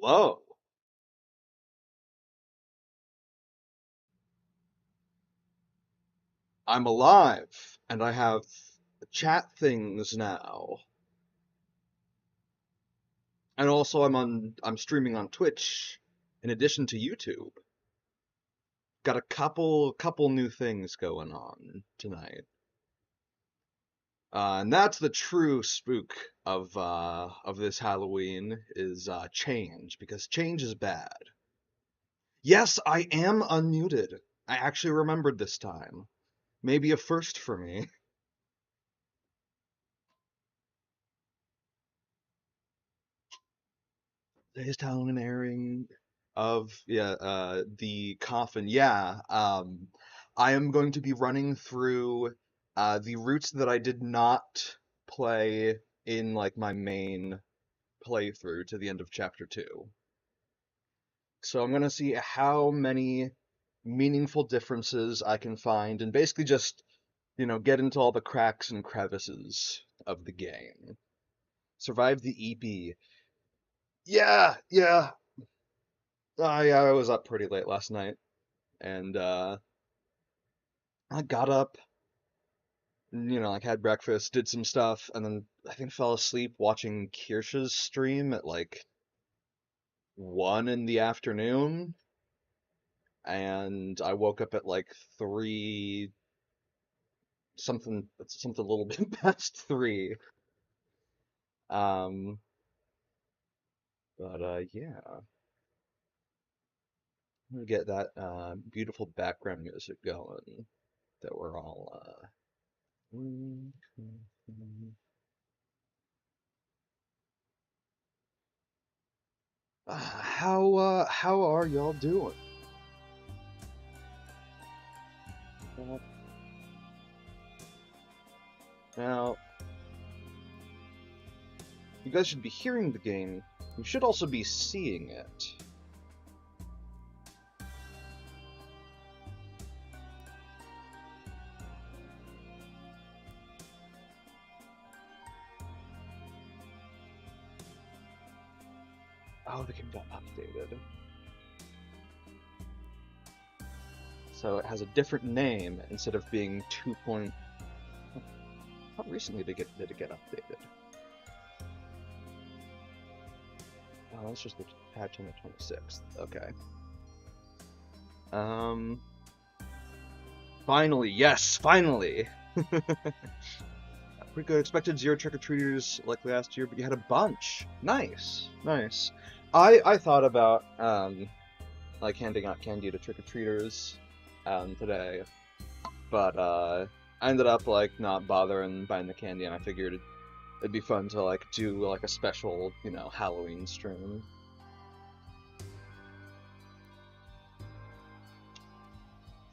Hello, I'm alive, and I have chat things now. And also I'm streaming on Twitch in addition to YouTube. Got a couple new things going on tonight. And that's the true spook of this Halloween is change, because change is bad. Yes, I am unmuted. I actually remembered this time. Maybe a first for me. Today's Halloween airing of the Coffin. Yeah, I am going to be running through the routes that I did not play in like my main playthrough to the end of chapter 2. So I'm gonna see how many meaningful differences I can find and basically just, get into all the cracks and crevices of the game. Survive the EP. Yeah, yeah. I was up pretty late last night, and I got up, and, like had breakfast, did some stuff, and then I think fell asleep watching Kirsch's stream at like 1 in the afternoon, and I woke up at like 3 something a little bit past 3. Um, but yeah, I'm gonna get that beautiful background music going that we're all how are y'all doing? Now, you guys should be hearing the game. You should also be seeing it. Oh, the game got updated. So it has a different name instead of being 2. How recently did it get updated? Oh, that's just the patch on the 26th. Okay. Finally, yes, finally! Pretty good. Expected 0 trick-or-treaters like last year, but you had a bunch. Nice, nice. I thought about, like, handing out candy to trick-or-treaters, today, but, I ended up, like, not bothering buying the candy, and I figured it'd be fun to, like, do, like, a special, Halloween stream.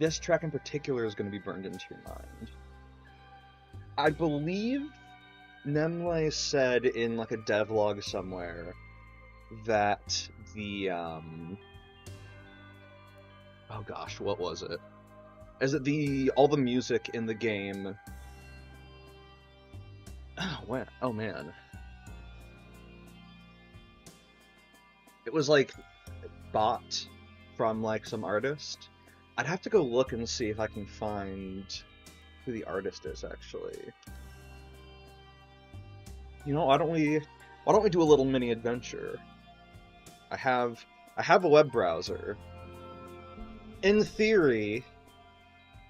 This track in particular is going to be burned into your mind. I believe Nemle said in, like, a devlog somewhere that the, oh gosh, what was it? Is it all the music in the game? Oh man. It was like bought from like some artist. I'd have to go look and see if I can find who the artist is actually. Why don't we do a little mini adventure? I have a web browser. In theory,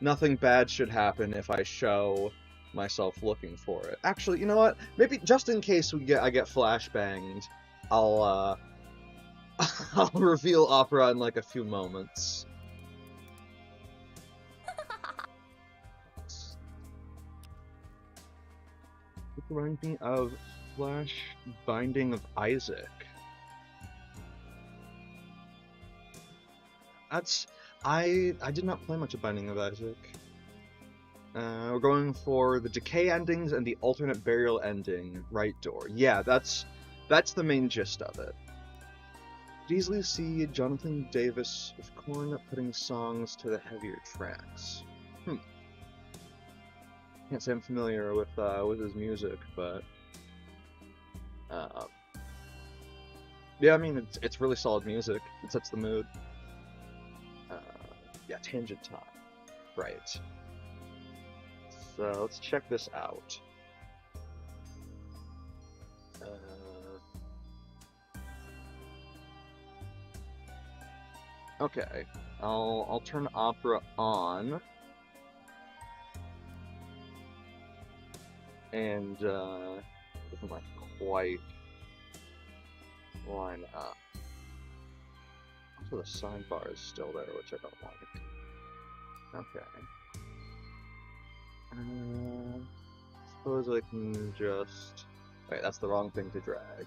nothing bad should happen if I show myself looking for it. Actually, you know what? Maybe just in case I get flashbanged, I'll I'll reveal Opera in like a few moments. It reminds me of Flash Binding of Isaac. I did not play much of Binding of Isaac. We're going for the decay endings and the alternate burial ending, right door. Yeah, that's the main gist of it. Could easily see Jonathan Davis with Korn putting songs to the heavier tracks. Can't say I'm familiar with his music, but Yeah, I mean, it's really solid music. It sets the mood. Uh, yeah, tangent time. Right. So let's check this out. Uh, okay, I'll turn opera on, and doesn't like quite line up. Also, the sidebar is still there, which I don't like. Okay. Suppose I can just. Wait, that's the wrong thing to drag.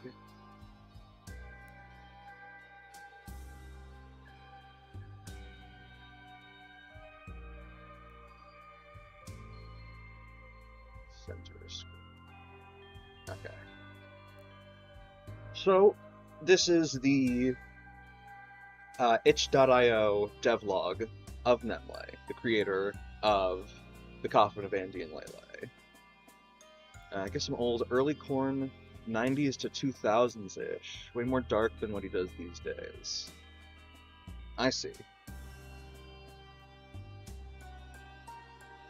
Center screen. Okay. So, this is the itch.io devlog of Leyley, the creator of the Coffin of Andy and Leyley. I guess some old early corn 90s to 2000s-ish. Way more dark than what he does these days. I see.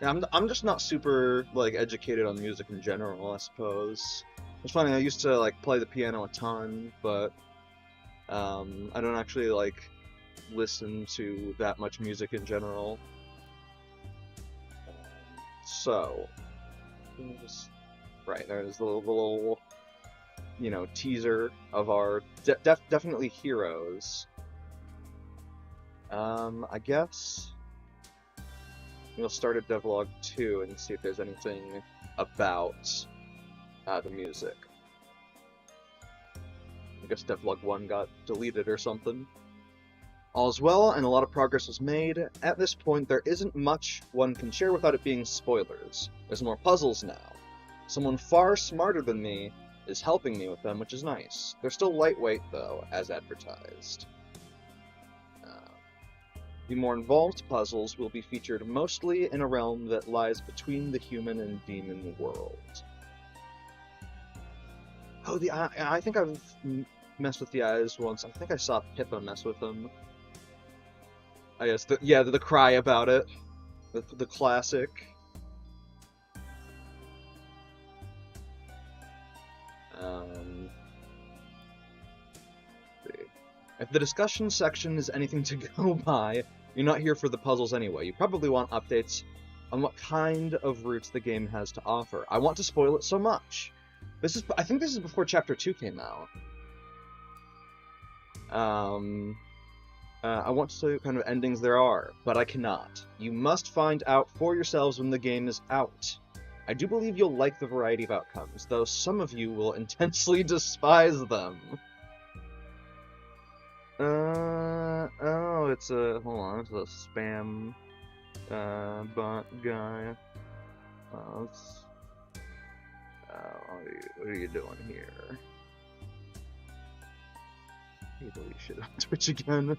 Yeah, I'm just not super like educated on music in general, I suppose. It's funny, I used to like play the piano a ton, but I don't actually like listen to that much music in general. So, right, there's the little, you know, teaser of our definitely heroes. I guess we'll start at devlog 2 and see if there's anything about the music. I guess devlog 1 got deleted or something. All's well, and a lot of progress was made. At this point, there isn't much one can share without it being spoilers. There's more puzzles now. Someone far smarter than me is helping me with them, which is nice. They're still lightweight, though, as advertised. The more involved puzzles will be featured mostly in a realm that lies between the human and demon world. Oh, I think I've messed with the eyes once. I think I saw Pippa mess with them. I guess the cry about it, the classic. If the discussion section is anything to go by, you're not here for the puzzles anyway. You probably want updates on what kind of routes the game has to offer. I want to spoil it so much. I think this is before Chapter 2 came out. I want to tell you what kind of endings there are, but I cannot. You must find out for yourselves when the game is out. I do believe you'll like the variety of outcomes, though some of you will intensely despise them. Oh, it's a, hold on, it's a spam, bot guy. What are you doing here? Hey, delete shit on Twitch again.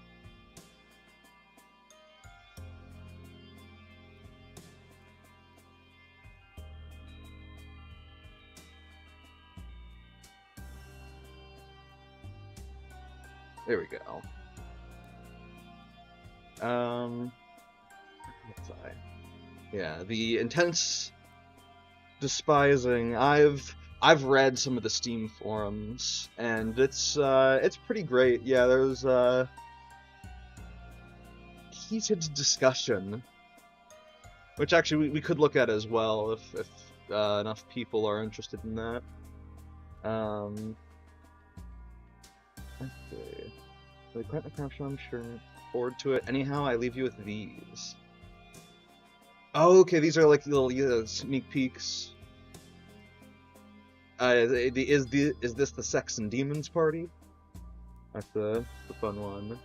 There we go. What's I? Yeah, the intense despising. I've read some of the Steam forums, and it's pretty great. Yeah, there's heated discussion, which actually we could look at as well if enough people are interested in that. Okay. So quite the caption, I'm sure. Forward to it. Anyhow, I leave you with these. Oh, okay, these are like little sneak peeks. Is this the Sex and Demons party? That's the fun one.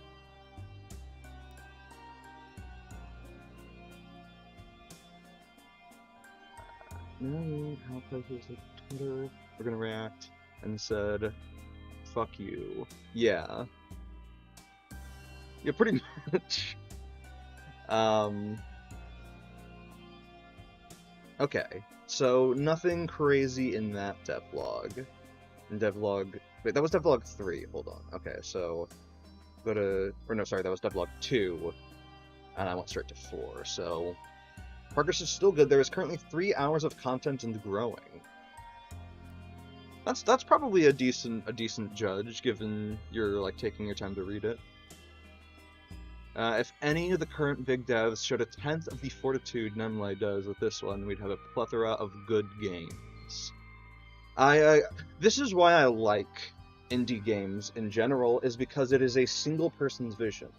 No, how places like Twitter. We're gonna react and said, "Fuck you." Yeah. Yeah, pretty much. Okay, so nothing crazy in that devlog. in devlog. Wait, that was devlog 3. Hold on. Okay, so go to, or no, sorry, that was devlog 2, and I went straight to 4. So progress is still good. There is currently 3 hours of content and growing. That's probably a decent judge, given you're like taking your time to read it. If any of the current big devs showed a tenth of the fortitude Leyley does with this one, we'd have a plethora of good games. This is why I like indie games in general, is because it is a single person's vision.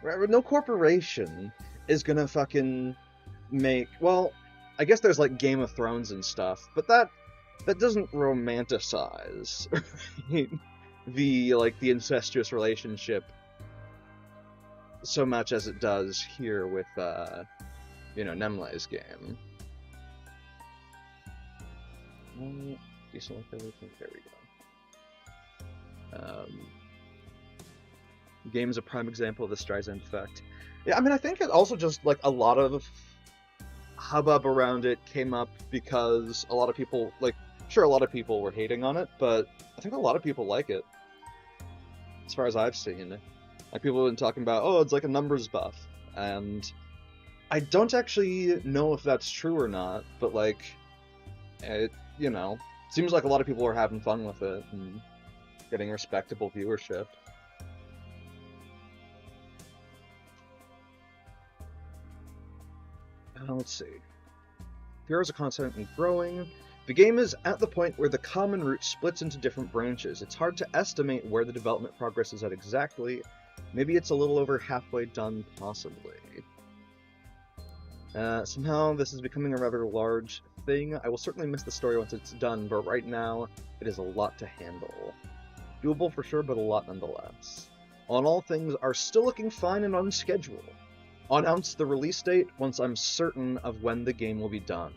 No corporation is gonna fucking make, well, I guess there's like Game of Thrones and stuff, but that doesn't romanticize right? the incestuous relationship so much as it does here with Leyley's game. Decent everything. There we go. Game's a prime example of the Streisand effect. Yeah, I mean, I think it also just, like, a lot of hubbub around it came up because a lot of people, like, sure, a lot of people were hating on it, but I think a lot of people like it, as far as I've seen. Like, people have been talking about, oh, it's like a numbers buff, and I don't actually know if that's true or not, but, like, it, seems like a lot of people are having fun with it and getting respectable viewership. Let's see. Heroes of content and growing. The game is at the point where the common route splits into different branches. It's hard to estimate where the development progress is at exactly. Maybe it's a little over halfway done, possibly. Somehow this is becoming a rather large thing. I will certainly miss the story once it's done, but right now it is a lot to handle. Doable for sure, but a lot nonetheless. On all, things are still looking fine and on schedule. I'll announce the release date once I'm certain of when the game will be done.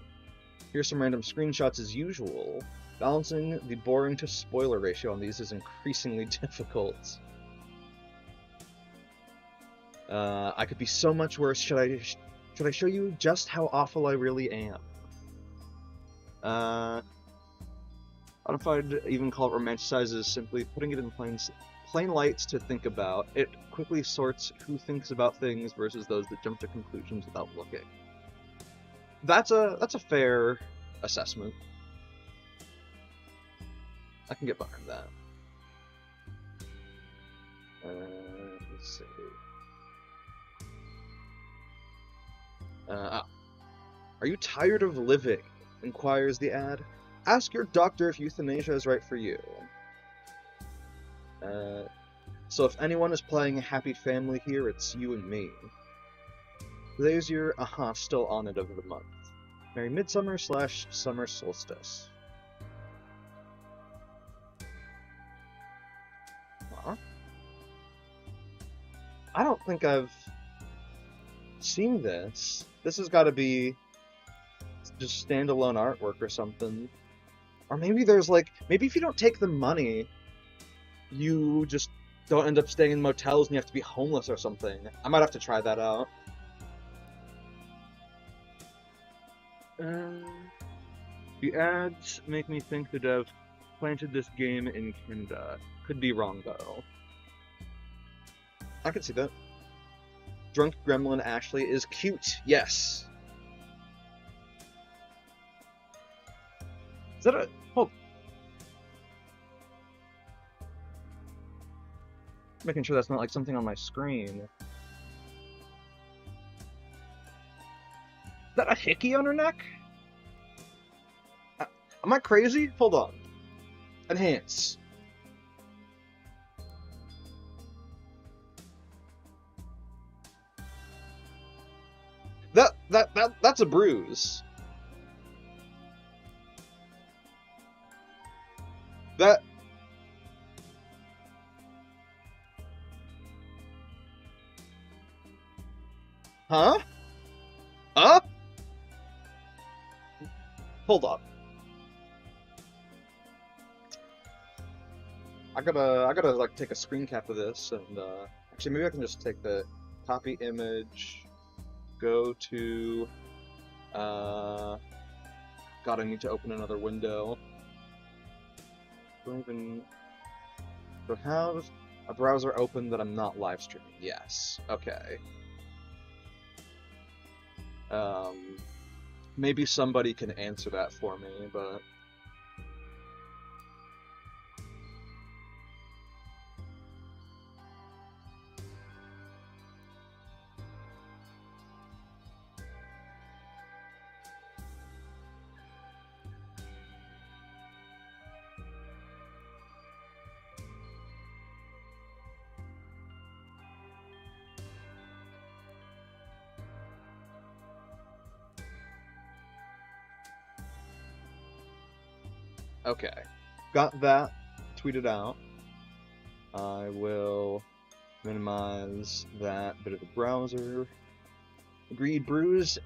Here's some random screenshots as usual. Balancing the boring to spoiler ratio on these is increasingly difficult. I could be so much worse. Should I show you just how awful I really am? I don't know if I'd even call it romanticizes, simply putting it in plain lights to think about. It quickly sorts who thinks about things versus those that jump to conclusions without looking. That's a fair assessment. I can get behind that. Let's see. Are you tired of living? Inquires the ad. Ask your doctor if euthanasia is right for you. So if anyone is playing a happy family here, it's you and me. Today's your still on it of the month. Merry Midsummer / Summer Solstice. Huh? I don't think I've seen this. This has got to be just standalone artwork or something. Or maybe there's like, maybe if you don't take the money, you just don't end up staying in motels and you have to be homeless or something. I might have to try that out. The ads make me think the dev planted this game in Canada. Could be wrong though. I could see that. Drunk Gremlin Ashley is cute. Yes. Is that a... Hold. Making sure that's not like something on my screen. Is that a hickey on her neck? Am I crazy? Hold on. Enhance. That's a bruise. That... Huh? Huh? Hold on. I gotta like take a screen cap of this and actually maybe I can just take the copy image, go to God, I need to open another window. Even so have a browser open that I'm not live streaming. Yes. Okay. Maybe somebody can answer that for me, but okay. Got that tweeted out. I will minimize that bit of the browser. Agreed, Bruise.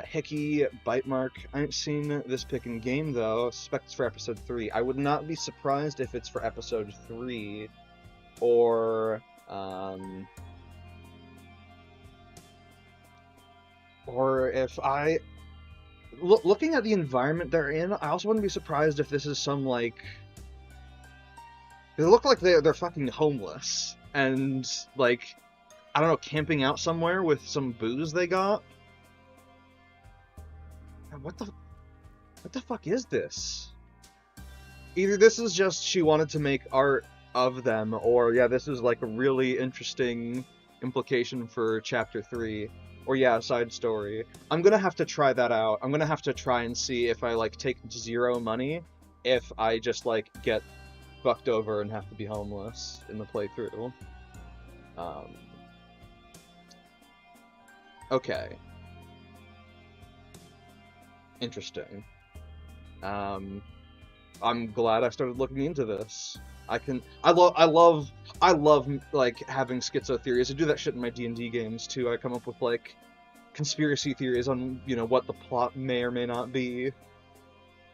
Hickey, Bite Mark. I haven't seen this pick in game though. Suspect it's for episode 3. I would not be surprised if it's for episode 3, or if I looking at the environment they're in, I also wouldn't be surprised if this is some like. They look like they're fucking homeless and like, I don't know, camping out somewhere with some booze they got. What the fuck is this? Either this is just she wanted to make art of them, or yeah, this is like a really interesting implication for chapter 3, or yeah, a side story. I'm gonna have to try that out. I'm gonna have to try and see if I like take 0 money, if I just like get fucked over and have to be homeless in the playthrough. Okay. Interesting. I'm glad I started looking into this. I love like having schizo theories. I do that shit in my D&D games too. I come up with like conspiracy theories on, you know, what the plot may or may not be,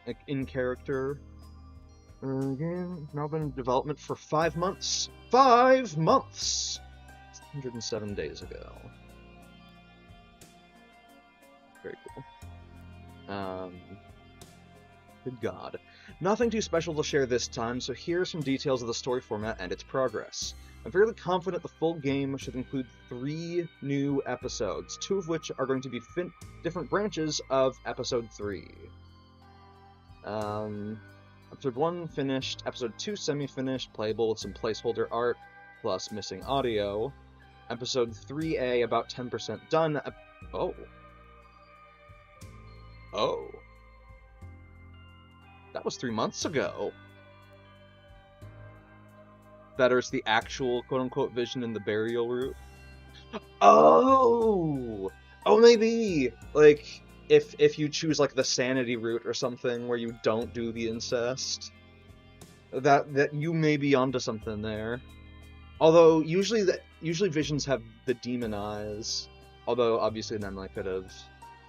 like in character. Again, now been in development for 5 months. 5 months! 107 days ago. Very cool. Good God. Nothing too special to share this time, so here are some details of the story format and its progress. I'm fairly confident the full game should include 3 new episodes, 2 of which are going to be different branches of Episode 3. Episode 1 finished, Episode 2 semi-finished, playable with some placeholder art, plus missing audio. Episode 3A about 10% done. Oh. That was 3 months ago. That is the actual quote-unquote vision in the burial route. Oh! Oh, maybe! Like, if you choose, like, the sanity route or something where you don't do the incest. That you may be onto something there. Although, usually visions have the demon eyes. Although, obviously, then I could have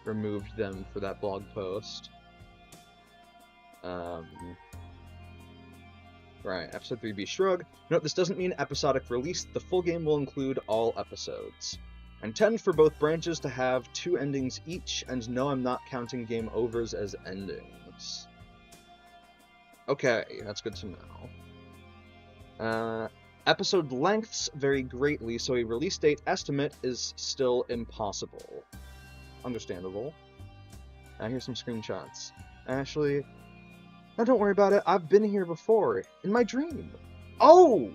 removed them for that blog post. Right, episode 3B Shrug. Note, this doesn't mean episodic release. The full game will include all episodes. I intend for both branches to have 2 endings each, and no, I'm not counting game overs as endings. Okay, that's good to know. Episode lengths vary greatly, so a release date estimate is still impossible. Understandable. Here's some screenshots. Actually, no, don't worry about it. I've been here before, in my dream. Oh!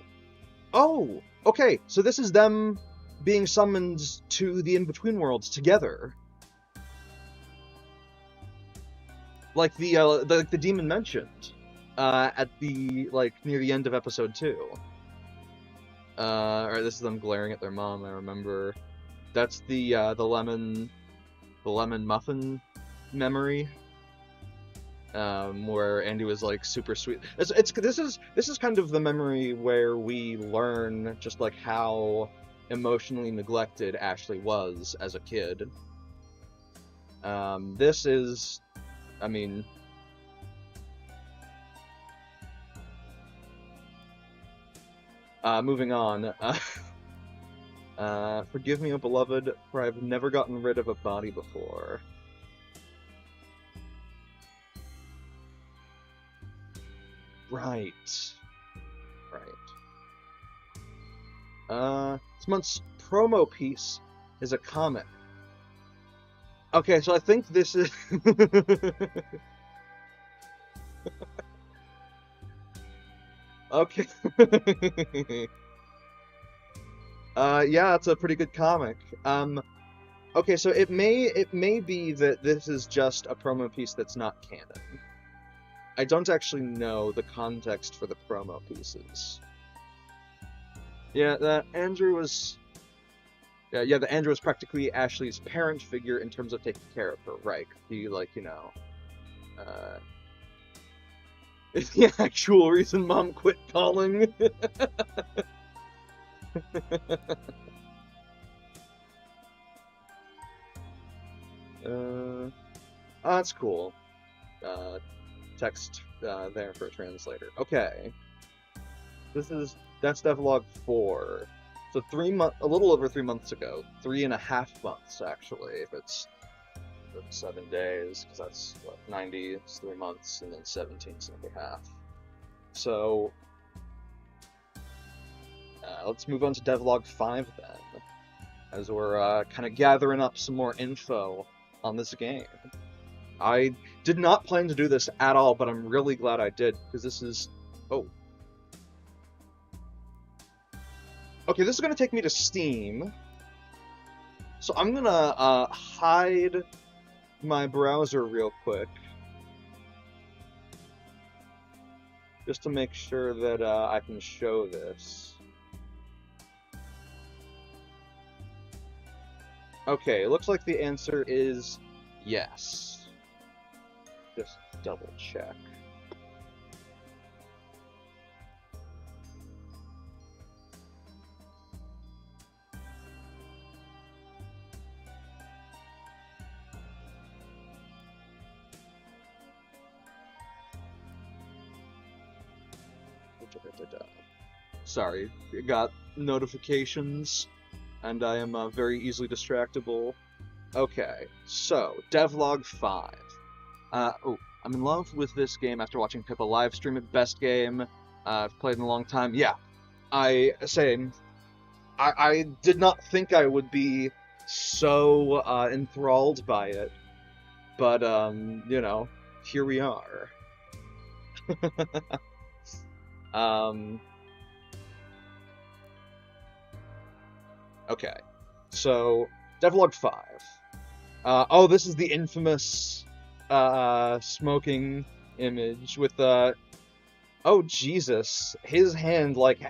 Okay, so this is them being summoned to the In-Between Worlds together. Like the demon mentioned, at the, like, near the end of episode 2. Alright, this is them glaring at their mom, I remember. That's the lemon muffin memory. Where Andy was like super sweet. This is kind of the memory where we learn just like how emotionally neglected Ashley was as a kid. This is, I mean, moving on. Forgive me, O beloved, for I've never gotten rid of a body before. Right. This month's promo piece is a comic. Okay, so I think this is... Okay. Yeah, it's a pretty good comic. Okay, so it may be that this is just a promo piece that's not canon. I don't actually know the context for the promo pieces. Yeah, the Andrew was practically Ashley's parent figure in terms of taking care of her, right? He, like, it's the actual reason Mom quit calling. That's cool. Text there for a translator. Okay. That's devlog 4. So a little over 3 months ago. 3.5 months, actually, if it's 7 days, because that's, 90 is 3 months, and then 17 is another half. So, let's move on to devlog 5 then, as we're kind of gathering up some more info on this game. I did not plan to do this at all, but I'm really glad I did, because this is... Oh. Okay, this is going to take me to Steam. So I'm going to hide my browser real quick. Just to make sure that I can show this. Okay, it looks like the answer is yes. Just double check. Sorry, I got notifications, and I am very easily distractible. Okay, so, devlog 5. I'm in love with this game after watching Pippa live stream it. Best game I've played in a long time. Yeah, same. I did not think I would be so enthralled by it, but here we are. Okay, so devlog 5. Oh, this is the infamous smoking image with oh Jesus, his hand, like,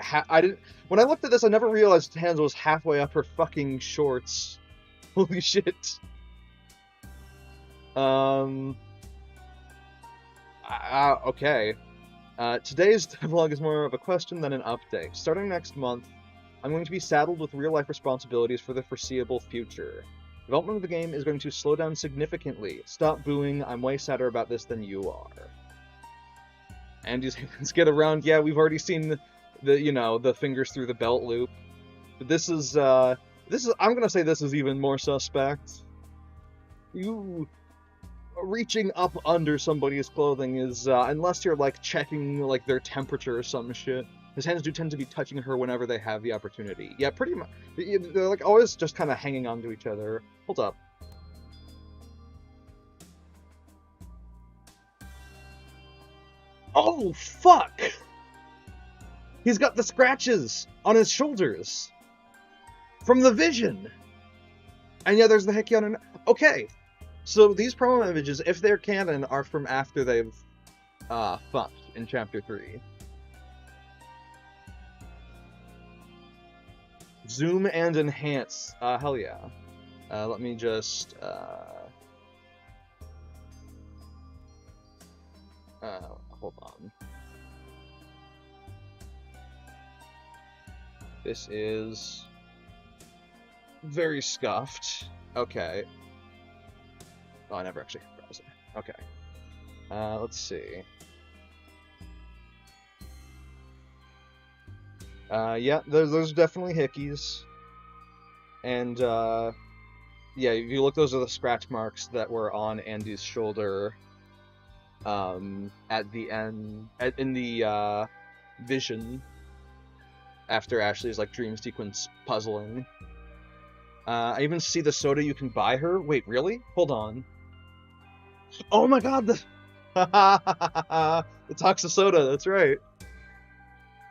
when I looked at this, I never realized his hand was halfway up her fucking shorts. Holy shit. Okay. Today's devlog is more of a question than an update. Starting next month, I'm going to be saddled with real-life responsibilities for the foreseeable future. Development of the game is going to slow down significantly. Stop booing, I'm way sadder about this than you are. Andy's hands get around, yeah, we've already seen the fingers through the belt loop. But this is, I'm gonna say this is even more suspect. You reaching up under somebody's clothing is, unless you're, like, checking, like, their temperature or some shit. His hands do tend to be touching her whenever they have the opportunity. Yeah, pretty much. They're, like, always just kind of hanging on to each other. Hold up. Oh, fuck! He's got the scratches on his shoulders from the vision! And yeah, there's the hickey on her... Okay, so these promo images, if they're canon, are from after they've fucked in Chapter 3. Zoom and enhance. Hell yeah. Let me just, hold on. This is very scuffed. Okay. Oh, I never actually hit browser. Okay. Let's see. Yeah, there's definitely hickeys. And, yeah, if you look, those are the scratch marks that were on Andy's shoulder at the end, in the vision after Ashley's like dream sequence puzzling. I even see the soda you can buy her. Wait, really? Hold on. Oh my god, the the Toxa soda. That's right.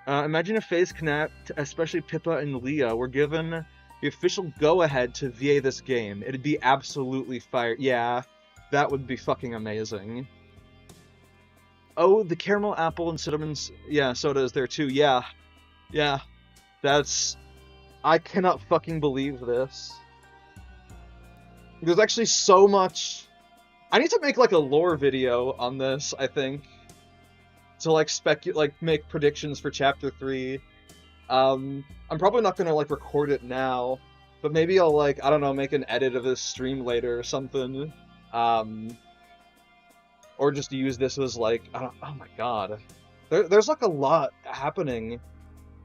Imagine if Phase Connect, especially Pippa and Leah, were given the official go-ahead to VA this game. It'd be absolutely fire. Yeah, that would be fucking amazing. Oh, the caramel apple and cinnamon, yeah, soda is there too. Yeah, yeah, that's. I cannot fucking believe this. There's actually so much. I need to make like a lore video on this, I think, to like make predictions for Chapter 3. I'm probably not gonna like record it now, but maybe I'll like, I don't know, make an edit of this stream later or something. Or just use this as like, oh my god. There's like a lot happening.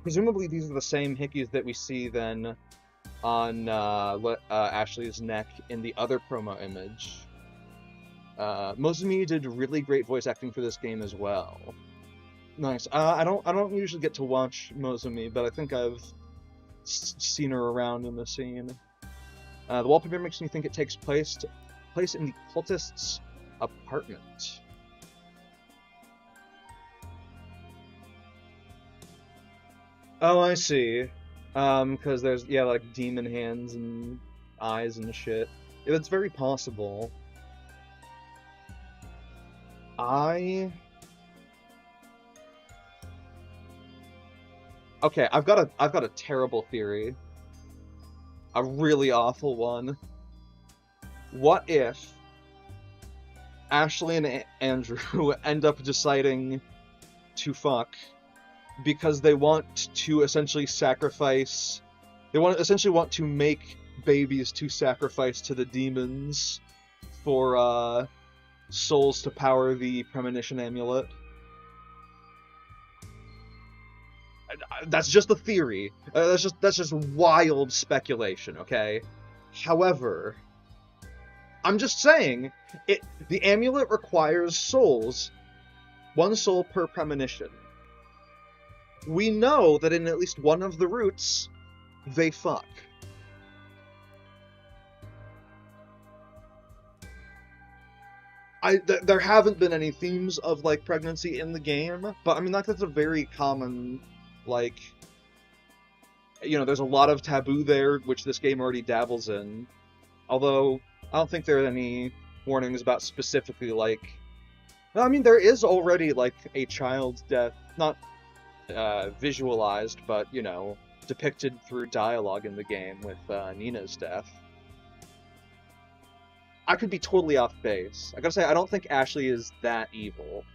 Presumably these are the same hickeys that we see then on Ashley's neck in the other promo image. Mozumi did really great voice acting for this game as well. Nice. I don't usually get to watch Mozumi, but I think I've seen her around in the scene. The wallpaper makes me think it takes place in the cultist's apartment. Oh, I see. Because there's, yeah, like demon hands and eyes and shit. It's very possible. Okay, I've got a terrible theory. A really awful one. What if Ashley and Andrew end up deciding to fuck because they want to essentially sacrifice... They essentially want to make babies to sacrifice to the demons for, souls to power the premonition amulet? That's just a theory. That's just wild speculation, okay? However, I'm just saying, the amulet requires souls. 1 soul per premonition. We know that in at least one of the roots, they fuck. There haven't been any themes of, like, pregnancy in the game, but, I mean, that's a very common, like... You know, there's a lot of taboo there, which this game already dabbles in. Although, I don't think there are any warnings about specifically, like... I mean, there is already, like, a child's death, not visualized, but, you know, depicted through dialogue in the game with Nina's death. I could be totally off base. I gotta say, I don't think Ashley is that evil.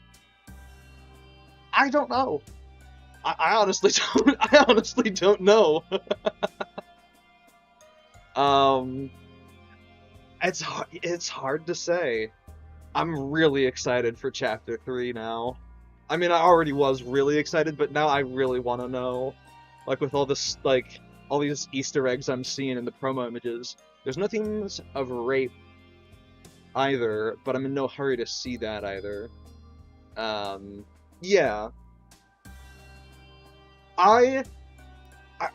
I don't know. I honestly don't. I honestly don't know. It's hard to say. I'm really excited for Chapter 3 now. I mean, I already was really excited, but now I really want to know. Like, with all this, like, all these Easter eggs I'm seeing in the promo images. There's no themes of rape either, but I'm in no hurry to see that either. Yeah. I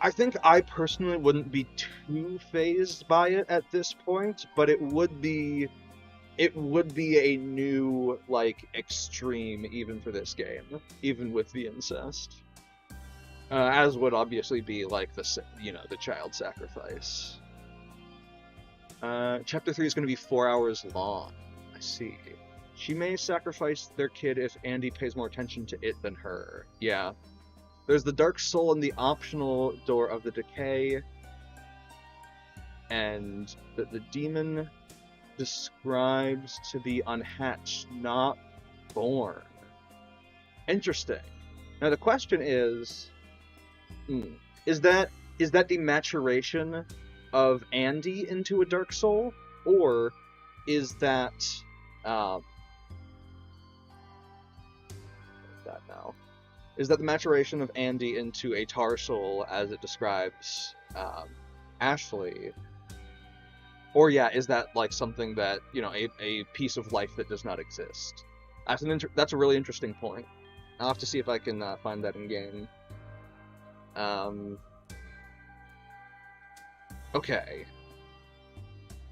think I personally wouldn't be too fazed by it at this point, but it would be a new, like, extreme even for this game, even with the incest. As would obviously be, like, the child sacrifice. Chapter 3 is going to be 4 hours long. I see. She may sacrifice their kid if Andy pays more attention to it than her. Yeah. There's the Dark Soul and the optional Door of the Decay. And the demon describes to be unhatched, not born. Interesting. Now the question is that the maturation of Andy into a Dark Soul, or is that is that the maturation of Andy into a Tar Soul as it describes Ashley? Or yeah, is that like something that, you know, a piece of life that does not exist? That's a really interesting point. I'll have to see if I can find that in game. Okay.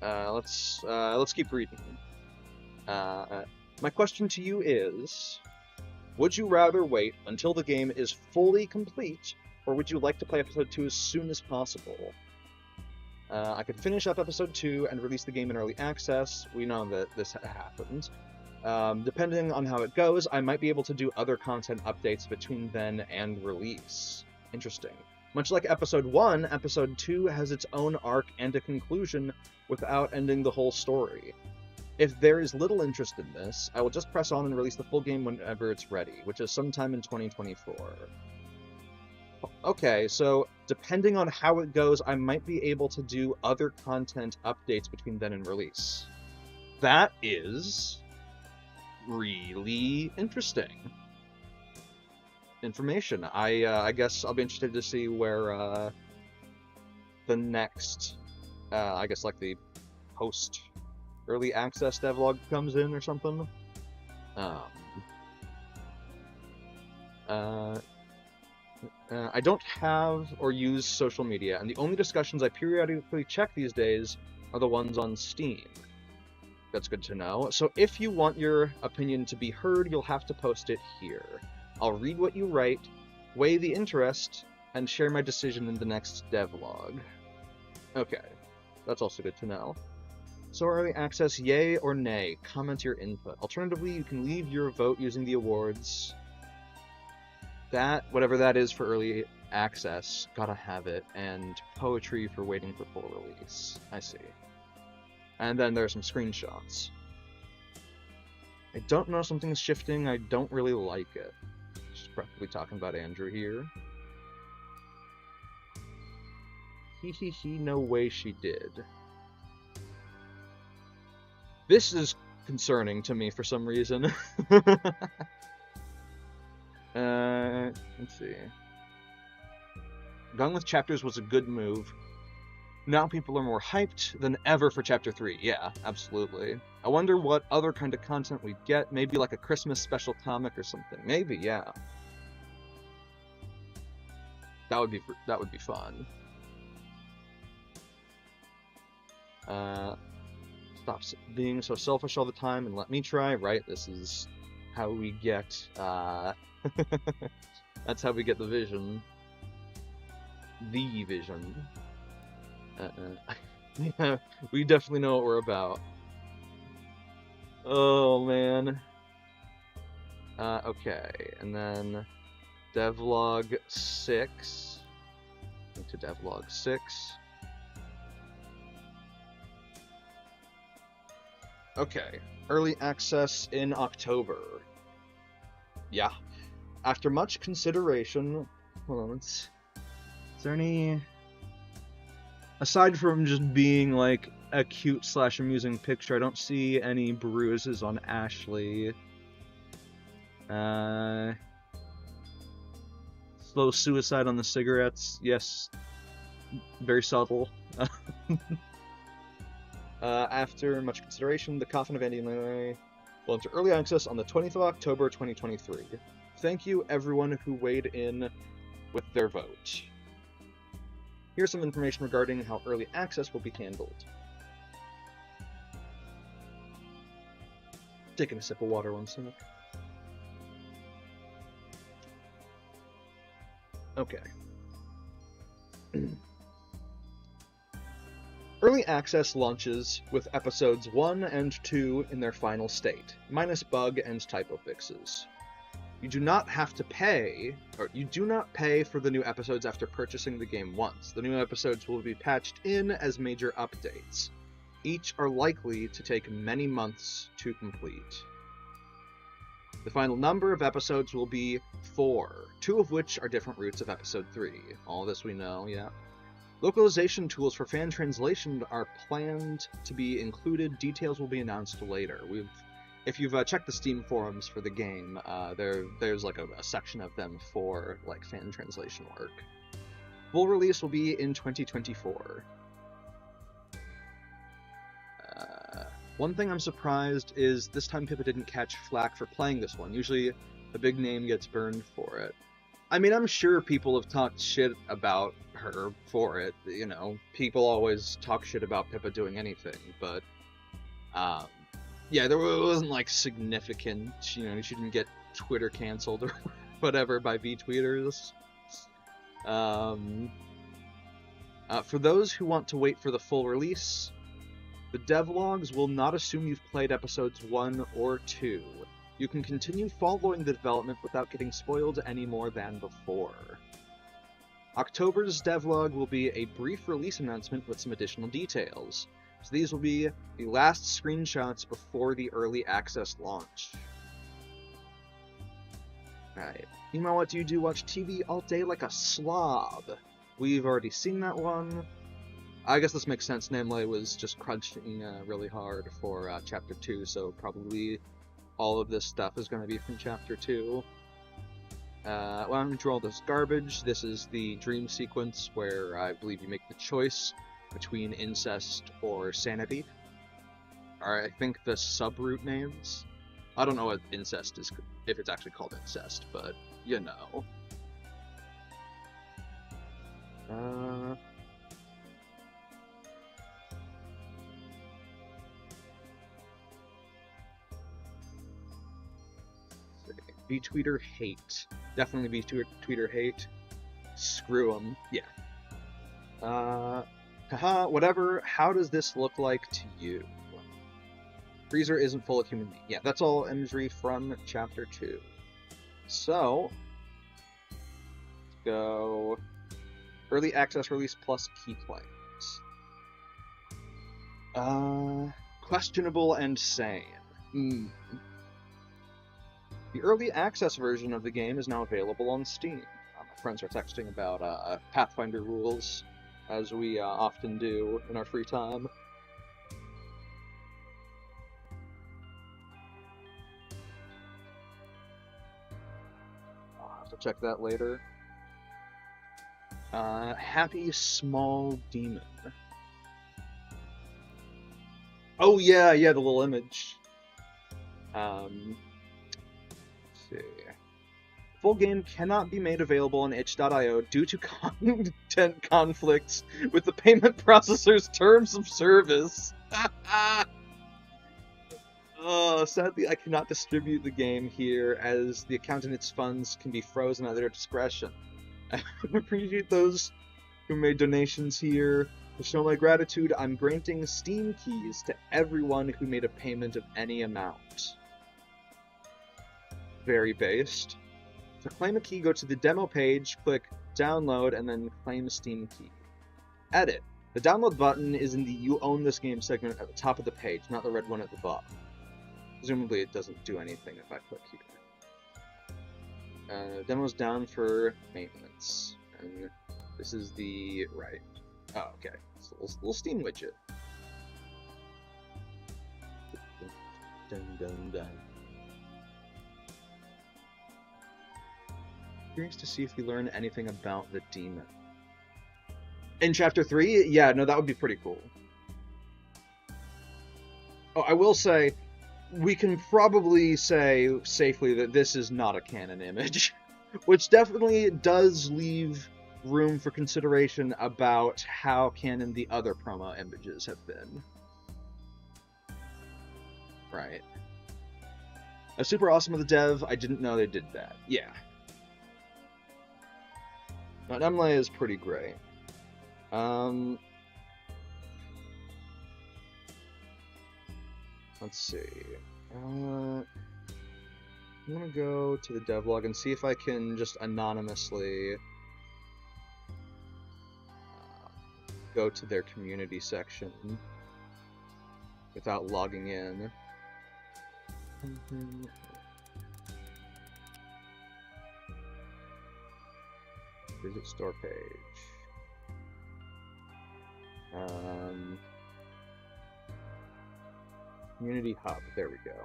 Let's keep reading. My question to you is, would you rather wait until the game is fully complete, or would you like to play episode 2 as soon as possible? I could finish up episode 2 and release the game in early access. We know that this happened. Depending on how it goes, I might be able to do other content updates between then and release. Interesting. Much like episode 1, episode 2 has its own arc and a conclusion without ending the whole story. If there is little interest in this, I will just press on and release the full game whenever it's ready, which is sometime in 2024. Okay, so depending on how it goes, I might be able to do other content updates between then and release. That is really interesting information. I guess I'll be interested to see where the next, I guess like the post early access devlog comes in or something. I don't have or use social media, and the only discussions I periodically check these days are the ones on Steam. That's good to know. So if you want your opinion to be heard, you'll have to post it here. I'll read what you write, weigh the interest, and share my decision in the next devlog. Okay, that's also good to know. So early access, yay or nay? Comment your input. Alternatively, you can leave your vote using the awards. That, whatever that is for early access, gotta have it, and poetry for waiting for full release. I see. And then there are some screenshots. I don't know, something's shifting, I don't really like it. Just probably talking about Andrew here. No way she did. This is concerning to me for some reason. Let's see. Going with chapters was a good move. Now people are more hyped than ever for Chapter 3. Yeah, absolutely. I wonder what other kind of content we'd get. Maybe like a Christmas special comic or something. Maybe, yeah. That would be fun. Stop being so selfish all the time and let me try. Right, this is how we get. That's how we get the vision. The vision. Yeah, we definitely know what we're about. Oh, man. Okay, and then devlog 6. Into devlog 6. Okay, early access in October. Yeah. After much consideration... Hold on, is there any... Aside from just being, like, a cute/amusing picture, I don't see any bruises on Ashley. Slow suicide on the cigarettes. Yes. Very subtle. After much consideration, the Coffin of Andy and Leyley will enter early access on the 20th of October, 2023. Thank you, everyone who weighed in with their vote. Here's some information regarding how early access will be handled. Taking a sip of water one sec. Okay. Early access launches with episodes 1 and 2 in their final state, minus bug and typo fixes. You do not have to pay, or you do not pay for the new episodes after purchasing the game once. The new episodes will be patched in as major updates. Each are likely to take many months to complete. The final number of episodes will be 4, 2 of which are different routes of episode 3. All this we know, yeah. Localization tools for fan translation are planned to be included. Details will be announced later. If you've checked the Steam forums for the game, there's like a section of them for like fan translation work. Full release will be in 2024. One thing I'm surprised is this time Pippa didn't catch flack for playing this one. Usually a big name gets burned for it. I mean, I'm sure people have talked shit about her for it. You know, people always talk shit about Pippa doing anything, but yeah, there wasn't like significant. You know, she didn't get Twitter canceled or whatever by V-tweeters. For those who want to wait for the full release, the devlogs will not assume you've played episodes 1 or 2. You can continue following the development without getting spoiled any more than before. October's devlog will be a brief release announcement with some additional details. So these will be the last screenshots before the early access launch. Alright. Meanwhile, what do you do? Watch TV all day like a slob. We've already seen that one. I guess this makes sense. Leyley was just crunching really hard for Chapter 2, so probably all of this stuff is going to be from Chapter 2. Well, I'm going to draw all this garbage. This is the dream sequence where I believe you make the choice between incest or sanity. Or I think the subroute names. I don't know what incest is, if it's actually called incest, but you know. V-tweeter hate. Definitely V-tweeter hate. Screw them. Yeah. Haha, whatever. How does this look like to you? Freezer isn't full of human meat. Yeah, that's all imagery from Chapter 2. So, let's go early access release plus key claims. Questionable and sane. The early access version of the game is now available on Steam. My friends are texting about Pathfinder rules, as we often do in our free time. I'll have to check that later. Happy Small Demon. Oh yeah, the little image. Let's see. Full game cannot be made available on itch.io due to content conflicts with the payment processor's terms of service. Sadly, I cannot distribute the game here, as the account and its funds can be frozen at their discretion. I appreciate those who made donations here. To show my gratitude, I'm granting Steam keys to everyone who made a payment of any amount. Very based. To claim a key, go to the demo page, click download, and then claim a Steam key. Edit. The download button is in the You Own This Game segment at the top of the page, not the red one at the bottom. Presumably it doesn't do anything if I click here. Demo's down for maintenance. And this is the right. Oh, okay. It's a little Steam widget. Dun dun dun. Curious to see if we learn anything about the demon. In Chapter 3? Yeah, no, that would be pretty cool. Oh, I will say, we can probably say safely that this is not a canon image, which definitely does leave room for consideration about how canon the other promo images have been. Right. A super awesome of the dev, I didn't know they did that. Yeah. But Leyley is pretty great. Let's see. I'm gonna go to the devlog and see if I can just anonymously go to their community section without logging in. Visit store page. Community hub. There we go.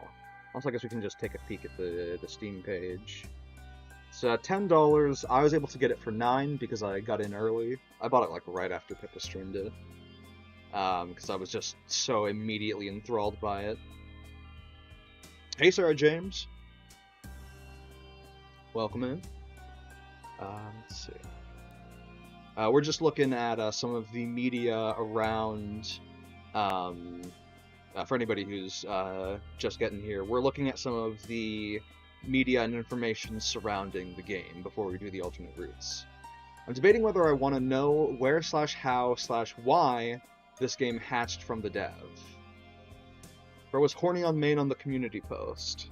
Also, I guess we can just take a peek at the Steam page. It's $10. I was able to get it for $9 because I got in early. I bought it like right after Pippa streamed it. because I was just so immediately enthralled by it. Hey, Sarah James. Welcome in. Let's see. We're just looking at some of the media around, for anybody who's just getting here, we're looking at some of the media and information surrounding the game before we do the alternate routes. I'm debating whether I want to know where/how/why this game hatched from the dev. Or was horny on main on the community post?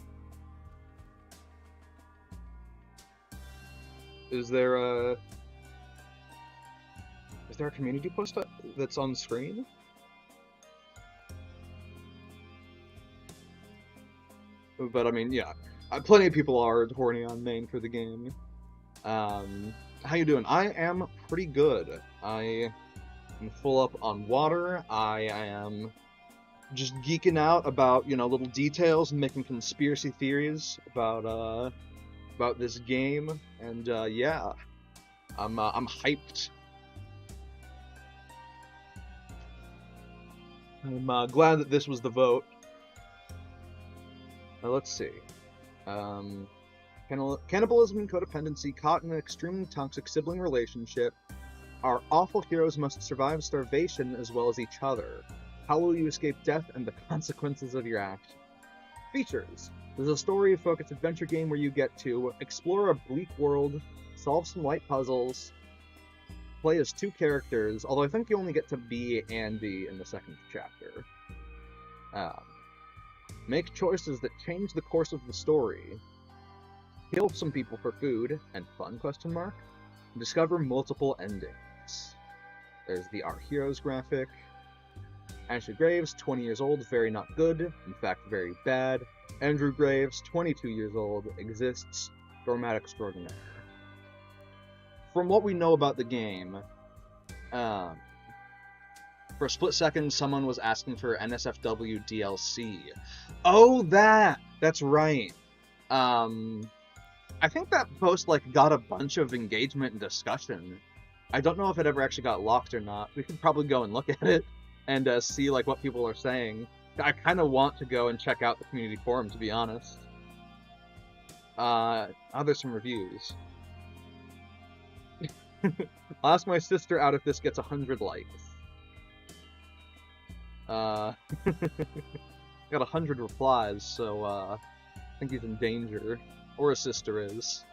Is there a community post that's on screen? But I mean, yeah, plenty of people are horny on main for the game. How you doing? I am pretty good. I am full up on water. I am just geeking out about, little details and making conspiracy theories about this game, and yeah, I'm hyped. I'm glad that this was the vote. Let's see. Cannibalism and codependency caught in an extremely toxic sibling relationship. Our awful heroes must survive starvation as well as each other. How will you escape death and the consequences of your act? Features. There's a story-focused adventure game where you get to explore a bleak world, solve some light puzzles, play as 2 characters, although I think you only get to be Andy in the 2nd chapter. Make choices that change the course of the story. Kill some people for food and fun, ? Discover multiple endings. There's the Our Heroes graphic. Ashley Graves, 20 years old, very not good, in fact very bad. Andrew Graves, 22 years old, exists, format extraordinaire. From what we know about the game, for a split second, someone was asking for NSFW DLC. Oh, that's right. I think that post got a bunch of engagement and discussion. I don't know if it ever actually got locked or not. We could probably go and look at it and see what people are saying. I kind of want to go and check out the community forum, to be honest. There's some reviews. I'll ask my sister out if this gets 100 likes. Got 100 replies, so I think he's in danger. Or his sister is.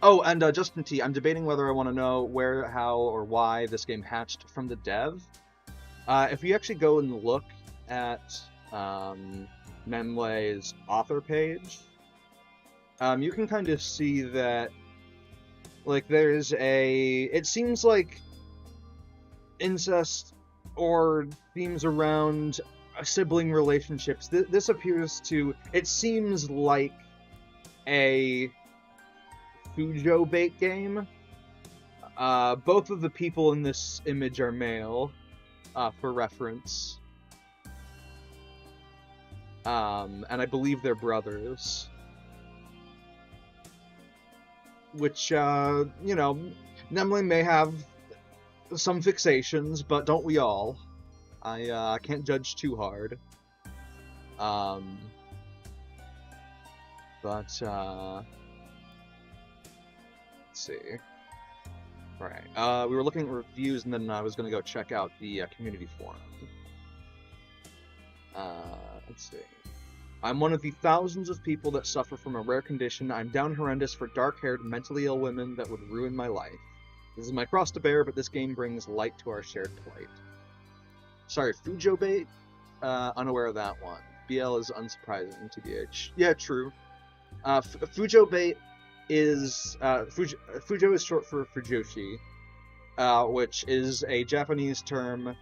Oh, and Justin T, I'm debating whether I want to know where, how, or why this game hatched from the dev. If you actually go and look at Memley's author page, you can kind of see that, there's it seems like incest or themes around sibling relationships. This appears to, it seems like a Fujo bait game. Both of the people in this image are male, for reference. And I believe they're brothers. Which, Nemley may have some fixations, but don't we all? I can't judge too hard. Let's see. Right. We were looking at reviews, and then I was going to go check out the community forum. Let's see. I'm one of the thousands of people that suffer from a rare condition. I'm down horrendous for dark-haired, mentally ill women that would ruin my life. This is my cross to bear, but this game brings light to our shared plight. Sorry, Fujo bait? Unaware of that one. BL is unsurprising, TBH. Yeah, true. Fujo bait is... Fujo is short for Fujoshi, which is a Japanese term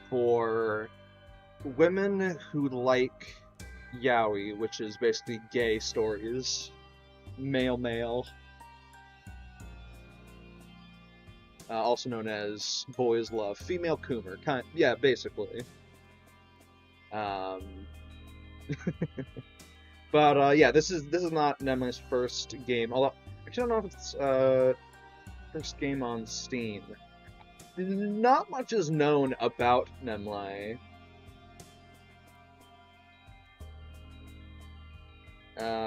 for women who like yaoi, which is basically gay stories. Male. Also known as boys love female coomer. Yeah, basically. But yeah, this is not Nemley's first game. Although actually, I don't know if it's first game on Steam. not much is known about Leyley.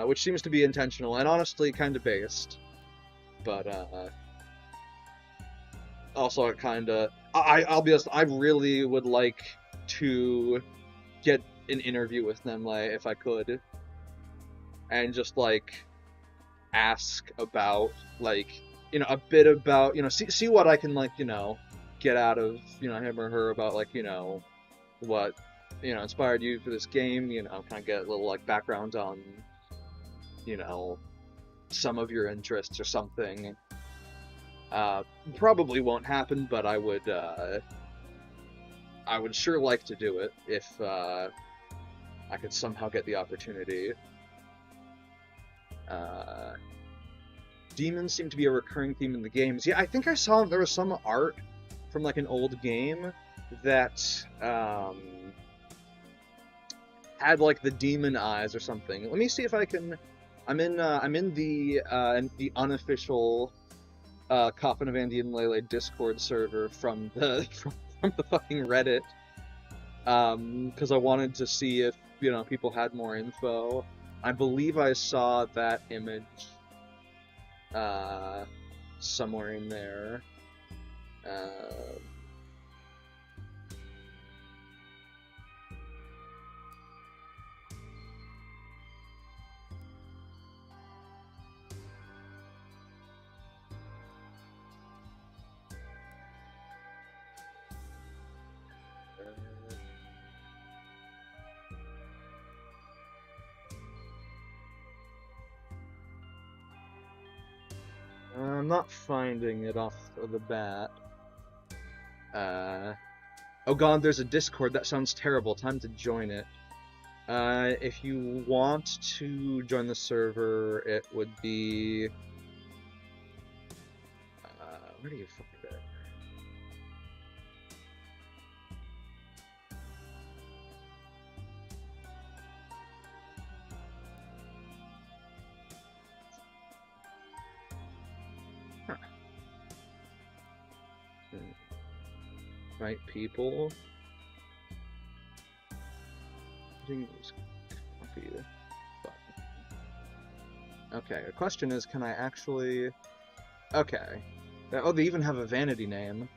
Which seems to be intentional and honestly kind of based. But, also it kind of... I'll be honest, I really would like to get an interview with Leyley if I could. And just, like, ask about, like, you know, a bit about, you know, see what I can, like, you know, get out of, you know, him or her about, like, you know, what, you know, inspired you for this game, you know, kind of get a little, like, background on, you know, some of your interests or something. Probably won't happen, but I would sure like to do it if, I could somehow get the opportunity. Demons seem to be a recurring theme in the games. Yeah, I think I saw there was some art from, like, an old game that, had, like, the demon eyes or something. Let me see if I can... I'm in the unofficial, Coffin of Andy and Leyley Discord server from the fucking Reddit, because I wanted to see if, you know, people had more info. I believe I saw that image, somewhere in there. I'm not finding it off of the bat. Oh god, there's a Discord. That sounds terrible. Time to join it. If you want to join the server, it would be... where do you fucking go? Right people. Okay, the question is, can I actually... Okay. Oh, they even have a vanity name.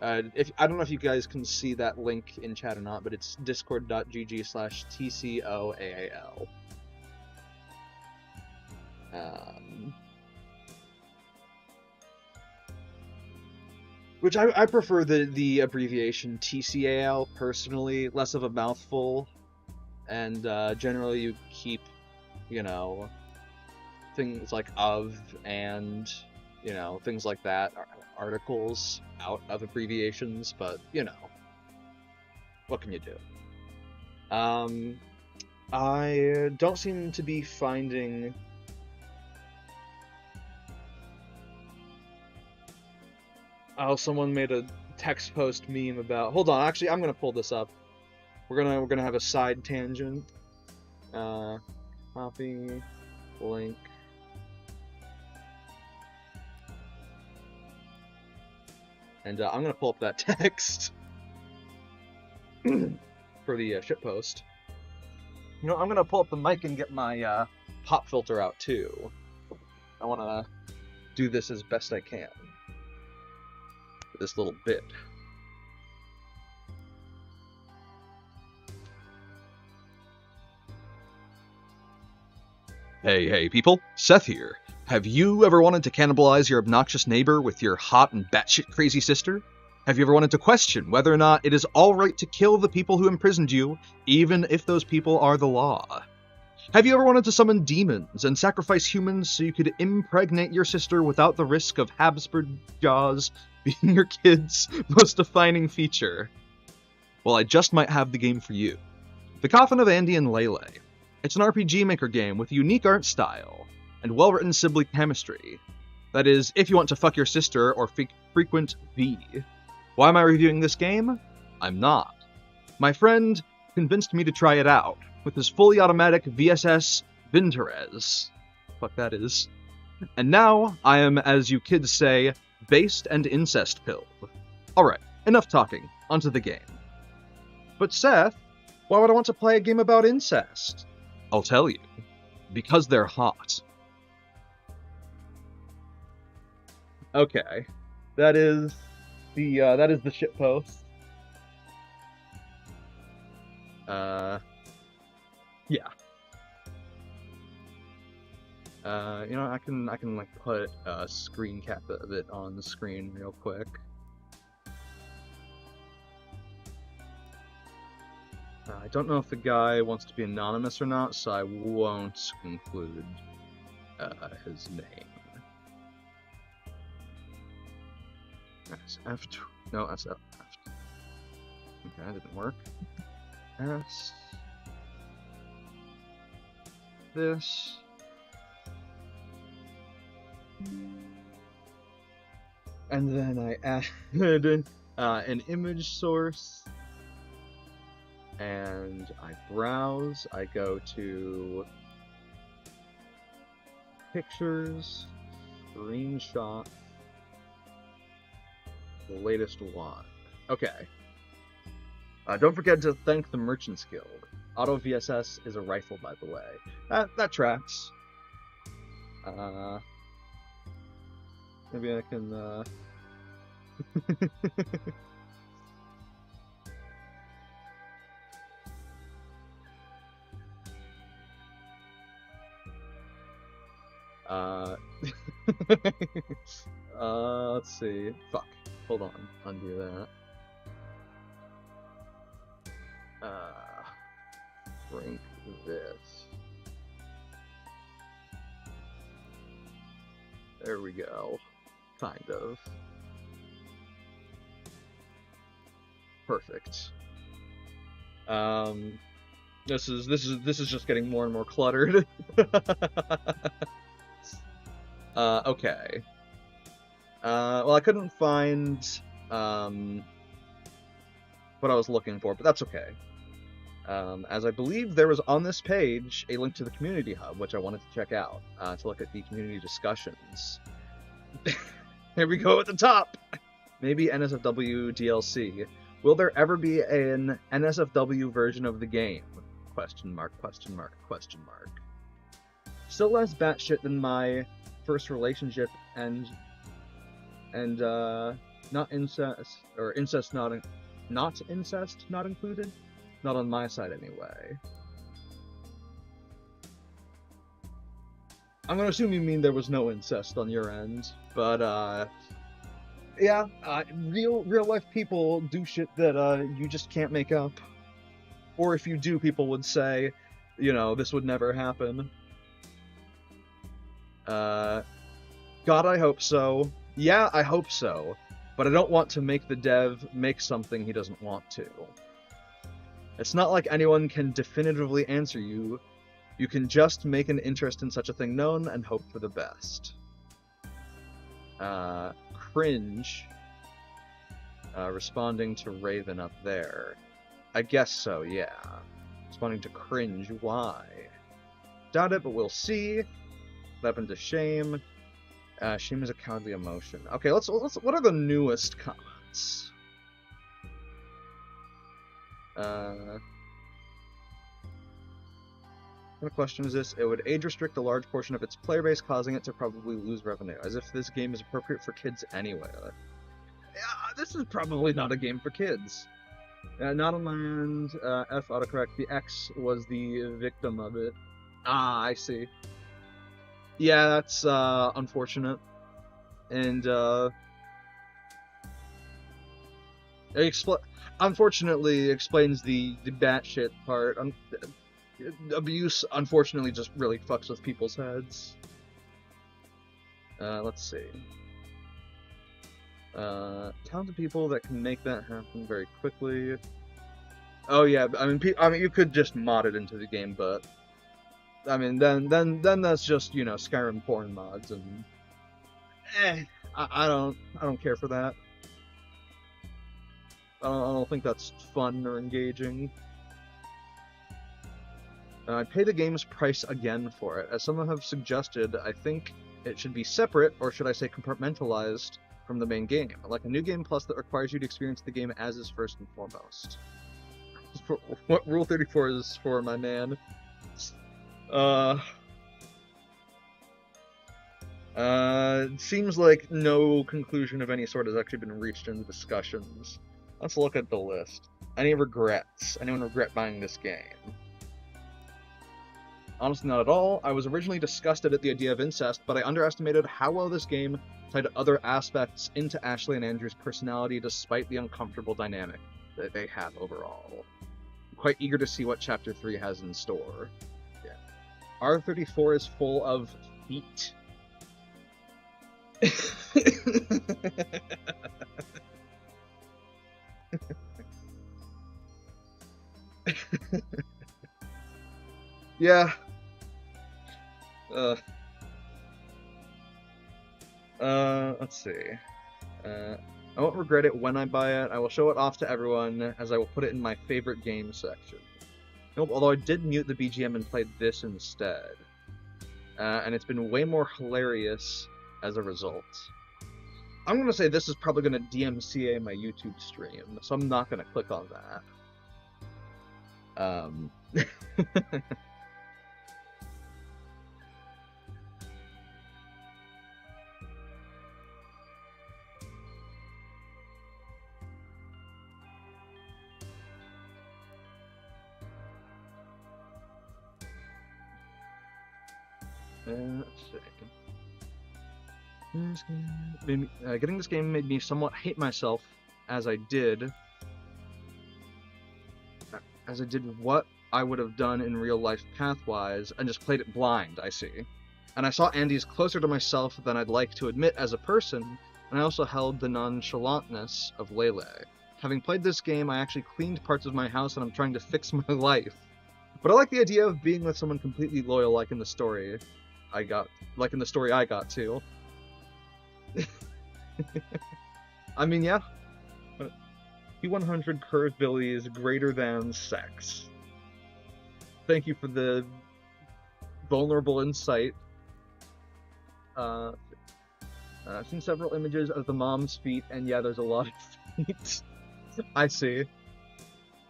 I don't know if you guys can see that link in chat or not, but it's discord.gg/TCOAAL. Which I prefer the abbreviation TCAL, personally. Less of a mouthful. And generally you keep, you know, things like of and, you know, things like that, articles out of abbreviations, but, you know, what can you do? I don't seem to be finding... Oh, someone made a text post meme about... Hold on, actually, I'm gonna pull this up. We're gonna have a side tangent. Copy, link. And I'm gonna pull up that text for the shitpost. You know, I'm gonna pull up the mic and get my pop filter out too. I wanna do this as best I can. This little bit. Hey people, Seth here. Have you ever wanted to cannibalize your obnoxious neighbor with your hot and batshit crazy sister? Have you ever wanted to question whether or not it is alright to kill the people who imprisoned you, even if those people are the law? Have you ever wanted to summon demons and sacrifice humans so you could impregnate your sister without the risk of Habsburg jaws being your kid's most defining feature? Well, I just might have the game for you. The Coffin of Andy and Leyley. It's an RPG Maker game with a unique art style and well-written sibling chemistry. That is, if you want to fuck your sister or frequent V. Why am I reviewing this game? I'm not. My friend convinced me to try it out with his fully automatic VSS Vinterez. Fuck that is. And now I am, as you kids say, based and incest pilled. Alright, enough talking. Onto the game. But Seth, why would I want to play a game about incest? I'll tell you. Because they're hot. Okay. That is the shitpost. Yeah. You know, I can like put a screen cap of it on the screen real quick. I don't know if the guy wants to be anonymous or not, so I won't include his name. That's F. No, that's F. Okay, that didn't work. S. This. And then I added an image source. And I browse, I go to pictures, screenshot, the latest one. Okay. Don't forget to thank the Merchants Guild. Auto VSS is a rifle, by the way. That tracks. Maybe I can, let's see. Fuck. Hold on. Undo that. Drink this. There we go. Kind of. Perfect. This is just getting more and more cluttered. Okay. Well, I couldn't find what I was looking for, but that's okay. As I believe there was on this page a link to the community hub, which I wanted to check out to look at the community discussions. Here we go at the top. Maybe NSFW DLC. Will there ever be an NSFW version of the game? Question mark, question mark, question mark. Still less batshit than my first relationship and not incest, or incest not incest not included? Not on my side anyway. I'm gonna assume you mean there was no incest on your end, but yeah, real life people do shit that you just can't make up. Or if you do, people would say, you know, this would never happen. God, I hope so. Yeah, I hope so. But I don't want to make the dev make something he doesn't want to. It's not like anyone can definitively answer you. You can just make an interest in such a thing known and hope for the best. Cringe. Responding to Raven up there. I guess so, yeah. Responding to cringe, why? Doubt it, but we'll see. Weapon to shame. Shame is a cowardly emotion. Okay, let's. What are the newest comments? What question is this? It would age restrict a large portion of its player base, causing it to probably lose revenue. As if this game is appropriate for kids anyway. Yeah, this is probably not a game for kids. Not on my end. F autocorrect. The X was the victim of it. Ah, I see. Yeah, that's unfortunate. And unfortunately explains the batshit part. Abuse, unfortunately, just really fucks with people's heads. Let's see. Talented people that can make that happen very quickly. Oh yeah, I mean, you could just mod it into the game, but I mean, then that's just, you know, Skyrim porn mods, and I don't care for that. I don't think that's fun or engaging. I'd pay the game's price again for it. As some have suggested, I think it should be separate, or should I say compartmentalized, from the main game, like a new game plus that requires you to experience the game as is first and foremost. What Rule 34 is for, my man. It seems like no conclusion of any sort has actually been reached in the discussions. Let's look at the list. Any regrets? Anyone regret buying this game? Honestly, not at all. I was originally disgusted at the idea of incest, but I underestimated how well this game tied other aspects into Ashley and Andrew's personality despite the uncomfortable dynamic that they have overall. I'm quite eager to see what Chapter 3 has in store. Yeah. R34 is full of feet. Yeah. Let's see. I won't regret it when I buy it. I will show it off to everyone, as I will put it in my favorite game section. Nope, although I did mute the BGM and played this instead. And it's been way more hilarious as a result. I'm gonna say this is probably gonna DMCA my YouTube stream, so I'm not gonna click on that. Let's see. Getting this game made me somewhat hate myself, as I did what I would have done in real life pathwise, and just played it blind, I see. And I saw Andy's closer to myself than I'd like to admit as a person, and I also held the nonchalantness of Leyley. Having played this game, I actually cleaned parts of my house and I'm trying to fix my life. But I like the idea of being with someone completely loyal, like in the story I got to. I mean, yeah. P100 Curve Billy is greater than sex. Thank you for the vulnerable insight. I've seen several images of the mom's feet, and yeah, there's a lot of feet. I see.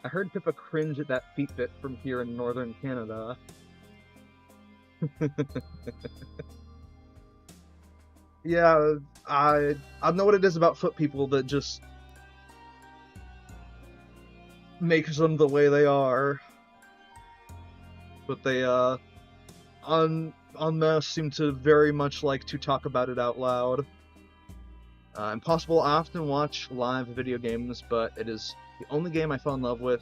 I heard Pippa cringe at that feet bit from here in northern Canada. Yeah, I know what it is about foot people that just makes them the way they are. But they, en masse seem to very much like to talk about it out loud. Impossible, I often watch live video games, but it is the only game I fell in love with.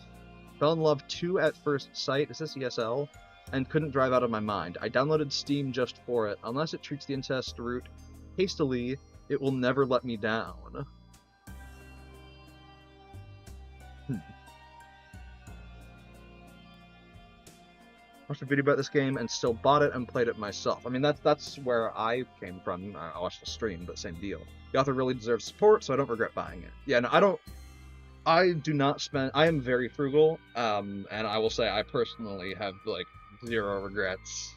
Fell in love to at first sight, is this ESL? And couldn't drive out of my mind. I downloaded Steam just for it. Unless it treats the incest route hastily, it will never let me down. Watched a video about this game and still bought it and played it myself. I mean, that's where I came from. I watched the stream, but same deal. The author really deserves support, so I don't regret buying it. Yeah, no, I do not spend... I am very frugal, and I will say I personally have, like, 0 regrets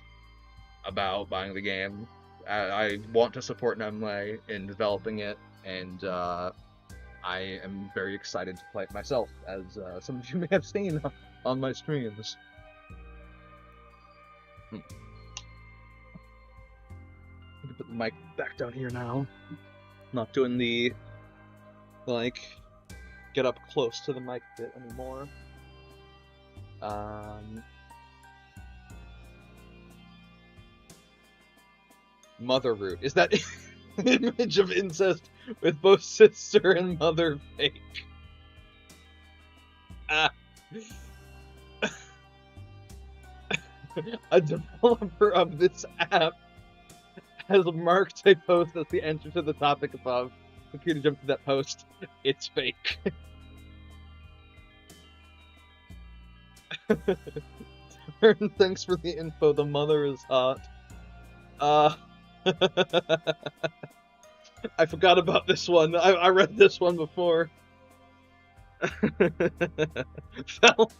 about buying the game. I want to support Nemle in developing it, and I am very excited to play it myself, as some of you may have seen on my streams. I'm gonna put the mic back down here now. Not doing the, like, get up close to the mic bit anymore. Mother root. Is that an image of incest with both sister and mother fake? A developer of this app has marked a post as the answer to the topic above. Computer jumped to that post. It's fake. Thanks for the info. The mother is hot. I forgot about this one. I read this one before. Fell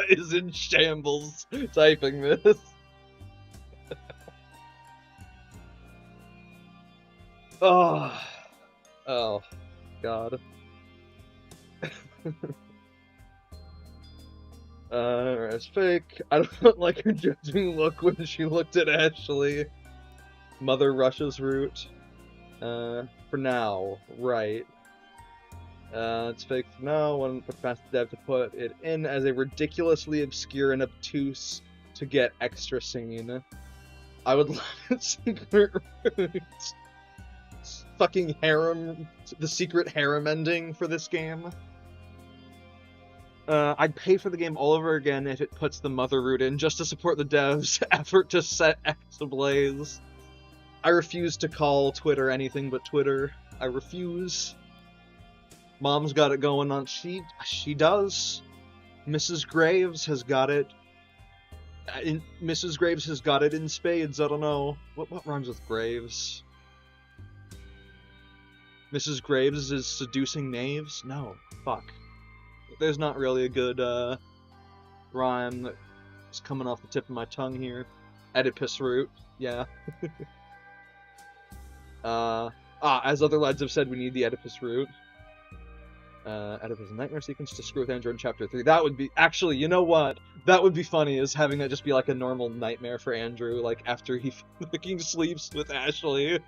is in shambles typing this. Oh. Oh, God. It's fake. I don't like her judging look when she looked at Ashley. Mother rushes root. For now, right. It's fake for now. One past dev to put it in as a ridiculously obscure and obtuse to get extra scene. I would let it secret root. Fucking harem, the secret harem ending for this game. I'd pay for the game all over again if it puts the mother root in, just to support the devs' effort to set X ablaze. I refuse to call Twitter anything but Twitter. I refuse. Mom's got it going on. She does. Mrs. Graves has got it. Mrs. Graves has got it in spades. I don't know. What rhymes with Graves? Mrs. Graves is seducing knaves? No. Fuck. There's not really a good rhyme that's coming off the tip of my tongue here. Oedipus root. Yeah. As other lads have said, we need the Oedipus root. Oedipus nightmare sequence to screw with Andrew in chapter 3. That would be, actually, you know what? That would be funny, is having that just be like a normal nightmare for Andrew, like after he fucking sleeps with Ashley.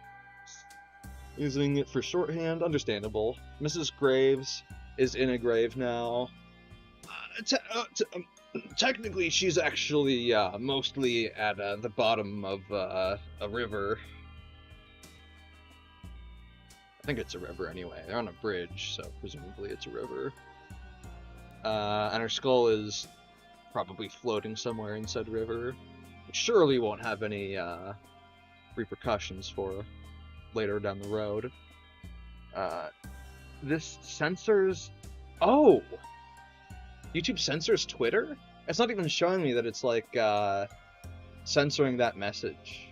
Using it for shorthand, understandable. Mrs. Graves is in a grave now. Technically, she's actually mostly at the bottom of a river. I think it's a river anyway. They're on a bridge, so presumably it's a river. And her skull is probably floating somewhere in said river, which surely won't have any repercussions for her later down the road. This censors... Oh! YouTube censors Twitter? It's not even showing me that it's like censoring that message.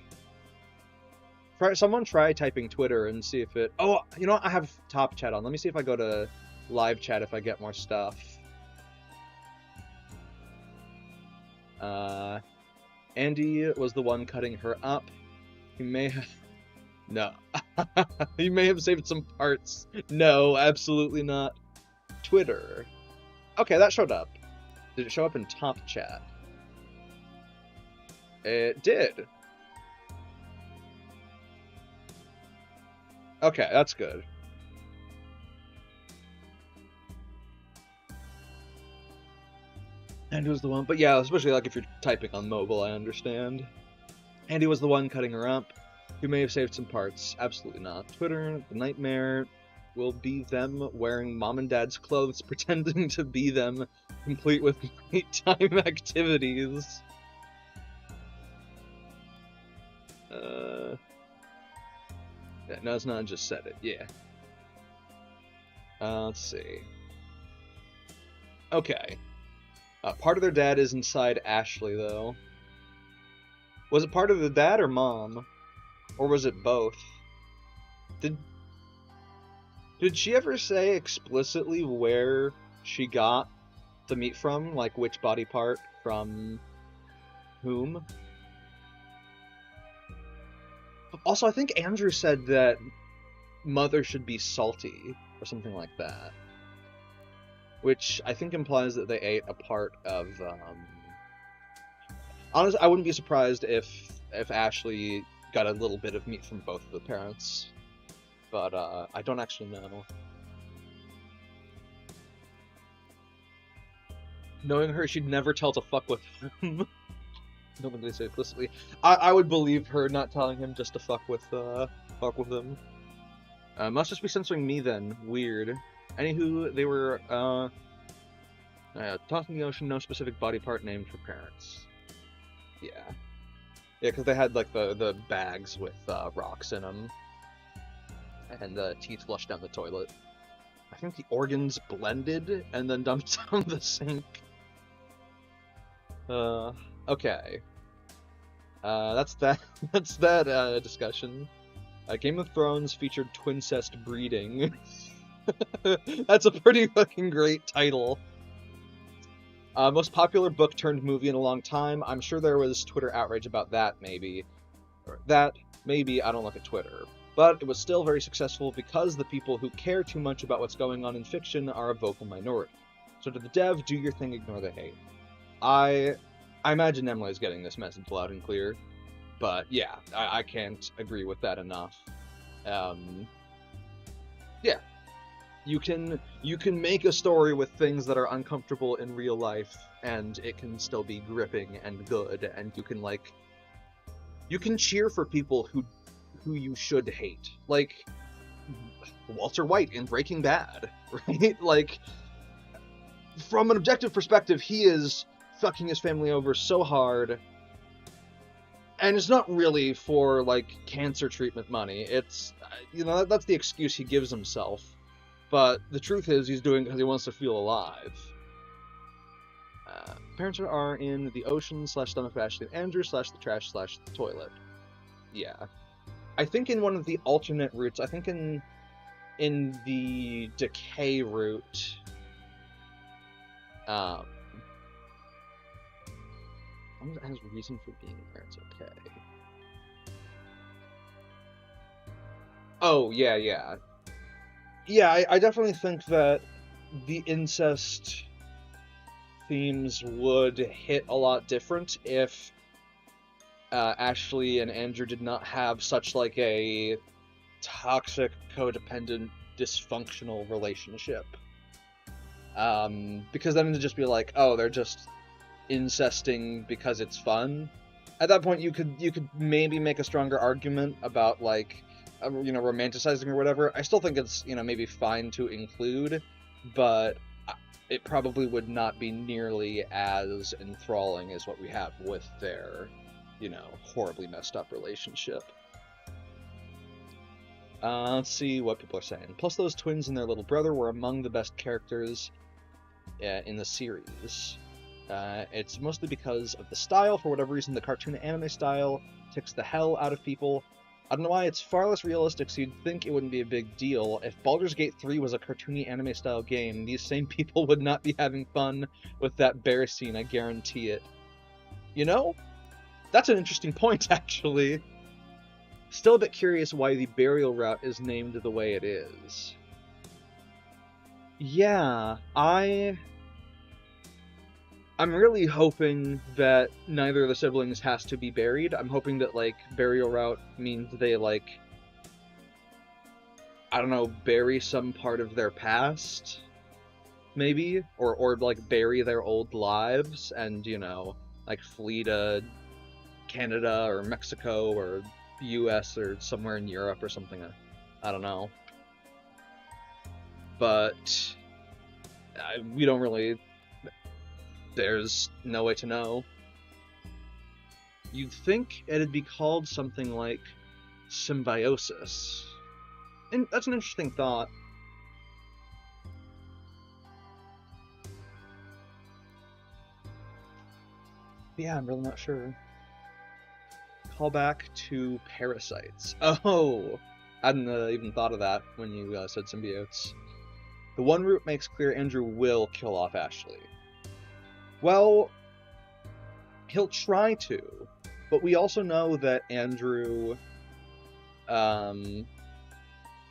Someone try typing Twitter and see if it... Oh, you know what? I have top chat on. Let me see if I go to live chat if I get more stuff. Andy was the one cutting her up. He may have... No. He may have saved some parts. No, absolutely not. Twitter. Okay, that showed up. Did it show up in top chat? It did. Okay, that's good. Andy was the one, but yeah, especially like if you're typing on mobile, I understand. Andy was the one cutting her up. Who may have saved some parts. Absolutely not. Twitter, the nightmare will be them wearing mom and dad's clothes, pretending to be them, complete with nighttime activities. Yeah, no, it's not, just said it, yeah. Let's see. Okay. Part of their dad is inside Ashley, though. Was it part of the dad or mom? Or was it both? Did she ever say explicitly where she got the meat from? Like, which body part from whom? Also, I think Andrew said that mother should be salty, or something like that. Which I think implies that they ate a part of, Honestly, I wouldn't be surprised if Ashley got a little bit of meat from both of the parents. But, I don't actually know. Knowing her, she'd never tell to fuck with him. I don't think they say explicitly. I would believe her not telling him just to fuck with him. Must just be censoring me then. Weird. Anywho, they were, tossing the ocean, no specific body part named for parents. Yeah. Yeah, because they had, like, the bags with, rocks in them. And the teeth flushed down the toilet. I think the organs blended and then dumped down the sink. Okay. That's that discussion. Game of Thrones featured twincest breeding. That's a pretty fucking great title. Most popular book turned movie in a long time. I'm sure there was Twitter outrage about that, maybe. Or that, maybe, I don't look at Twitter. But it was still very successful because the people who care too much about what's going on in fiction are a vocal minority. So to the dev, do your thing, ignore the hate. I imagine Emily's getting this message loud and clear, but yeah, I can't agree with that enough. Yeah, you can make a story with things that are uncomfortable in real life, and it can still be gripping and good, and you can cheer for people who you should hate, like Walter White in Breaking Bad, right? Like, from an objective perspective, he is fucking his family over so hard, and it's not really for like cancer treatment money. It's that's the excuse he gives himself. But the truth is, he's doing it because he wants to feel alive. Parents are in the ocean / stomach of Ashley and Andrew / the trash / the toilet. Yeah. I think in one of the alternate routes, I think in the decay route, as long as it has reason for being there, it's okay. Oh, yeah. Yeah, I definitely think that the incest themes would hit a lot different if Ashley and Andrew did not have such like a toxic, codependent, dysfunctional relationship. Because then it'd just be like, oh, they're just incesting because it's fun. At that point, you could maybe make a stronger argument about like, romanticizing or whatever. I still think it's maybe fine to include, but it probably would not be nearly as enthralling as what we have with their, horribly messed up relationship. Let's see what people are saying. Plus, those twins and their little brother were among the best characters in the series. It's mostly because of the style. For whatever reason, the cartoon anime style ticks the hell out of people. I don't know why, it's far less realistic, so you'd think it wouldn't be a big deal. If Baldur's Gate 3 was a cartoony anime-style game, these same people would not be having fun with that bear scene, I guarantee it. That's an interesting point, actually. Still a bit curious why the burial route is named the way it is. Yeah, I'm really hoping that neither of the siblings has to be buried. I'm hoping that, like, burial route means they, like, I don't know, bury some part of their past, maybe? Or like, bury their old lives and, like, flee to Canada or Mexico or US or somewhere in Europe or something. I don't know. But we don't really... There's no way to know. You'd think it'd be called something like symbiosis. And that's an interesting thought. Yeah, I'm really not sure. Call back to parasites. Oh! I hadn't even thought of that when you said symbiotes. The one route makes clear Andrew will kill off Ashley. Well, he'll try to, but we also know that Andrew,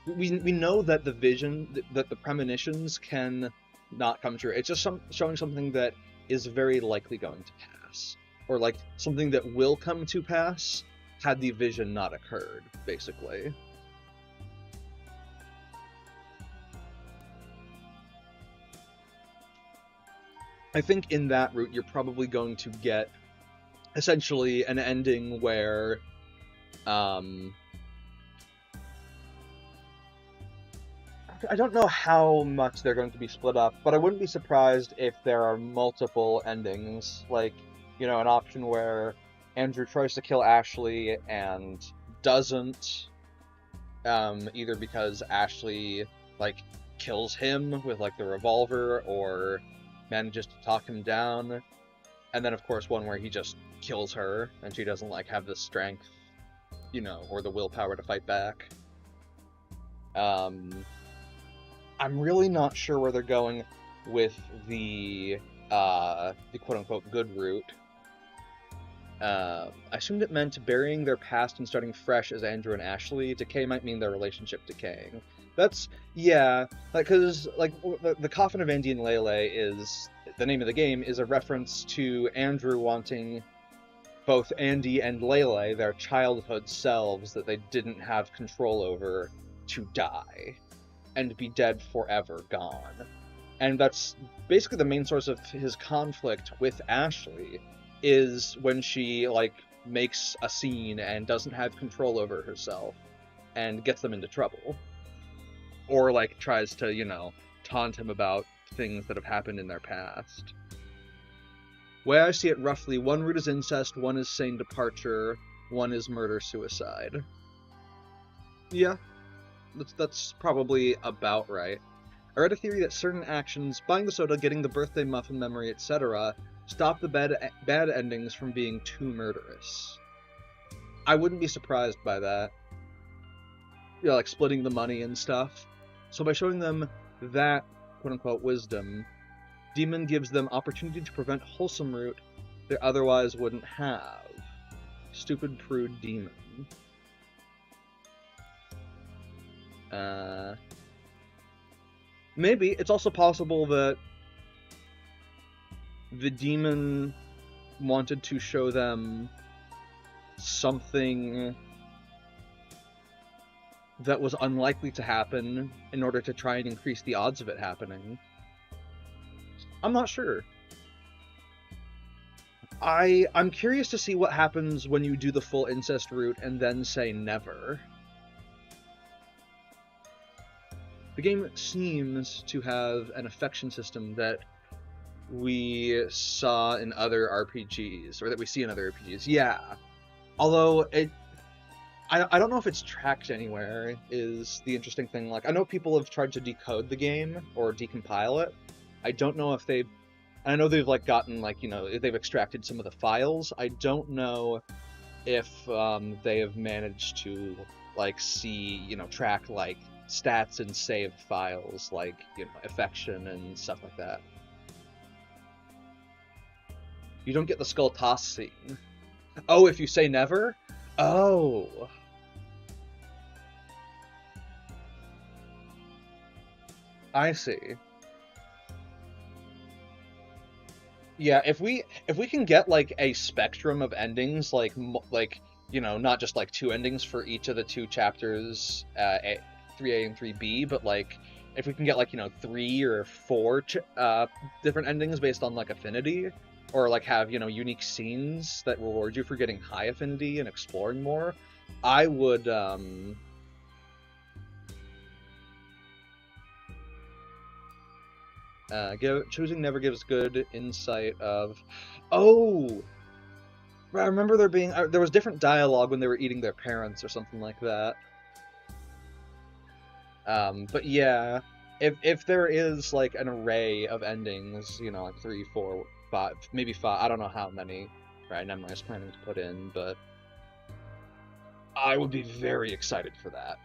we know that the vision, that the premonitions can not come true. It's just showing something that is very likely going to pass, or like something that will come to pass had the vision not occurred, basically. I think in that route, you're probably going to get essentially an ending where, I don't know how much they're going to be split up, but I wouldn't be surprised if there are multiple endings, like, an option where Andrew tries to kill Ashley and doesn't, either because Ashley, like, kills him with, like, the revolver, or manages to talk him down, and then, of course, one where he just kills her, and she doesn't, like, have the strength, or the willpower to fight back. I'm really not sure where they're going with the quote-unquote good route. I assumed it meant burying their past and starting fresh as Andrew and Ashley. Decay might mean their relationship decaying. That's, yeah, like, because, like, the Coffin of Andy and Leyley is, the name of the game, is a reference to Andrew wanting both Andy and Leyley, their childhood selves that they didn't have control over, to die and be dead forever, gone. And that's basically the main source of his conflict with Ashley, is when she, like, makes a scene and doesn't have control over herself and gets them into trouble. Or, like, tries to, you know, taunt him about things that have happened in their past. Way I see it roughly, one route is incest, one is sane departure, one is murder-suicide. Yeah, that's probably about right. I read a theory that certain actions, buying the soda, getting the birthday muffin memory, etc., stop the bad endings from being too murderous. I wouldn't be surprised by that. You know, like splitting the money and stuff. So by showing them that, quote-unquote, wisdom, Demon gives them opportunity to prevent wholesome route they otherwise wouldn't have. Stupid prude Demon. Maybe. It's also possible that the demon wanted to show them something that was unlikely to happen in order to try and increase the odds of it happening. I'm not sure. I'm curious to see what happens when you do the full incest route and then say never. The game seems to have an affection system that we saw in other RPGs, or that we see in other RPGs. Yeah. Although, I don't know if it's tracked anywhere, is the interesting thing. Like, I know people have tried to decode the game, or decompile it. I don't know if they've... I know they've, like, gotten, like, you know, they've extracted some of the files. I don't know if they have managed to, like, see, you know, track, like, stats and save files, like, you know, affection and stuff like that. You don't get the skull toss scene. Oh, if you say never? Oh. I see. Yeah, if we can get, like, a spectrum of endings, like, you know, not just, like, 2 endings for each of the 2 chapters, 3A and 3B, but, like, if we can get, like, you know, 3 or 4 different endings based on, like, affinity, or, like, have, you know, unique scenes that reward you for getting high affinity and exploring more, I would, choosing never gives good insight of... Oh! I remember there being... there was different dialogue when they were eating their parents or something like that. But yeah, if there is, like, an array of endings, you know, like 3, 4, 5, maybe 5, I don't know how many Ryan Emily is planning to put in, but I would be very excited for that.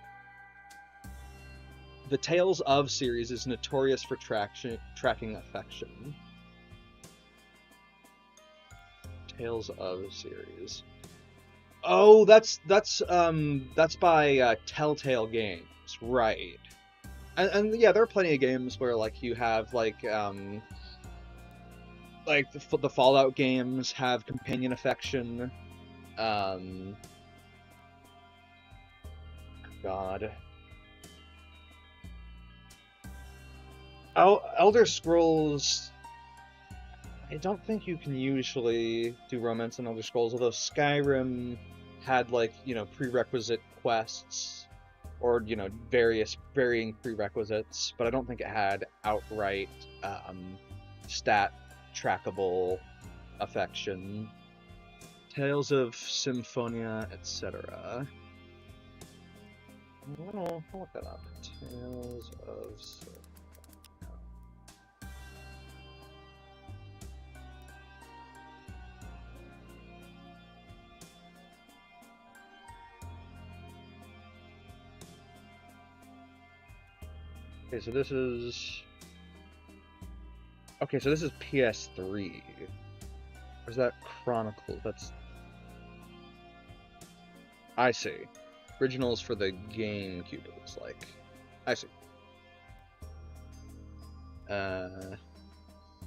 The Tales of series is notorious for tracking affection. Tales of series. Oh, that's by Telltale Games, right? And yeah, there are plenty of games where, like, you have, like the Fallout games have companion affection. God. Elder Scrolls, I don't think you can usually do romance in Elder Scrolls, although Skyrim had, like, you know, prerequisite quests, or, you know, varying prerequisites, but I don't think it had outright stat trackable affection. Tales of Symphonia, etc. I'll look that up. Tales of Symphonia. Okay, so this is... Okay, so this is PS3. Or is that Chronicles? That's I see. Originals for the GameCube, it looks like. I see. But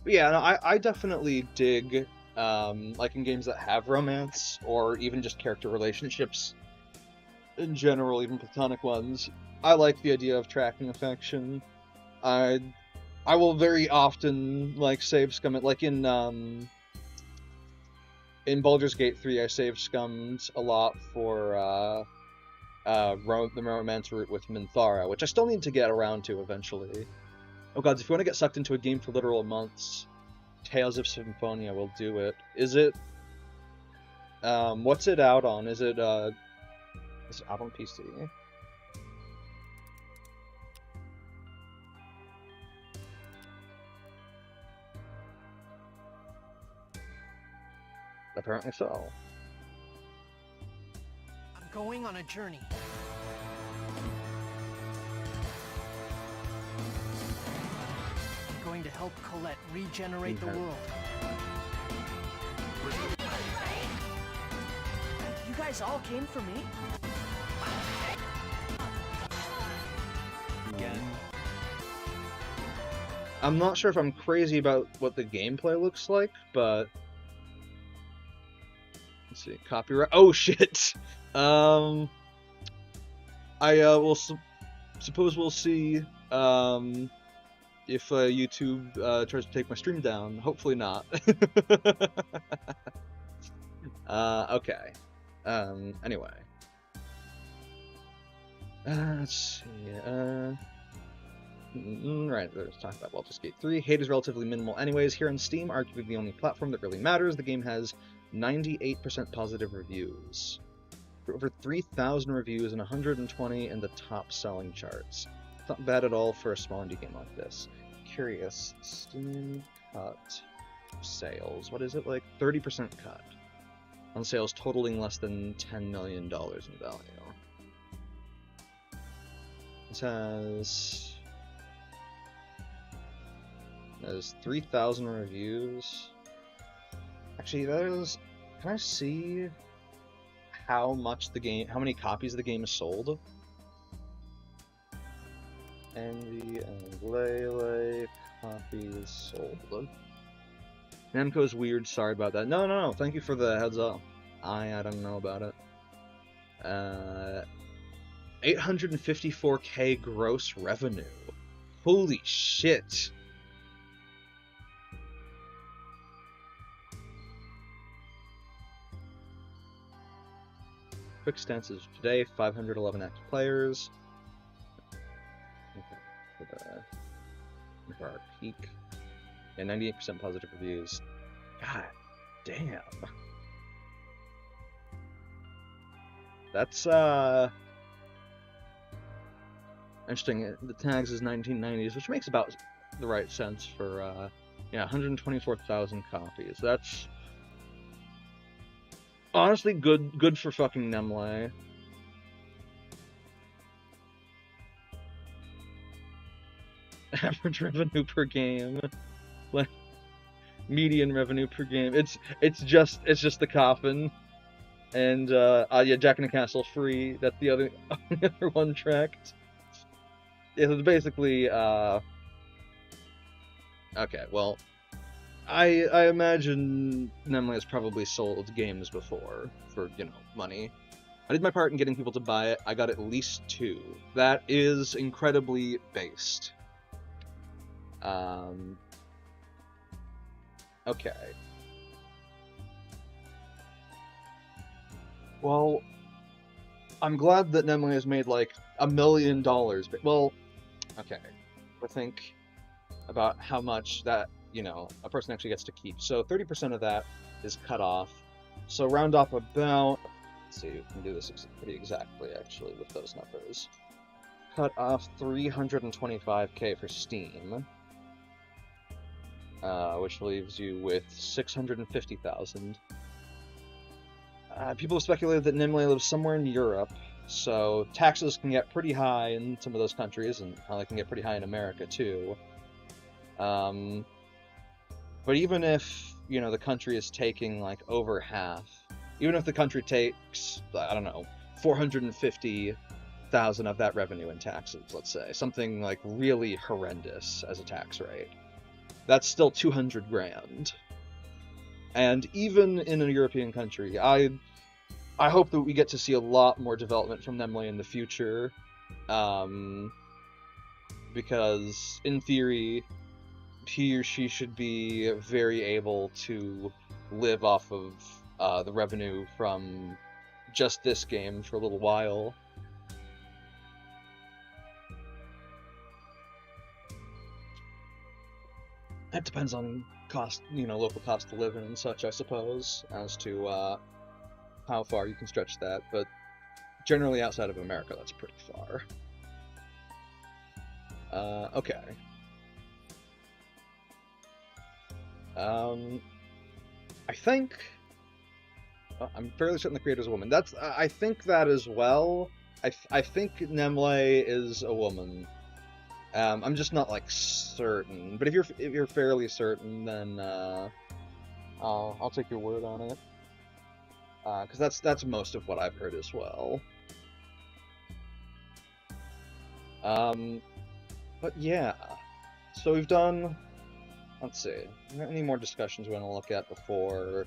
yeah, no, I definitely dig, like in games that have romance, or even just character relationships in general, even platonic ones. I like the idea of tracking affection. I I will very often like save scum it, like in Baldur's Gate 3, I save scummed a lot for the romance route with Minthara, which I still need to get around to eventually. Oh gods, if you want to get sucked into a game for literal months, Tales of Symphonia will do it. Is it what's it out on? Is it out on PC? Apparently so. I'm going on a journey. I'm going to help Colette regenerate the world. You guys all came for me? Again. I'm not sure if I'm crazy about what the gameplay looks like, but let's see. Copyright. Oh shit. I will suppose we'll see if YouTube tries to take my stream down. Hopefully not. Okay. Anyway. Let's see. Right, let's talk about Baldur's Gate 3. Hate is relatively minimal anyways. Here on Steam, arguably the only platform that really matters. The game has 98% positive reviews. For over 3,000 reviews and 120 in the top selling charts. Not bad at all for a small indie game like this. Curious. Steam cut sales. What is it, like 30% cut? On sales totaling less than $10 million in value. This has 3,000 reviews. Actually, can I see how many copies the game has sold? Envy and Leyley copies sold. Namco's weird, sorry about that. No, thank you for the heads up. I don't know about it. 854K gross revenue. Holy shit. Quick stances today, 511 active players. For our peak. Yeah, 98% positive reviews. God damn. That's interesting. The tags is 1990s, which makes about the right sense for yeah, 124,000 copies. That's honestly good for fucking Nemley. Average revenue per game, like median revenue per game. It's just the Coffin, and yeah, Jack in the Castle free. That's the other one tracked. Yeah, so it's basically okay. Well, I imagine Nemley has probably sold games before for money. I did my part in getting people to buy it. I got at least 2. That is incredibly based. Okay. Well, I'm glad that Nemley has made like $1 million. But, well, okay. I think about how much that, a person actually gets to keep. So 30% of that is cut off. So round off about, let's see, we can do this pretty exactly actually with those numbers. Cut off 325K for Steam. Which leaves you with 650,000. People have speculated that Nimue lives somewhere in Europe, so taxes can get pretty high in some of those countries, and probably can get pretty high in America too. But even if the country is taking like over half, even if the country takes, I don't know, 450,000 of that revenue in taxes, let's say. Something like really horrendous as a tax rate. That's still 200 grand. And even in a European country, I hope that we get to see a lot more development from Leyley in the future. Because in theory, he or she should be very able to live off of the revenue from just this game for a little while. That depends on cost, local cost of living and such, I suppose, as to how far you can stretch that. But generally outside of America, that's pretty far. Okay. I think I'm fairly certain the creator's a woman. I think that as well. I think Leyley is a woman. I'm just not like certain. But if you're fairly certain, then I'll take your word on it. Because that's most of what I've heard as well. But yeah, so we've done. Let's see. Are there any more discussions we want to look at before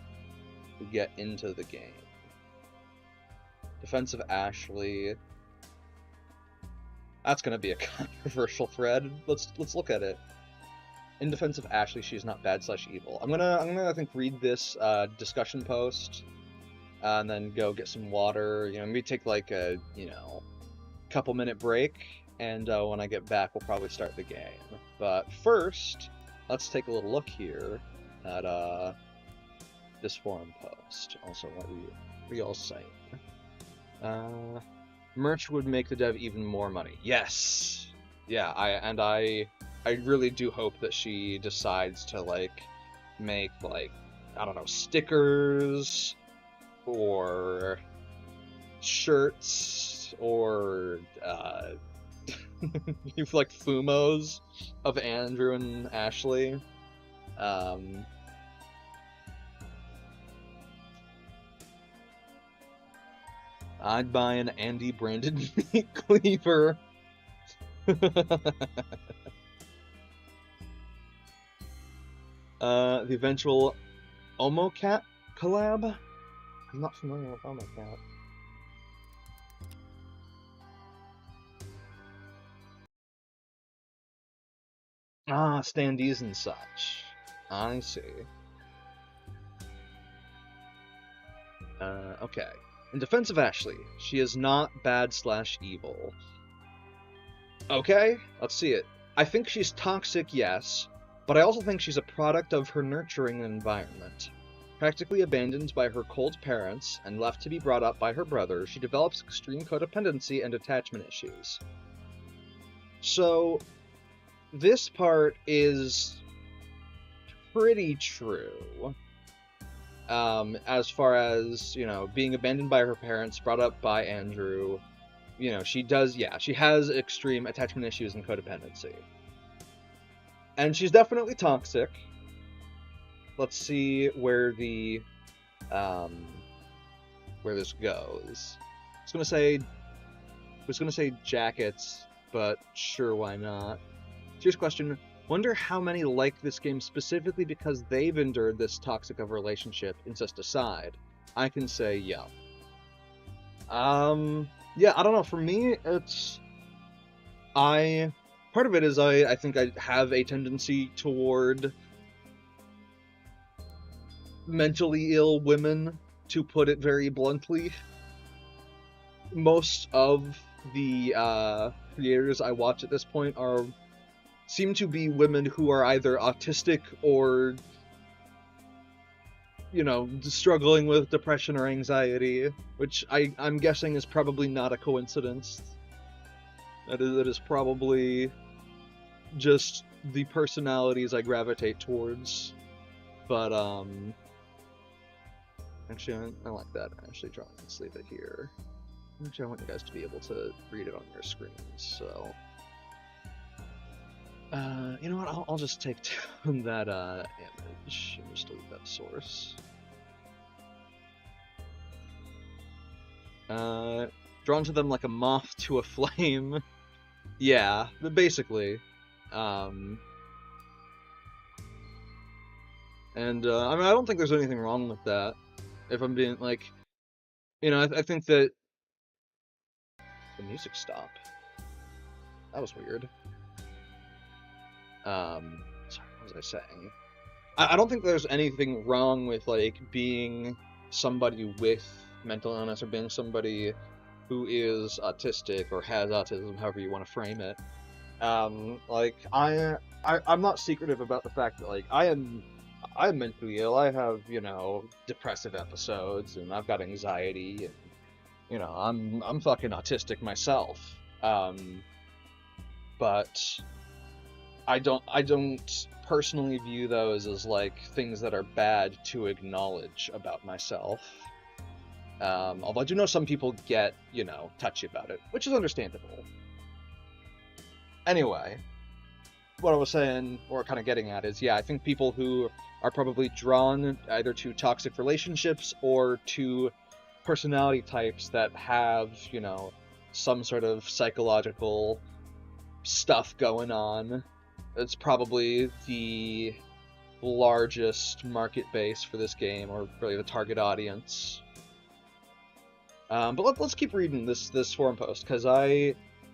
we get into the game? Defense of Ashley. That's gonna be a controversial thread. Let's look at it. In defense of Ashley, she's not bad/evil. I'm gonna I think read this discussion post, and then go get some water. Maybe take like a couple minute break, and when I get back, we'll probably start the game. But first, let's take a little look here at this forum post. Also, what we all saying. Merch would make the dev even more money. Yes. Yeah, I really do hope that she decides to make I don't know, stickers or shirts or you've Fumos of Andrew and Ashley. I'd buy an Andy branded meat cleaver. The eventual Omocat collab? I'm not familiar with Omocat. Standees and such. I see. Okay. In defense of Ashley, she is not bad/evil. Okay, let's see it. I think she's toxic, yes, but I also think she's a product of her nurturing environment. Practically abandoned by her cold parents and left to be brought up by her brother, she develops extreme codependency and attachment issues. So, this part is pretty true. As far as, being abandoned by her parents, brought up by Andrew, she has extreme attachment issues and codependency. And she's definitely toxic. Let's see where where this goes. I was gonna say jackets, but sure, why not? Serious question. Wonder how many like this game specifically because they've endured this toxic of a relationship, incest aside. I can say, yeah. Yeah, I don't know. For me, part of it is I think I have a tendency toward mentally ill women, to put it very bluntly. Most of the creators I watch at this point seem to be women who are either autistic or, struggling with depression or anxiety, which I'm guessing is probably not a coincidence. That is probably just the personalities I gravitate towards. But, actually, I like that. Actually, let's leave it here. Actually, I want you guys to be able to read it on your screens, so... you know what, I'll just take down that, image, and just delete that source. drawn to them like a moth to a flame. Yeah, basically. And I mean, I don't think there's anything wrong with that. If I'm being like, I think that the music stopped. That was weird. Sorry, what was I saying? I don't think there's anything wrong with like being somebody with mental illness or being somebody who is autistic or has autism, however you want to frame it. Like I'm not secretive about the fact that like I'm mentally ill. I have depressive episodes, and I've got anxiety, and I'm fucking autistic myself. But I don't personally view those as like things that are bad to acknowledge about myself. Although I do know some people get, touchy about it, which is understandable. Anyway, what I was saying, or kind of getting at, is I think people who are probably drawn either to toxic relationships or to personality types that have, some sort of psychological stuff going on. It's probably the largest market base for this game, or really the target audience. But let's keep reading this forum post, because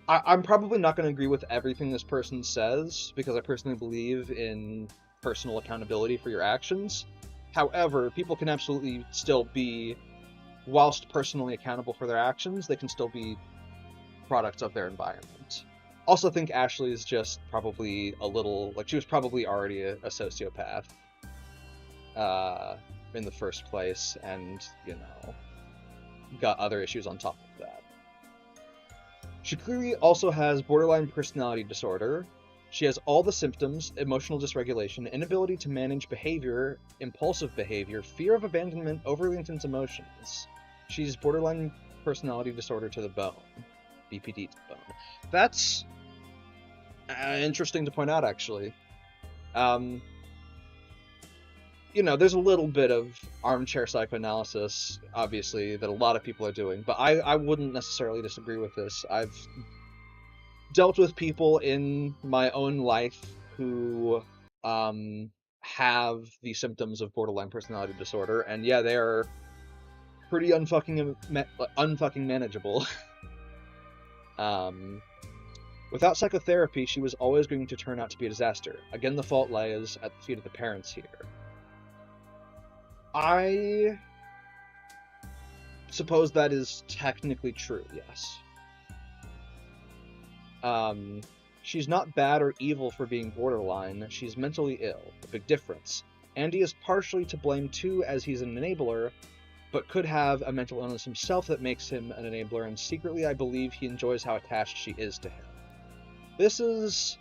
I'm probably not going to agree with everything this person says, because I personally believe in personal accountability for your actions. However, people can absolutely still be, whilst personally accountable for their actions, they can still be products of their environment. Also think Ashley is just probably a little, like, she was probably already a sociopath in the first place, and, got other issues on top of that. She clearly also has borderline personality disorder. She has all the symptoms: emotional dysregulation, inability to manage behavior, impulsive behavior, fear of abandonment, overly intense emotions. She's borderline personality disorder to the bone. BPD to the bone. That's interesting to point out, actually. There's a little bit of armchair psychoanalysis, obviously, that a lot of people are doing, but I wouldn't necessarily disagree with this. I've dealt with people in my own life who have the symptoms of borderline personality disorder, and they are pretty unfucking manageable. Without psychotherapy, she was always going to turn out to be a disaster. Again, the fault lies at the feet of the parents here. I suppose that is technically true, yes. She's not bad or evil for being borderline. She's mentally ill. A big difference. Andy is partially to blame too, as he's an enabler, but could have a mental illness himself that makes him an enabler, and secretly I believe he enjoys how attached she is to him. This is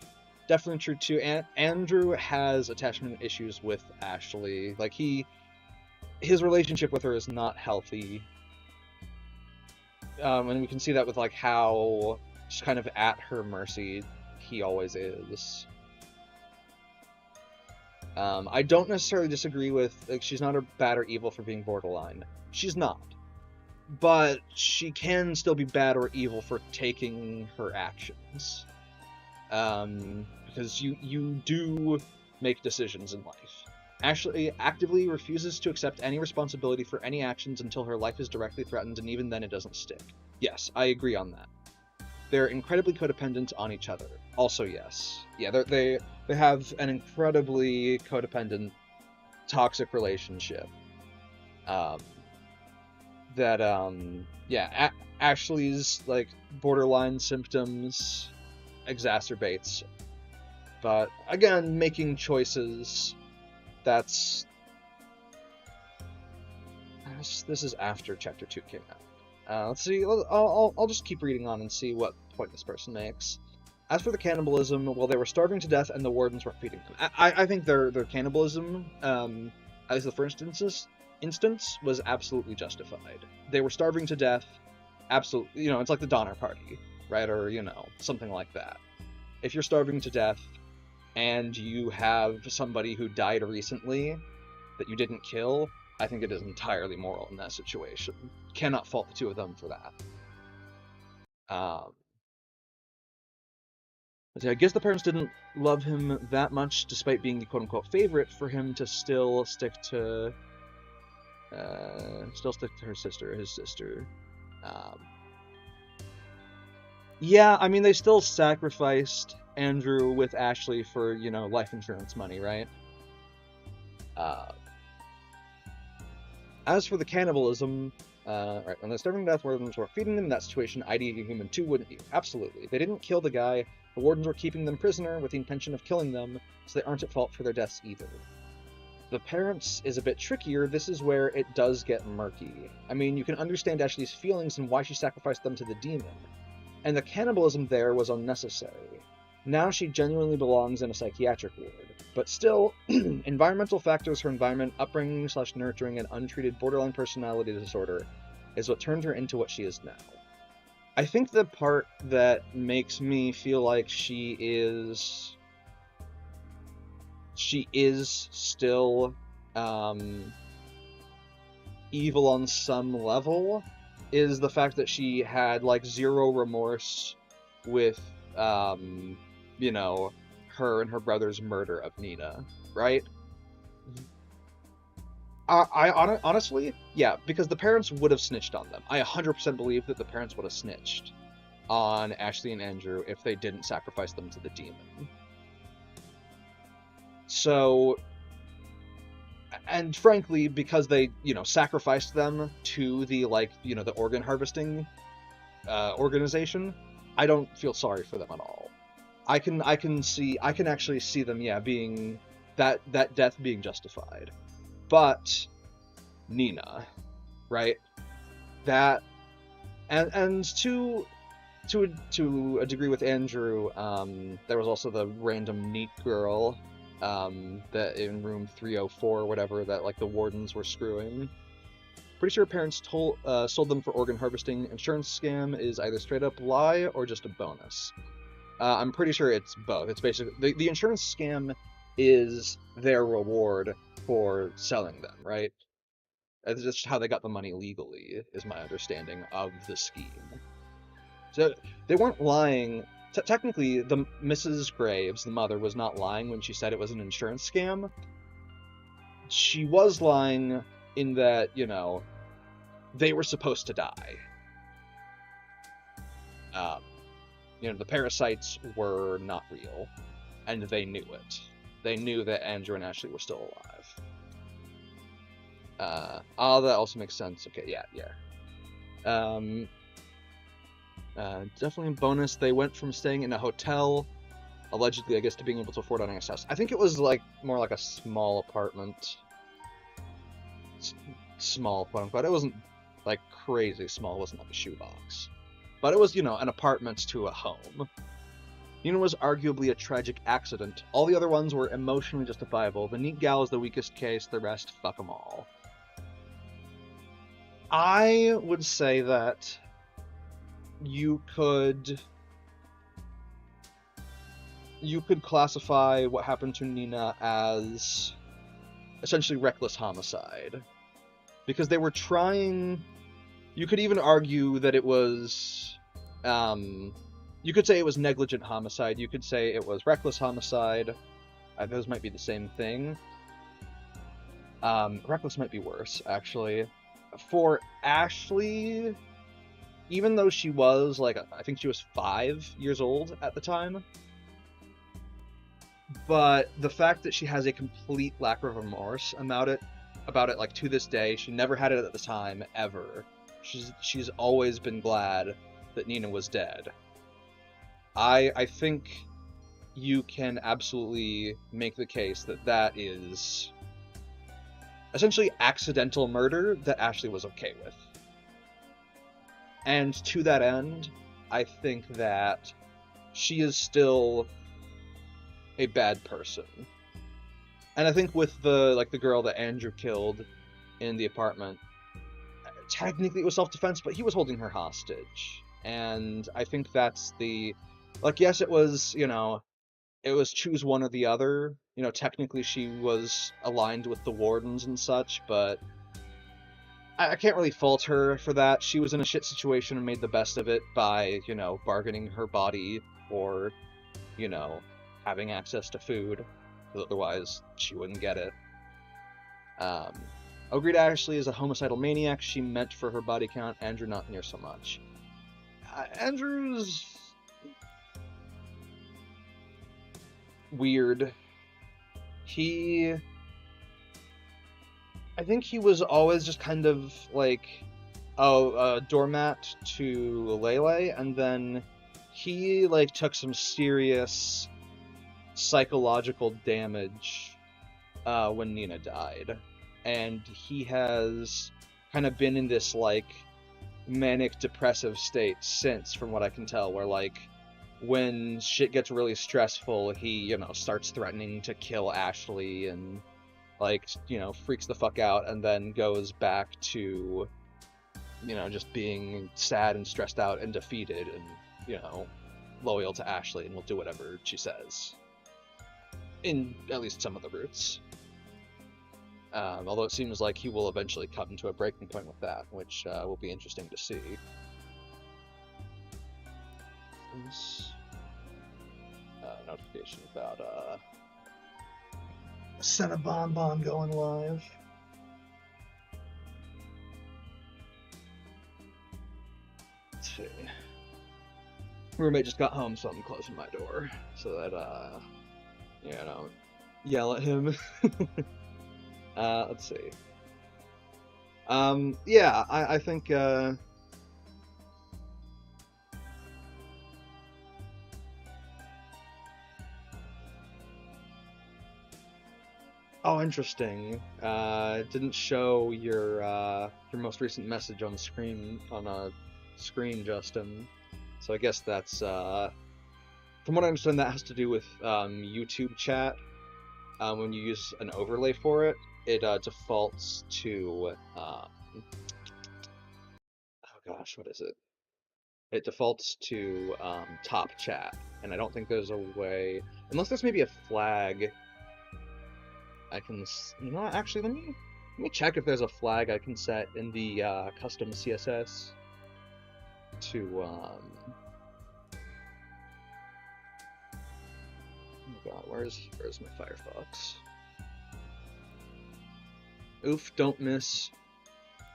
definitely true too. Andrew has attachment issues with Ashley. Like, his relationship with her is not healthy. And we can see that with like how just kind of at her mercy he always is. I don't necessarily disagree with, like, she's not bad or evil for being borderline. She's not. But she can still be bad or evil for taking her actions. Because you do make decisions in life. Ashley actively refuses to accept any responsibility for any actions until her life is directly threatened, and even then it doesn't stick. Yes, I agree on that. They're incredibly codependent on each other. Also, yes. Yeah, they have an incredibly codependent, toxic relationship. Ashley's, like, borderline symptoms exacerbates. But, again, making choices, this is after Chapter 2 came out. Let's see, I'll just keep reading on and see what point this person makes. As for the cannibalism, well, they were starving to death and the wardens weren't feeding them. I think their cannibalism, at least the first instance, was absolutely justified. They were starving to death, absolutely, it's like the Donner Party, right? Or, something like that. If you're starving to death, and you have somebody who died recently that you didn't kill, I think it is entirely moral in that situation. Cannot fault the two of them for that. Um, I guess the parents didn't love him that much, despite being the quote-unquote favorite, for him to still stick to his sister. Um, yeah, I mean, they still sacrificed Andrew with Ashley for, life insurance money, right? As for the cannibalism, right, when they're starving to death, wardens were feeding them in that situation, I'd eat a human too, wouldn't you? Absolutely. They didn't kill the guy, the wardens were keeping them prisoner with the intention of killing them, so they aren't at fault for their deaths either. The parents is a bit trickier. This is where it does get murky. I mean, you can understand Ashley's feelings and why she sacrificed them to the demon. And the cannibalism there was unnecessary. Now she genuinely belongs in a psychiatric ward. But still, environmental factors, her environment, upbringing/nurturing, and untreated borderline personality disorder is what turned her into what she is now. I think the part that makes me feel like she is still evil on some level is the fact that she had like zero remorse with her and her brother's murder of Nina, right? Honestly, yeah, because the parents would have snitched on them. I 100% believe that the parents would have snitched on Ashley and Andrew if they didn't sacrifice them to the demon. So, and frankly, because they, sacrificed them to the, the organ harvesting organization, I don't feel sorry for them at all. I can actually see them, being, that death being justified. But, Nina, right? That, and to a degree with Andrew, there was also the random neat girl, that in room 304 or whatever, that the wardens were screwing. Pretty sure parents sold them for organ harvesting. Insurance scam is either straight up lie or just a bonus. I'm pretty sure it's both. It's basically the insurance scam is their reward for selling them, right? That's just how they got the money legally, is my understanding of the scheme. So they weren't lying. Technically, the Mrs. Graves, the mother, was not lying when she said it was an insurance scam. She was lying in that, they were supposed to die. The parasites were not real, and they knew it. They knew that Andrew and Ashley were still alive. That also makes sense. Okay, yeah. Definitely a bonus. They went from staying in a hotel, allegedly, I guess, to being able to afford owning a house. I think it was more like a small apartment. Small, quote unquote. It wasn't crazy small. It wasn't like a shoebox. But it was, an apartment to a home. Nina was arguably a tragic accident. All the other ones were emotionally justifiable. The neat gal is the weakest case. The rest, fuck them all. I would say that you could classify what happened to Nina as essentially reckless homicide. Because they were trying... You could even argue that it was... you could say it was negligent homicide. You could say it was reckless homicide. Those might be the same thing. Reckless might be worse, actually. For Ashley... Even though she was, I think she was 5 years old at the time, but the fact that she has a complete lack of remorse about it, to this day, she never had it at the time, ever. She's always been glad that Nina was dead. I think you can absolutely make the case that is essentially accidental murder that Ashley was okay with. And to that end, I think that she is still a bad person. And I think with the girl that Andrew killed in the apartment, technically it was self-defense, but he was holding her hostage. And I think that's the... yes, it was, it was choose one or the other. Technically she was aligned with the wardens and such, but I can't really fault her for that. She was in a shit situation and made the best of it by, bargaining her body for, having access to food. Otherwise, she wouldn't get it. Agreed Ashley is a homicidal maniac. She meant for her body count. Andrew, not near so much. Andrew's weird. I think he was always just kind of like, a doormat to Leyley, and then he like took some serious psychological damage when Nina died, and he has kind of been in this like manic depressive state since, from what I can tell, where like when shit gets really stressful, he starts threatening to kill Ashley and like freaks the fuck out, and then goes back to just being sad and stressed out and defeated and loyal to Ashley and will do whatever she says in at least some of the routes. Although it seems like he will eventually come to a breaking point with that, which will be interesting to see. Notification about Cinnabon going live. Let's see. Roommate just got home, so I'm closing my door so that I don't yell at him. Let's see. Yeah, I think oh, interesting. Didn't show your most recent message on screen Justin. So I guess that's from what I understand, that has to do with YouTube chat. When you use an overlay for it, it defaults to oh gosh, what is it? It defaults to top chat, and I don't think there's a way, unless there's maybe a flag. I can, actually, let me check if there's a flag I can set in the custom CSS to oh god, where's my Firefox? Oof, don't miss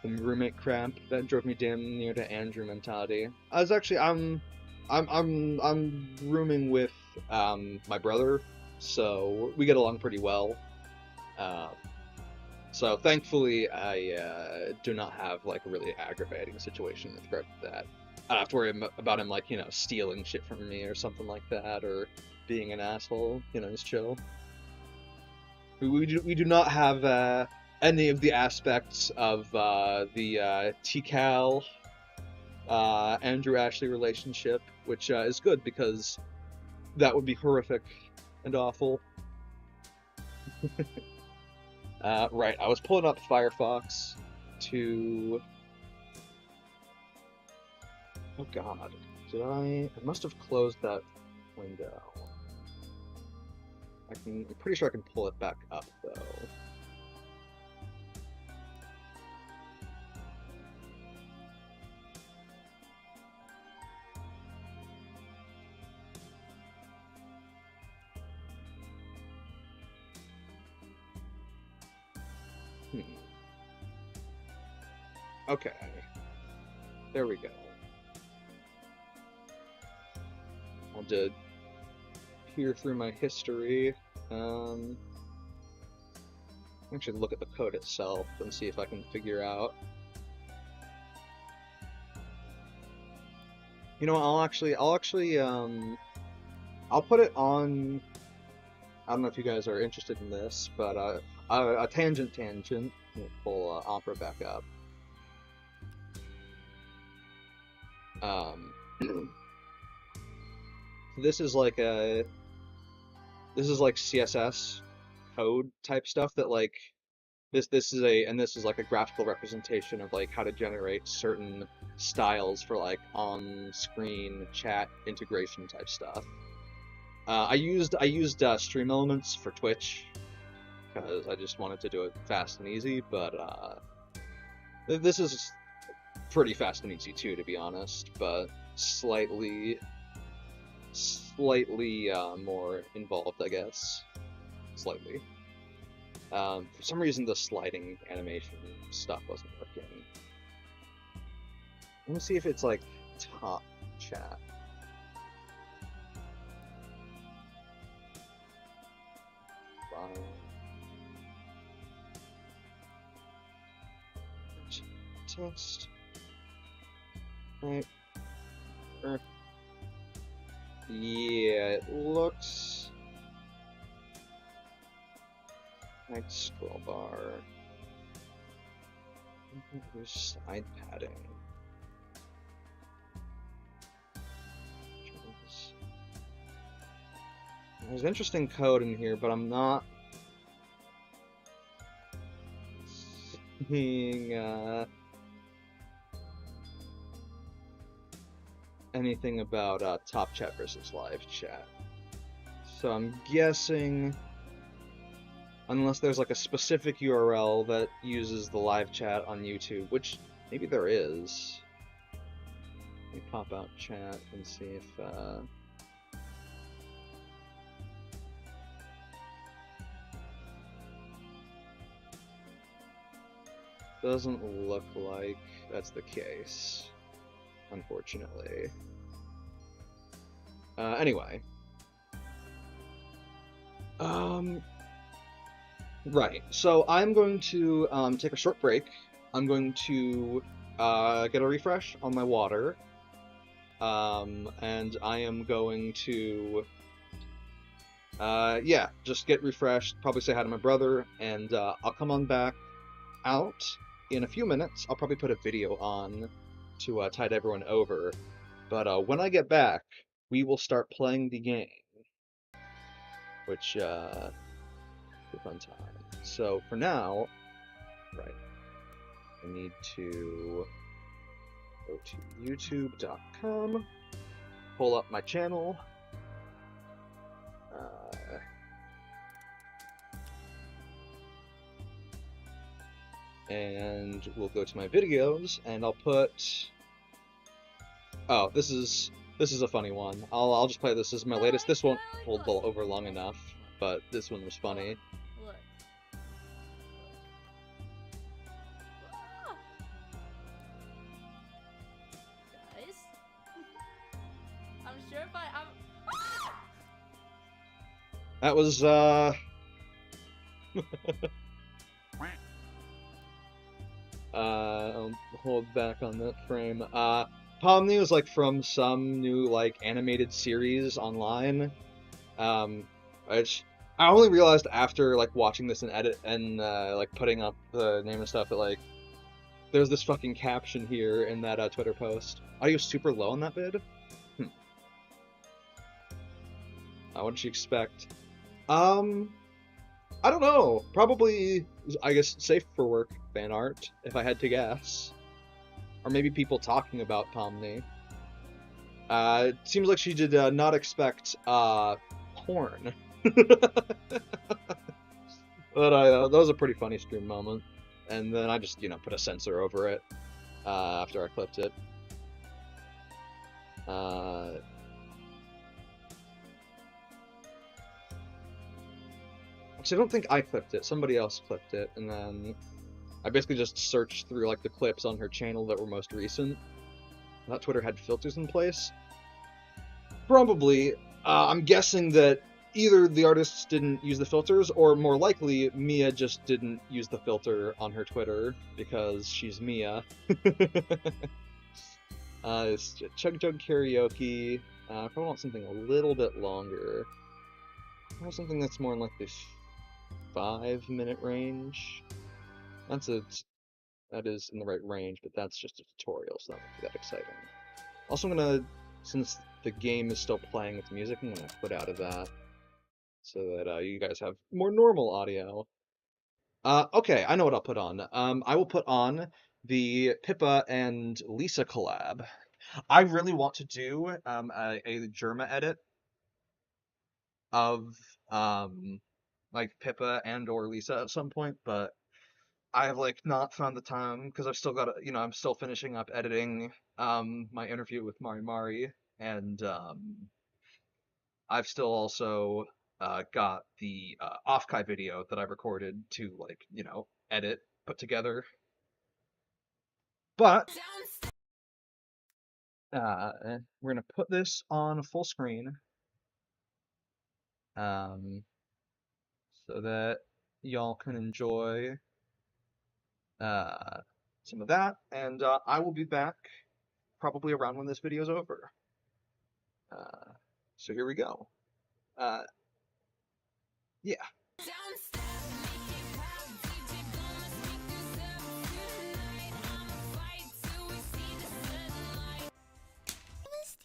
the roommate cramp. That drove me damn near to Andrew mentality. I was actually I'm rooming with my brother, so we get along pretty well. So thankfully I do not have like a really aggravating situation with regard to that. I don't have to worry about him like, stealing shit from me or something like that, or being an asshole. Just chill. We do not have any of the aspects of the TCal Andrew Ashley relationship, which is good because that would be horrific and awful. Right, I was pulling up Firefox to... Oh god, did I must have closed that window. I'm pretty sure I can pull it back up, though. Okay. There we go. I'll just peer through my history. Actually look at the code itself and see if I can figure out. I'll put it on. I don't know if you guys are interested in this, but a tangent. We'll pull Opera back up. This is like CSS code type stuff that like this is like a graphical representation of like how to generate certain styles for like on-screen chat integration type stuff. I used Stream Elements for Twitch because I just wanted to do it fast and easy, but This is pretty fast and easy too, to be honest, but slightly more involved, I guess. Slightly. For some reason, the sliding animation stuff wasn't working. Let me see if it's like top chat. File. Test. Right. Yeah, it looks like scroll bar. There's side padding. There's interesting code in here, but I'm not seeing anything about top chat versus live chat. So I'm guessing, unless there's like a specific URL that uses the live chat on YouTube, which maybe there is. Let me pop out chat and see if doesn't look like that's the case, unfortunately. Anyway. Right, so I'm going to take a short break. I'm going to get a refresh on my water. And I am going to yeah, just get refreshed, probably say hi to my brother, and I'll come on back out in a few minutes. I'll probably put a video on to tide everyone over. But when I get back, we will start playing the game, which a fun time. So for now, right, I need to go to youtube.com, pull up my channel, and we'll go to my videos, and I'll put. Oh, this is a funny one. I'll just play this as my latest. This won't hold over long enough, but this one was funny. Look. Guys, I'm sure if I'm. That was I'll hold back on that frame. Pomni was like from some new like animated series online. Which I only realized after like watching this and edit and like putting up the name and stuff that like there's this fucking caption here in that Twitter post. Audio super low on that bid? What did you expect? I don't know. Probably, I guess, safe for work fan art, if I had to guess. Or maybe people talking about Pomni. It seems like she did not expect porn. But that was a pretty funny stream moment. And then I just, put a censor over it after I clipped it. Actually, I don't think I clipped it. Somebody else clipped it, and then I basically just searched through like the clips on her channel that were most recent. I thought Twitter had filters in place. Probably. I'm guessing that either the artists didn't use the filters, or more likely, Mia just didn't use the filter on her Twitter because she's Mia. It's Chug Jug Karaoke. If I want something a little bit longer, I have something that's more in like the 5-minute range. That is in the right range, but that's just a tutorial, so that won't be that exciting. Also, I'm gonna, since the game is still playing with music, I'm gonna quit out of that so that you guys have more normal audio. Okay, I know what I'll put on. I will put on the Pippa and Lisa collab. I really want to do a Germa edit of like Pippa and or Lisa at some point, but I have like not found the time because I've still got to, I'm still finishing up editing my interview with Mari Mari, and I've still also got the Offkai video that I recorded to like, edit, put together. But we're gonna put this on full screen, so that y'all can enjoy some of that, and I will be back probably around when this video is over. So here we go. Yeah. Missed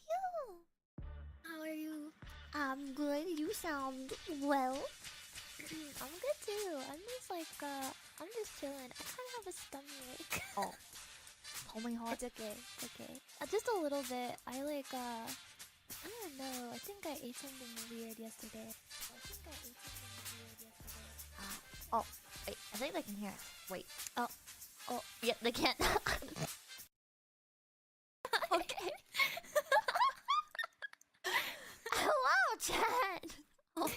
you. How are you? I'm good. You sound well. I'm good too. I'm just like I'm just chilling. I kind of have a stomach. Oh, homie hot. It's okay. It's okay. Just a little bit. I don't know. I think I ate something weird yesterday. Oh, wait. I think they can hear us. Wait. Oh, yeah, they can't. Okay. Hello, chat. Oh.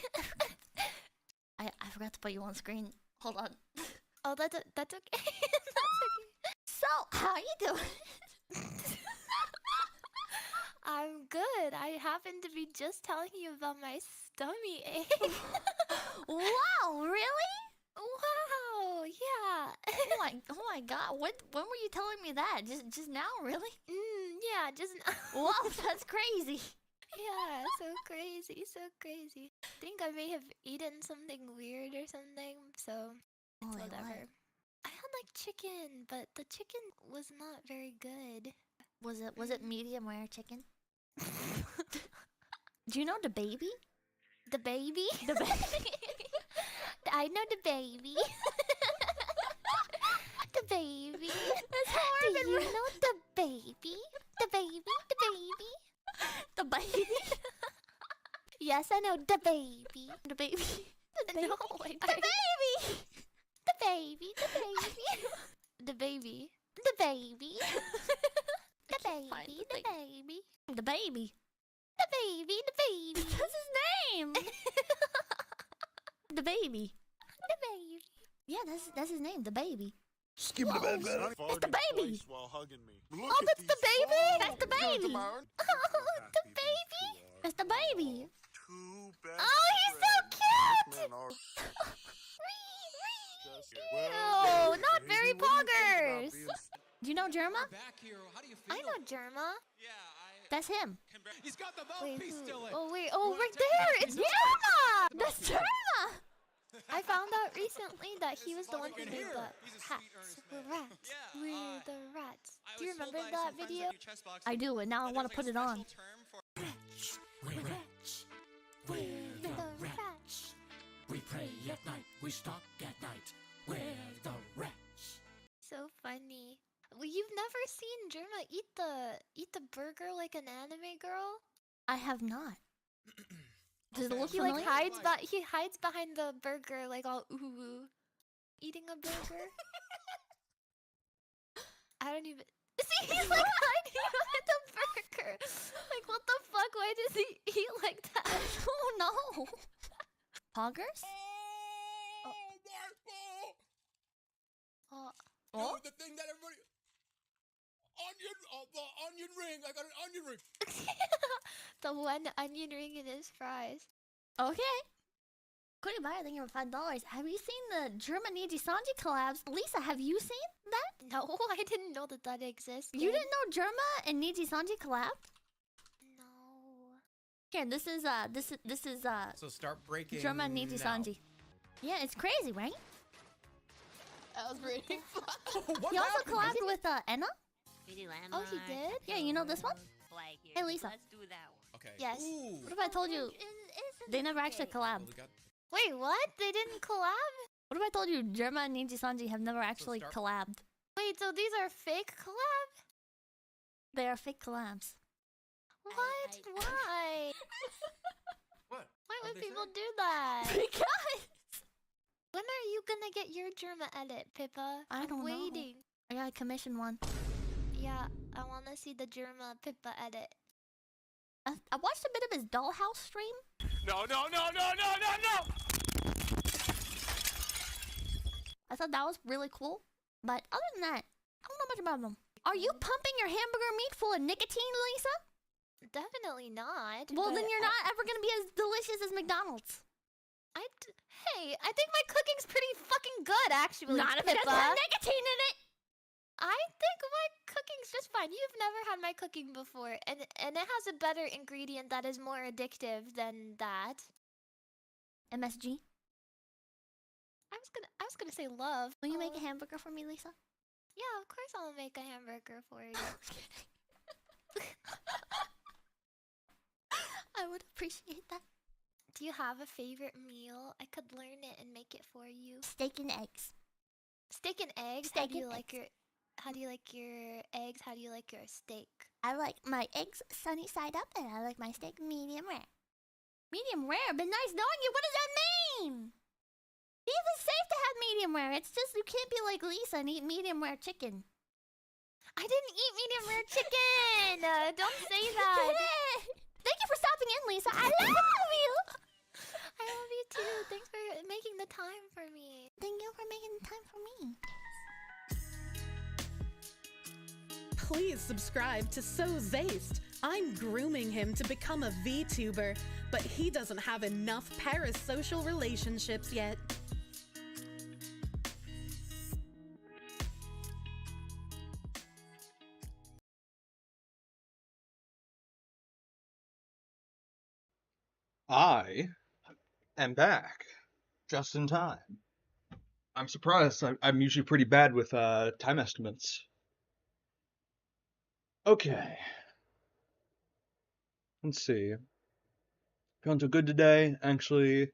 I forgot to put you on screen. Hold on. Oh, that's okay. That's okay. So, how you doing? I'm good. I happen to be just telling you about my stomach ache. Wow, really? Wow, yeah. Oh my god. When were you telling me that? Just now, really? Yeah, just now. Wow, that's crazy. Yeah, so crazy, so crazy. I think I may have eaten something weird or something, so whatever. I had like chicken, but the chicken was not very good. Was it medium rare chicken? Do you know the baby? The baby? The baby. I know the baby. The baby. That's how I Do you know the baby? The baby? The baby? The baby? Yes, I know the baby. The baby. The baby. No, the baby. The baby. The baby. The baby. The baby. The baby. The baby. The baby. The baby. The baby. That's his name. The baby. The baby. Yeah, that's his name. The baby. Skip the baby. It's the baby. While hugging me. Oh, that's the baby. That's the baby. Oh, the baby. That's the baby. Oh, he's so cute. Ew, not very poggers. Do you know Germa? I know Germa. That's him. He's got the Wait, mouthpiece who? still in. Oh wait, oh right there! It's Germa! That's Germa! I found out recently that he was the one who made the hats. We're rats. We're the rats. Do you remember that video? I do, and now I want to put it on. We're rats. We're the rats. We pray at night. We stalk at night. We're the rats. So funny. Well, you've never seen Germa eat the burger like an anime girl? I have not. Does it look familiar? He hides behind the burger like all ooh, eating a burger. I don't even see. He's like hiding behind the burger. Like what the fuck? Why does he eat like that? Oh no. Poggers? Oh, the thing that everybody. The onion ring. I got an onion ring. The one onion ring in his fries. Okay. Couldn't buy a thing for $5. Have you seen the German Niji Sanji collabs? Lisa, have you seen that? No, I didn't know that existed. You didn't know Germa and Niji Sanji collabed? No. Here, this is So start breaking. Germa and Niji now. Sanji. Yeah, it's crazy, right? That was pretty fun. He also collabed with Enna. Oh, he did? Yeah, you know this one? Hey, Lisa. Let's do that one. Okay. Yes. Ooh. What if I told you they never actually collabed? Wait, what? They didn't collab? What if I told you Germa and Niji Sanji have never actually collabed? Wait, so these are fake collabs? They are fake collabs. What? Why? What? Why would What'd they people say? do that? Because When are you gonna get your Germa edit, Pippa? I don't I'm know. waiting. I gotta commission one. Yeah, I wanna see the Germa Pippa edit. I watched a bit of his dollhouse stream. No, no, no, no, no, no, no! I thought that was really cool. But other than that, I don't know much about them. Are you pumping your hamburger meat full of nicotine, Lisa? Definitely not. Well, but then you're not ever gonna be as delicious as McDonald's. Hey, I think my cooking's pretty fucking good, actually. Not if it Pippa. doesn't have nicotine in it. I think my cooking's just fine. You've never had my cooking before, and it has a better ingredient that is more addictive than that. MSG. I was gonna say love. Will you make a hamburger for me, Lisa? Yeah, of course I'll make a hamburger for you. I would appreciate that. Do you have a favorite meal? I could learn it and make it for you. Steak and eggs. Steak and eggs? Steak How do you and like your eggs? How do you like your steak? I like my eggs sunny side up, and I like my steak medium rare. Medium rare? Been nice knowing you. What does that mean? It's safe to have medium rare. It's just you can't be like Lisa and eat medium rare chicken. I didn't eat medium rare chicken! Don't say that! Thank you for stopping in, Lisa. I love you! I love you too. Thanks for making the time for me. Thank you for making the time for me. Please subscribe to So Zaced. I'm grooming him to become a VTuber, but he doesn't have enough parasocial relationships yet. I am back, just in time. I'm surprised. I'm usually pretty bad with time estimates. Okay. Let's see. Feeling too good today. Actually,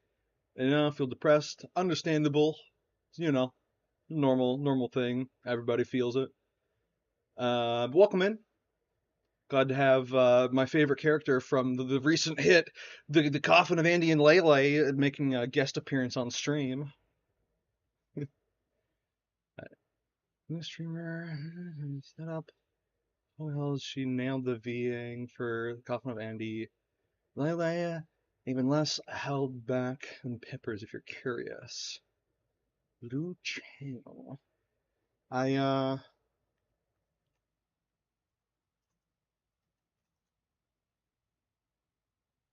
feel depressed. Understandable. Normal thing. Everybody feels it. But welcome in. Glad to have my favorite character from the recent hit, the Coffin of Andy and Leyley, making a guest appearance on stream. New streamer set up. How the hell has she nailed the VAing for the Coffin of Andy? Leyley, even less held back than Pippers, if you're curious. Blue channel.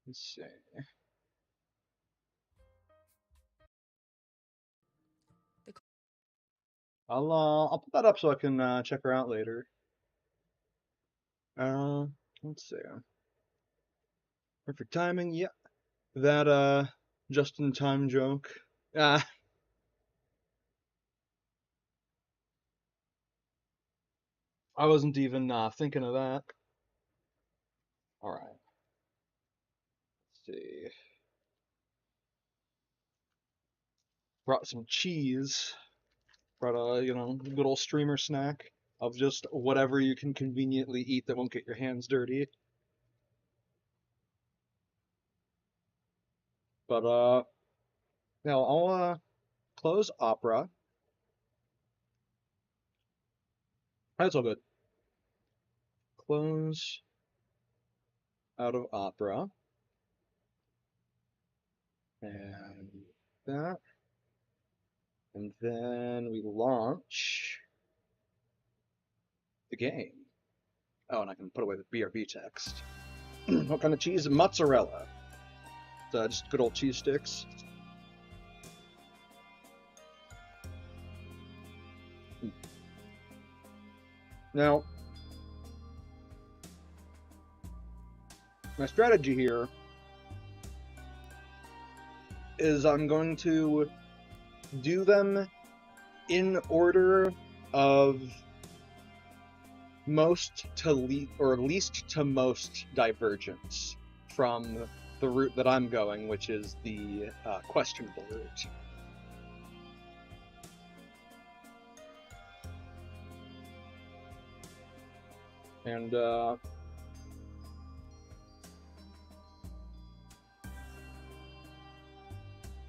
Let's see. I'll put that up so I can check her out later. Let's see. Perfect timing, yeah. That just in time joke. I wasn't even thinking of that. Alright. Let's see. Brought some cheese. Brought a, good old streamer snack of just whatever you can conveniently eat that won't get your hands dirty. But, now I'll, close Opera. That's all good. Close out of Opera. And that. And then we launch the game. Oh, and I can put away the BRB text. What kind of cheese? Mozzarella. Just good old cheese sticks. Now, my strategy here is I'm going to do them in order of most to least to most divergence from the route that I'm going, which is the questionable route. And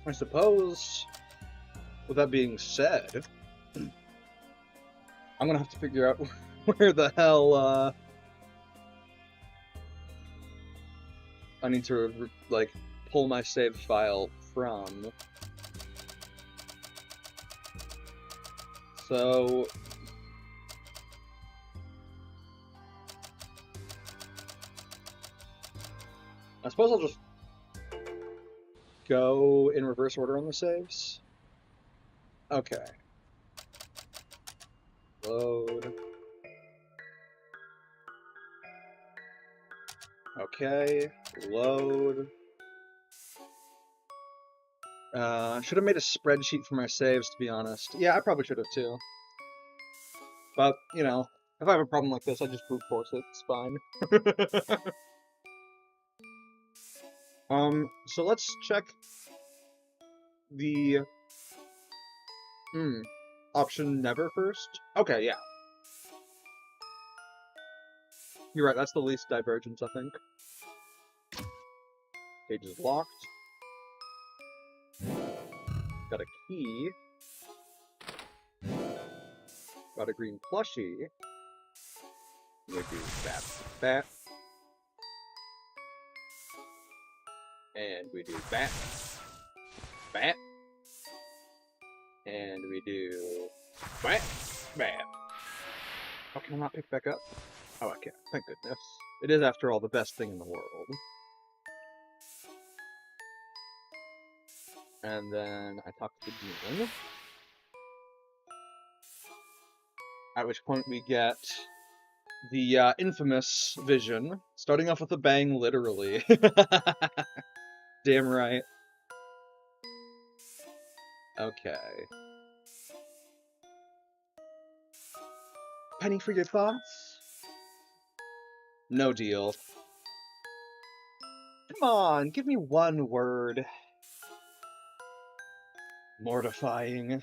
I suppose with that being said, I'm gonna have to figure out where the hell I need to like pull my save file from. So I suppose I'll just go in reverse order on the saves. Okay. Load. Okay. Load. Should have made a spreadsheet for my saves, to be honest. Yeah, I probably should have too. But, you know, if I have a problem like this, I just brute force it. It's fine. So let's check the option never first. Okay, yeah. You're right, that's the least divergence, I think. Page is locked. Got a key. Got a green plushie. We do that. And we do bat. And we do bat. Oh, can I not pick back up? Oh, I can. Thank goodness. It is, after all, the best thing in the world. And then I talk to the demon. At which point we get the infamous vision, starting off with a bang, literally. Damn right. Okay. Penny for your thoughts? No deal. Come on, give me one word. Mortifying.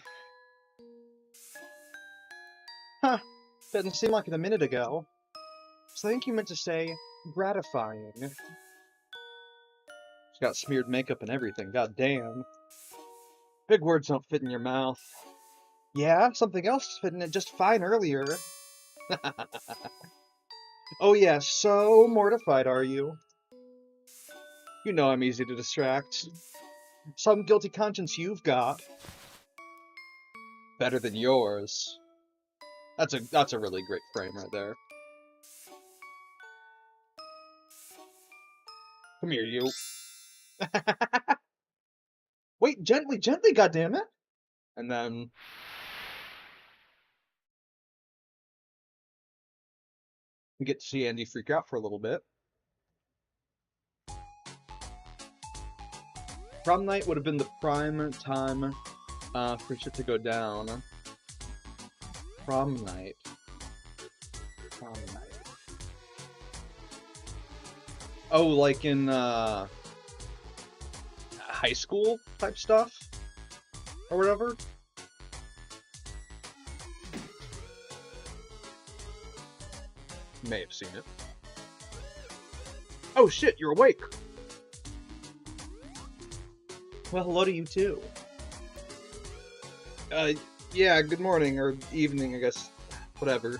Huh. Didn't seem like it a minute ago. So I think you meant to say gratifying. She's got smeared makeup and everything, god damn. Big words don't fit in your mouth. Yeah, something else fit in it just fine earlier. Oh yeah, so mortified are you? You know I'm easy to distract. Some guilty conscience you've got. Better than yours. That's a really great frame right there. Come here, you. Wait, gently, goddammit! And then we get to see Andy freak out for a little bit. Prom night would have been the prime time for shit to go down. Prom night. Oh, like in high school type stuff? Or whatever? May have seen it. Oh shit, you're awake! Well, hello to you too. Yeah, good morning, or evening, I guess. Whatever.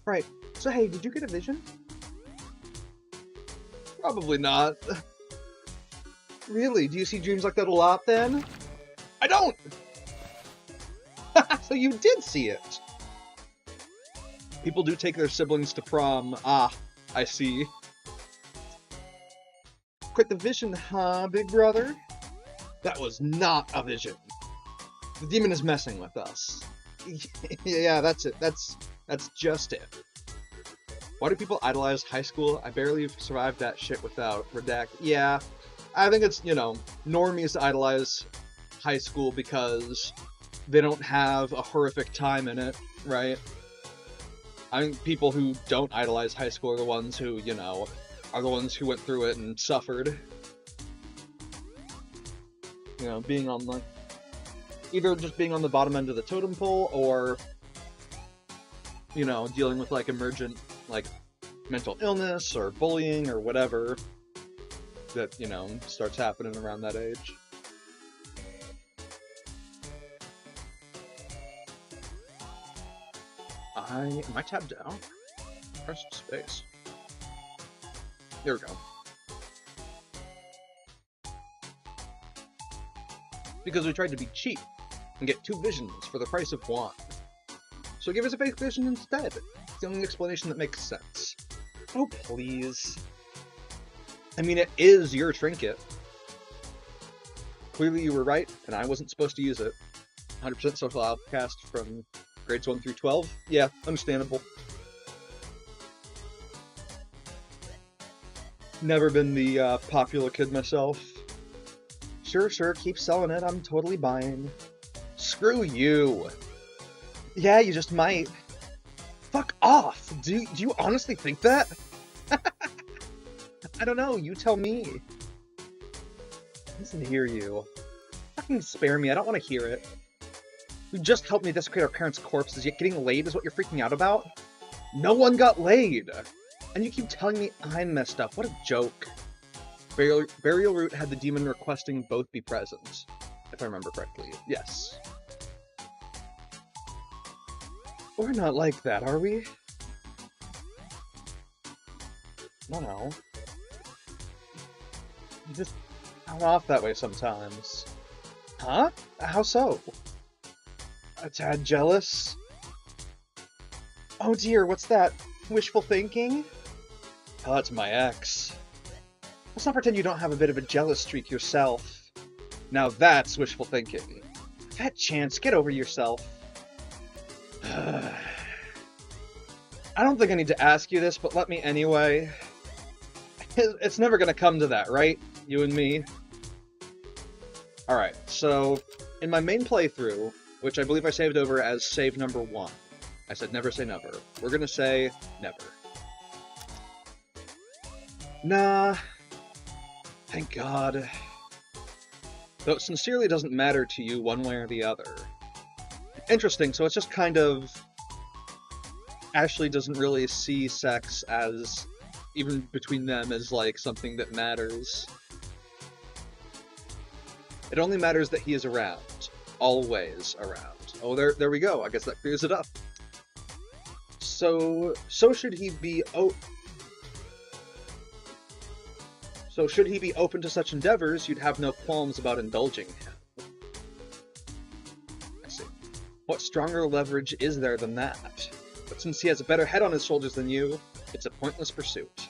Right, so hey, did you get a vision? Probably not. Really? Do you see dreams like that a lot, then? I don't! So you did see it! People do take their siblings to prom. Ah, I see. Quite the vision, huh, big brother? That was not a vision. The demon is messing with us. Yeah, that's it. That's just it. Why do people idolize high school? I barely survived that shit without redact. Yeah, I think it's, you know, normies idolize high school because they don't have a horrific time in it, right? I think people who don't idolize high school are the ones who, you know, are the ones who went through it and suffered. You know, being on the... either just being on the bottom end of the totem pole, or, you know, dealing with, like, emergent, like, mental illness, or bullying, or whatever that, you know, starts happening around that age. Am I tabbed down? Press space. There we go. Because we tried to be cheap and get 2 visions for the price of 1. So give us a fake vision instead. It's the only explanation that makes sense. Oh, please. I mean, it is your trinket. Clearly you were right, and I wasn't supposed to use it. 100% social outcast from grades 1 through 12? Yeah, understandable. Never been the popular kid myself. Sure, keep selling it, I'm totally buying. Screw you! Yeah, you just might. Fuck off! Do you honestly think that? I don't know, you tell me. Listen to hear you. Fucking spare me, I don't want to hear it. You just helped me desecrate our parents' corpses, yet getting laid is what you're freaking out about? No one got laid! And you keep telling me I'm messed up, what a joke. Burial Root had the demon requesting both be present, if I remember correctly. Yes. We're not like that, are we? No. You just sound off that way sometimes. Huh? How so? A tad jealous? Oh dear, what's that? Wishful thinking? Oh, that's my ex. Let's not pretend you don't have a bit of a jealous streak yourself. Now that's wishful thinking. Fat chance, get over yourself. I don't think I need to ask you this, but let me anyway. It's never gonna come to that, right? You and me? Alright, so in my main playthrough, which I believe I saved over as save number 1, I said never say never. We're gonna say never. Nah. Thank God. Though it sincerely doesn't matter to you one way or the other. Interesting, so it's just kind of... Ashley doesn't really see sex as, even between them, as like something that matters. It only matters that he is around. Always around. Oh, there we go. I guess that clears it up. So should he be So should he be open to such endeavors, you'd have no qualms about indulging him. I see. What stronger leverage is there than that? But since he has a better head on his shoulders than you, it's a pointless pursuit.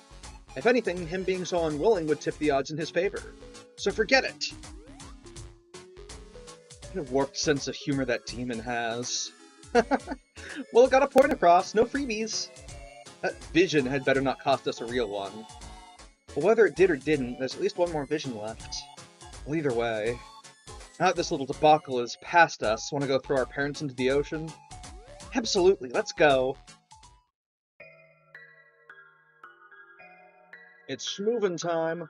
If anything, him being so unwilling would tip the odds in his favor. So forget it! What a warped sense of humor that demon has. Well, it got a point across, no freebies. That vision had better not cost us a real one. But whether it did or didn't, there's at least one more vision left. Well, either way. Now that this little debacle is past us, want to go throw our parents into the ocean? Absolutely, let's go! It's schmoovin' time!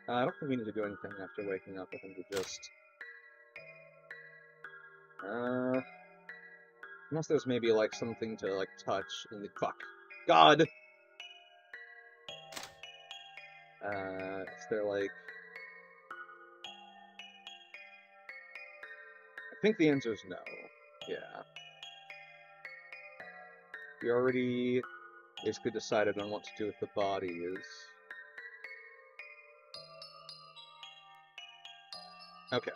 I don't think we need to do anything after waking up. I think we just... Unless there's maybe, like, something to, like, touch in the... Fuck. God! Is there, like... I think the answer is no. Yeah. We already basically decided on what to do with the bodies. Okay.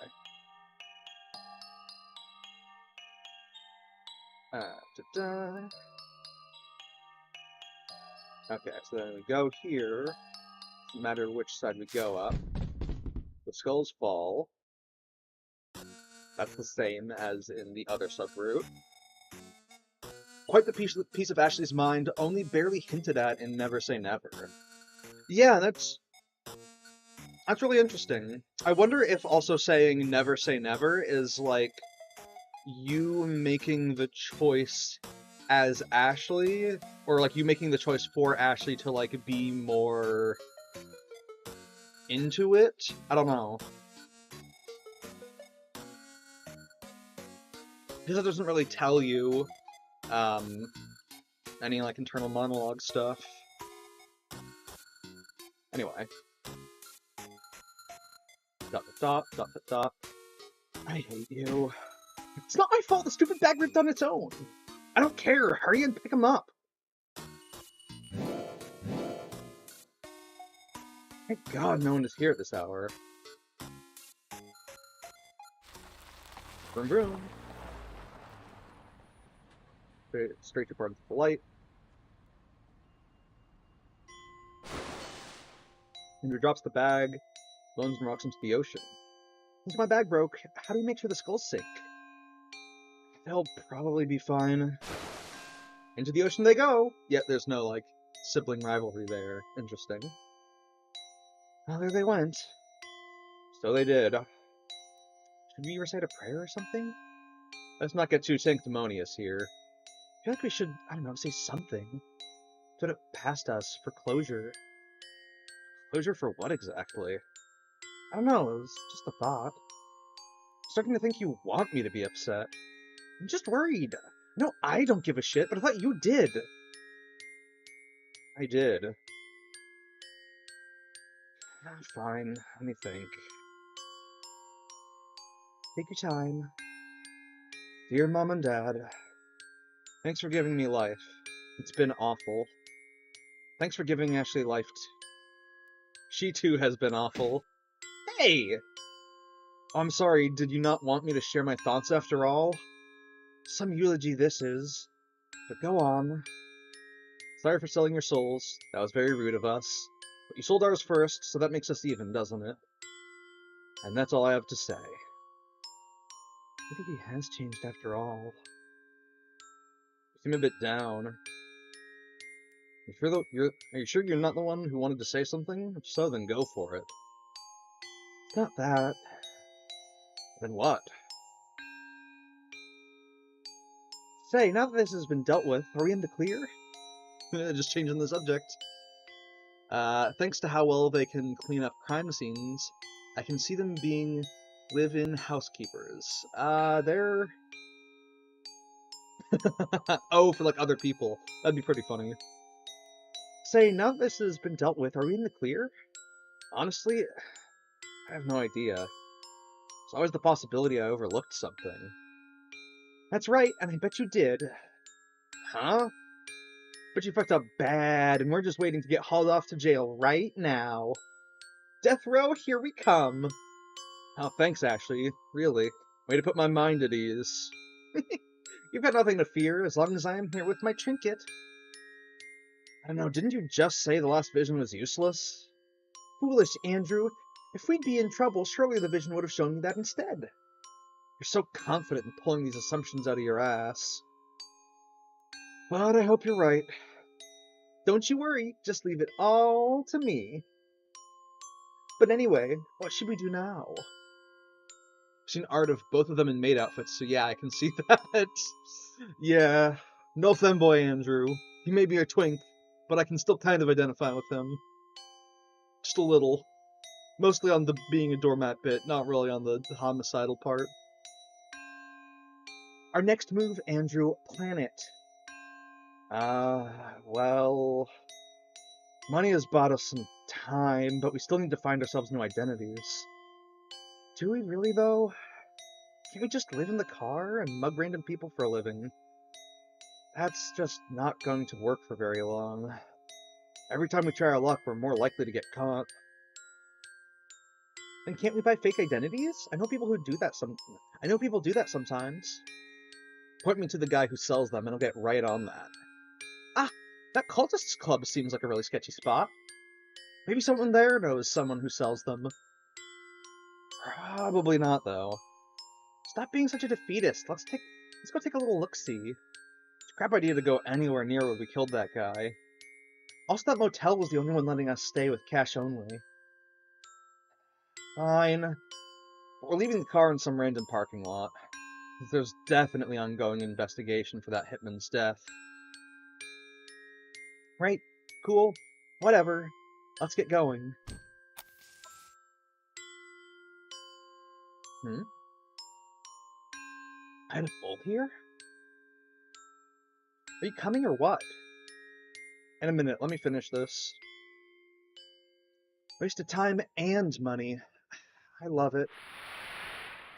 Okay, so then we go here. No matter which side we go up. The skulls fall. That's the same as in the other subroute. Quite the piece of Ashley's mind, only barely hinted at in Never Say Never. Yeah, that's really interesting. I wonder if also saying Never Say Never is, like, you making the choice as Ashley, or, like, you making the choice for Ashley to, like, be more into it? I don't know. Because it doesn't really tell you any, like, internal monologue stuff. Anyway. Dot. I hate you. It's not my fault the stupid bag ripped on its own. I don't care. Hurry and pick him up. Thank God no one is here at this hour. Vroom vroom. Straight to part of the light. Andrew drops the bag, loans and rocks into the ocean. Since my bag broke, how do we make sure the skulls sink? They'll probably be fine. Into the ocean they go! Yet there's no, like, sibling rivalry there. Interesting. Well, there they went. So they did. Should we recite a prayer or something? Let's not get too sanctimonious here. I feel like we should, I don't know, say something. Put it past us for closure. Closure for what exactly? I don't know, it was just a thought. I'm starting to think you want me to be upset. I'm just worried. No, I don't give a shit, but I thought you did. I did. Fine, let me think. Take your time. Dear Mom and Dad, thanks for giving me life. It's been awful. Thanks for giving Ashley life. She too has been awful. Hey! I'm sorry, did you not want me to share my thoughts after all? Some eulogy this is. But go on. Sorry for selling your souls. That was very rude of us. But you sold ours first, so that makes us even, doesn't it? And that's all I have to say. Maybe he has changed after all. You seem a bit down. Are you sure you're not the one who wanted to say something? If so, then go for it. It's not that. Then what? Say, now that this has been dealt with, are we in the clear? Just changing the subject. Thanks to how well they can clean up crime scenes, I can see them being live-in housekeepers. They're... oh, for like other people. That'd be pretty funny. Say, now that this has been dealt with, are we in the clear? Honestly, I have no idea. There's always the possibility I overlooked something. That's right, and I bet you did. Huh? But you fucked up bad, and we're just waiting to get hauled off to jail right now. Death row, here we come. Oh, thanks, Ashley. Really. Way to put my mind at ease. You've got nothing to fear, as long as I am here with my trinket. I don't know, didn't you just say the last vision was useless? Foolish, Andrew. If we'd be in trouble, surely the vision would have shown me that instead. You're so confident in pulling these assumptions out of your ass. But I hope you're right. Don't you worry, just leave it all to me. But anyway, what should we do now? I've seen art of both of them in maid outfits, so yeah, I can see that. Yeah, no femboy Andrew. He may be a twink, but I can still kind of identify with him. Just a little. Mostly on the being a doormat bit, not really on the homicidal part. Our next move, Andrew, planet. Well... Money has bought us some time, but we still need to find ourselves new identities. Do we really, though? Can't we just live in the car and mug random people for a living? That's just not going to work for very long. Every time we try our luck, we're more likely to get caught. Then can't we buy fake identities? I know people do that sometimes. Point me to the guy who sells them, and I'll get right on that. Ah, that cultists club seems like a really sketchy spot. Maybe someone there knows someone who sells them. Probably not, though. Stop being such a defeatist. Let's go take a little look-see. It's a crap idea to go anywhere near where we killed that guy. Also, that motel was the only one letting us stay with cash only. Fine. But we're leaving the car in some random parking lot. There's definitely ongoing investigation for that hitman's death. Right, cool, whatever. Let's get going. I had a bolt here? Are you coming or what? In a minute, let me finish this. Wasted time and money. I love it.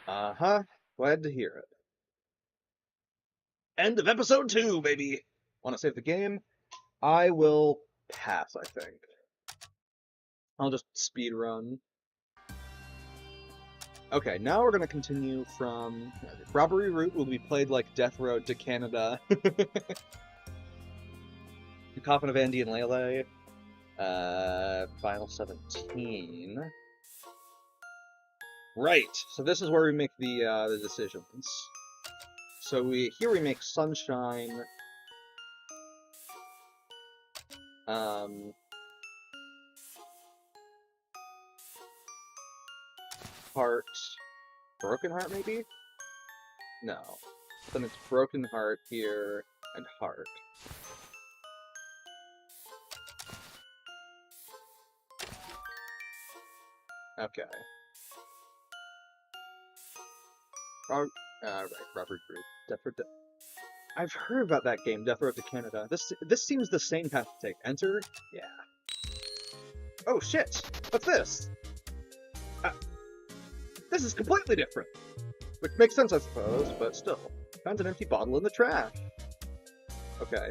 Uh-huh, glad to hear it. End of episode 2, baby! Want to save the game? I will pass, I think. I'll just speed run. Okay, now we're gonna continue from... Robbery Route will be played like Death Road to Canada. The Coffin of Andy and Leyley. Final 17. Right, so this is where we make the decisions. So here we make Sunshine. Heart. Broken Heart, maybe? No. Then it's Broken Heart here, and Heart. Okay. Right, Robert Group. Death Road to... I've heard about that game, Death Road to Canada. This seems the same path to take. Enter? Yeah. Oh shit! What's this? This is completely different! Which makes sense, I suppose, but still. Found an empty bottle in the trash. Okay.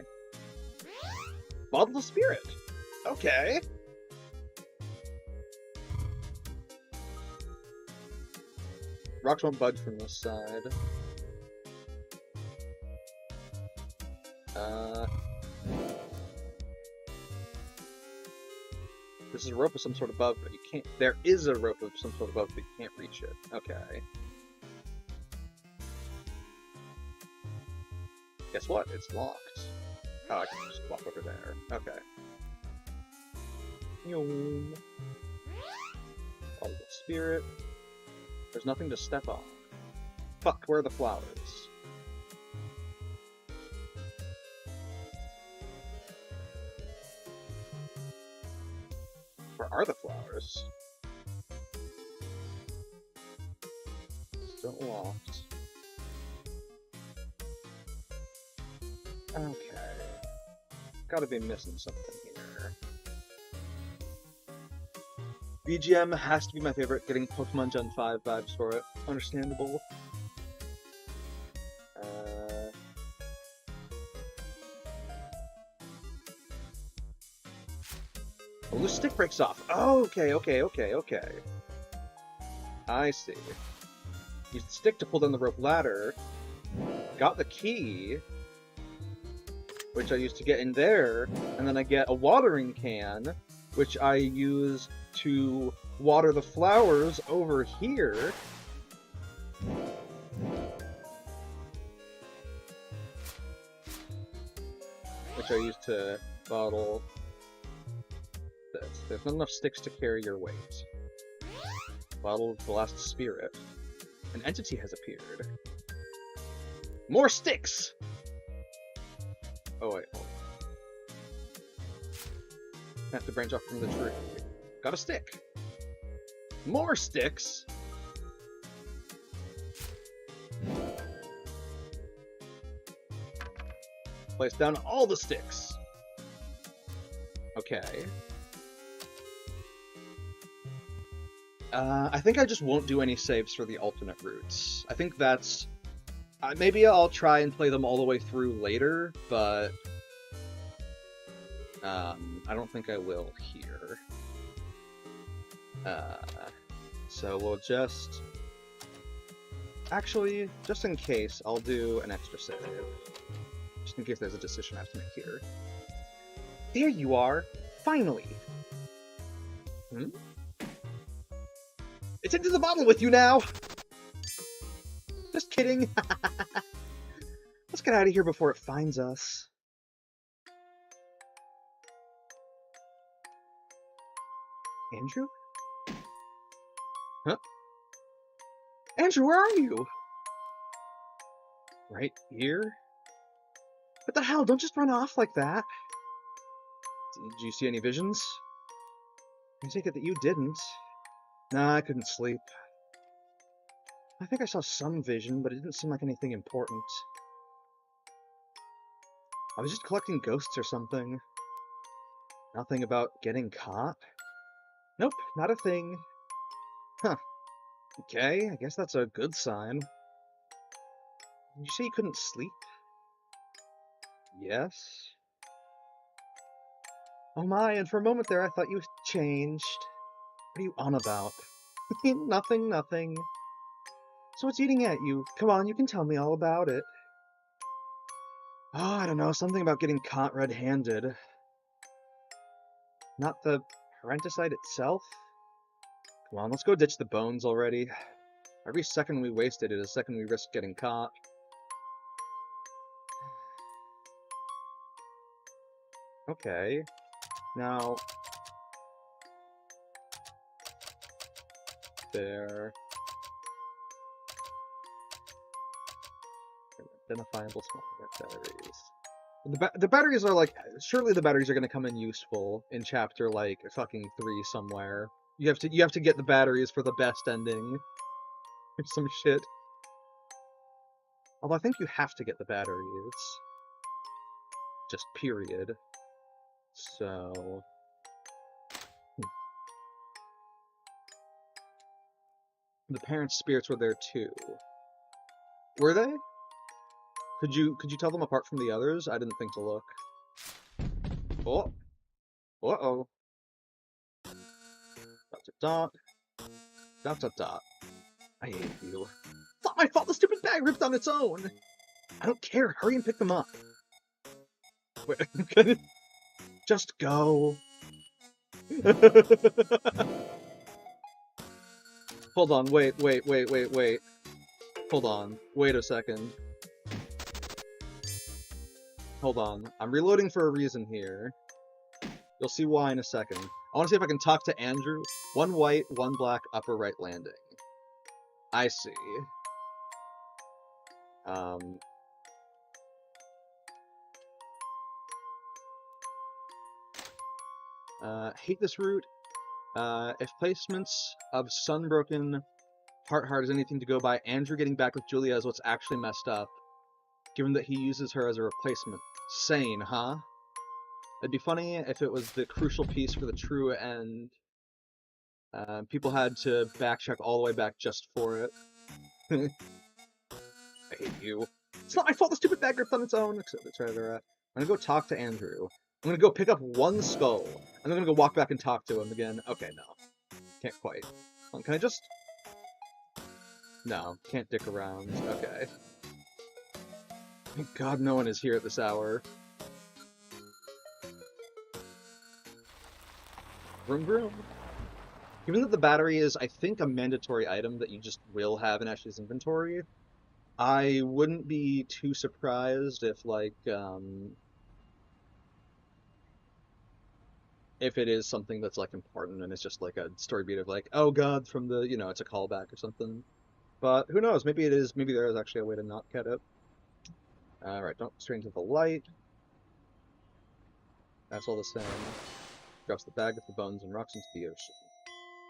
Bottle of Spirit! Okay! Rocks won't budge from this side. This is a rope of some sort above, but you can't... There is a rope of some sort above, but you can't reach it. Okay. Guess what? It's locked. Oh, I can just walk over there. Okay. Bottle of Spirit. There's nothing to step on. Fuck, where are the flowers? Where are the flowers? Still locked. Okay. Gotta be missing something here. BGM has to be my favorite, getting Pokemon Gen 5 vibes for it. Understandable. Oh, the stick breaks off. Oh, okay. I see. Use the stick to pull down the rope ladder. Got the key, which I use to get in there, and then I get a watering can, which I use to water the flowers over here. Which I use to bottle this. There's not enough sticks to carry your weight. Bottle the last spirit. An entity has appeared. More sticks! Oh wait, hold on. I have to branch off from the tree. Got a stick. More sticks! Place down all the sticks. Okay. I think I just won't do any saves for the alternate routes. I think that's... maybe I'll try and play them all the way through later, but... I don't think I will here. So we'll just... Actually, just in case, I'll do an extra save. Just in case there's a decision I have to make here. There you are! Finally! Hmm? It's into the bottle with you now! Just kidding! Let's get out of here before it finds us. Andrew? Huh? Andrew, where are you? Right here? What the hell? Don't just run off like that. Did you see any visions? I take it that you didn't. Nah, I couldn't sleep. I think I saw some vision, but it didn't seem like anything important. I was just collecting ghosts or something. Nothing about getting caught? Nope, not a thing. Huh. Okay, I guess that's a good sign. You say you couldn't sleep? Yes? Oh my, and for a moment there I thought you changed. What are you on about? Nothing, nothing. So what's eating at you? Come on, you can tell me all about it. Oh, I don't know, something about getting caught red-handed. Not the parenticide itself? Come on, let's go ditch the bones already. Every second we wasted is a second we risk getting caught. Okay. Now... There... Identifiable small batteries. The batteries are like... Surely the batteries are gonna come in useful in chapter, like, fucking 3 somewhere. You have to get the batteries for the best ending. Or some shit. Although I think you have to get the batteries. Just period. So... The parents' spirits were there too. Were they? Could you tell them apart from the others? I didn't think to look. Oh. Uh-oh. Dot. Dot dot dot. I hate you. It's not my fault the stupid bag ripped on its own! I don't care, hurry and pick them up. Wait, just go. Hold on, wait. Hold on, wait a second. Hold on, I'm reloading for a reason here. You'll see why in a second. I want to see if I can talk to Andrew. 1 white, 1 black, upper right landing. I see. Hate this route. If placements of Sunbroken Heart is anything to go by, Andrew getting back with Julia is what's actually messed up, given that he uses her as a replacement. Sane, huh? It'd be funny if it was the crucial piece for the true end. People had to backtrack all the way back just for it. I hate you. It's not my fault the stupid bag ripped on its own, etc. I'm gonna go talk to Andrew. I'm gonna go pick up 1 skull, and I'm gonna go walk back and talk to him again. Okay, no. Can't quite. Can I just... No, can't dick around. Okay. Thank God no one is here at this hour. Vroom vroom. Given that the battery is, I think, a mandatory item that you just will have in Ashley's inventory, I wouldn't be too surprised if, like, if it is something that's, like, important and it's just, like, a story beat of, like, oh god, from the, you know, it's a callback or something. But who knows, maybe it is, maybe there is actually a way to not get it. Alright, don't stray into the light. That's all the same. Drops the bag with the bones and rocks into the ocean.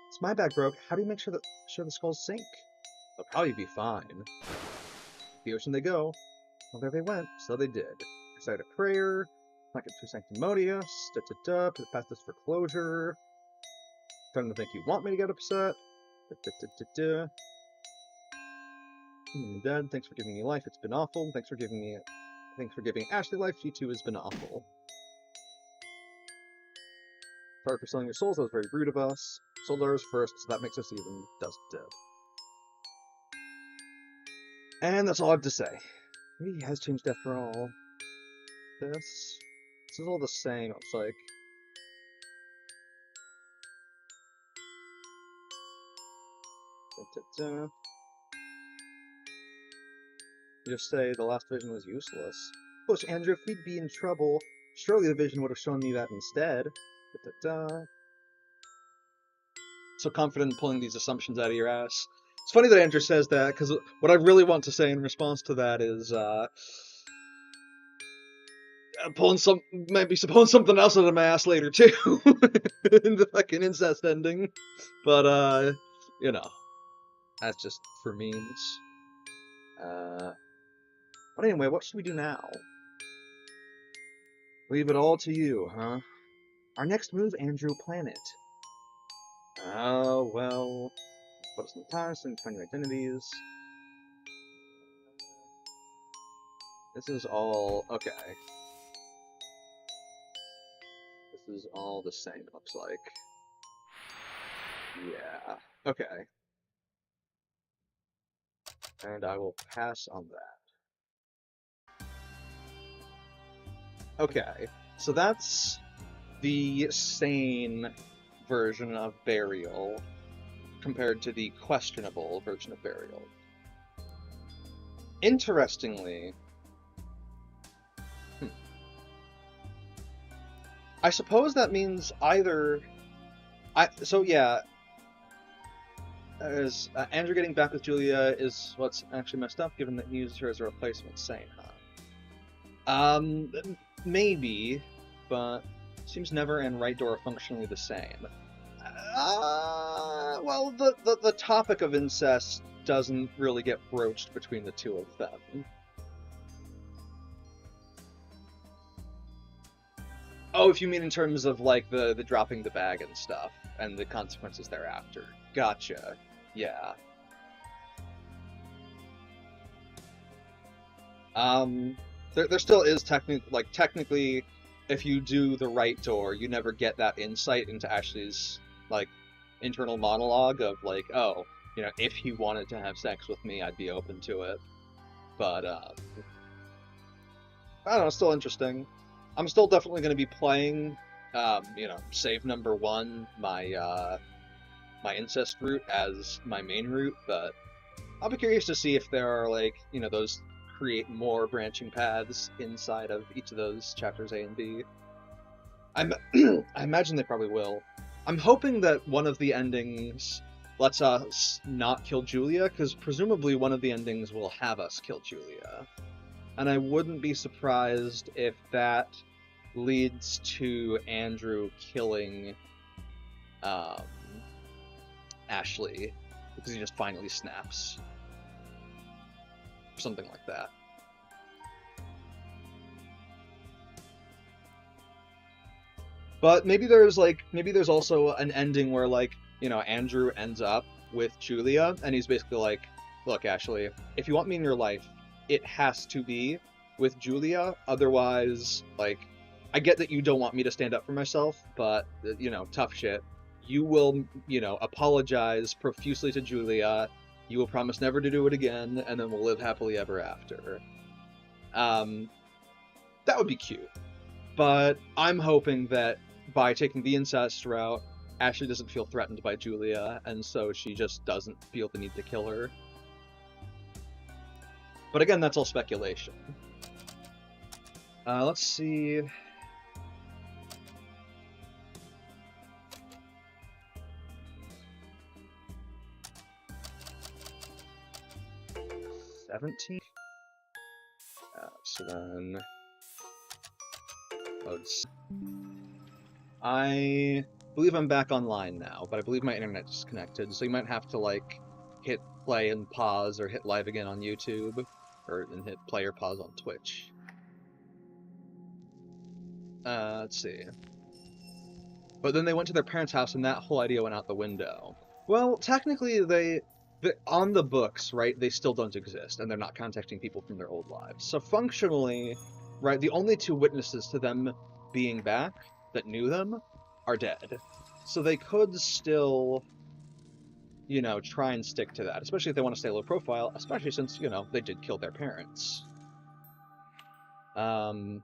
It's my bag broke. How do you make sure the skulls sink? They'll probably be fine. The ocean they go. Well, there they went. So they did. Recite a prayer. Like it to sanctimonious. Da-da-da. Put past this for closure. Starting to think you want me to get upset. Da-da-da-da-da. Dad, thanks for giving me life. It's been awful. Thanks for giving Ashley life. She too has been awful. Sorry for selling your souls. That was very rude of us. Sold ours first, so that makes us even. Does dead. And that's all I have to say. Maybe he has changed after all. This is all the same. It's like. Da-da-da. You just say the last vision was useless. Push, Andrew, if we'd be in trouble, surely the vision would have shown me that instead. Da-da-da. So confident in pulling these assumptions out of your ass. It's funny that Andrew says that, because what I really want to say in response to that is, pulling something else out of my ass later, too. In the fucking incest ending. But, you know. That's just for memes. But anyway, what should we do now? Leave it all to you, huh? Our next move, Andrew, plan it. Oh, well... Let's put us in time, some 20 identities. This is all... Okay. This is all the same, it looks like. Yeah. Okay. And I will pass on that. Okay. So that's the sane version of burial compared to the questionable version of burial. Interestingly, I suppose that means either... Andrew getting back with Julia is what's actually messed up, given that he used her as a replacement, sane, huh? Maybe, but seems never and right door are functionally the same. Well, the topic of incest doesn't really get broached between the two of them. Oh, if you mean in terms of, like, the dropping the bag and stuff, and the consequences thereafter. Gotcha. Yeah. There still is technically, if you do the right door, you never get that insight into Ashley's, like, internal monologue of, like, oh, you know, if he wanted to have sex with me, I'd be open to it. But, I don't know, it's still interesting. I'm still definitely going to be playing, you know, save number 1, my incest route as my main route, but I'll be curious to see if there are, like, you know, those create more branching paths inside of each of those chapters A and B. I imagine they probably will. I'm hoping that one of the endings lets us not kill Julia, because presumably one of the endings will have us kill Julia. And I wouldn't be surprised if that leads to Andrew killing Ashley, because he just finally snaps. Something like that. But maybe there's also an ending where, like, you know, Andrew ends up with Julia, and he's basically like, look, Ashley, if you want me in your life, it has to be with Julia, otherwise, like, I get that you don't want me to stand up for myself, but, you know, tough shit. You will, you know, apologize profusely to Julia, you will promise never to do it again, and then we'll live happily ever after. That would be cute. But I'm hoping that by taking the incest route, Ashley doesn't feel threatened by Julia, and so she just doesn't feel the need to kill her. But again, that's all speculation. Let's see... 17? So then... loads. I believe I'm back online now, but I believe my internet's disconnected, so you might have to, like, hit play and pause, or hit live again on YouTube, and hit play or pause on Twitch. Let's see. But then they went to their parents' house, and that whole idea went out the window. Well, technically, on the books, right, they still don't exist, and they're not contacting people from their old lives. So functionally, right, the only two witnesses to them being back that knew them are dead. So they could still, you know, try and stick to that, especially if they want to stay low profile, especially since, you know, they did kill their parents. Right.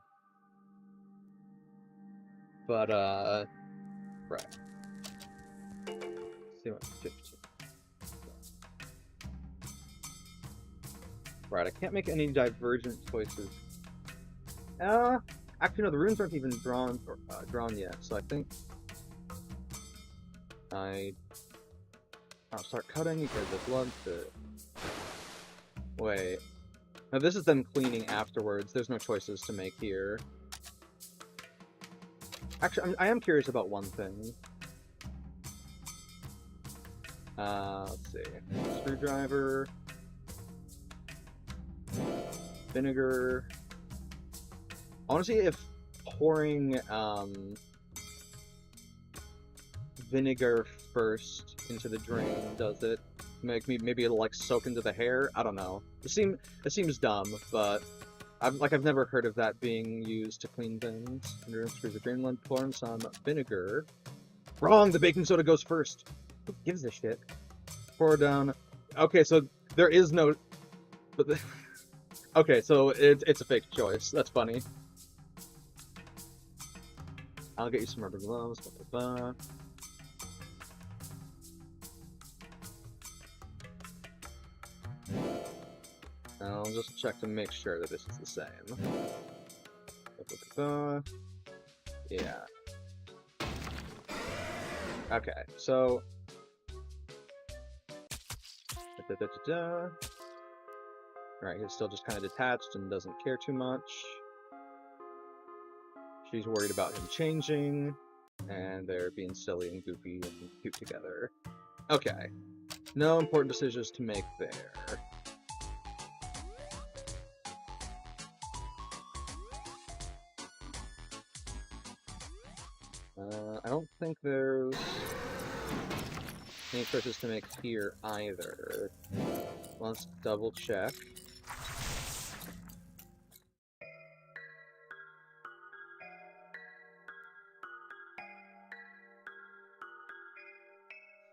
See what 15. Right, I can't make any divergent choices. Actually, no, the runes aren't even drawn yet, so I think I'll start cutting because the blood to... Wait. Now this is them cleaning afterwards. There's no choices to make here. Actually, I am curious about one thing. Let's see. Screwdriver. Vinegar. I want to see if pouring vinegar first into the drain does it. Maybe it'll, like, soak into the hair. I don't know. It seems dumb, but I've never heard of that being used to clean things. Under screws of Greenland, pour in some vinegar. Wrong! The baking soda goes first. Who gives a shit? Pour down. Okay, so there is no. But okay, so it's a fake choice. That's funny. I'll get you some rubber gloves. Blah, blah, blah. I'll just check to make sure that this is the same. Yeah. Okay, so... Alright, he's still just kind of detached and doesn't care too much. She's worried about him changing, and they're being silly and goofy and cute together. Okay. No important decisions to make there. I don't think there's any choices to make here either. Let's double check.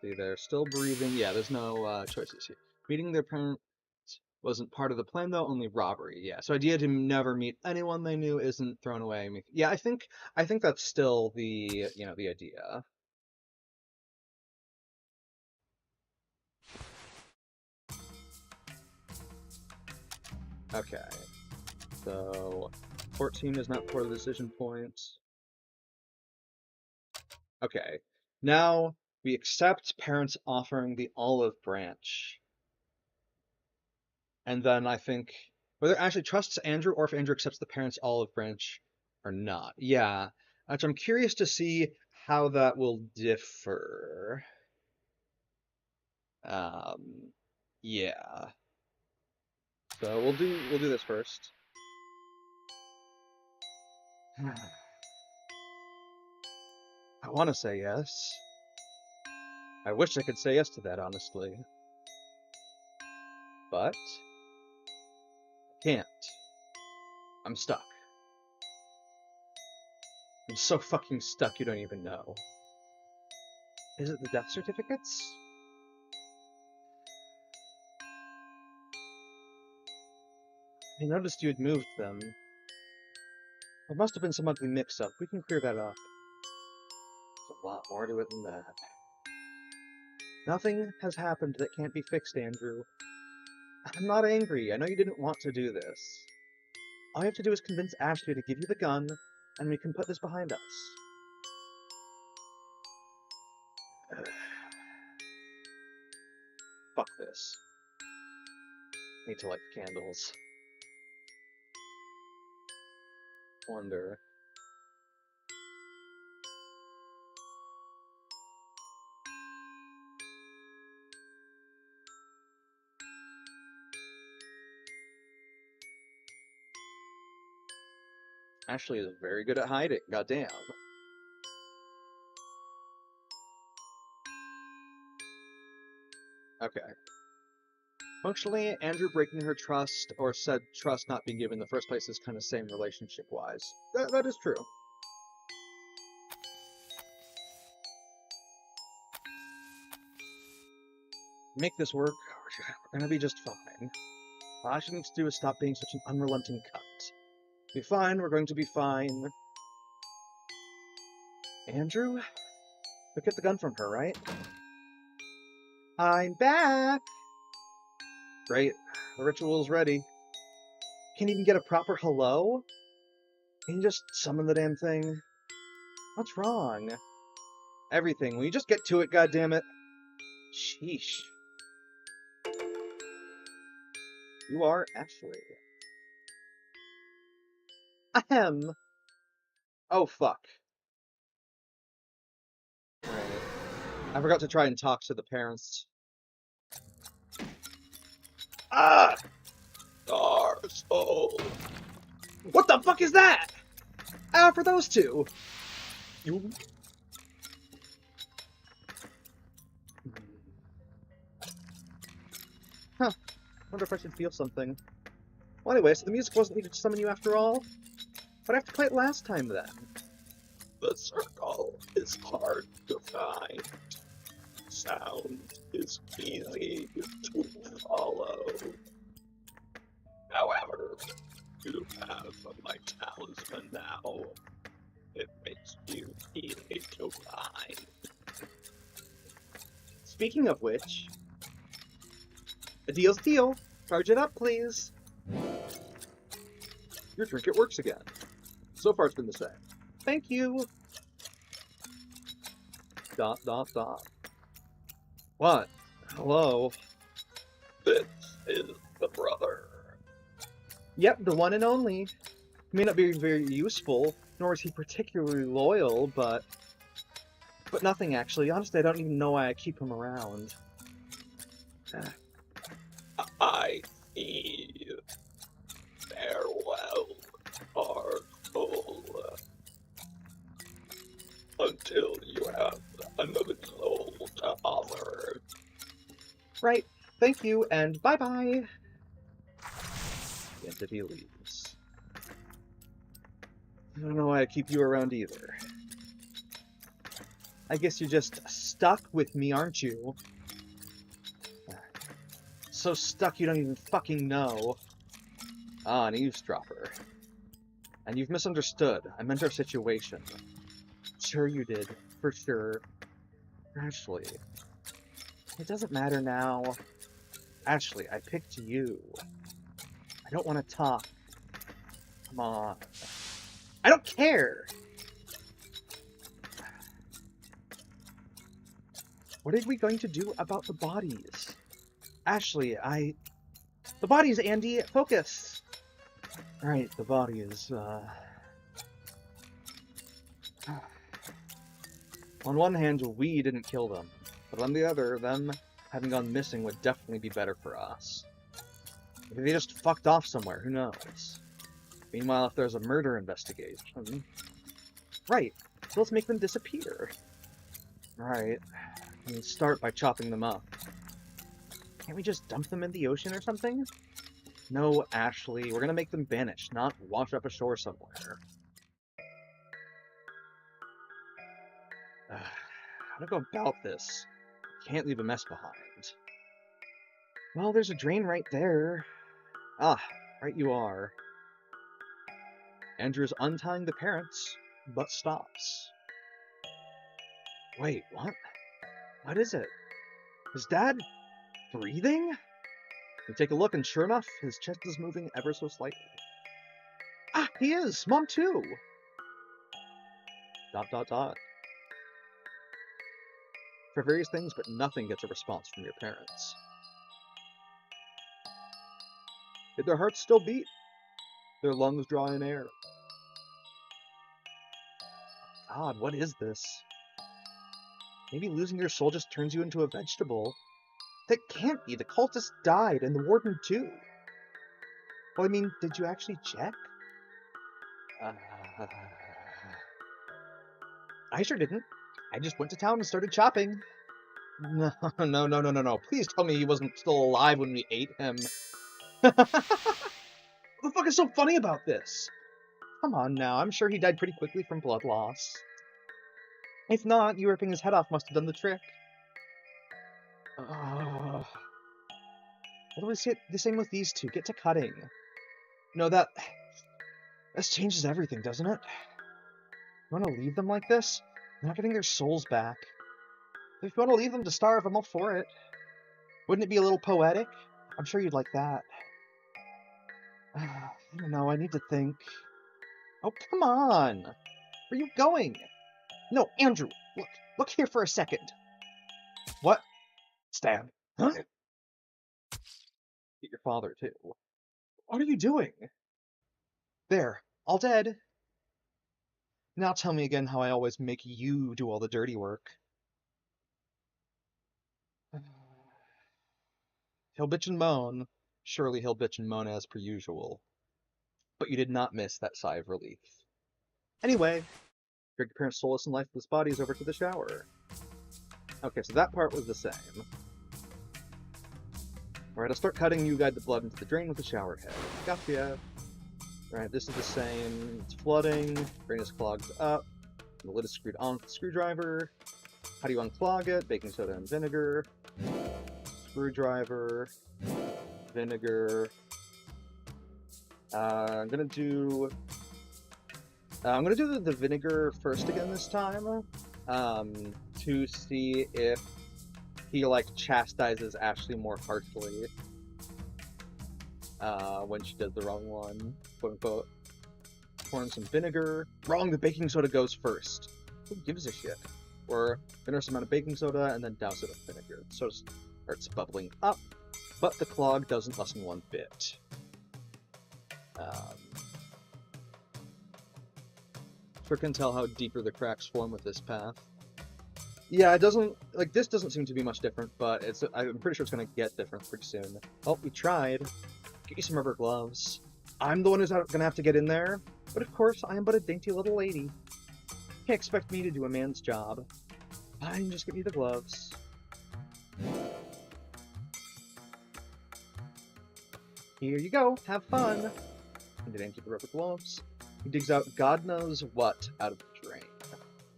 See, they're still breathing. Yeah, there's no choices here. Meeting their parents wasn't part of the plan, though. Only robbery. Yeah. So idea to never meet anyone they knew isn't thrown away. Yeah, I think that's still the the idea. Okay. So 14 is not part of the decision point. Okay. Now we accept parents offering the olive branch. And then I think whether Ashley trusts Andrew or if Andrew accepts the parents' olive branch or not. Yeah. Which I'm curious to see how that will differ. Yeah. So we'll do this first. I want to say yes. I wish I could say yes to that, honestly. But I can't. I'm stuck. I'm so fucking stuck you don't even know. Is it the death certificates? I noticed you had moved them. There must have been some ugly mix-up. We can clear that up. There's a lot more to it than that. Nothing has happened that can't be fixed, Andrew. I'm not angry. I know you didn't want to do this. All you have to do is convince Ashley to give you the gun, and we can put this behind us. Fuck this. Need to light the candles. Wonder. Ashley is very good at hiding, goddamn. Okay. Functionally, Andrew breaking her trust, or said trust not being given in the first place, is kind of same relationship-wise. That is true. Make this work, we're gonna be just fine. All Ashley needs to do is stop being such an unrelenting cunt. Be fine, we're going to be fine. Andrew? You'll get the gun from her, right? I'm back! Great. The ritual's ready. Can't even get a proper hello? Can you just summon the damn thing? What's wrong? Everything. Will you just get to it, goddammit? Sheesh. You are Ashley. Ahem. Oh, fuck. Right. I forgot to try and talk to the parents. Ah! Oh. What the fuck is that? Ah, for those two. You. Huh. Wonder if I should feel something. Well, anyway, so the music wasn't needed to summon you after all? But I have to play it last time, then. The circle is hard to find. Sound is easy to follow. However, you have my talisman now. It makes you easy to find. Speaking of which, a deal's a deal. Charge it up, please. Your trinket works again. So far, it's been the same. Thank you. ... What? Hello? This is the brother. Yep, the one and only. He may not be very useful, nor is he particularly loyal, but nothing actually. Honestly, I don't even know why I keep him around. I see. Farewell, our soul. Until you have another soul to offer. Right. Thank you, and bye-bye. The entity leaves. I don't know why I keep you around either. I guess you're just stuck with me, aren't you? So stuck you don't even fucking know. Ah, an eavesdropper. And you've misunderstood. I meant our situation. Sure you did. For sure. Ashley. It doesn't matter now. Ashley, I picked you. I don't want to talk. Come on. I don't care! What are we going to do about the bodies? Ashley, The bodies, Andy! Focus! Alright, the body is, On one hand, we didn't kill them. But on the other, them having gone missing would definitely be better for us. Maybe they just fucked off somewhere, who knows? Meanwhile, if there's a murder investigation... Right, so let's make them disappear. Right, and start by chopping them up. Can't we just dump them in the ocean or something? No, Ashley, we're gonna make them vanish, not wash up ashore somewhere. How to go about this? Can't leave a mess behind. Well, there's a drain right there. Ah, right you are. Andrew's untying the parents, but stops. Wait, what? What is it? Is Dad breathing? You take a look, and sure enough, his chest is moving ever so slightly. Ah, he is! Mom, too! ... For various things, but nothing gets a response from your parents. Yet their hearts still beat. Their lungs draw in air. God, what is this? Maybe losing your soul just turns you into a vegetable. That can't be. The cultist died, and the warden too. Well, I mean, did you actually check? I sure didn't. I just went to town and started chopping. No. Please tell me he wasn't still alive when we ate him. What the fuck is so funny about this? Come on now, I'm sure he died pretty quickly from blood loss. If not, you ripping his head off must have done the trick. What do we say? The same with these two. Get to cutting. No, this changes everything, doesn't it? You want to leave them like this? They're not getting their souls back. If you want to leave them to starve, I'm all for it. Wouldn't it be a little poetic? I'm sure you'd like that. I don't know, I need to think. Oh, come on! Where are you going? No, Andrew, look here for a second. What? Stan. Huh? Get your father, too. What are you doing? There, all dead. Now tell me again how I always make you do all the dirty work. He'll bitch and moan. Surely he'll bitch and moan as per usual. But you did not miss that sigh of relief. Anyway, drag your parents' soulless and lifeless bodies over to the shower. Okay, so that part was the same. Alright, I'll start cutting. You guide the blood into the drain with the shower head. Gotcha. Alright, this is the same. It's flooding. Drain is clogged up. The lid is screwed on with the screwdriver. How do you unclog it? Baking soda and vinegar. Screwdriver. Vinegar. I'm gonna do the vinegar first again this time. To see if he like chastises Ashley more harshly when she does the wrong one, quote unquote. Pour in some vinegar. Wrong, the baking soda goes first. Who gives a shit? Or generous amount of baking soda and then douse it with vinegar. So it starts bubbling up, but the clog doesn't lessen one bit. Sure can tell how deeper the cracks form with this path. Yeah, it doesn't, like, this doesn't seem to be much different, but I'm pretty sure it's gonna get different pretty soon. Oh, we tried. Get you some rubber gloves. I'm the one who's gonna have to get in there, but of course, I am but a dainty little lady. Can't expect me to do a man's job. Fine, just get me the gloves. Here you go, have fun! And it ain't the rubber gloves. He digs out God knows what out of the drain.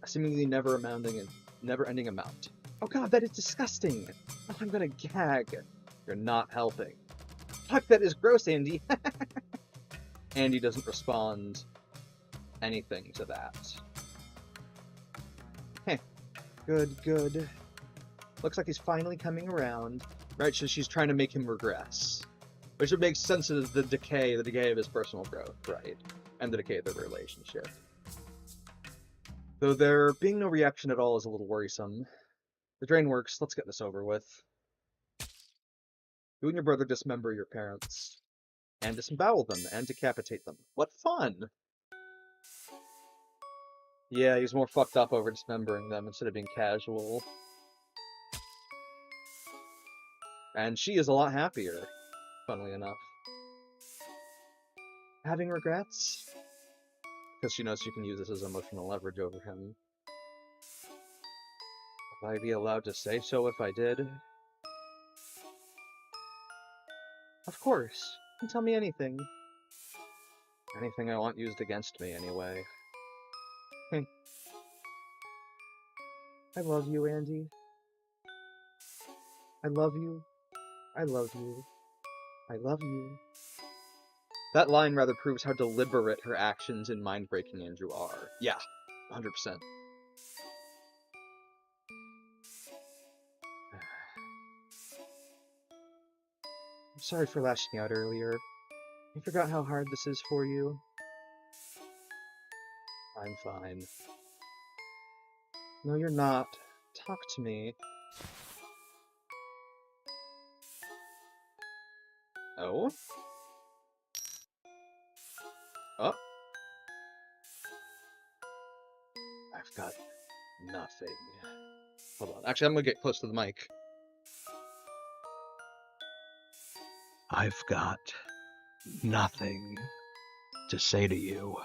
A seemingly never-ending amount. Oh god, that is disgusting! Oh, I'm gonna gag. You're not helping. Fuck, that is gross, Andy! Andy doesn't respond anything to that. Heh. Good. Looks like he's finally coming around. Right, so she's trying to make him regress. Which would make sense of the decay of his personal growth, right? And the decay of their relationship. Though there being no reaction at all is a little worrisome. The drain works, let's get this over with. You and your brother dismember your parents. And disembowel them, and decapitate them. What fun! Yeah, he's more fucked up over dismembering them instead of being casual. And she is a lot happier, funnily enough. Having regrets? Because she knows she can use this as emotional leverage over him. Would I be allowed to say so if I did? Of course. You can tell me anything. Anything I want used against me, anyway. I love you, Andy. I love you. I love you. I love you. That line rather proves how deliberate her actions in mind-breaking Andrew are. Yeah, 100%. I'm sorry for lashing out earlier. I forgot how hard this is for you. I'm fine. No, you're not. Talk to me. Oh? Oh? I've got nothing. Hold on. Actually, I'm gonna get close to the mic. I've got nothing to say to you.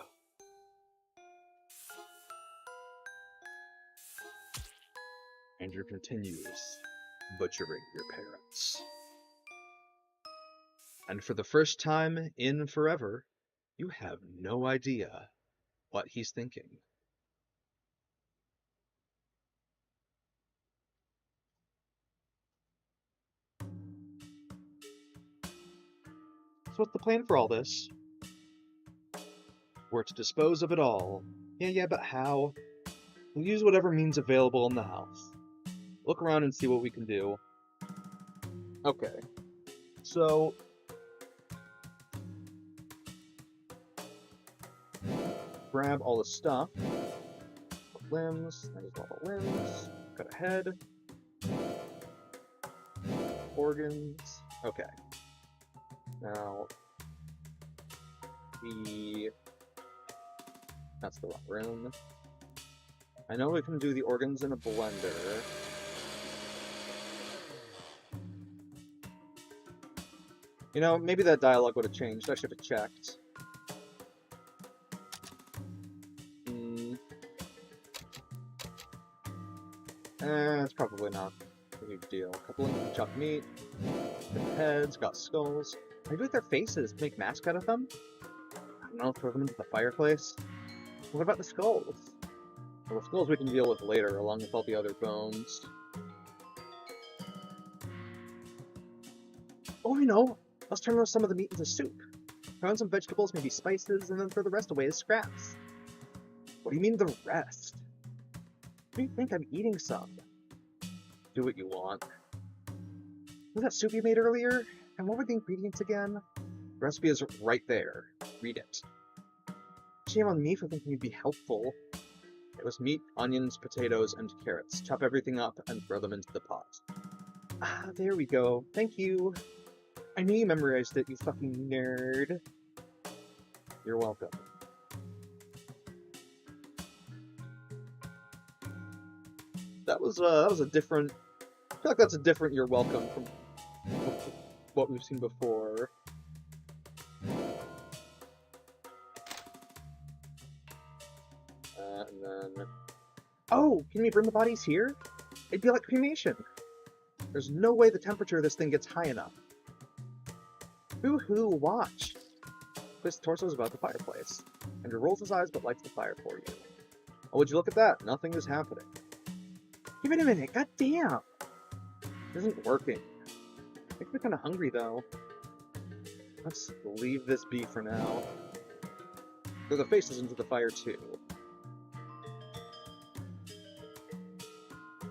Andrew continues butchering your parents. And for the first time in forever, you have no idea what he's thinking. So what's the plan for all this? We're to dispose of it all. Yeah, but how? We'll use whatever means available in the house. Look around and see what we can do. Okay. So... grab all the stuff. Limbs. There's all the limbs. Cut a head. Organs. Okay. Now... that's the wrong room. I know we can do the organs in a blender. You know, maybe that dialogue would have changed. I should have checked. It's probably not a big deal. A couple of chopped meat. got heads, got skulls. Maybe with their faces, make masks out of them? I don't know, throw them into the fireplace. What about the skulls? Well, the skulls we can deal with later, along with all the other bones. Oh, you know, let's turn some of the meat into soup. Throw in some vegetables, maybe spices, and then throw the rest away as scraps. What do you mean the rest? What do you think? I'm eating some. Do what you want. Was that soup you made earlier? And what were the ingredients again? The recipe is right there. Read it. Shame on me for thinking you'd be helpful. It was meat, onions, potatoes, and carrots. Chop everything up and throw them into the pot. Ah, there we go. Thank you. I knew you memorized it, you fucking nerd. You're welcome. That was a different... I feel like that's a different you're welcome from what we've seen before. And then... Oh! Can we bring the bodies here? It'd be like cremation. There's no way the temperature of this thing gets high enough. Hoo-hoo, watch! This torso is above the fireplace. Andrew rolls his eyes but lights the fire for you. Oh, would you look at that? Nothing is happening. Give it a minute, god damn! It isn't working. Makes me kinda hungry though. Let's leave this be for now. Throw the faces into the fire too.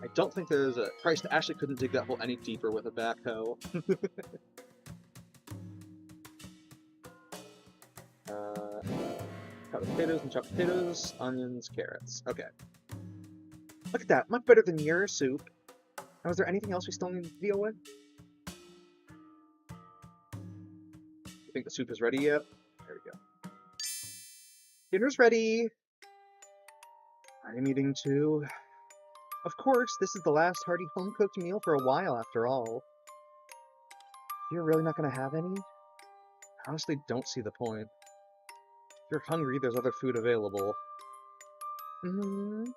I don't think there's a... Christ, Ashley couldn't dig that hole any deeper with a backhoe. Cut potatoes and chopped potatoes, onions, carrots. Okay. Look at that, much better than your soup. Now, is there anything else we still need to deal with? You think the soup is ready yet? There we go. Dinner's ready! I'm eating too. Of course, this is the last hearty home-cooked meal for a while, after all. You're really not gonna have any? I honestly don't see the point. If you're hungry, there's other food available. Mm-hmm.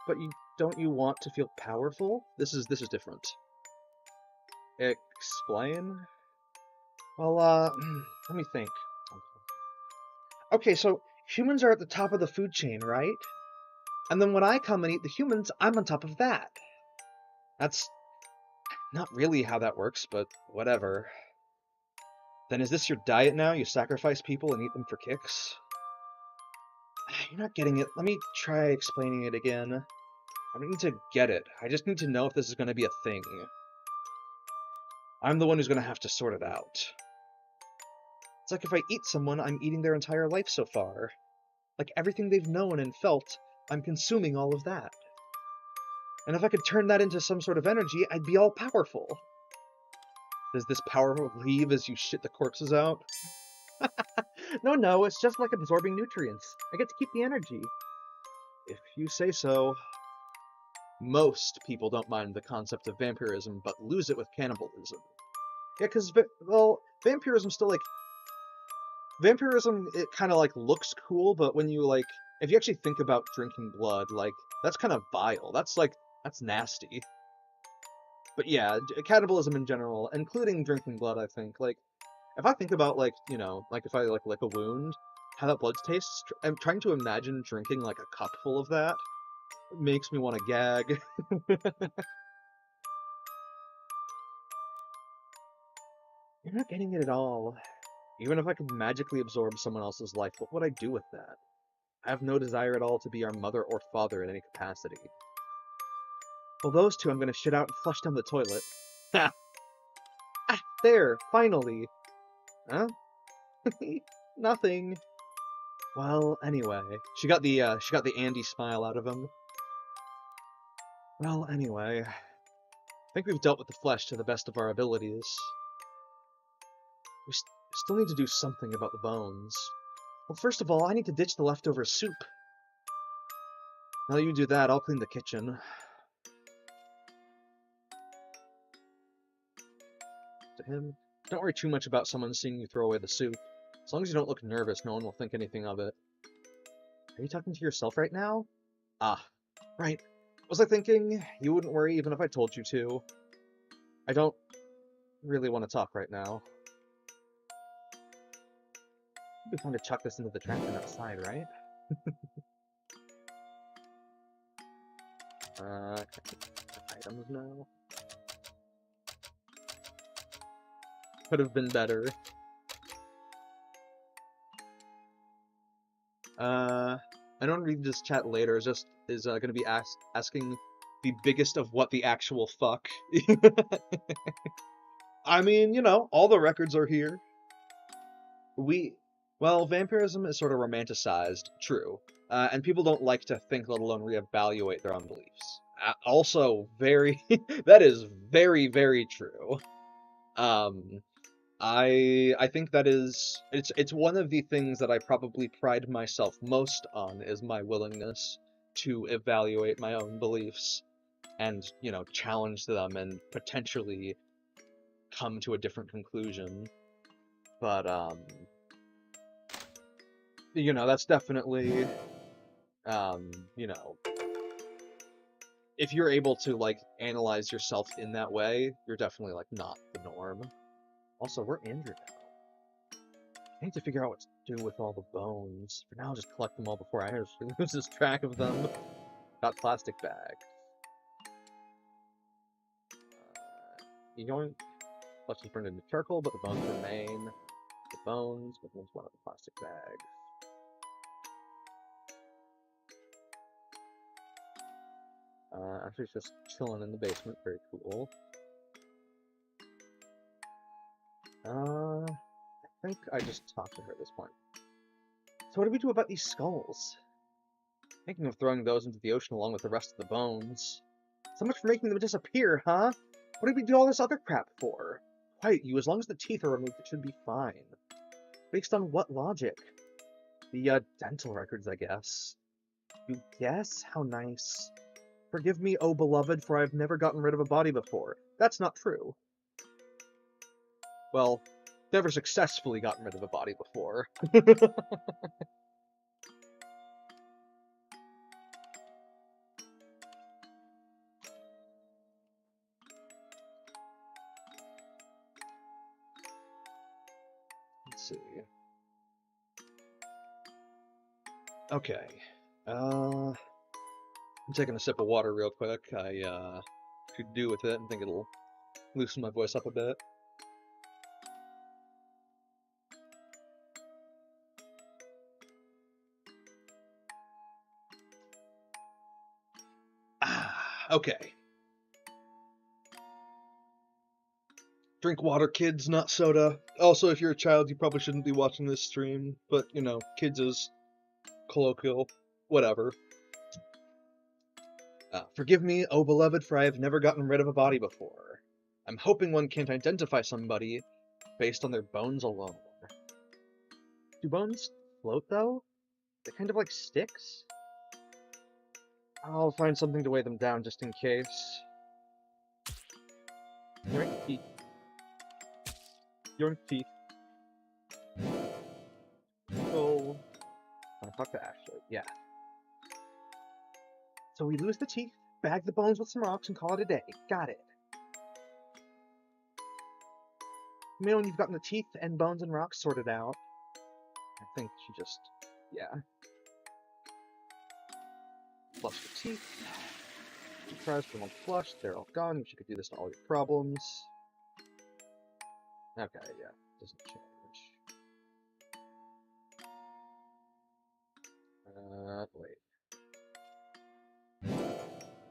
But don't you want to feel powerful? This is different. Explain? Well, let me think. Okay, so humans are at the top of the food chain, right? And then when I come and eat the humans, I'm on top of that. That's not really how that works, but whatever. Then is this your diet now? You sacrifice people and eat them for kicks? You're not getting it. Let me try explaining it again. I don't need to get it. I just need to know if this is going to be a thing. I'm the one who's going to have to sort it out. It's like if I eat someone, I'm eating their entire life so far. Like everything they've known and felt, I'm consuming all of that. And if I could turn that into some sort of energy, I'd be all powerful. Does this power leave as you shit the corpses out? No, it's just like absorbing nutrients. I get to keep the energy. If you say so. Most people don't mind the concept of vampirism, but lose it with cannibalism. Yeah, because, well, vampirism still, like... Vampirism, it kind of, like, looks cool, but when you, like... If you actually think about drinking blood, like, that's kind of vile. That's, like, that's nasty. But yeah, cannibalism in general, including drinking blood, I think, like... If I think about, like, you know, like, if I, like, lick a wound, how that blood tastes, I'm trying to imagine drinking, like, a cup full of that. It makes me want to gag. You're not getting it at all. Even if I could magically absorb someone else's life, what would I do with that? I have no desire at all to be our mother or father in any capacity. Well, those two I'm gonna shit out and flush down the toilet. Ha! Ah, there! Finally! Huh? Nothing. Well, anyway. She got the Andy smile out of him. Well, anyway. I think we've dealt with the flesh to the best of our abilities. We still need to do something about the bones. Well, first of all, I need to ditch the leftover soup. Now you do that, I'll clean the kitchen. To him, don't worry too much about someone seeing you throw away the soup. As long as you don't look nervous, no one will think anything of it. Are you talking to yourself right now? Ah, right. Was I thinking? You wouldn't worry even if I told you to. I don't really want to talk right now. It'd be fun to chuck this into the trash bin outside, right? Items now. Could have been better. I don't read this chat later. Is going to be asking the biggest of what the actual fuck. I mean, you know, all the records are here. Well, vampirism is sort of romanticized, true, and people don't like to think, let alone reevaluate their own beliefs. Also, that is very, very true. I think that it's one of the things that I probably pride myself most on is my willingness to evaluate my own beliefs and, you know, challenge them and potentially come to a different conclusion. But, you know, that's definitely, you know, if you're able to, like, analyze yourself in that way, you're definitely, like, not the norm. Also, we're injured now. I need to figure out what to do with all the bones. For now, I'll just collect them all before I lose track of them. Got plastic bags. You going? Flesh is burned into charcoal, but the bones remain. The bones, but there's one of the plastic bags. Actually, it's just chilling in the basement. Very cool. I think I just talked to her at this point. So what do we do about these skulls? Thinking of throwing those into the ocean along with the rest of the bones. So much for making them disappear, huh? What did we do all this other crap for? Quiet, you. As long as the teeth are removed, it should be fine. Based on what logic? The, dental records, I guess. You guess? How nice. Forgive me, oh beloved, for I've never gotten rid of a body before. That's not true. Well, never successfully gotten rid of a body before. Let's see. Okay. I'm taking a sip of water real quick. I could do with it and think it'll loosen my voice up a bit. Okay. Drink water, kids, not soda. Also, if you're a child, you probably shouldn't be watching this stream, but, you know, kids is colloquial. Whatever. Forgive me, oh beloved, for I have never gotten rid of a body before. I'm hoping one can't identify somebody based on their bones alone. Do bones float, though? They're kind of like sticks? I'll find something to weigh them down just in case. Yoink teeth. Yoink teeth. Oh. Wanna talk to Ashley? Yeah. So we lose the teeth, bag the bones with some rocks, and call it a day. Got it. You know, when you've gotten the teeth and bones and rocks sorted out, I think she just, yeah. Flush the teeth. She tries for one flush, they're all gone. Wish you could do this to all your problems. Okay, yeah, doesn't change. Wait.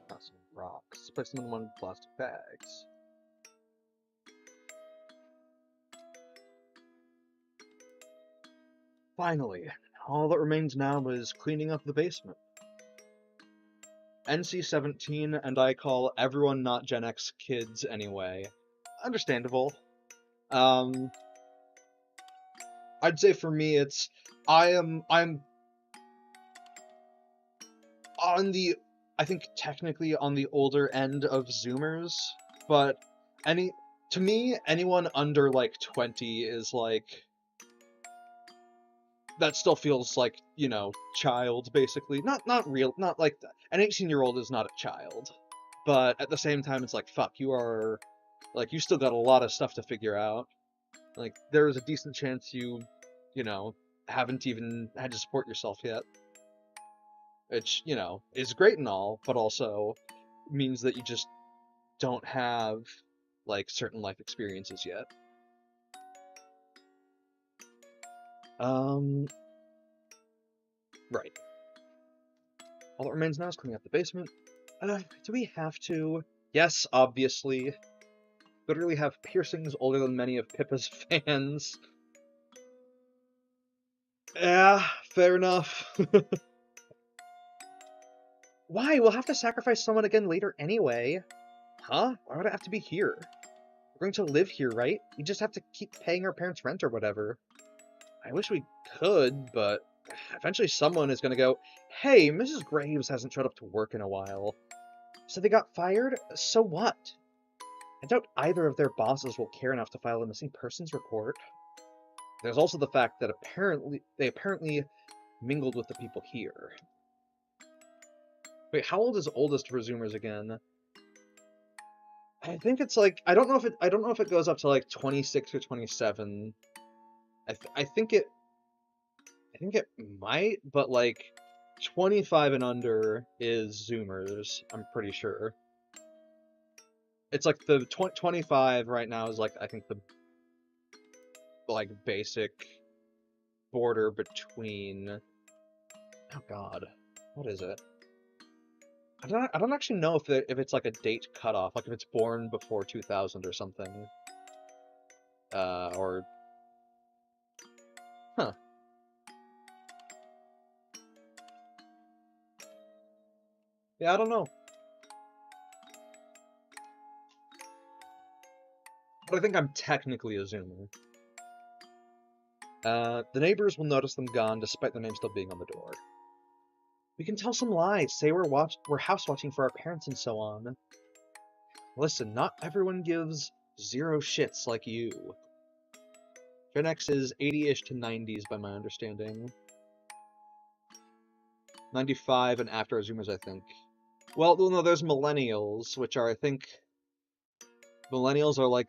Got some rocks. Place them in one of the plastic bags. Finally, all that remains now is cleaning up the basement. NC-17, and I call everyone not Gen X kids anyway. Understandable. I'd say for me it's I'm on the, I think technically on the older end of Zoomers, but to me, anyone under like 20 is like, that still feels like, you know, child, basically. Not real, not like that. An 18-year-old is not a child. But at the same time, it's like, fuck, you are Like, you still got a lot of stuff to figure out. Like, there is a decent chance you know, haven't even had to support yourself yet. Which, you know, is great and all, but also means that you just don't have, like, certain life experiences yet. Right. All that remains now is cleaning up the basement. Do we have to? Yes, obviously. Literally have piercings older than many of Pippa's fans. Yeah, fair enough. Why? We'll have to sacrifice someone again later anyway. Huh? Why would I have to be here? We're going to live here, right? You just have to keep paying our parents' rent or whatever. I wish we could, but eventually someone is going to go, hey, Mrs. Graves hasn't showed up to work in a while. So they got fired? So what? I doubt either of their bosses will care enough to file a missing persons report. There's also the fact that they apparently mingled with the people here. Wait, how old is oldest resumers again? I think it's like I don't know if it goes up to like 26 or 27. I think it might, but like 25 and under is Zoomers, I'm pretty sure. It's like the 25 right now is like I think the like basic border between oh god, what is it? I don't actually know if it's like a date cutoff, like if it's born before 2000 or something. Or huh. Yeah, I don't know. But I think I'm technically a Zoomer. The neighbors will notice them gone despite their name still being on the door. We can tell some lies, say we're house watching for our parents and so on. Listen, not everyone gives 0 shits like you. Gen X is 80-ish to 90s by my understanding. 95 and after are Zoomers, I think. Well, no, there's millennials, which are, I think... Millennials are, like,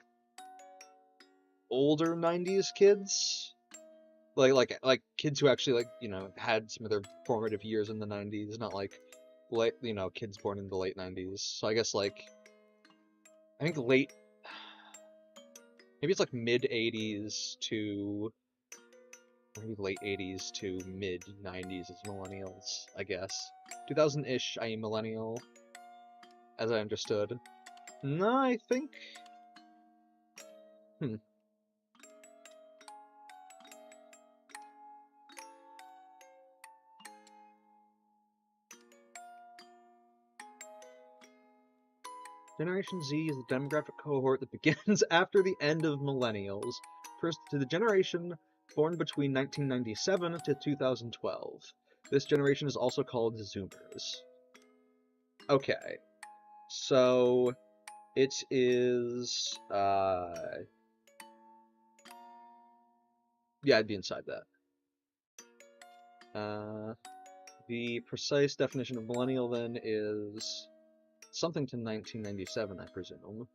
older 90s kids? Like kids who actually, like, you know, had some of their formative years in the 90s, not, like, late, you know, kids born in the late 90s. So I guess, like... I think late... Maybe it's, like, mid-80s to... Maybe late 80s to mid-90s is millennials, I guess. 2000-ish, I am millennial, as I understood. No, I think... Generation Z is the demographic cohort that begins after the end of millennials, first to the generation born between 1997 to 2012. This generation is also called Zoomers. Okay, so it is, yeah, I'd be inside that. The precise definition of millennial then is something to 1997, I presume.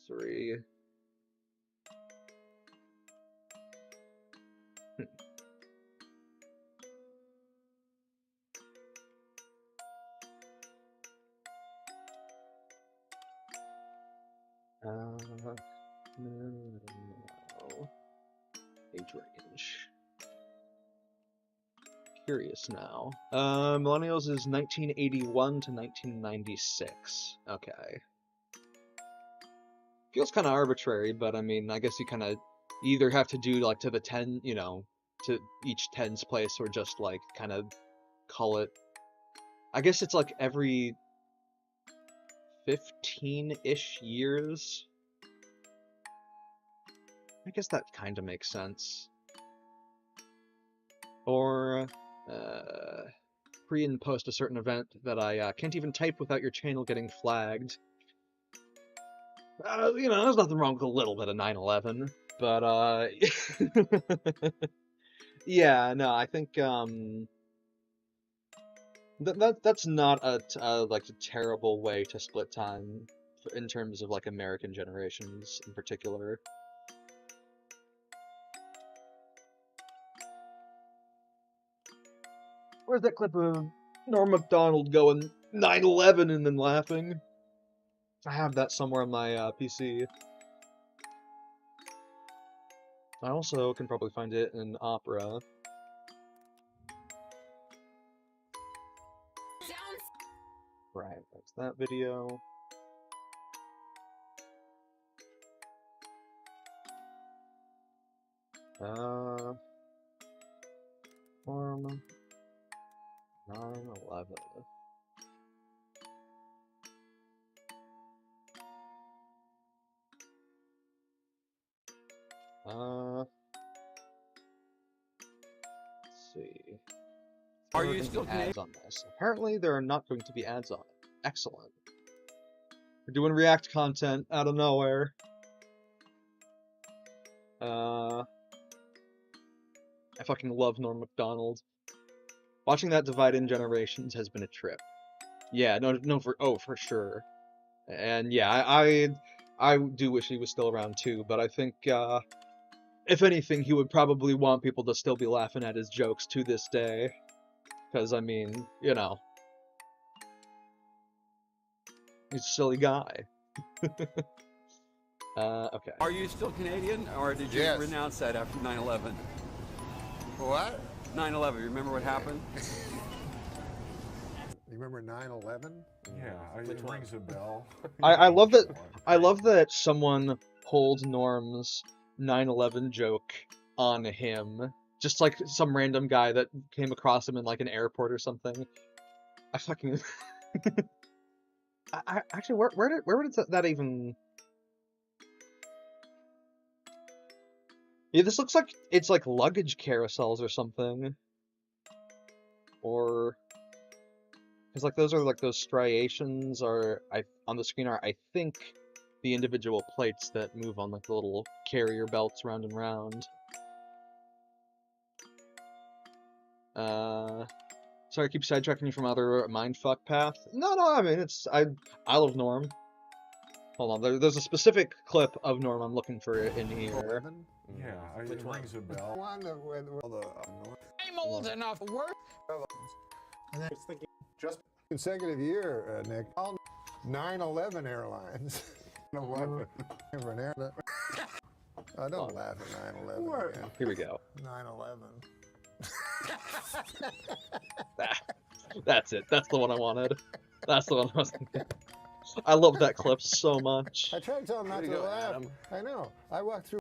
3. No. Age range. Curious now. Millennials is 1981 to 1996. Okay. Feels kind of arbitrary, but I mean, I guess you kind of either have to do like to the 10, you know, to each 10's place, or just like kind of call it. I guess it's like every 15-ish years. I guess that kind of makes sense. Or pre and post a certain event that I can't even type without your channel getting flagged. You know, there's nothing wrong with a little bit of 9/11, but yeah, no, I think That's not like a terrible way to split time in terms of like American generations in particular. Where's that clip of Norm Macdonald going 9/11 and then laughing? I have that somewhere on my PC. I also can probably find it in Opera. Right, that's that video. Norm 9/11. Let's see. Are you still ads on this? Apparently, there are not going to be ads on it. Excellent. We're doing React content out of nowhere. I fucking love Norm Macdonald. Watching that divide in generations has been a trip. Yeah, for sure. And yeah, I do wish he was still around too, but I think if anything, he would probably want people to still be laughing at his jokes to this day. Because, I mean, you know, he's a silly guy. Okay. Are you still Canadian, or did you renounce that after 9/11? What? 9/11. Remember what happened? You remember 9/11? Yeah, it rings a bell. I love that. I love that someone pulled Norm's 9/11 joke on him. Just like some random guy that came across him in like an airport or something. I fucking. I actually, where did that even? Yeah, this looks like it's like luggage carousels or something. Or, because like those are like those striations are on the screen are I think the individual plates that move on like the little carrier belts round and round. Sorry, I keep sidetracking you from other mindfuck path. No, I mean, I love Norm. Hold on, there's a specific clip of Norm I'm looking for in here. Yeah, it rings a bell. I'm old enough to work. And then thinking just consecutive year, Nick. 9/11 Airlines. 9/11. I don't laugh at 9/11 again. Here we go. 9/11. That's it. That's the one I wanted. That's the one I was thinking. I love that clip so much. I tried to tell him not to laugh. Adam. I know. I walked through.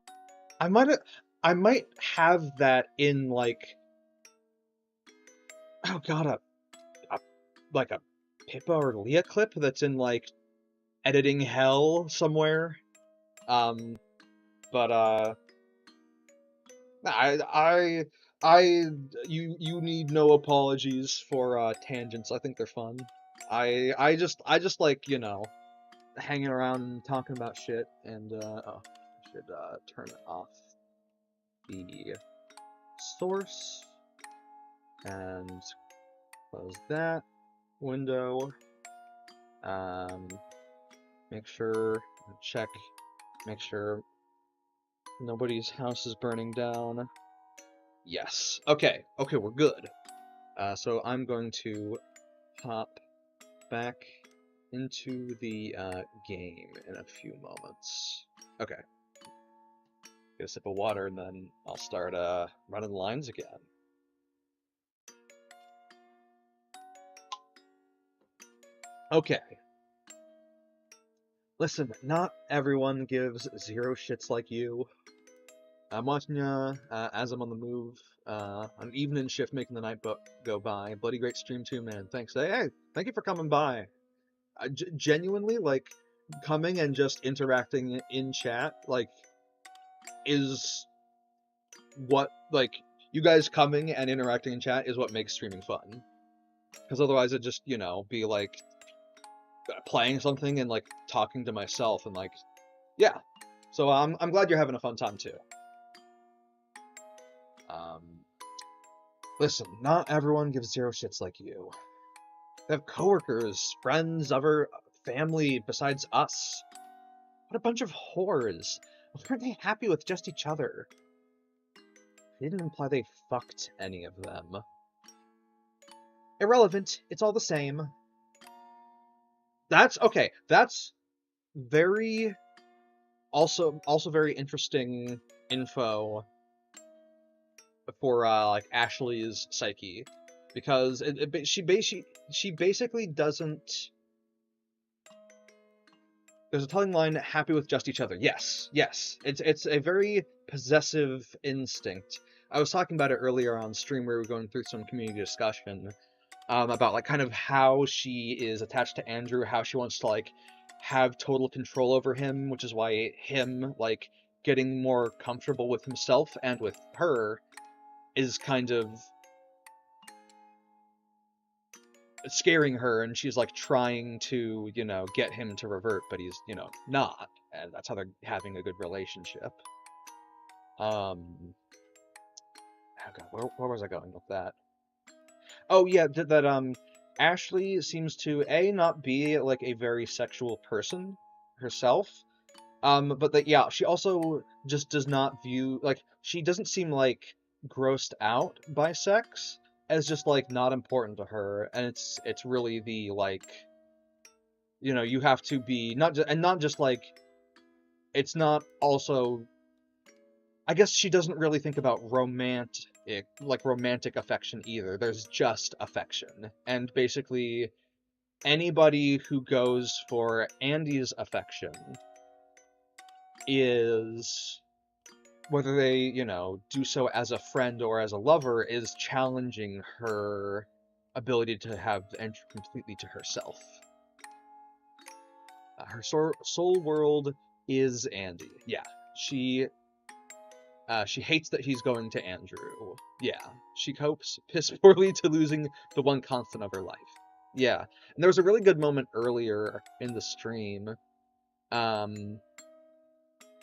I might have that in like, oh god, like a Pippa or Leah clip that's in like editing hell somewhere. But you need no apologies for tangents. I think they're fun. I just like, you know, hanging around and talking about shit, and I should turn off the source and close that window. Make sure nobody's house is burning down. Yes. Okay, we're good. So I'm going to hop back into the game in a few moments. Okay. Get a sip of water and then I'll start running lines again. Okay. Listen, not everyone gives zero shits like you. I'm watching ya as I'm on the move. I'm evening shift making the night go by. Bloody great stream too, man. Thanks. Hey, thank you for coming by. Genuinely, like, coming and just interacting in chat, like, is what, like, you guys coming and interacting in chat is what makes streaming fun. Because otherwise it'd just, you know, be like playing something and like talking to myself and like, yeah. So I'm glad you're having a fun time too. Listen, not everyone gives zero shits like you. They have coworkers, friends, other family besides us. What a bunch of whores. Why aren't they happy with just each other? They didn't imply they fucked any of them. Irrelevant. It's all the same. That's okay. That's very also very interesting info for like Ashley's psyche, because she basically doesn't. There's a telling line: "Happy with just each other." Yes, yes. It's a very possessive instinct. I was talking about it earlier on stream where we were going through some community discussion about like kind of how she is attached to Andrew, how she wants to like have total control over him, which is why him like getting more comfortable with himself and with her is kind of scaring her, and she's like trying to, you know, get him to revert, but he's, you know, not, and that's how they're having a good relationship. Oh god, where was I going with that? Oh yeah, that Ashley seems to not be like a very sexual person herself, but that yeah, she also just does not view, like, she doesn't seem like grossed out by sex as just like not important to her, and it's really the like, you know, you have to be not just like, it's not also, I guess she doesn't really think about romantic affection either. There's just affection. And basically, anybody who goes for Andy's affection is, whether they, you know, do so as a friend or as a lover, is challenging her ability to have entry completely to herself. Her soul world is Andy. Yeah, she hates that he's going to Andrew. Yeah, she copes piss poorly to losing the one constant of her life. Yeah, and there was a really good moment earlier in the stream,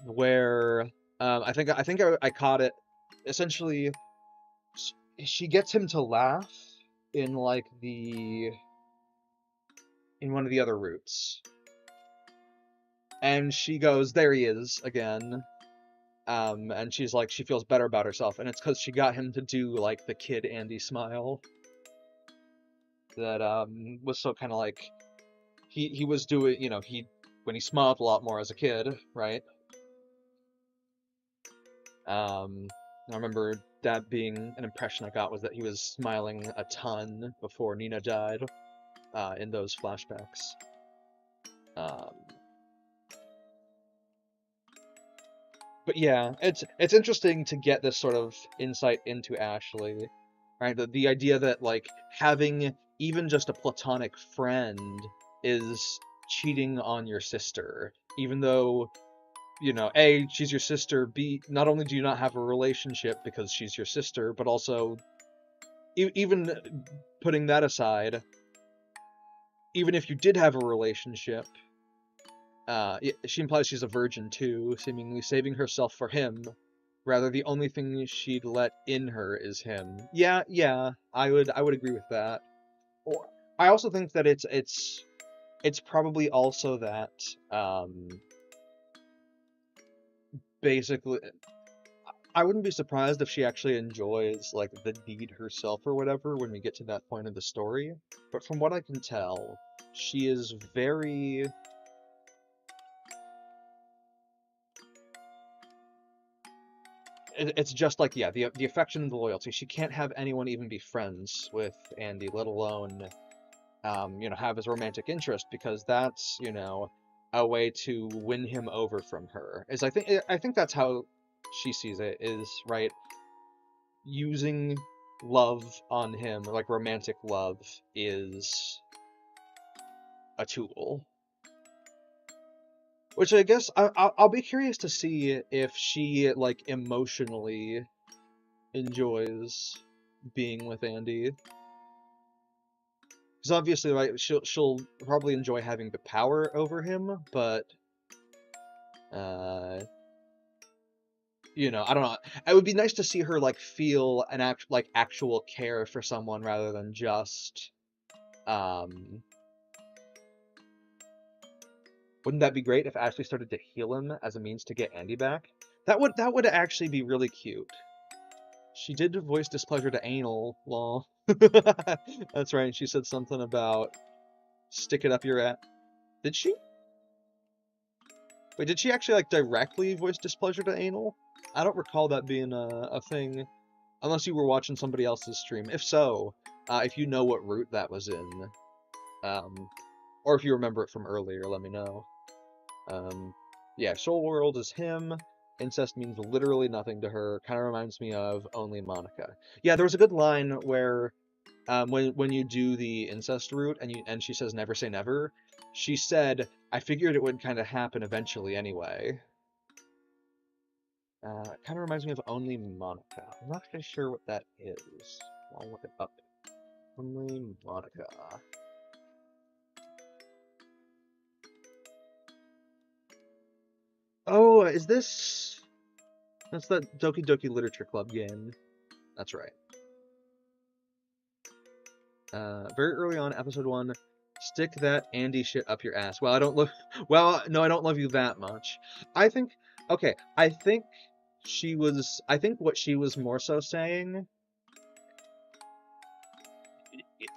where I think I caught it. Essentially, she gets him to laugh in like in one of the other routes, and she goes, "There he is again." And she's like, she feels better about herself, and it's because she got him to do, like, the kid Andy smile. That, was so kind of like, he was doing, you know, when he smiled a lot more as a kid, right? I remember that being an impression I got, was that he was smiling a ton before Nina died, in those flashbacks. But yeah, it's interesting to get this sort of insight into Ashley, right? The idea that like having even just a platonic friend is cheating on your sister, even though, you know, A, she's your sister, B, not only do you not have a relationship because she's your sister, but also, even putting that aside, even if you did have a relationship, she implies she's a virgin too, seemingly saving herself for him. Rather, the only thing she'd let in her is him. Yeah, I would agree with that. Or I also think that it's probably also that basically, I wouldn't be surprised if she actually enjoys like the deed herself or whatever when we get to that point of the story. But from what I can tell, she is very it's just like, yeah, the affection and the loyalty. She can't have anyone even be friends with Andy, let alone, you know, have his romantic interest, because that's, you know, a way to win him over from her. I think that's how she sees it, is, right, using love on him, like romantic love, is a tool. Which I guess I'll be curious to see if she like emotionally enjoys being with Andy, because obviously, like, she'll probably enjoy having the power over him, but you know, I don't know. It would be nice to see her like feel an actual care for someone rather than just Wouldn't that be great if Ashley started to heal him as a means to get Andy back? That would actually be really cute. She did voice displeasure to anal, lol. That's right, she said something about stick it up your ass. Did she? Wait, did she actually, like, directly voice displeasure to anal? I don't recall that being a thing, unless you were watching somebody else's stream. If so, if you know what route that was in, or if you remember it from earlier, let me know. Yeah, Soul World is him. Incest means literally nothing to her. Kind of reminds me of Only Monica. Yeah, there was a good line where when you do the incest route and she says never say never, she said, I figured it would kind of happen eventually anyway. It kind of reminds me of Only Monica. I'm not really sure what that is. I'll look it up. Only Monica. Oh, is this... That's the Doki Doki Literature Club game. That's right. Very early on, episode 1, stick that Andy shit up your ass. Well, I don't love... Well, no, I don't love you that much. I think... Okay, I think she was... I think what she was more so saying...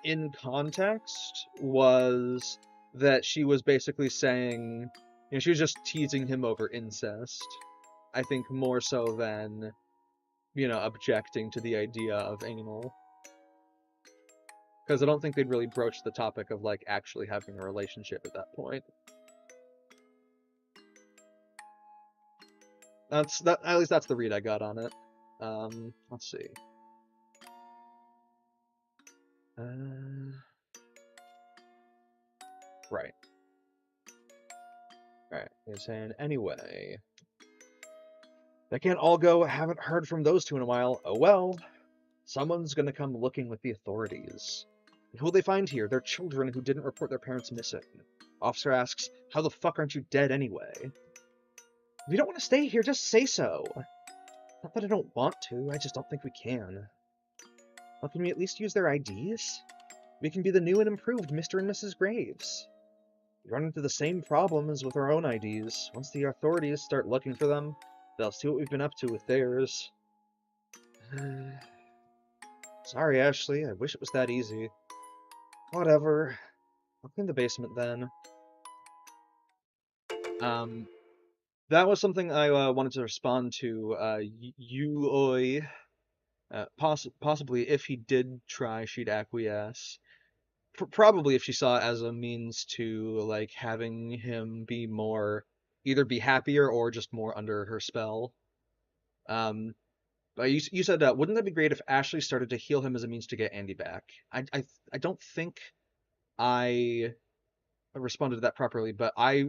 in context was that she was basically saying... You know, she was just teasing him over incest. I think more so than, you know, objecting to the idea of anal. Because I don't think they'd really broach the topic of, like, actually having a relationship at that point. At least that's the read I got on it. Let's see. Right. Alright, they're saying, anyway. They can't all go, haven't heard from those two in a while. Oh well. Someone's gonna come looking with the authorities. And who'll they find here? They're children who didn't report their parents missing. Officer asks, how the fuck aren't you dead anyway? If you don't want to stay here, just say so. Not that I don't want to, I just don't think we can. Well, can we at least use their IDs? We can be the new and improved Mr. and Mrs. Graves. We run into the same problem as with our own IDs. Once the authorities start looking for them, they'll see what we've been up to with theirs. Sorry, Ashley. I wish it was that easy. Whatever. I'll clean the basement then. That was something I wanted to respond to. Yuoi. Possibly, if he did try, she'd acquiesce. Probably if she saw it as a means to, like, having him be more... either be happier or just more under her spell. But you said, wouldn't that be great if Ashley started to heal him as a means to get Andy back? I don't think I responded to that properly, but I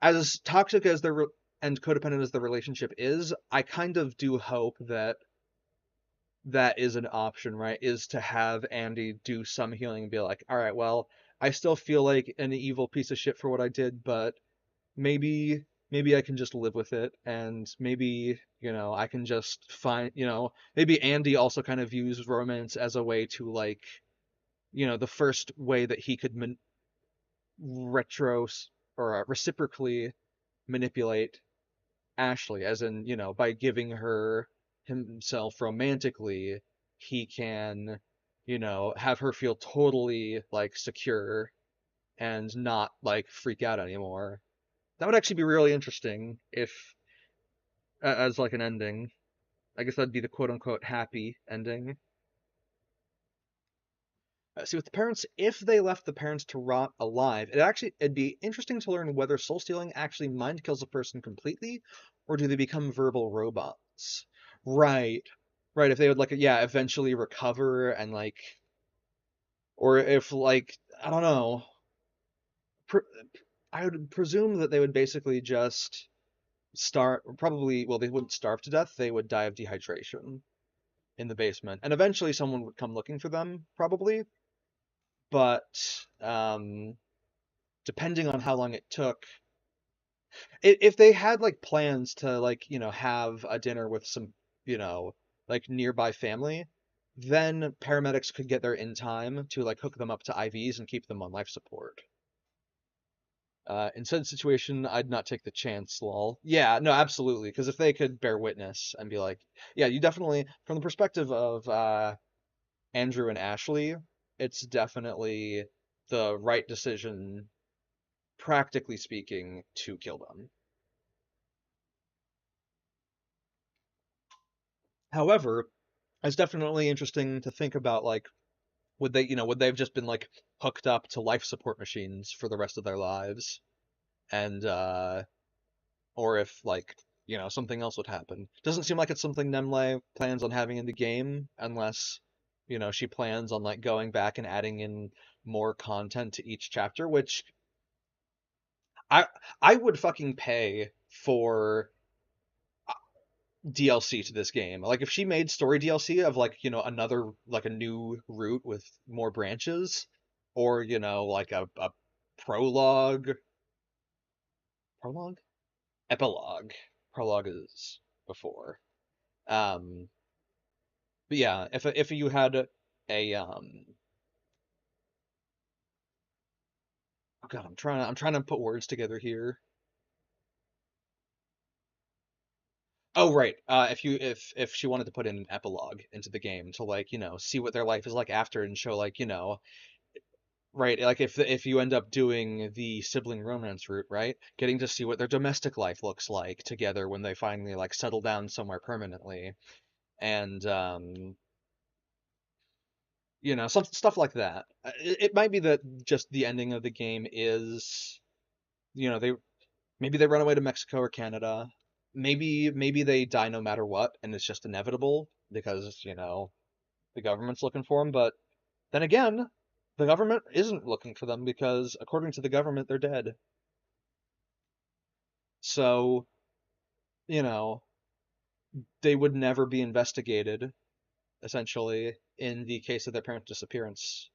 as toxic as and codependent as the relationship is, I kind of do hope that that is an option, right? Is to have Andy do some healing and be like, all right, well, I still feel like an evil piece of shit for what I did, but maybe I can just live with it, and maybe, you know, I can just find, you know, maybe Andy also kind of views romance as a way to, like, you know, the first way that he could reciprocally manipulate Ashley, as in, you know, by giving her himself romantically, he can, you know, have her feel totally, like, secure and not, like, freak out anymore. That would actually be really interesting if, as like an ending. I guess that'd be the quote-unquote happy ending. See, with the parents, if they left the parents to rot alive, it'd be interesting to learn whether soul stealing actually mind kills a person completely, or do they become verbal robots? Right. Right, if they would, like, yeah, eventually recover and, like, or if, like, I don't know. I would presume that they would basically just probably, well, they wouldn't starve to death, they would die of dehydration in the basement. And eventually someone would come looking for them, probably. But, depending on how long it took, if they had, like, plans to, like, you know, have a dinner with some, you know, like, nearby family, then paramedics could get there in time to like hook them up to IVs and keep them on life support. In said situation, I'd not take the chance, lol. Yeah, no, absolutely, because if they could bear witness and be like, yeah, you definitely, from the perspective of Andrew and Ashley, it's definitely the right decision, practically speaking, to kill them. However, it's definitely interesting to think about, like, would they have just been like hooked up to life support machines for the rest of their lives, and or if like something else would happen. Doesn't seem like it's something Nemle plans on having in the game, unless she plans on like going back and adding in more content to each chapter, which I I would fucking pay for DLC to this game. Like if she made story DLC of like, another like a new route with more branches, or like a prologue prologue? Epilogue. Prologue is before. Um but yeah, if you had a oh god, I'm trying to put words together here. Oh right. If she wanted to put in an epilogue into the game to like, see what their life is like after and show like, right, like if you end up doing the sibling romance route, right? Getting to see what their domestic life looks like together when they finally like settle down somewhere permanently. And some stuff like that. It might be that just the ending of the game is, they maybe they run away to Mexico or Canada. Maybe they die no matter what, and it's just inevitable because, the government's looking for them. But then again, the government isn't looking for them because, according to the government, they're dead. So, you know, they would never be investigated, essentially, in the case of their parents' disappearance.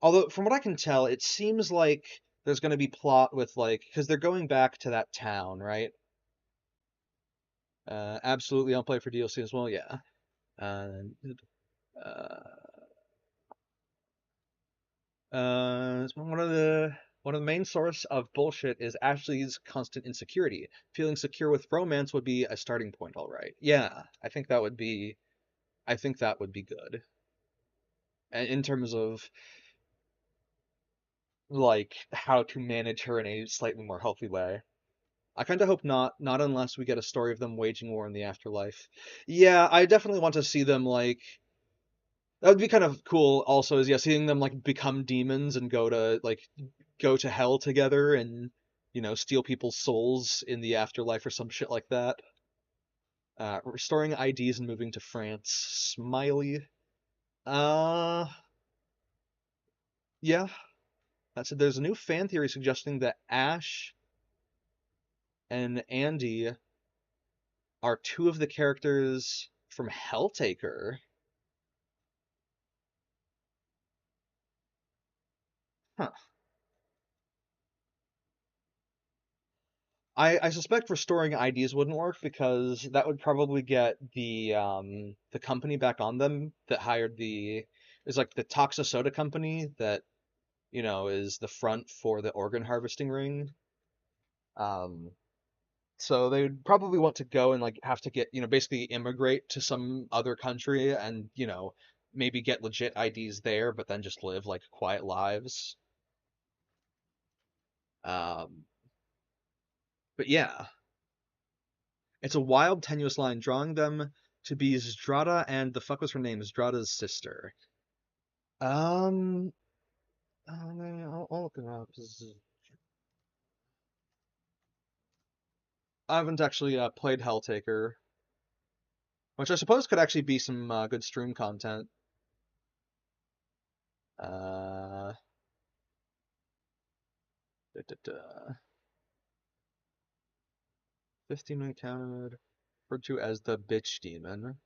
Although, from what I can tell, it seems like there's going to be plot with, like, because they're going back to that town, right? Absolutely, I'll play for DLC as well, yeah. Uh, one of the main source of bullshit is Ashley's constant insecurity. Feeling secure with romance would be a starting point, all right. Yeah, I think that would be good. And in terms of like how to manage her in a slightly more healthy way. I kind of hope not unless we get a story of them waging war in the afterlife. Yeah, I definitely want to see them like that would be kind of cool also is yeah, seeing them like become demons and go to hell together and steal people's souls in the afterlife or some shit like that. Restoring IDs and moving to France. Smiley. Uh yeah. That's it. There's a new fan theory suggesting that Ash and Andy are two of the characters from Helltaker. Huh. I suspect restoring IDs wouldn't work because that would probably get the company back on them that hired is like the Toxa Soda company that is the front for the organ harvesting ring. So they would probably want to go and like have to get basically immigrate to some other country and maybe get legit IDs there, but then just live like quiet lives. Um, but yeah. It's a wild, tenuous line, drawing them to be Zdrada and the fuck was her name? Zdrada's sister. Um, I'll look it up. I haven't actually played Helltaker, which I suppose could actually be some good stream content. Uh, da, da, da. 15 encountered, referred to as the bitch demon.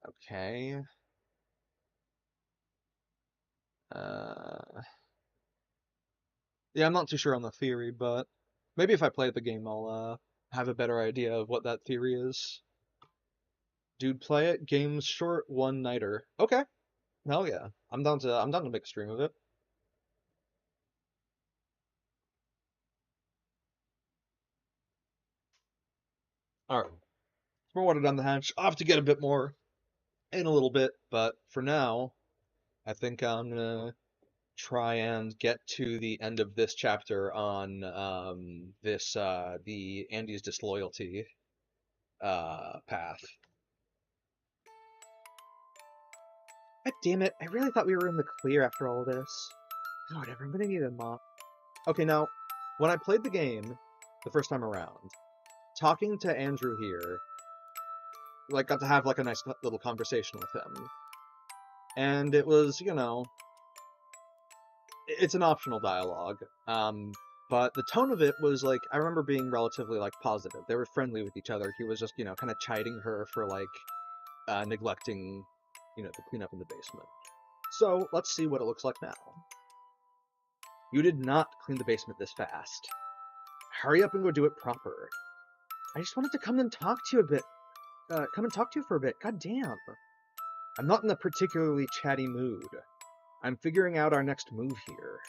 Okay. Uh, yeah, I'm not too sure on the theory, but maybe if I play the game, I'll have a better idea of what that theory is. Dude, play it. Game's short, one-nighter. Okay. Hell yeah. I'm down to make a stream of it. Alright. More water down the hatch. I'll have to get a bit more in a little bit, but for now, I think I'm gonna try and get to the end of this chapter on the Andy's disloyalty path. God damn it, I really thought we were in the clear after all of this. Oh, whatever, I'm gonna need a mop. Okay, now, when I played the game the first time around, talking to Andrew here, like, got to have, like, a nice little conversation with him. And it was, you know, it's an optional dialogue, but the tone of it was, like, I remember being relatively, like, positive. They were friendly with each other. He was just, you know, kind of chiding her for, like, neglecting, you know, the cleanup in the basement. So, let's see what it looks like now. You did not clean the basement this fast. Hurry up and go do it proper. I just wanted to come and talk to you a bit. Come and talk to you for a bit. God damn. I'm not in a particularly chatty mood. I'm figuring out our next move here.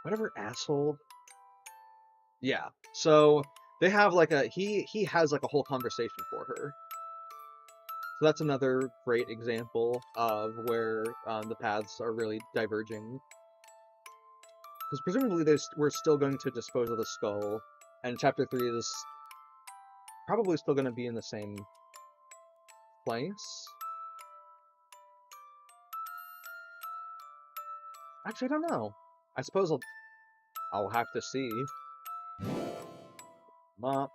Whatever, asshole. Yeah, so they have like he has like a whole conversation for her. So that's another great example of where the paths are really diverging. Because presumably we're still going to dispose of the skull, and Chapter 3 is probably still going to be in the same place. Actually, I don't know. I suppose I'll have to see. Mop.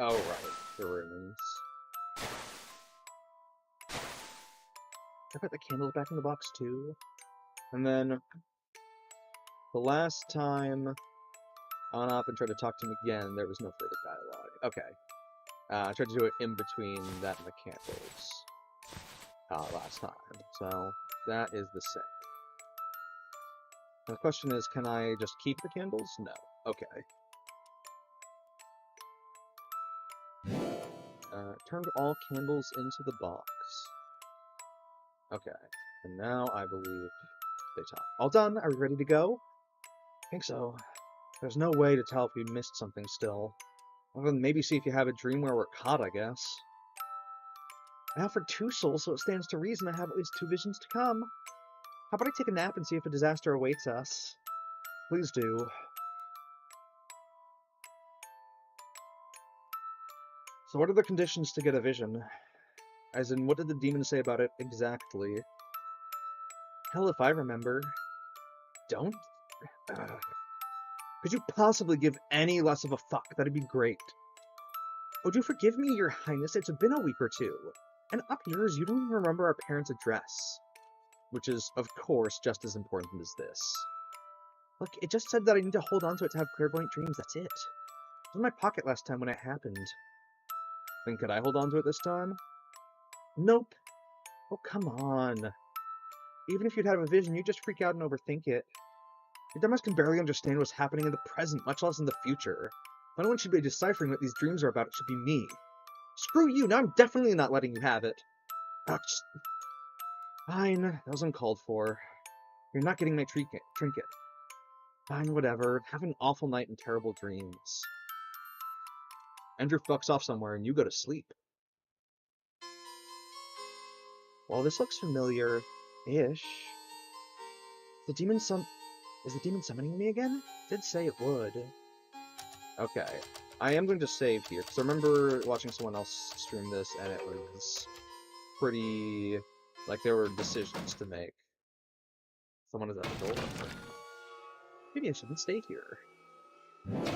Oh, right. The ruins. I put the candles back in the box, too. And then, the last time on off and tried to talk to him again, there was no further dialogue. Okay. I tried to do it in between that and the candles last time. So, that is the same. The question is, can I just keep the candles? No. Okay. Turned all candles into the box. Okay. And now I believe they talk. All done? Are we ready to go? I think so. There's no way to tell if we missed something still. Other than maybe see if you have a dream where we're caught, I guess. I offered 2 souls, so it stands to reason I have at least 2 visions to come. How about I take a nap and see if a disaster awaits us? Please do. So what are the conditions to get a vision? As in, what did the demon say about it exactly? Hell if I remember. Don't? Could you possibly give any less of a fuck? That'd be great. Oh, do forgive me, your highness, it's been a week or 2. And up yours, you don't even remember our parents' address. Which is, of course, just as important as this. Look, it just said that I need to hold on to it to have clairvoyant dreams, that's it. It was in my pocket last time when it happened. Then could I hold on to it this time? Nope. Oh, come on. Even if you'd have a vision, you'd just freak out and overthink it. Your dumbass can barely understand what's happening in the present, much less in the future. If anyone should be deciphering what these dreams are about, it should be me. Screw you, now I'm definitely not letting you have it. Oh, just... Fine, that was uncalled for. You're not getting my trinket. Fine, whatever. Have an awful night and terrible dreams. Andrew fucks off somewhere and you go to sleep. Well, this looks familiar-ish. Is the demon summoning me again? It did say it would. Okay. I am going to save here, because I remember watching someone else stream this, and it was pretty... like, there were decisions to make. Someone is at the door. Maybe I shouldn't stay here.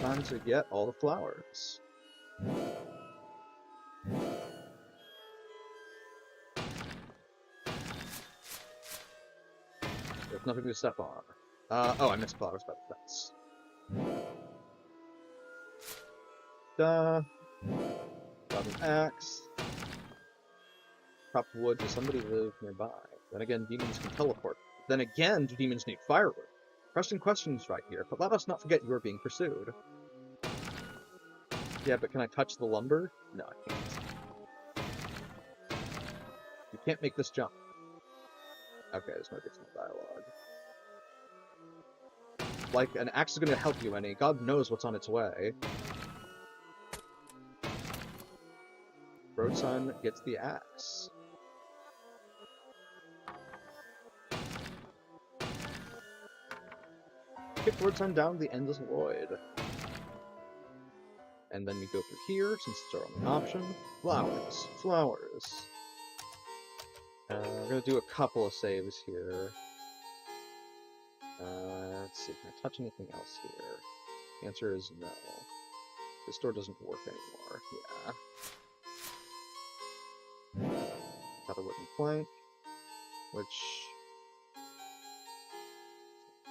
Time to get all the flowers. There's nothing to step on. Oh, I missed flowers by the fence. Duh. Got an axe. Chopped wood, does somebody live nearby? Then again, demons can teleport. Then again, do demons need firewood? Pressing questions right here, but let us not forget you are being pursued. Yeah, but can I touch the lumber? No, I can't. You can't make this jump. Okay, there's no additional dialogue. Like, an axe is gonna help you, Annie. God knows what's on its way. Road-son gets the axe. Kick Road-son down the endless void. And then we go through here, since it's our only option. Flowers. Flowers. We're gonna do a couple of saves here. Let's see, can I touch anything else here? The answer is no. This door doesn't work anymore. Yeah. Got a wooden plank, which...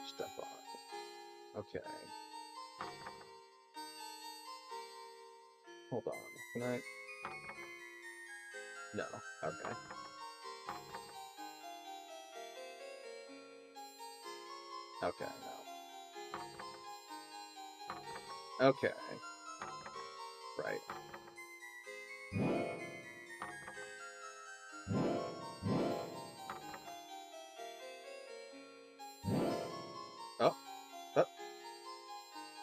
step on. Okay. Hold on. Can I... No. Okay. Okay, no. Okay. Right. Oh. Oh.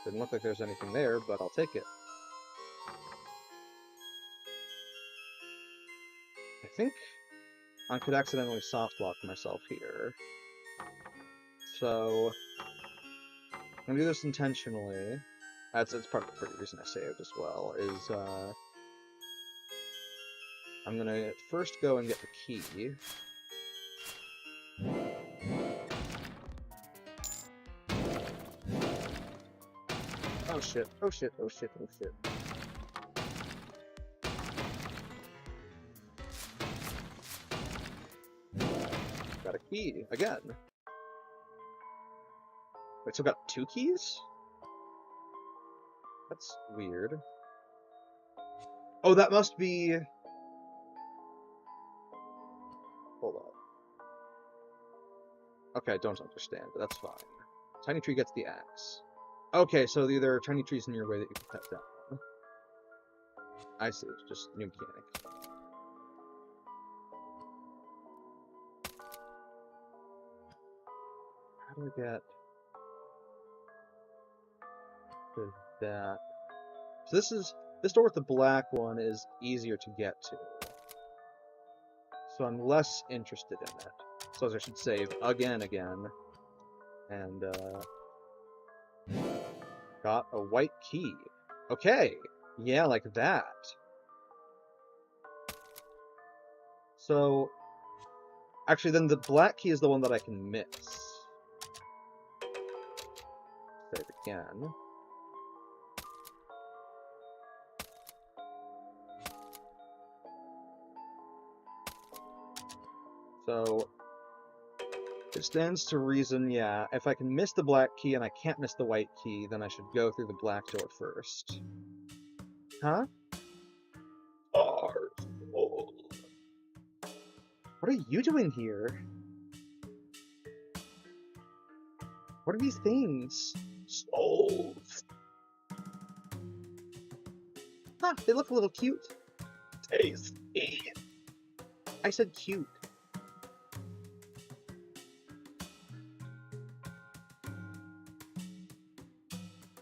Didn't look like there's anything there, but I'll take it. I think I could accidentally soft-lock myself here. So, I'm gonna do this intentionally. That's part of the reason I saved as well, is, I'm gonna first go and get the key. Oh shit, oh shit, oh shit, oh shit. Got a key, again. Wait, so I got 2 keys? That's weird. Oh, that must be... Hold on. Okay, I don't understand, but that's fine. Tiny tree gets the axe. Okay, so there are tiny trees in your way that you can cut down. I see, it's just new mechanic. How do I get to that? So this door with the black one is easier to get to. So I'm less interested in it. So I should save again. And, got a white key. Okay, yeah, like that. So, actually then the black key is the one that I can miss. Save again. So, it stands to reason, yeah, if I can miss the black key and I can't miss the white key, then I should go through the black door first. Huh? What are you doing here? What are these things? Souls. Huh, they look a little cute. Tasty. I said cute.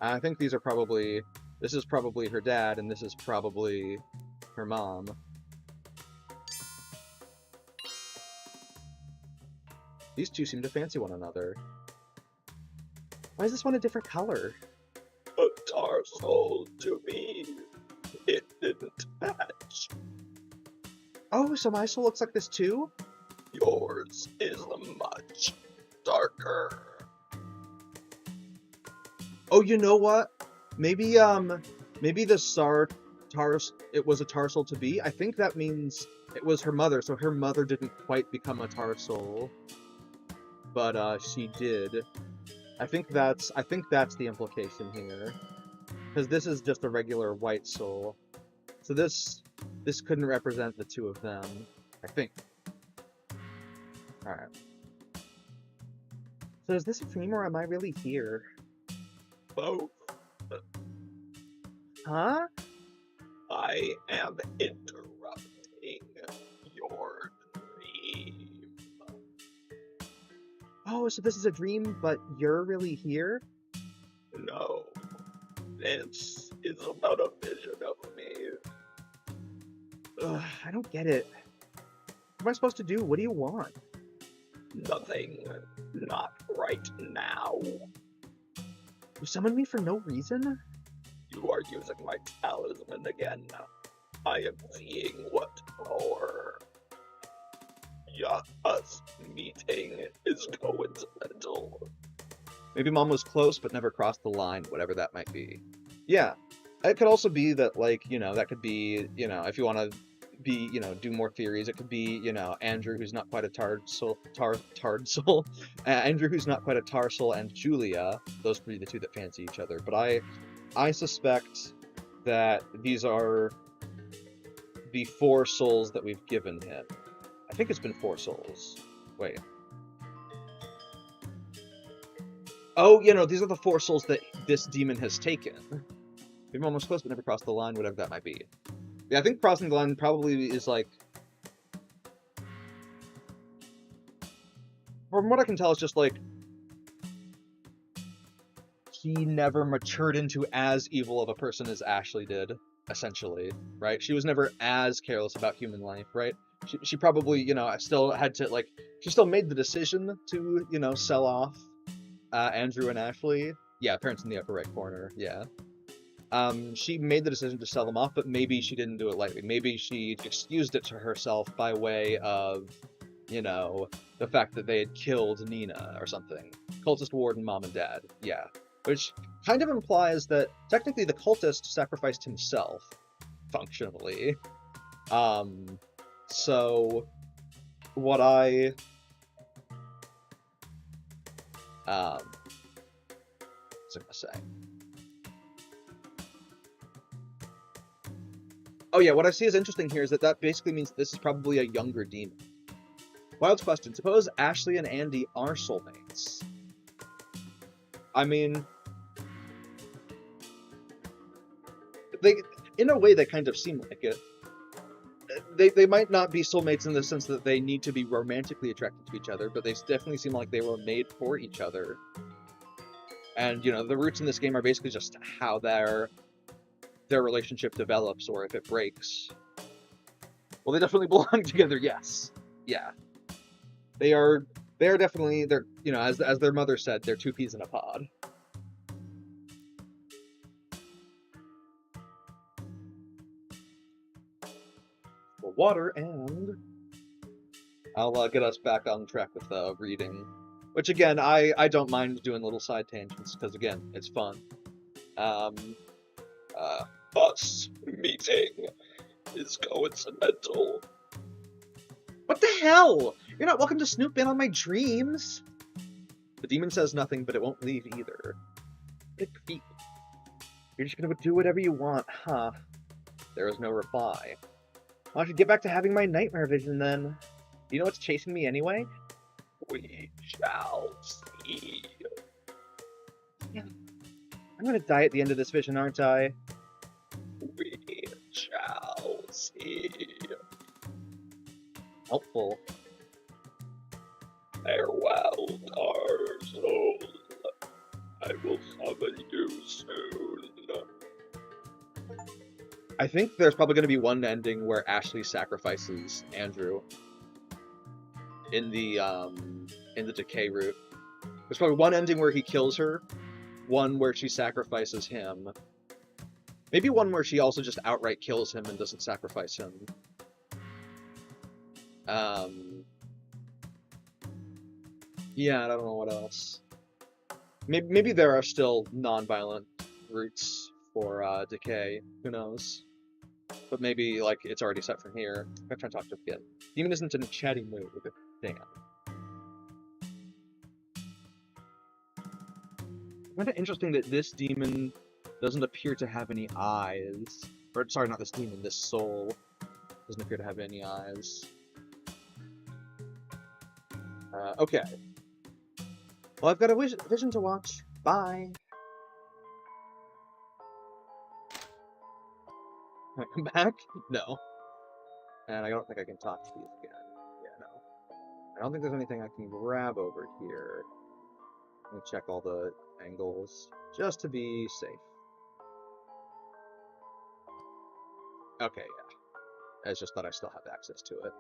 I think these are probably... This is probably her dad, and this is probably her mom. These two seem to fancy one another. Why is this one a different color? A tarsal to me. It didn't match. Oh, so my soul looks like this too? Yours is much darker. Oh, you know what? Maybe the it was a tarsal to be. I think that means it was her mother, so her mother didn't quite become a tarsal. But, she did. I think that's the implication here. Because this is just a regular white soul. So this couldn't represent the two of them. I think. Alright. So is this a dream or am I really here? Both. Huh? I am interrupting your dream. Oh, so this is a dream, but you're really here? No. This is about a vision of me. Ugh, I don't get it. What am I supposed to do? What do you want? Nothing. Not right now. You summoned me for no reason? You are using my talisman again. I am seeing what more. Us meeting is coincidental. Maybe Mom was close but never crossed the line, whatever that might be. Yeah. It could also be that, like, you know, that could be, you know, if you want to be, you know, do more theories, it could be, you know, Andrew, who's not quite a Tardsel, Andrew, who's not quite a Tarsal, and Julia. Those would be the two that fancy each other. But I suspect that these are the 4 souls that we've given him. I think it's been 4 souls. Wait. Oh, you know, these are the 4 souls that this demon has taken. Maybe almost close, but never crossed the line, whatever that might be. Yeah, I think crossing the line probably is like... From what I can tell, it's just like... He never matured into as evil of a person as Ashley did, essentially, right? She was never as careless about human life, right? She probably, you know, still had to, like... She still made the decision to, you know, sell off Andrew and Ashley. Yeah, parents in the upper right corner, yeah. She made the decision to sell them off, but maybe she didn't do it lightly. Maybe she excused it to herself by way of, you know, the fact that they had killed Nina or something. Cultist warden, mom and dad, yeah. Which kind of implies that technically the cultist sacrificed himself, functionally. So what I... what's I gonna say? Oh yeah, what I see as interesting here is that basically means this is probably a younger demon. Wild question. Suppose Ashley and Andy are soulmates. I mean... in a way, they kind of seem like it. They might not be soulmates in the sense that they need to be romantically attracted to each other, but they definitely seem like they were made for each other. And, you know, the roots in this game are basically just how their relationship develops, or if it breaks. Well, they definitely belong together, yes. Yeah. They are definitely, you know, as their mother said, they're 2 peas in a pod. For water, and I'll get us back on track with reading. Which, again, I don't mind doing little side tangents, because, again, it's fun. Us meeting is coincidental. What the hell? You're not welcome to snoop in on my dreams. The demon says nothing, but it won't leave either. Big feet. You're just gonna do whatever you want, huh? There is no reply. Well, I should get back to having my nightmare vision then. Do you know what's chasing me anyway? We shall see. Yeah. I'm gonna die at the end of this vision, aren't I? We shall see. Helpful. Farewell, Tarzol. I will summon you soon. I think there's probably going to be one ending where Ashley sacrifices Andrew in the decay route. There's probably one ending where he kills her, one where she sacrifices him. Maybe one where she also just outright kills him and doesn't sacrifice him. Yeah, I don't know what else. Maybe there are still non-violent routes for decay. Who knows? But maybe, like, it's already set from here. I'm gonna try and talk to him again. Demon isn't in a chatty mood. Damn. Kind of interesting that this demon doesn't appear to have any eyes. Or, sorry, not this demon, this soul doesn't appear to have any eyes. Okay. Well, I've got a vision to watch. Bye. Can I come back? No. And I don't think I can talk to these again. Yeah, no. I don't think there's anything I can grab over here. Let me check all the angles, just to be safe. Okay, yeah. It's just that I still have access to it.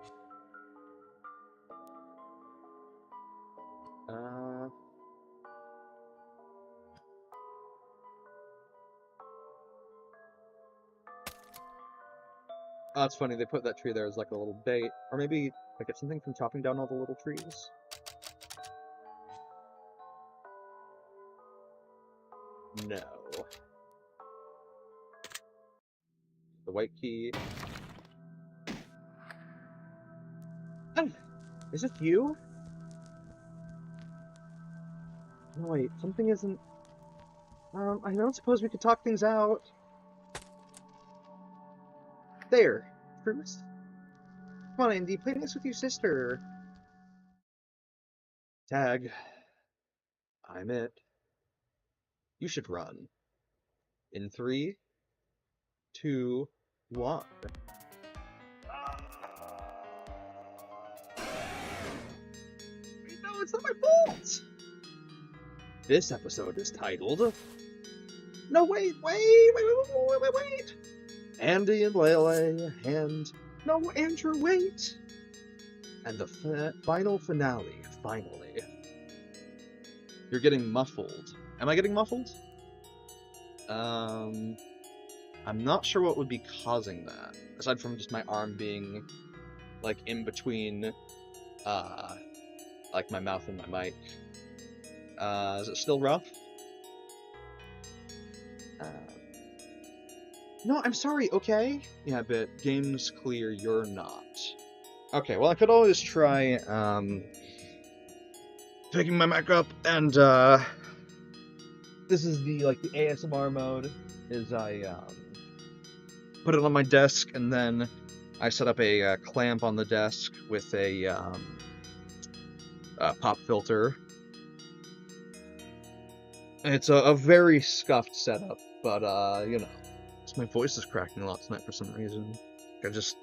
Oh, it's funny, they put that tree there as like a little bait. Or maybe I get something from chopping down all the little trees. No. The white key. Oh, is it you? No, wait, something isn't... I don't suppose we could talk things out. There, Bruce. Come on, Andy, play nice with your sister. Tag. I'm it. You should run. In 3, 2, 1. Wait, no, it's not my fault! This episode is titled... No, wait! Andy and Leyley, and... No, Andrew, wait! And the final finale, finally. You're getting muffled. Am I getting muffled? I'm not sure what would be causing that, aside from just my arm being, like, in between, like, my mouth and my mic. Is it still rough? No, I'm sorry, okay? Yeah, but game's clear, you're not. Okay, well, I could always try, picking my mic up, and, this is the, like, the ASMR mode, is I, put it on my desk, and then I set up a clamp on the desk with a pop filter. It's a very scuffed setup, but, you know, my voice is cracking a lot tonight for some reason. I just,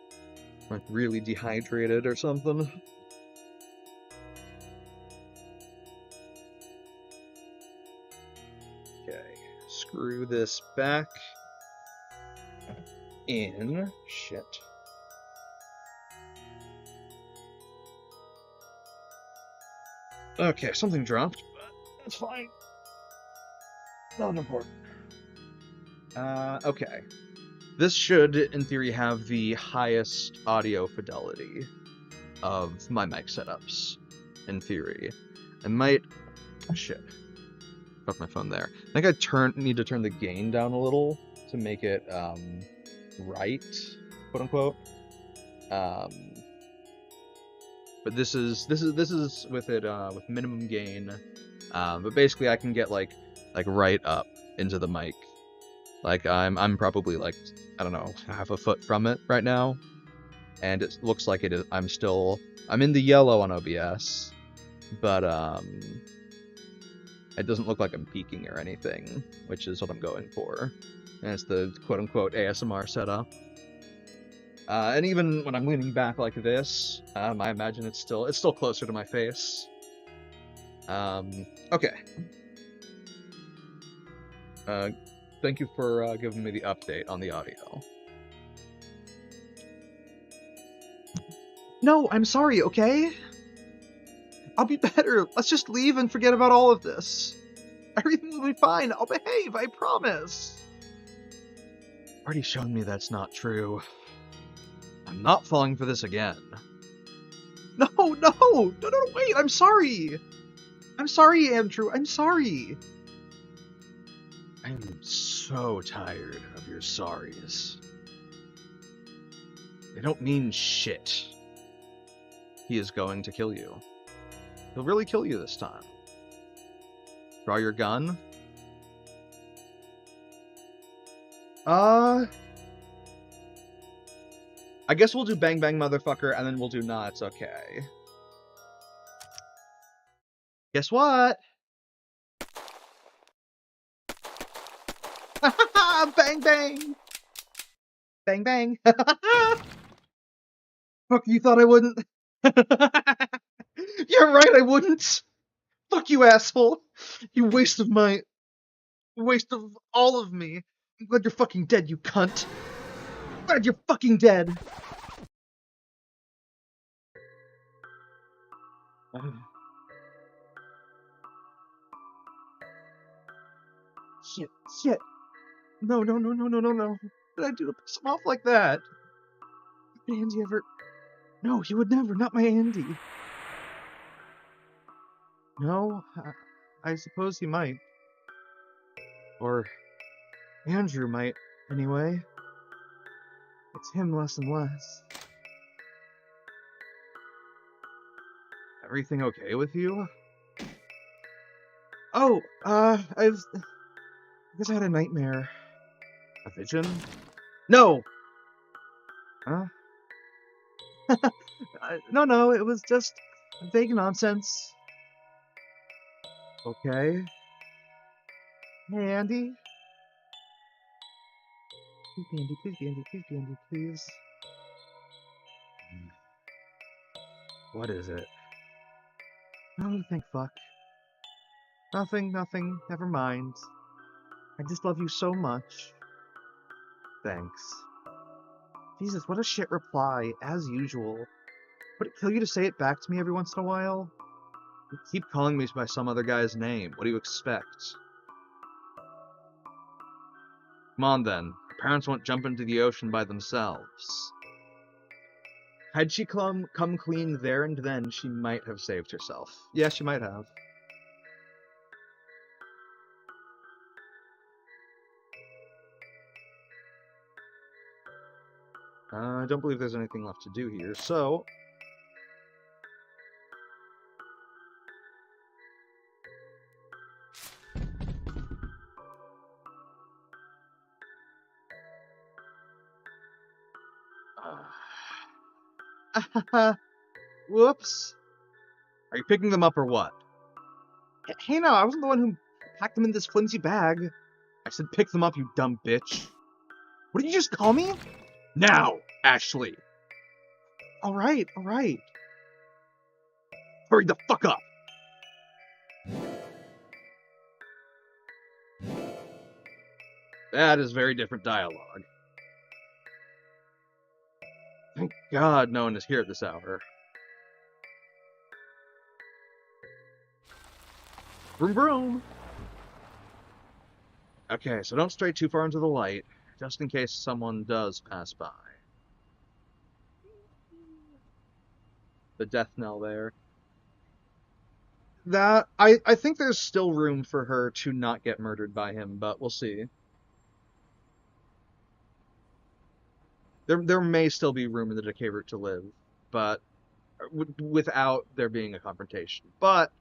like, really dehydrated or something. Okay, screw this back in. Shit. Okay, something dropped, but that's fine. Not important. Okay. This should, in theory, have the highest audio fidelity of my mic setups, in theory. I might... Oh, shit. Dropped my phone there. I think I need to turn the gain down a little to make it, right, quote-unquote. But this is with it, with minimum gain. But basically I can get, like right up into the mic. Like, I'm probably, like, I don't know, half a foot from it right now. And it looks like it is, I'm in the yellow on OBS. But, it doesn't look like I'm peaking or anything, which is what I'm going for. And it's the quote-unquote ASMR setup. And even when I'm leaning back like this, I imagine it's still closer to my face. Okay. Thank you for giving me the update on the audio. No, I'm sorry, okay? I'll be better. Let's just leave and forget about all of this. Everything will be fine. I'll behave, I promise. Already shown me that's not true. I'm not falling for this again. No, wait, I'm sorry. I'm sorry, Andrew, I'm sorry. I'm so tired of your sorries. They don't mean shit. He is going to kill you. He'll really kill you this time. Draw your gun. I guess we'll do bang bang motherfucker and then we'll do nah, it's okay. Guess what? Bang, bang! Bang, bang! Fuck, you thought I wouldn't? You're right, I wouldn't! Fuck you, asshole! You waste of all of me. I'm glad you're fucking dead, you cunt. I'm glad you're fucking dead. Shit. No. What did I do to piss him off like that? Did Andy ever... No, he would never, not my Andy. No, I suppose he might. Or Andrew might, anyway. It's him less and less. Everything okay with you? Oh, I guess I had a nightmare. A vision? No! Huh? No, it was just vague nonsense. Okay. Hey, Andy? Please be Andy, please be Andy, please be Andy, please. What is it? Oh, thank fuck. Nothing, never mind. I just love you so much. Thanks. Jesus, what a shit reply, as usual. Would it kill you to say it back to me every once in a while? You keep calling me by some other guy's name. What do you expect? Come on then. Parents won't jump into the ocean by themselves. Had she come clean there and then, she might have saved herself. Yeah, she might have. I don't believe there's anything left to do here, so... Whoops. Are you picking them up or what? Hey now, I wasn't the one who packed them in this flimsy bag. I said pick them up, you dumb bitch. What did you just call me? Now, Ashley. Alright. Hurry the fuck up. That is very different dialogue. Thank God no one is here at this hour. Vroom vroom! Okay, so don't stray too far into the light, just in case someone does pass by. The death knell there. I think there's still room for her to not get murdered by him, but we'll see. There may still be room in the decay route to live, but without there being a confrontation. But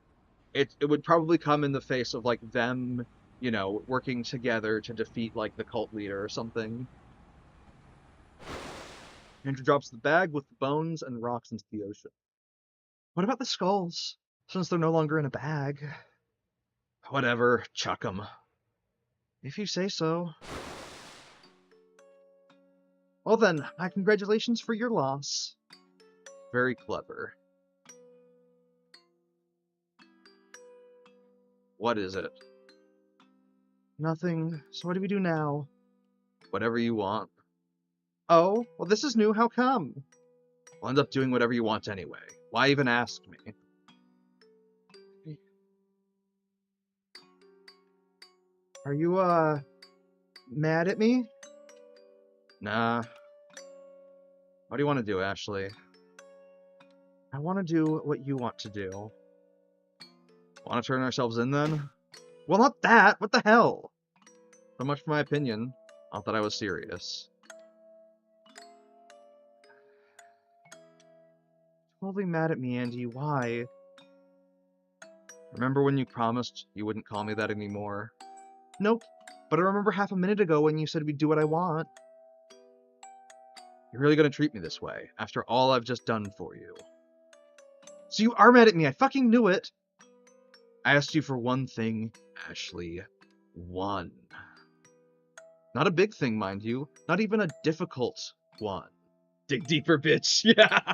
it would probably come in the face of like them, you know, working together to defeat like the cult leader or something. Andrew drops the bag with the bones and rocks into the ocean. What about the skulls? Since they're no longer in a bag. Whatever, chuck 'em. If you say so. Well then, my congratulations for your loss. Very clever. What is it? Nothing. So what do we do now? Whatever you want. Oh, well this is new, how come? I'll end up doing whatever you want anyway. Why even ask me? Are you, mad at me? Nah. What do you want to do, Ashley? I want to do what you want to do. Want to turn ourselves in, then? Well, not that! What the hell? So much for my opinion. Not that I was serious. Totally mad at me, Andy. Why? Remember when you promised you wouldn't call me that anymore? Nope. But I remember half a minute ago when you said we'd do what I want. You're really gonna treat me this way, after all I've just done for you. So you are mad at me, I fucking knew it! I asked you for one thing, Ashley. One. Not a big thing, mind you. Not even a difficult one. Dig deeper, bitch. Yeah.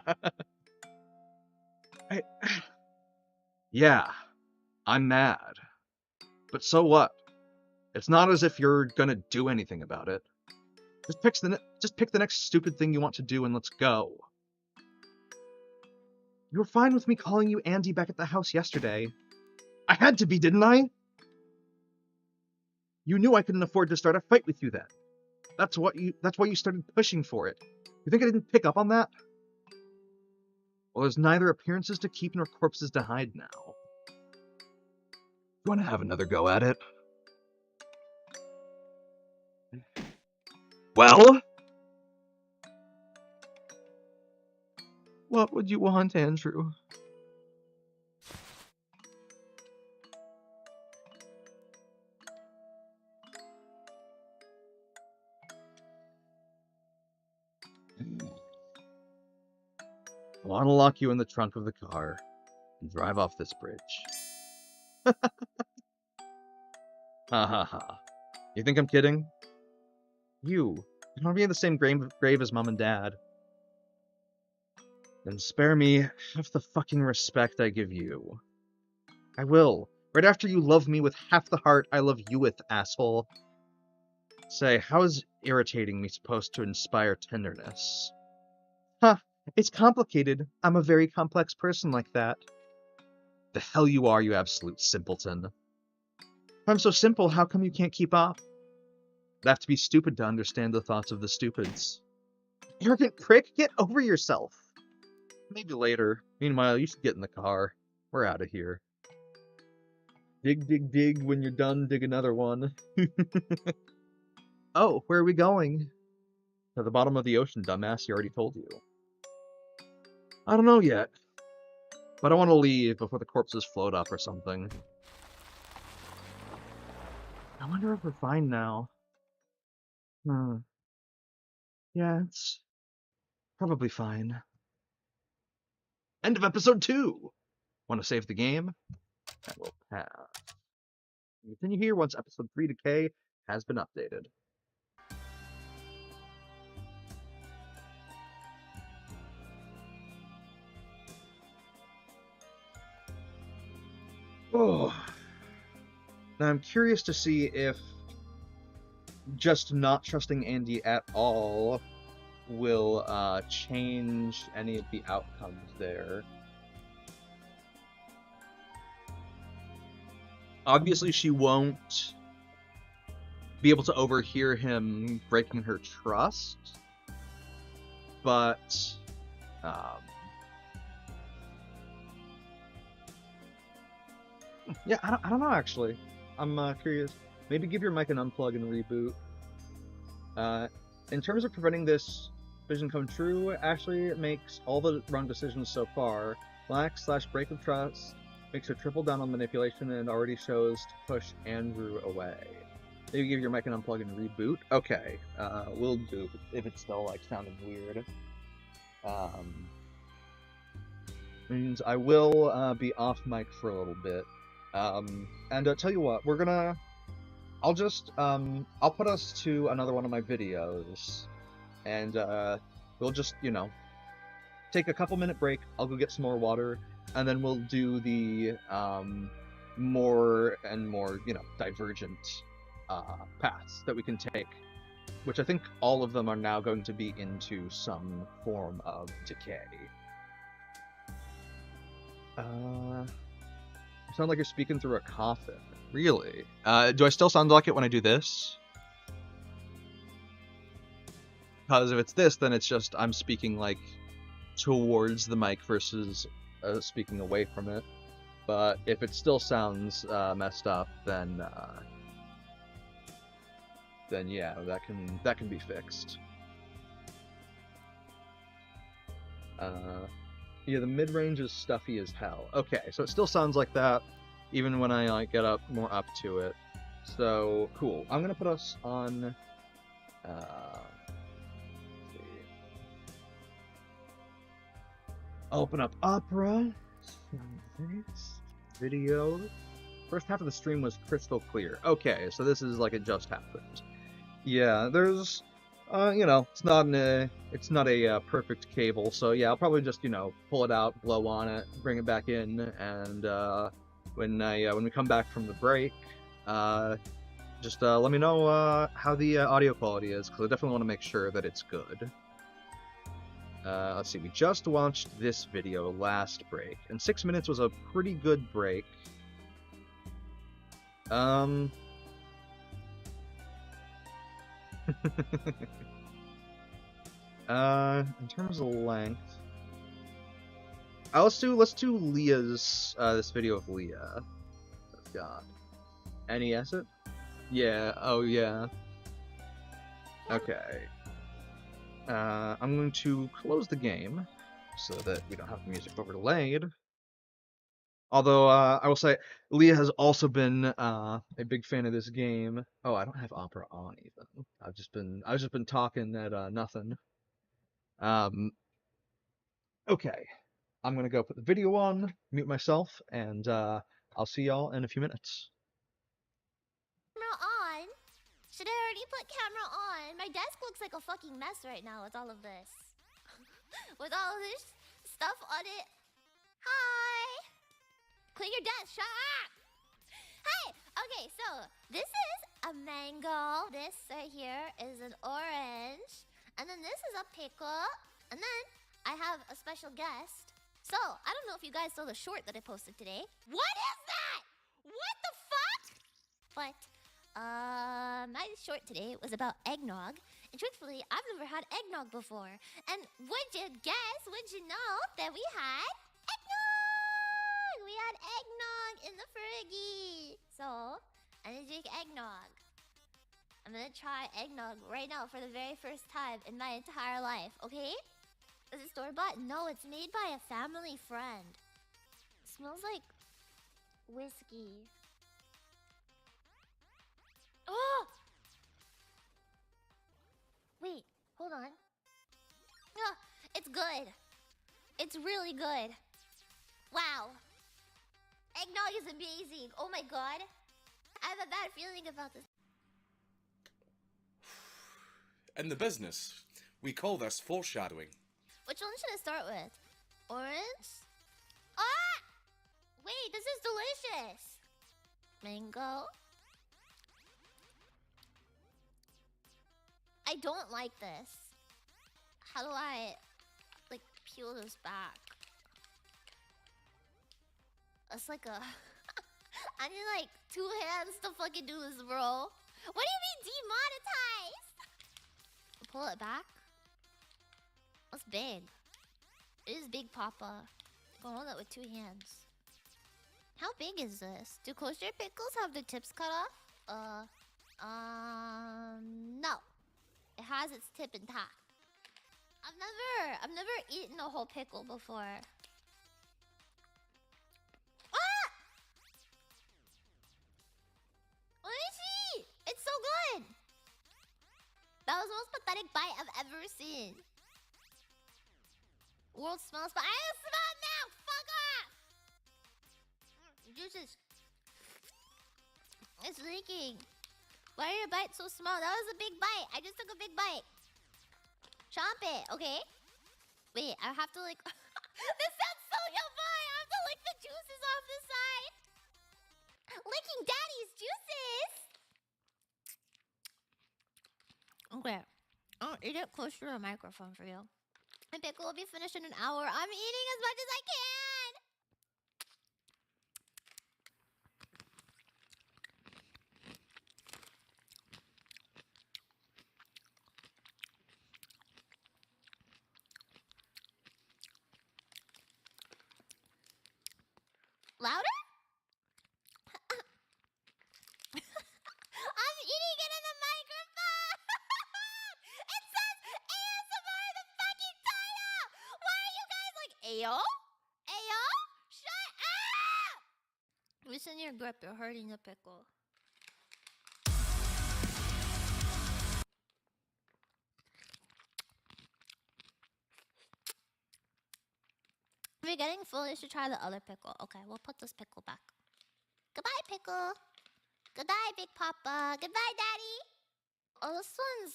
Yeah, I'm mad. But so what? It's not as if you're gonna do anything about it. Just pick the next stupid thing you want to do and let's go. You were fine with me calling you Andy back at the house yesterday. I had to be, didn't I? You knew I couldn't afford to start a fight with you then. That's why you started pushing for it. You think I didn't pick up on that? Well, there's neither appearances to keep nor corpses to hide now. You want to have another go at it? Well? What would you want, Andrew? I want to lock you in the trunk of the car and drive off this bridge. Ha ha ha. You think I'm kidding? You want to be in the same grave as Mom and Dad. Then spare me half the fucking respect I give you. I will. Right after you love me with half the heart I love you with, asshole. Say, how is irritating me supposed to inspire tenderness? Huh, it's complicated. I'm a very complex person like that. The hell you are, you absolute simpleton. If I'm so simple, how come you can't keep up? I'd have to be stupid to understand the thoughts of the stupids. Arrogant prick, get over yourself. Maybe later. Meanwhile, you should get in the car. We're out of here. Dig, dig, dig. When you're done, dig another one. Oh, where are we going? To the bottom of the ocean, dumbass. He already told you. I don't know yet. But I want to leave before the corpses float up or something. I wonder if we're fine now. Yeah, it's probably fine. End of episode 2! Want to save the game? And we'll pass. Continue here once episode 3 Decay has been updated. Oh. Now I'm curious to see if just not trusting Andy at all will change any of the outcomes there. Obviously, she won't be able to overhear him breaking her trust, but yeah, I don't know actually. I'm curious. Maybe give your mic an unplug and reboot. In terms of preventing this vision come true, Ashley makes all the wrong decisions so far. Lack/break of trust makes her triple down on manipulation and already shows to push Andrew away. Maybe give your mic an unplug and reboot. Okay, will do if it's still like sounding weird. Means I will be off mic for a little bit. And tell you what, I'll put us to another one of my videos, and we'll just, take a couple-minute break. I'll go get some more water, and then we'll do the more and more, divergent paths that we can take, which I think all of them are now going to be into some form of decay. You sound like you're speaking through a coffin. Really? Do I still sound like it when I do this? Because if it's this, then it's just I'm speaking like towards the mic versus speaking away from it. But if it still sounds messed up, then yeah, that can be fixed. Yeah, the mid-range is stuffy as hell. Okay, so it still sounds like that, even when I get more up to it. So, cool. I'm gonna put us on, let's see. Open up Opera, video, First half of the stream was crystal clear. Okay, so this is like it just happened. Yeah, there's, it's not a perfect cable, so yeah, I'll probably just, pull it out, blow on it, bring it back in, and when we come back from the break, just let me know how the audio quality is, because I definitely want to make sure that it's good. Let's see, we just watched this video last break, and 6 minutes was a pretty good break. In terms of length, let's do Leah's this video of Leah. Oh God, NES it? Yeah. Oh yeah. Okay. I'm going to close the game so that we don't have the music overlaid. Although, I will say, Leah has also been a big fan of this game. Oh, I don't have opera on even. I've just been talking at nothing. Okay. I'm gonna go put the video on, mute myself, and I'll see y'all in a few minutes. Camera on? Should I already put camera on? My desk looks like a fucking mess right now with all of this. With all of this stuff on it. Hi! Clean your desk, shut up! Hey! Okay, so this is a mango. This right here is an orange. And then this is a pickle. And then I have a special guest. So, I don't know if you guys saw the short that I posted today. What is that? What the fuck? But, my short today was about eggnog. And truthfully, I've never had eggnog before. And would you guess, would you know that we had eggnog? We had eggnog in the Fergie. So, I'm gonna drink eggnog. I'm gonna try eggnog right now for the very first time in my entire life, okay? Is it store-bought? No, it's made by a family friend. It smells like whiskey. Oh! Wait, hold on. Ah, it's good. It's really good. Wow. Eggnog is amazing. Oh my god. I have a bad feeling about this. In the business, we call this foreshadowing. Which one should I start with? Orange? Ah! Wait, this is delicious. Mango? I don't like this. How do I, like, peel this back? It's like a... I need, like, 2 hands to fucking do this, bro. What do you mean demonetized? Pull it back. That's big. It is big, Papa. You can hold it with 2 hands. How big is this? Do kosher pickles have the tips cut off? No. It has its tip intact. I've never eaten a whole pickle before. Ah! Let me see! It's so good! That was the most pathetic bite I've ever seen. World smells, but I don't smell it now! Fuck off! Juices. It's leaking. Why are your bites so small? That was a big bite. I just took a big bite. Chomp it, okay? Wait, I have to like... This sounds so yummy! I have to lick the juices off the side. Licking daddy's juices! Okay. I'll eat it close to the microphone for you. My pickle will be finished in an hour. I'm eating as much as I can! Louder? I'm eating it in the microphone! It says ASMR in the fucking title! Why are you guys like, Ayo? Ayo? Shut up! Loosen your grip, you're hurting the pickle. If you're getting full, you should try the other pickle. Okay, we'll put this pickle back. Goodbye, Pickle. Goodbye, Big Papa. Goodbye, Daddy. Oh, this one's...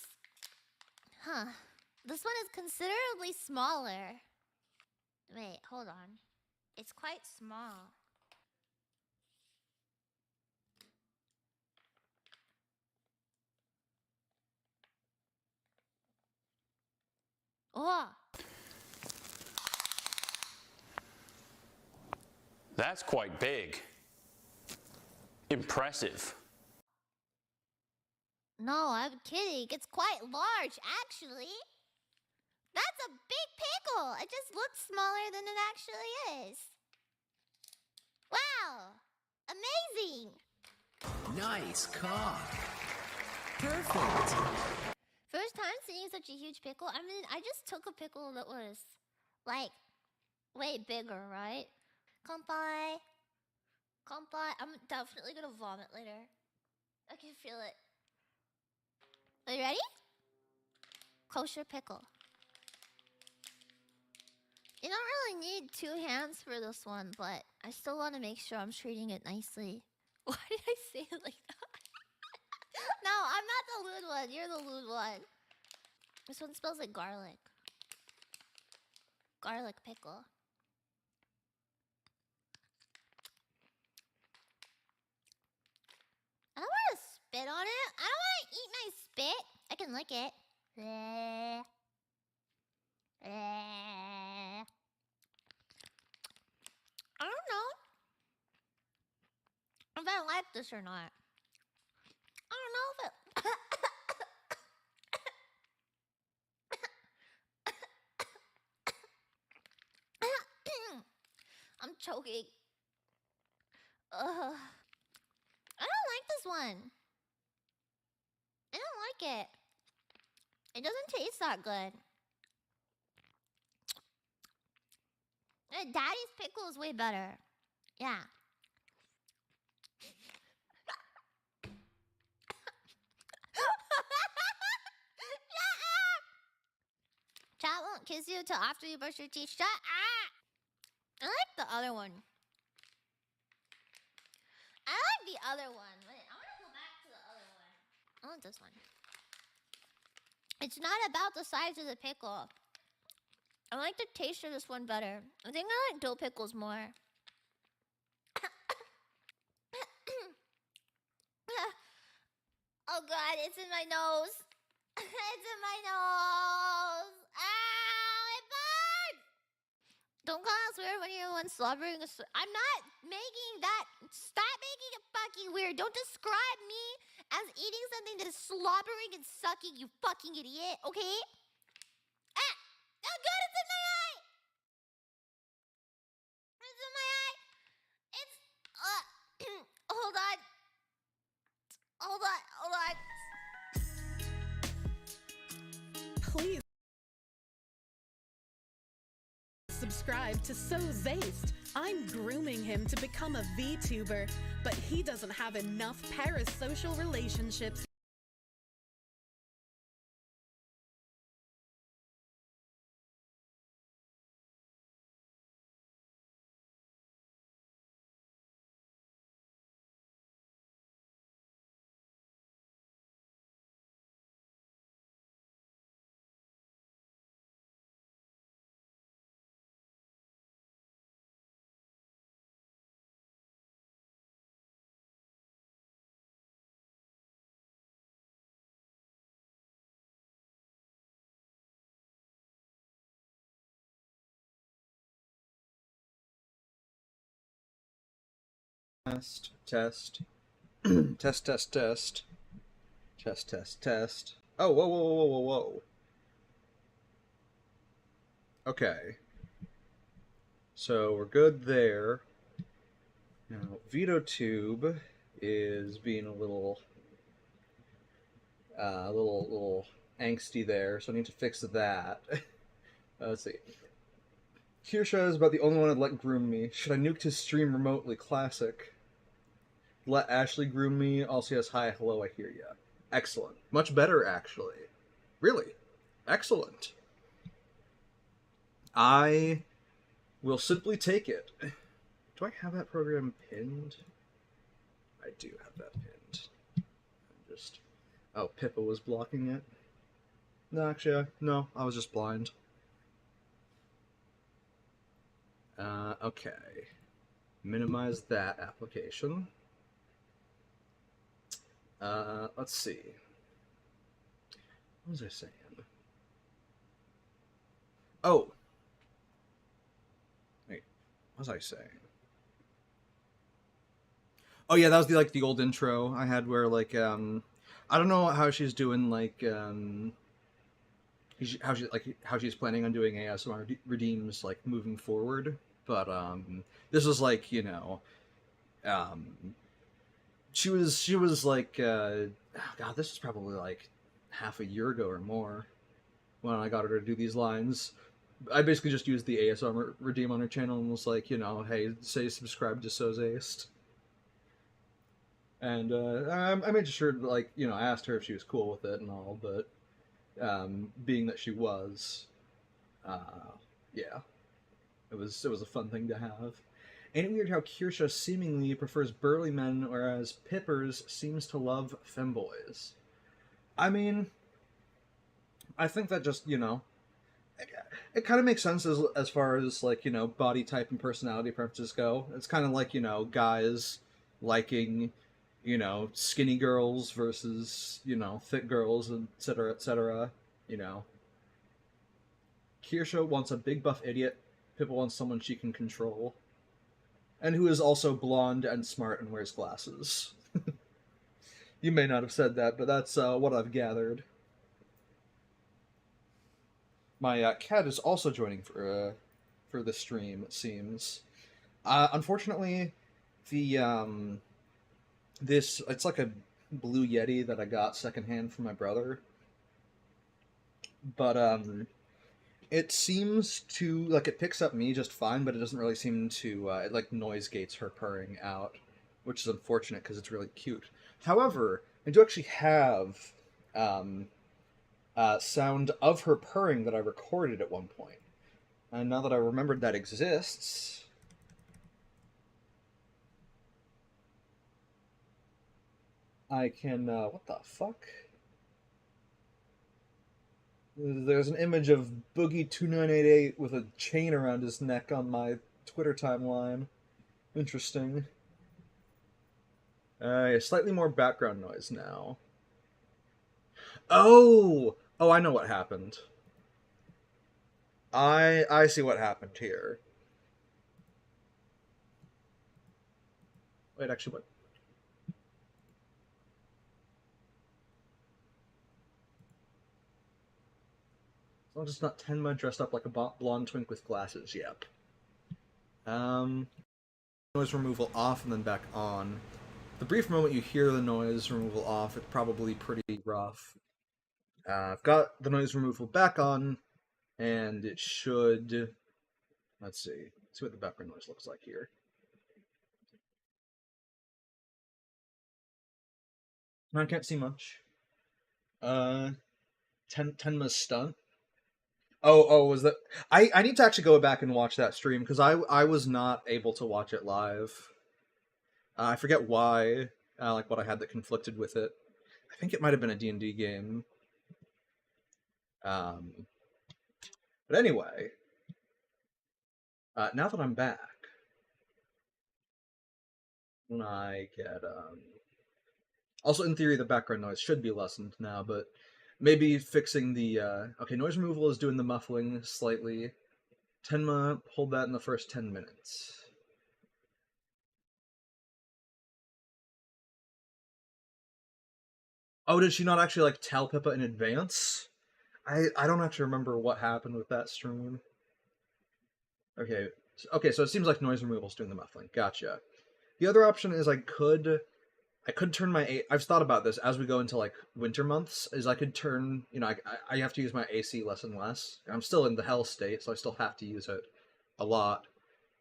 Huh. This one is considerably smaller. Wait, hold on. It's quite small. Oh. That's quite big. Impressive. No, I'm kidding. It's quite large, actually. That's a big pickle. It just looks smaller than it actually is. Wow. Amazing. Nice cock. Perfect. First time seeing such a huge pickle. I mean, I just took a pickle that was, like, way bigger, right? Kanpai. Kanpai. I'm definitely gonna vomit later. I can feel it. Are you ready? Kosher pickle. You don't really need 2 hands for this one, but I still want to make sure I'm treating it nicely. Why did I say it like that? No, I'm not the lewd one. You're the lewd one. This one smells like garlic. Garlic pickle. I don't want to spit on it. I don't want to eat my spit. I can lick it. I don't know if I like this or not. I don't know if it... I'm choking. I don't like this one. I don't like it. It doesn't taste that good. Daddy's pickle is way better. Yeah. Chat won't kiss you till after you brush your teeth. Shut up! I like the other one. I like the other one. Wait, I want to go back to the other one. I want this one. It's not about the size of the pickle. I like the taste of this one better. I think I like dill pickles more. Oh god, it's in my nose. It's in my nose. Ow, it burns! Don't call us weird when you're the one slobbering. I'm not making that. Stop making it fucking weird. Don't describe me as eating something that is slobbering and sucking, you fucking idiot, okay? Ah! Oh god, it's in my eye! It's in my eye! It's... hold on. Hold on, hold on. Please subscribe to So Zaced. I'm grooming him to become a VTuber, but he doesn't have enough parasocial relationships. Test, test, test, test, test, test, test, test. Oh, whoa, whoa, whoa, whoa, whoa. Okay. So we're good there. Now, VitoTube is being a little angsty there, so I need to fix that. Let's see. Kirsha is about the only one I'd let groom me. Should I nuke his stream remotely? Classic. Let Ashley groom me. Also, yes, hi, hello, I hear ya. Excellent. Much better, actually. Really. Excellent. I will simply take it. Do I have that program pinned? I do have that pinned. Just... Oh, Pippa was blocking it? No, actually, no, I was just blind. Okay. Minimize that application. Let's see. What was I saying? Oh! Wait, what was I saying? Oh yeah, that was the old intro I had where I don't know how she's doing how she's planning on doing ASMR redeems moving forward, but this was she was oh god, this was probably half a year ago or more when I got her to do these lines. I basically just used the ASMR redeem on her channel and was like, hey, say subscribe to So Zaced. And I made sure, I asked her if she was cool with it and all, but being that she was, yeah, it was a fun thing to have. Ain't it weird how Kirsha seemingly prefers burly men, whereas Pippers seems to love femboys? I mean, I think that just, it kind of makes sense as far as, body type and personality preferences go. It's kind of like, guys liking, skinny girls versus, thick girls, etc., etc., Kirsha wants a big buff idiot. Pippa wants someone she can control. And who is also blonde and smart and wears glasses. You may not have said that, but that's what I've gathered. My cat is also joining for the stream, it seems. Unfortunately, it's like a blue Yeti that I got secondhand from my brother. But it seems to it picks up me just fine, but it doesn't really seem to it noise gates her purring out, which is unfortunate because it's really cute. However, I do actually have sound of her purring that I recorded at one point, and now that I remembered that exists, I can what the fuck? There's an image of Boogie2988 with a chain around his neck on my Twitter timeline. Interesting. Slightly more background noise now. Oh, I know what happened. I see what happened here. Wait, actually, what? As long as it's not Tenma dressed up like a blonde twink with glasses, yep. Noise removal off and then back on. The brief moment you hear the noise removal off, it's probably pretty rough. I've got the noise removal back on, and it should... Let's see what the background noise looks like here. I can't see much. Tenma's stunt. Oh, was that... I need to actually go back and watch that stream, because I was not able to watch it live. I forget why, what I had that conflicted with it. I think it might have been a D&D game. But anyway, now that I'm back, when I get... Also, in theory, the background noise should be lessened now, but maybe fixing the... Okay, noise removal is doing the muffling slightly. Tenma, hold that in the first 10 minutes. Oh, did she not actually, tell Pippa in advance? I don't actually remember what happened with that stream. Okay, so it seems like noise removal's doing the muffling. Gotcha. The other option is I could turn my... I've thought about this as we go into, winter months, is I could turn... I have to use my AC less and less. I'm still in the hell state, so I still have to use it a lot.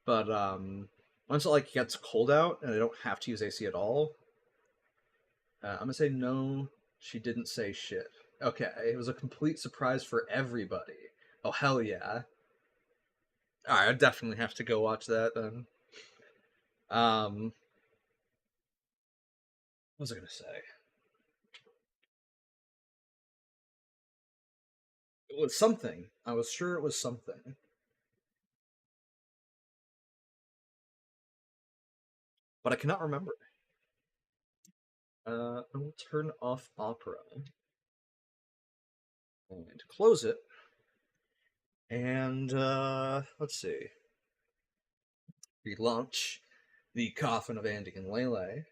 But, once it, gets cold out, and I don't have to use AC at all, I'm gonna say no, she didn't say shit. Okay, it was a complete surprise for everybody. Oh, hell yeah. Alright, I definitely have to go watch that, then. What was I gonna say? It was something. I was sure it was something. But I cannot remember. I will turn off Opera. And close it. And, let's see. Relaunch the Coffin of Andy and Leyley.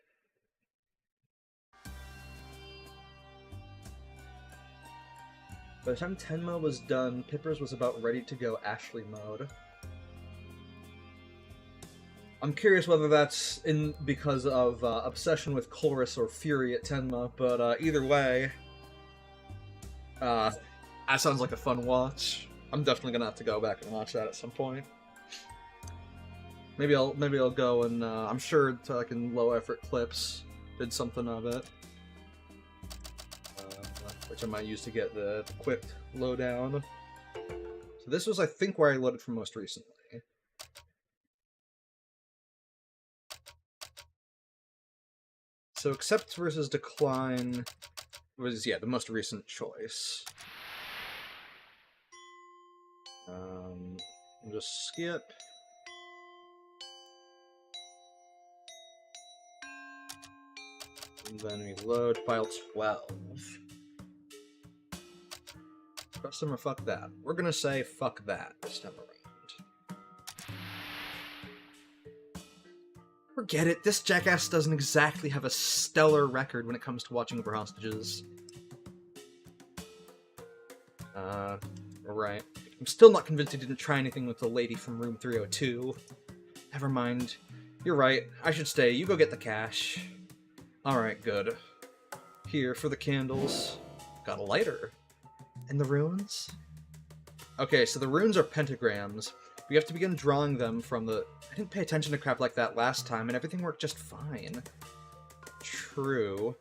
By the time Tenma was done, Pippa's was about ready to go Ashley mode. I'm curious whether that's because of obsession with Chorus or fury at Tenma, but either way, that sounds like a fun watch. I'm definitely gonna have to go back and watch that at some point. Maybe I'll go and I'm sure like in low effort clips did something of it, which I might use to get the quick lowdown. So this was, I think, where I loaded from most recently. So accept versus decline was, yeah, the most recent choice. I'll just skip. And then we load file 12. Customer, fuck that. We're gonna say fuck that this time around. Forget it, this jackass doesn't exactly have a stellar record when it comes to watching over hostages. Alright. I'm still not convinced he didn't try anything with the lady from room 302. Never mind. You're right, I should stay. You go get the cash. Alright, good. Here for the candles. Got a lighter. And the runes? Okay, so the runes are pentagrams. We have to begin drawing them from the... I didn't pay attention to crap like that last time, and everything worked just fine. True.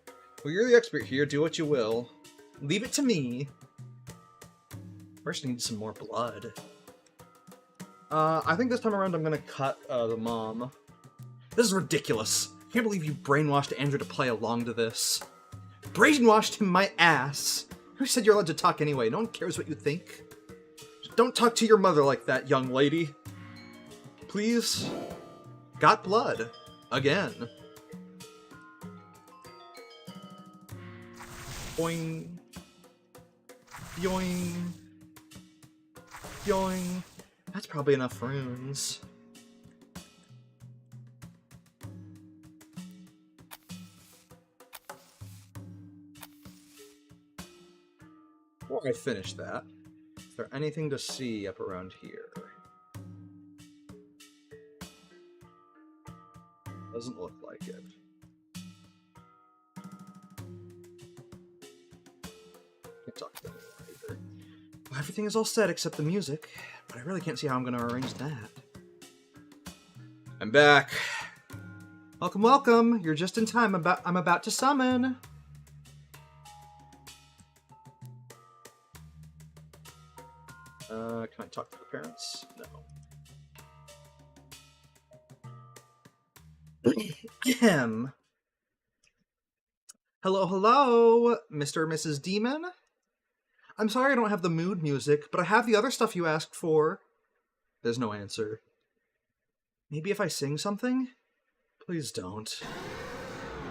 Well, you're the expert here. Do what you will. Leave it to me. First, I need some more blood. I think this time around I'm gonna cut the mom. This is ridiculous. I can't believe you brainwashed Andrew to play along to this. Brainwashed him, my ass! Who said you're allowed to talk anyway? No one cares what you think. Don't talk to your mother like that, young lady. Please? Got blood. Again. Boing. Yoing. Yoing. That's probably enough runes. Before I finish that, is there anything to see up around here? Doesn't look like it. Can't talk to anyone either. Well, everything is all set except the music, but I really can't see how I'm going to arrange that. I'm back. Welcome, welcome. You're just in time. I'm about to summon. Can I talk to the parents? No. Ahem. Hello, hello, Mr. or Mrs. Demon? I'm sorry I don't have the mood music, but I have the other stuff you asked for. There's no answer. Maybe if I sing something? Please don't.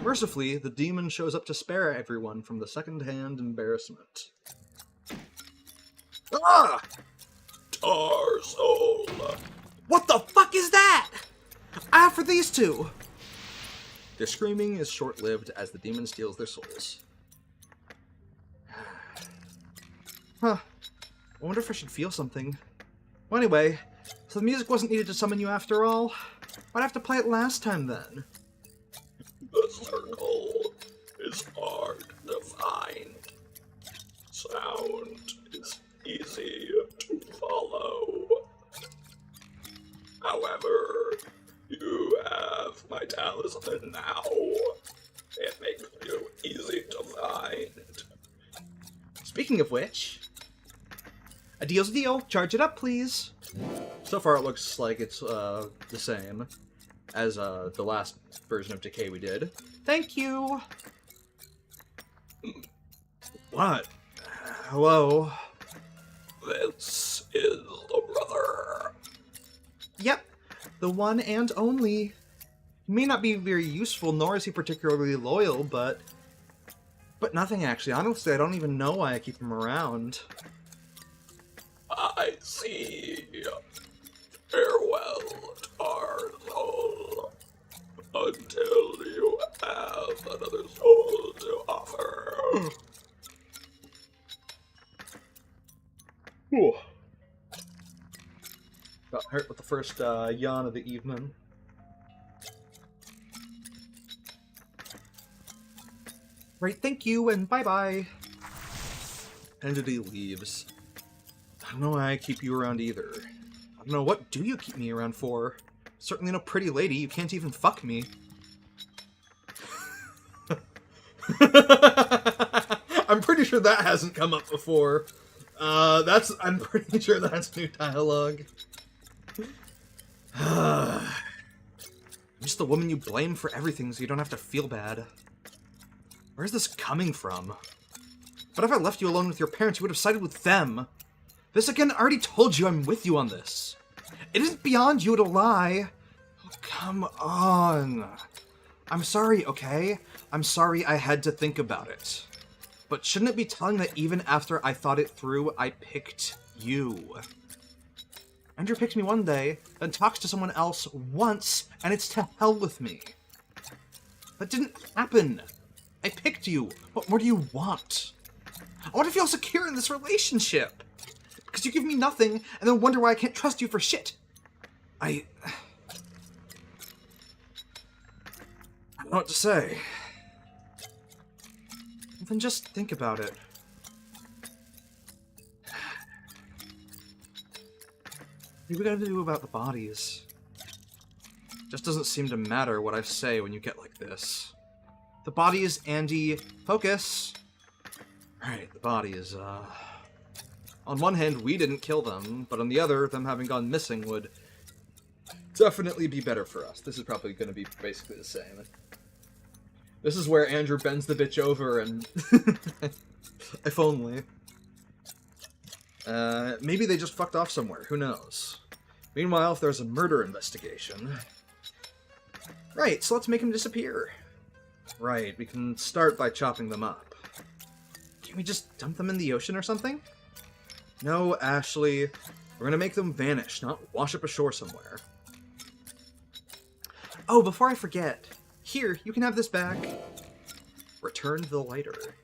Mercifully, the demon shows up to spare everyone from the second-hand embarrassment. Ah! Soul. What the fuck is that? Ah, for these two! Their screaming is short-lived as the demon steals their souls. Huh. I wonder if I should feel something. Well, anyway, so the music wasn't needed to summon you after all? Why'd I have to play it last time, then? The circle is hard to find. Sound is easy to follow. However, you have my talisman now. It makes you easy to find. Speaking of which, a deal's a deal. Charge it up, please. So far, it looks like it's the same. as the last version of Decay we did. Thank you! What? Hello? This is the brother. Yep, the one and only. He may not be very useful, nor is he particularly loyal, but nothing actually. Honestly, I don't even know why I keep him around. I see. Farewell, Tarzol. Until you have another soul to offer. Whew. Got hurt with the first yawn of the evening. Right, thank you, and bye-bye. Entity leaves. I don't know why I keep you around either. I don't know, what do you keep me around for? Certainly no pretty lady, you can't even fuck me. I'm pretty sure that hasn't come up before. I'm pretty sure that's new dialogue. I'm just the woman you blame for everything so you don't have to feel bad. Where's this coming from? But if I left you alone with your parents, you would have sided with them. This again, I already told you I'm with you on this. It isn't beyond you to lie. Oh, come on. I'm sorry, okay? I'm sorry I had to think about it. But shouldn't it be telling that even after I thought it through, I picked you? Andrew picks me one day, then talks to someone else once, and it's to hell with me. That didn't happen. I picked you. What more do you want? I want to feel secure in this relationship. Because you give me nothing, and then wonder why I can't trust you for shit. I don't know what to say. Well, then just think about it. What are we gonna do about the bodies? Just doesn't seem to matter what I say when you get like this. The bodies, Andy, focus! Alright, the bodies, on one hand, we didn't kill them, but on the other, them having gone missing would definitely be better for us. This is probably going to be basically the same. This is where Andrew bends the bitch over and... if only. Maybe they just fucked off somewhere, who knows? Meanwhile, if there's a murder investigation... Right, so let's make him disappear. Right, we can start by chopping them up. Can't we just dump them in the ocean or something? No, Ashley. We're gonna make them vanish, not wash up ashore somewhere. Oh, before I forget. Here, you can have this back. Return the lighter.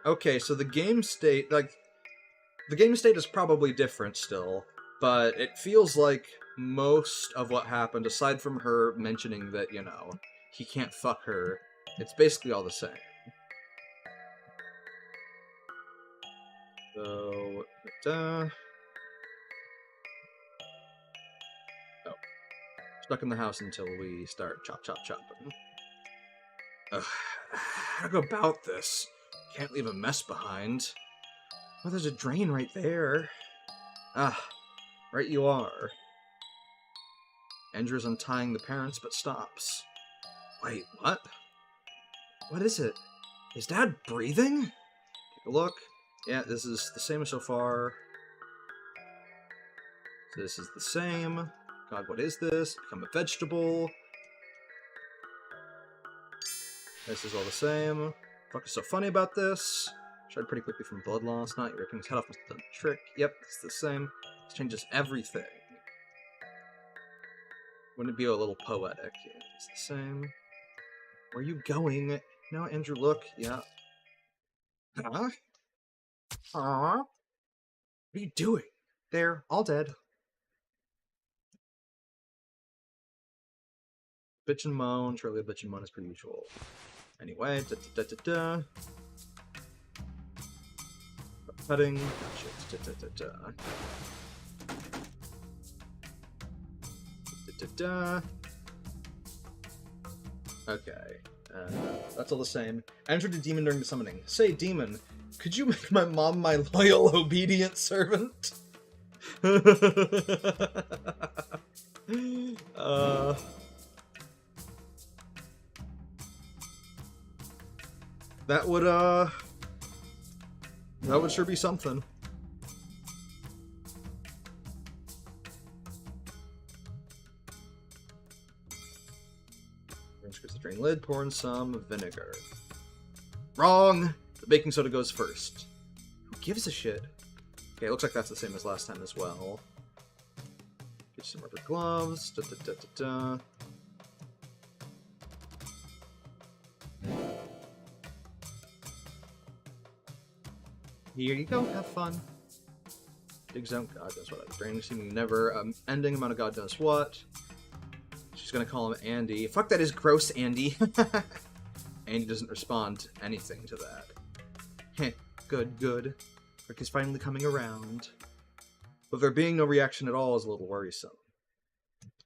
Okay, so the game state, the game state is probably different still, but it feels like most of what happened, aside from her mentioning that, you know, he can't fuck her, it's basically all the same. So, oh. Stuck in the house until we start chopping. Ugh, how to go about this? Can't leave a mess behind. Oh, there's a drain right there. Ah, right you are. Andrew's untying the parents, but stops. Wait, what? What is it? Is Dad breathing? Take a look. Yeah, this is the same as so far. This is the same. God, what is this? Become a vegetable. This is all the same. Fuck is so funny about this? Tried pretty quickly from blood loss. Not ripping his head off must have done the trick. Yep, it's the same. This changes everything. Wouldn't it be a little poetic? Yeah, it's the same. Where are you going? No, Andrew, look. Yeah. Huh? Aww. What are you doing? They're all dead. Bitch and moan. Surely a bitch and moan is per usual. Anyway, cutting. Okay. That's all the same. Enter the demon during the summoning. Say, demon, Could you make my mom my loyal, obedient servant? That would sure be something. Rinse the drain lid, pour in some vinegar. Wrong! The baking soda goes first. Who gives a shit? Okay, it looks like that's the same as last time as well. Get some rubber gloves. Da, da, da, da, da. Here you go, have fun. Dig zone, God knows what. Draining seeming never ending amount of God knows what. She's gonna call him Andy. Fuck, that is gross, Andy. Andy doesn't respond to anything to that. Heh, good, good. Rick is finally coming around. But there being no reaction at all is a little worrisome.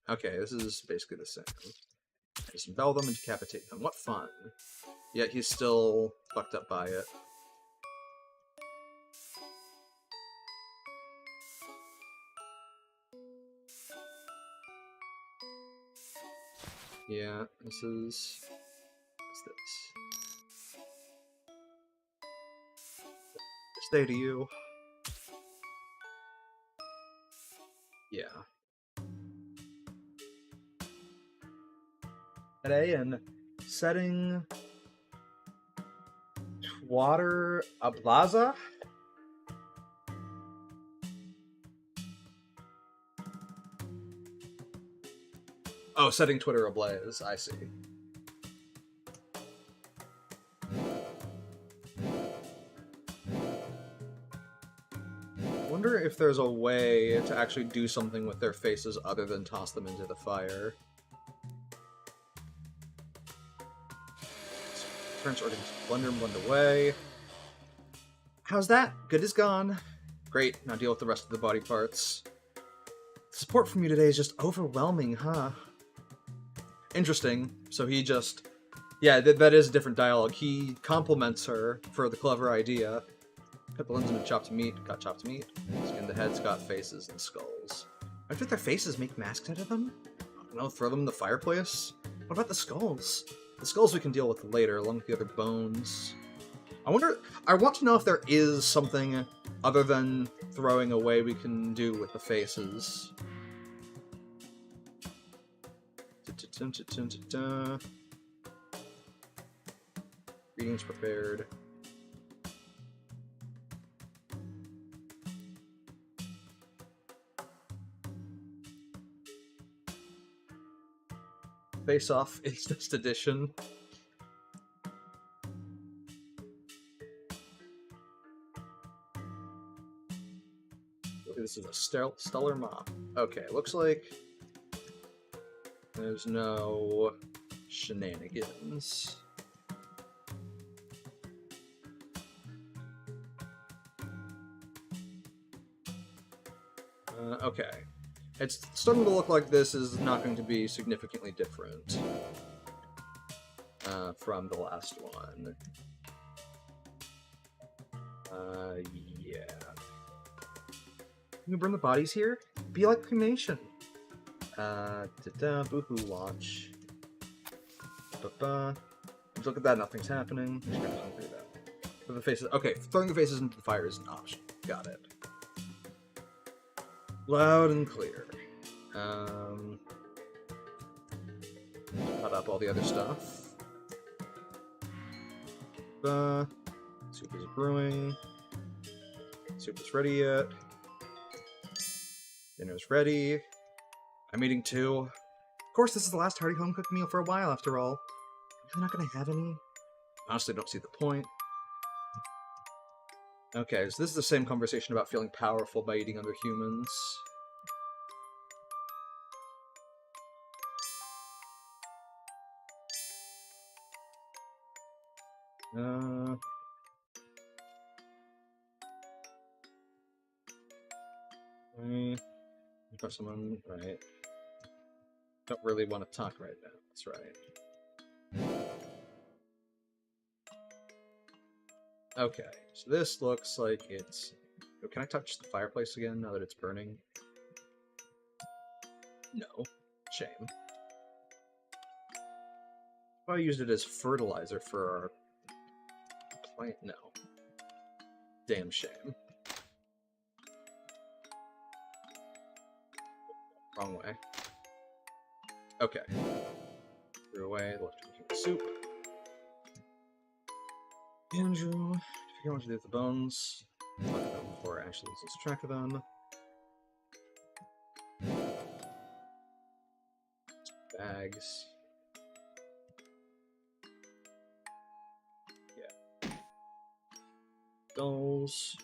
Okay, this is basically the same. Disembowel them and decapitate them. What fun. Yet he's still fucked up by it. Yeah, this is... What's this? Stay to you. Yeah. Today and setting water ablaza. Oh, setting Twitter ablaze. I see. Wonder if there's a way to actually do something with their faces other than toss them into the fire. Turns organs blender and blend away. How's that? Good is gone. Great, now deal with the rest of the body parts. The support from you today is just overwhelming, huh? Interesting. So he just... Yeah, that is a different dialogue. He compliments her for the clever idea. Cut the limbs into chopped meat. Got chopped meat. Skinned the heads. Got faces and skulls. After their faces, make masks out of them? No, throw them in the fireplace? What about the skulls? The skulls we can deal with later, along with the other bones. I want to know if there is something other than throwing away we can do with the faces. Greetings prepared. Face Off is this edition. This is a stellar mop. Okay, looks like there's no shenanigans. Okay. It's starting to look like this is not going to be significantly different from the last one. Yeah. Can we burn the bodies here? Be like cremation. Boohoo launch. Look at that, nothing's happening. Just gonna run through that. For the faces, okay, throwing the faces into the fire is an option. Got it. Loud and clear. Cut up all the other stuff. Soup is brewing. Soup is ready yet. Dinner's ready. I'm eating too. Of course, this is the last hearty home-cooked meal for a while, after all. I'm not gonna have any. Honestly, don't see the point. Okay, so this is the same conversation about feeling powerful by eating other humans. Got someone, right? Don't really want to talk right now, that's right. Okay, so this looks like it's... Oh, can I touch the fireplace again now that it's burning? No. Shame. I used it as fertilizer for our plant. No. Damn shame. Wrong way. Okay. Threw away the leftover soup. Andrew, if you want to do with the bones, fuck them before Ashley loses track of them. Bags. Yeah. Dolls.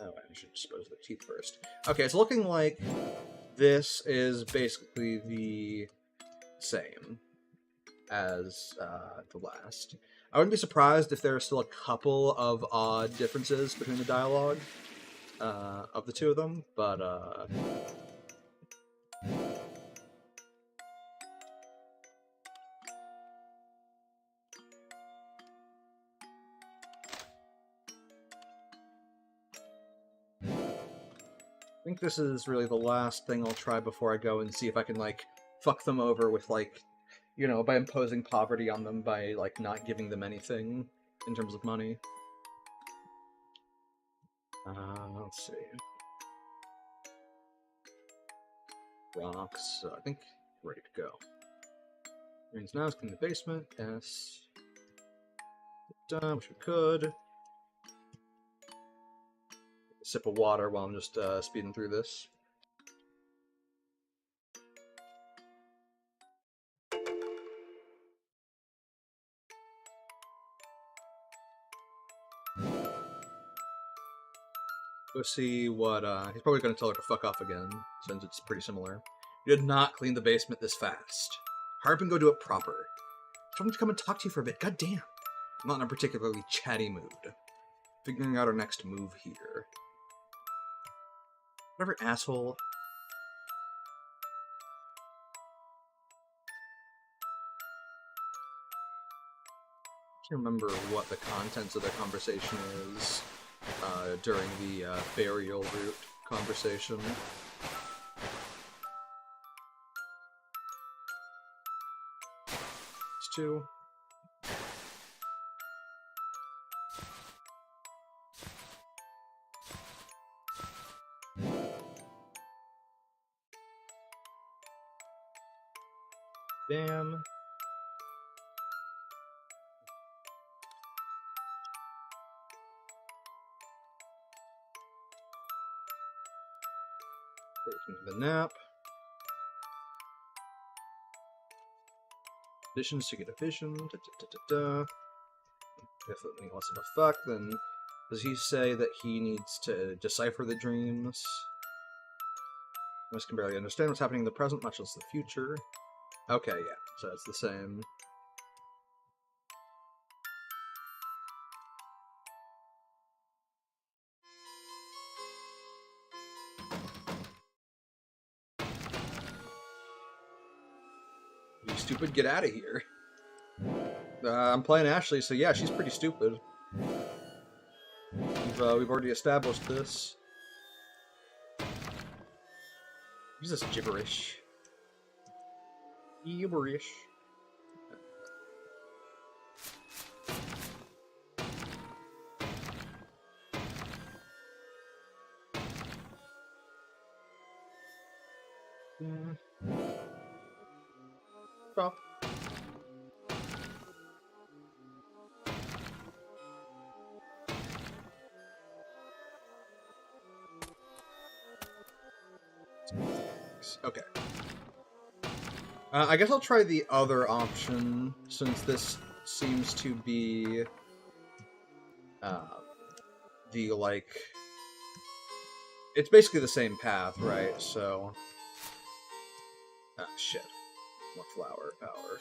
Oh, I should dispose of the teeth first. Okay, it's looking like this is basically the same as the last. I wouldn't be surprised if there are still a couple of odd differences between the dialogue of the two of them, but I think this is really the last thing I'll try before I go and see if I can, like, fuck them over with, like, you know, by imposing poverty on them by, like, not giving them anything in terms of money. Let's see. Rocks, I think ready to go. Means now is clean the basement, yes. Done, which we could. Sip of water while I'm just speeding through this. Go see what, he's probably going to tell her to fuck off again, since it's pretty similar. You did not clean the basement this fast. Hurry up and go do it proper. I told him to come and talk to you for a bit, goddamn. I'm not in a particularly chatty mood. Figuring out our next move here. Whatever, asshole. I can't remember what the contents of the conversation is during the burial route conversation. It's two. Damn. Taking the nap. Conditions to get a vision. Definitely less of a fuck. Then does he say that he needs to decipher the dreams? Most can barely understand what's happening in the present, much less the future. Okay, yeah, so it's the same. You stupid, get out of here. I'm playing Ashley, so yeah, she's pretty stupid. We've already established this. Who's this gibberish? Gibberish. Stop. Okay. I guess I'll try the other option, since this seems to be the, like... It's basically the same path, right? So... Ah, shit. More flower power.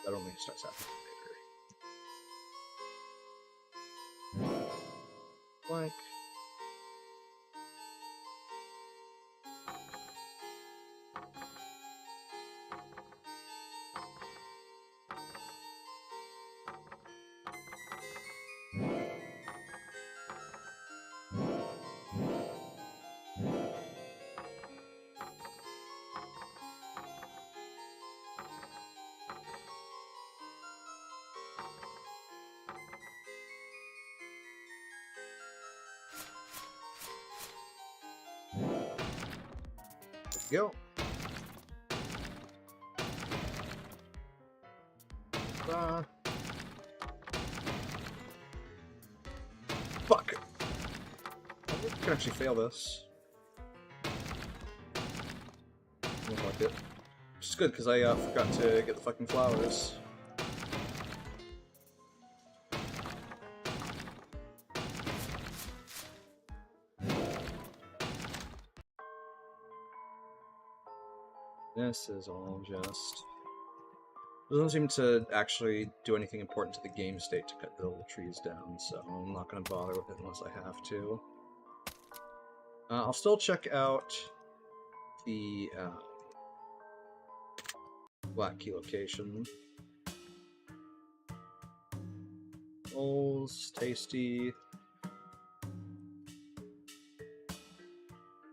That only starts happening later. Blank. go. Fuck! I can actually fail this. Don't like it. Which is good, because I forgot to get the fucking flowers. This is all just... Doesn't seem to actually do anything important to the game state to cut the little trees down, so I'm not going to bother with it unless I have to. I'll still check out the Black Key location. Bowls, tasty.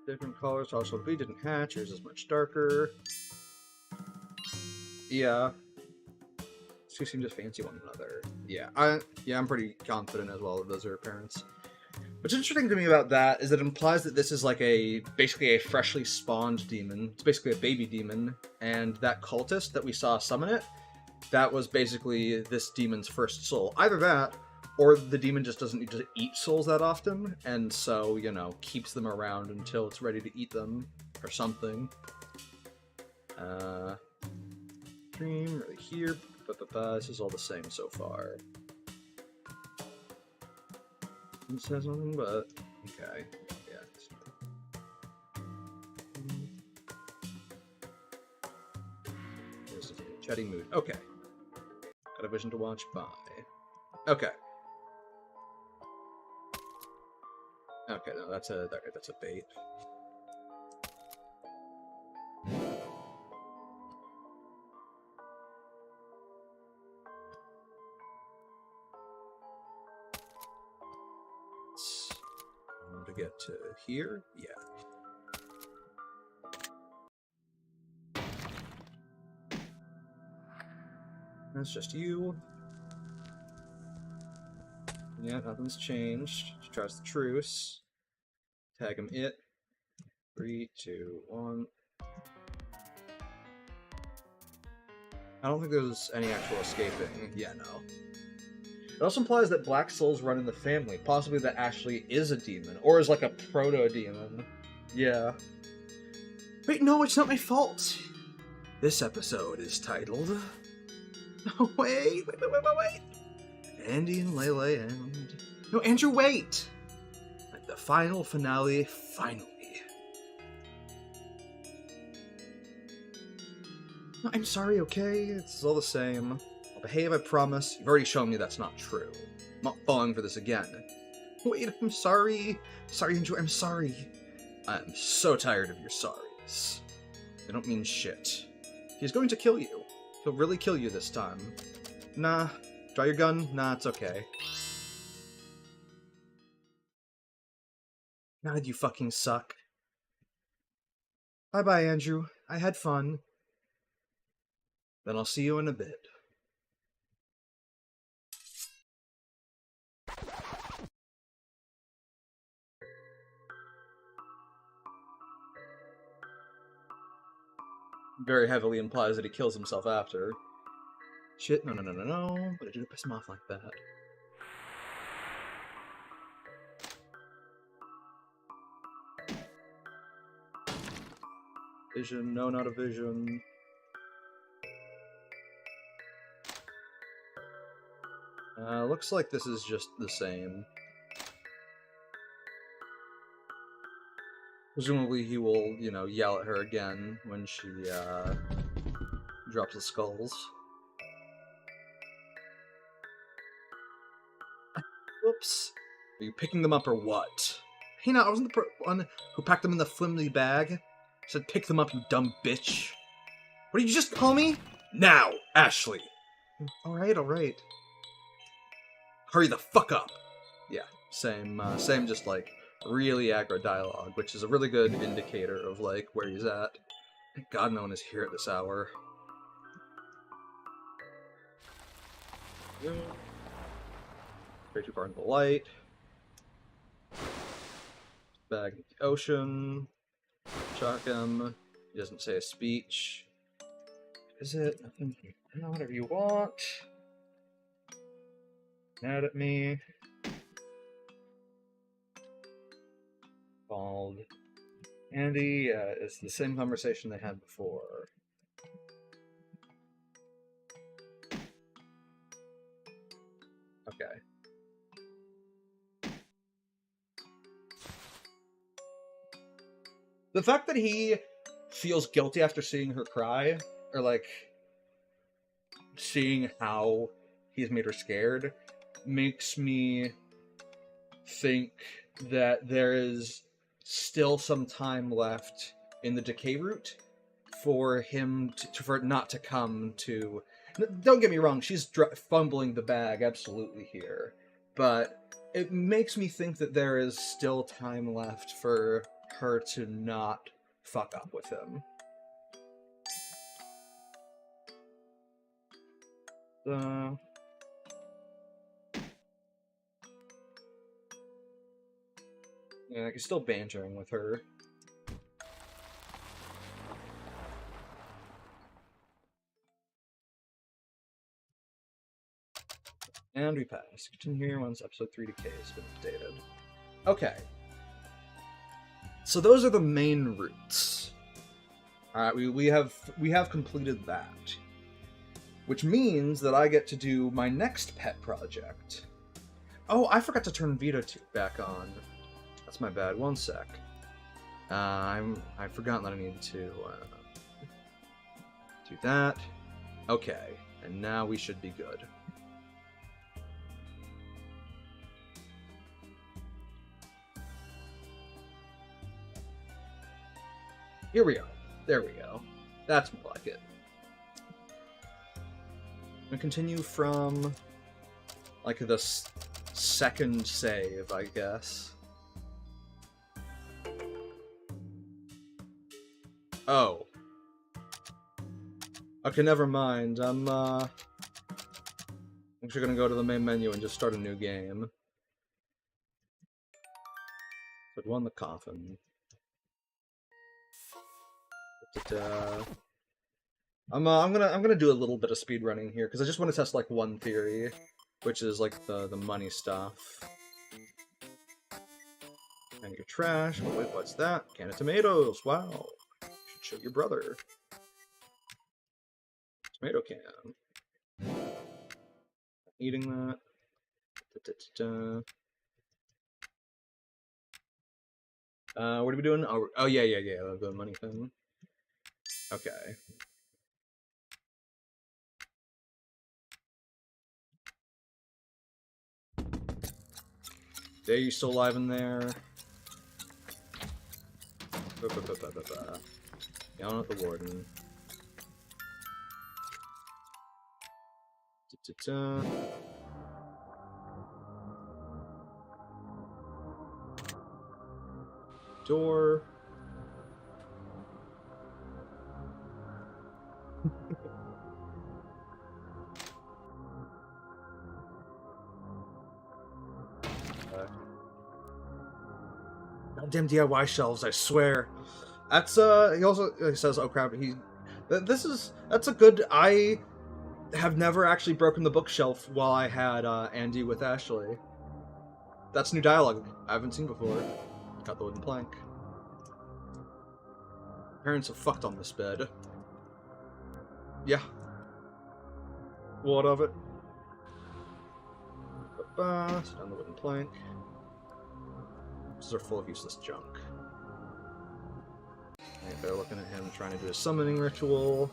Different colors, also the bee didn't hatch, yours is much darker. Yeah. Two seem to fancy one another. Yeah, I'm pretty confident as well that those are parents. What's interesting to me about that is that it implies that this is like basically a freshly spawned demon. It's basically a baby demon, and that cultist that we saw summon it, that was basically this demon's first soul. Either that, or the demon just doesn't need to eat souls that often, and so, you know, keeps them around until it's ready to eat them, or something. Dream, right here. This is all the same so far. It says nothing but... Okay. Yeah. There's a chatty mood. Okay. Got a vision to watch. Bye. Okay. Okay, no, that's a bait. To get to here, yeah. That's just you. Yeah, nothing's changed. She tries the truce. Tag him it. 3, 2, 1. I don't think there's any actual escaping. Yeah, no. It also implies that black souls run in the family. Possibly that actually is a demon. Or is like a proto-demon. Yeah. Wait, no, it's not my fault. This episode is titled... Oh, wait. Andy and Leyley and... No, Andrew, wait! Like the final finale, finally. No, I'm sorry, okay? It's all the same. I'll behave, I promise. You've already shown me that's not true. I'm not falling for this again. Wait, I'm sorry. Sorry, Andrew, I'm sorry. I'm so tired of your sorries. They don't mean shit. He's going to kill you. He'll really kill you this time. Nah. Draw your gun? Nah, it's okay. God, you fucking suck. Bye-bye, Andrew. I had fun. Then I'll see you in a bit. Very heavily implies that he kills himself after. Shit, no. What did I piss him off like that? Vision, no, not a vision. Looks like this is just the same. Presumably he will, you know, yell at her again when she, drops the skulls. Whoops. Are you picking them up or what? Hey, no, I wasn't the one who packed them in the flimsy bag. I said pick them up, you dumb bitch. What did you just call me? Now, Ashley. Alright. Hurry the fuck up. Yeah, same, just like really aggro dialogue, which is a really good indicator of like where he's at. Thank God no one is here at this hour. Way too far into the light. Bag in the ocean. Chuck him. He doesn't say a speech. Is it? No, whatever you want. Mad at me. Called Andy. It's the same conversation they had before. Okay. The fact that he feels guilty after seeing her cry, or like seeing how he's made her scared, makes me think that there is still some time left in the decay route for him for it not to come to. Don't get me wrong, she's fumbling the bag absolutely here, but it makes me think that there is still time left for her to not fuck up with him. Yeah, he's still bantering with her. And we pass. Continue here once episode 3 decay has been updated. Okay. So those are the main routes. Alright, we have completed that. Which means that I get to do my next pet project. Oh, I forgot to turn Vito back on. That's my bad. One sec. I've forgotten that I need to do that. Okay, and now we should be good. Here we go. There we go. That's more like it. I'm gonna continue from like the second save, I guess. Oh. Okay, never mind. I'm actually gonna go to the main menu and just start a new game. But one the Coffin. I'm gonna do a little bit of speed running here because I just want to test like one theory, which is like the money stuff. And your trash. Oh, wait, what's that? Can of tomatoes. Wow. You should show your brother. Tomato can. Eating that. What are we doing? Oh yeah, the money thing. Okay. Are you still alive in there? Yelling at the warden. Door. Goddamn DIY shelves, I swear. That's he also says, oh crap, that's a good. I have never actually broken the bookshelf while I had Andy with Ashley. That's new dialogue I haven't seen before. Got the wooden plank. Parents have fucked on this bed. Yeah. What of it? Sit down the wooden plank. These are full of useless junk. Okay, they're looking at him trying to do a summoning ritual.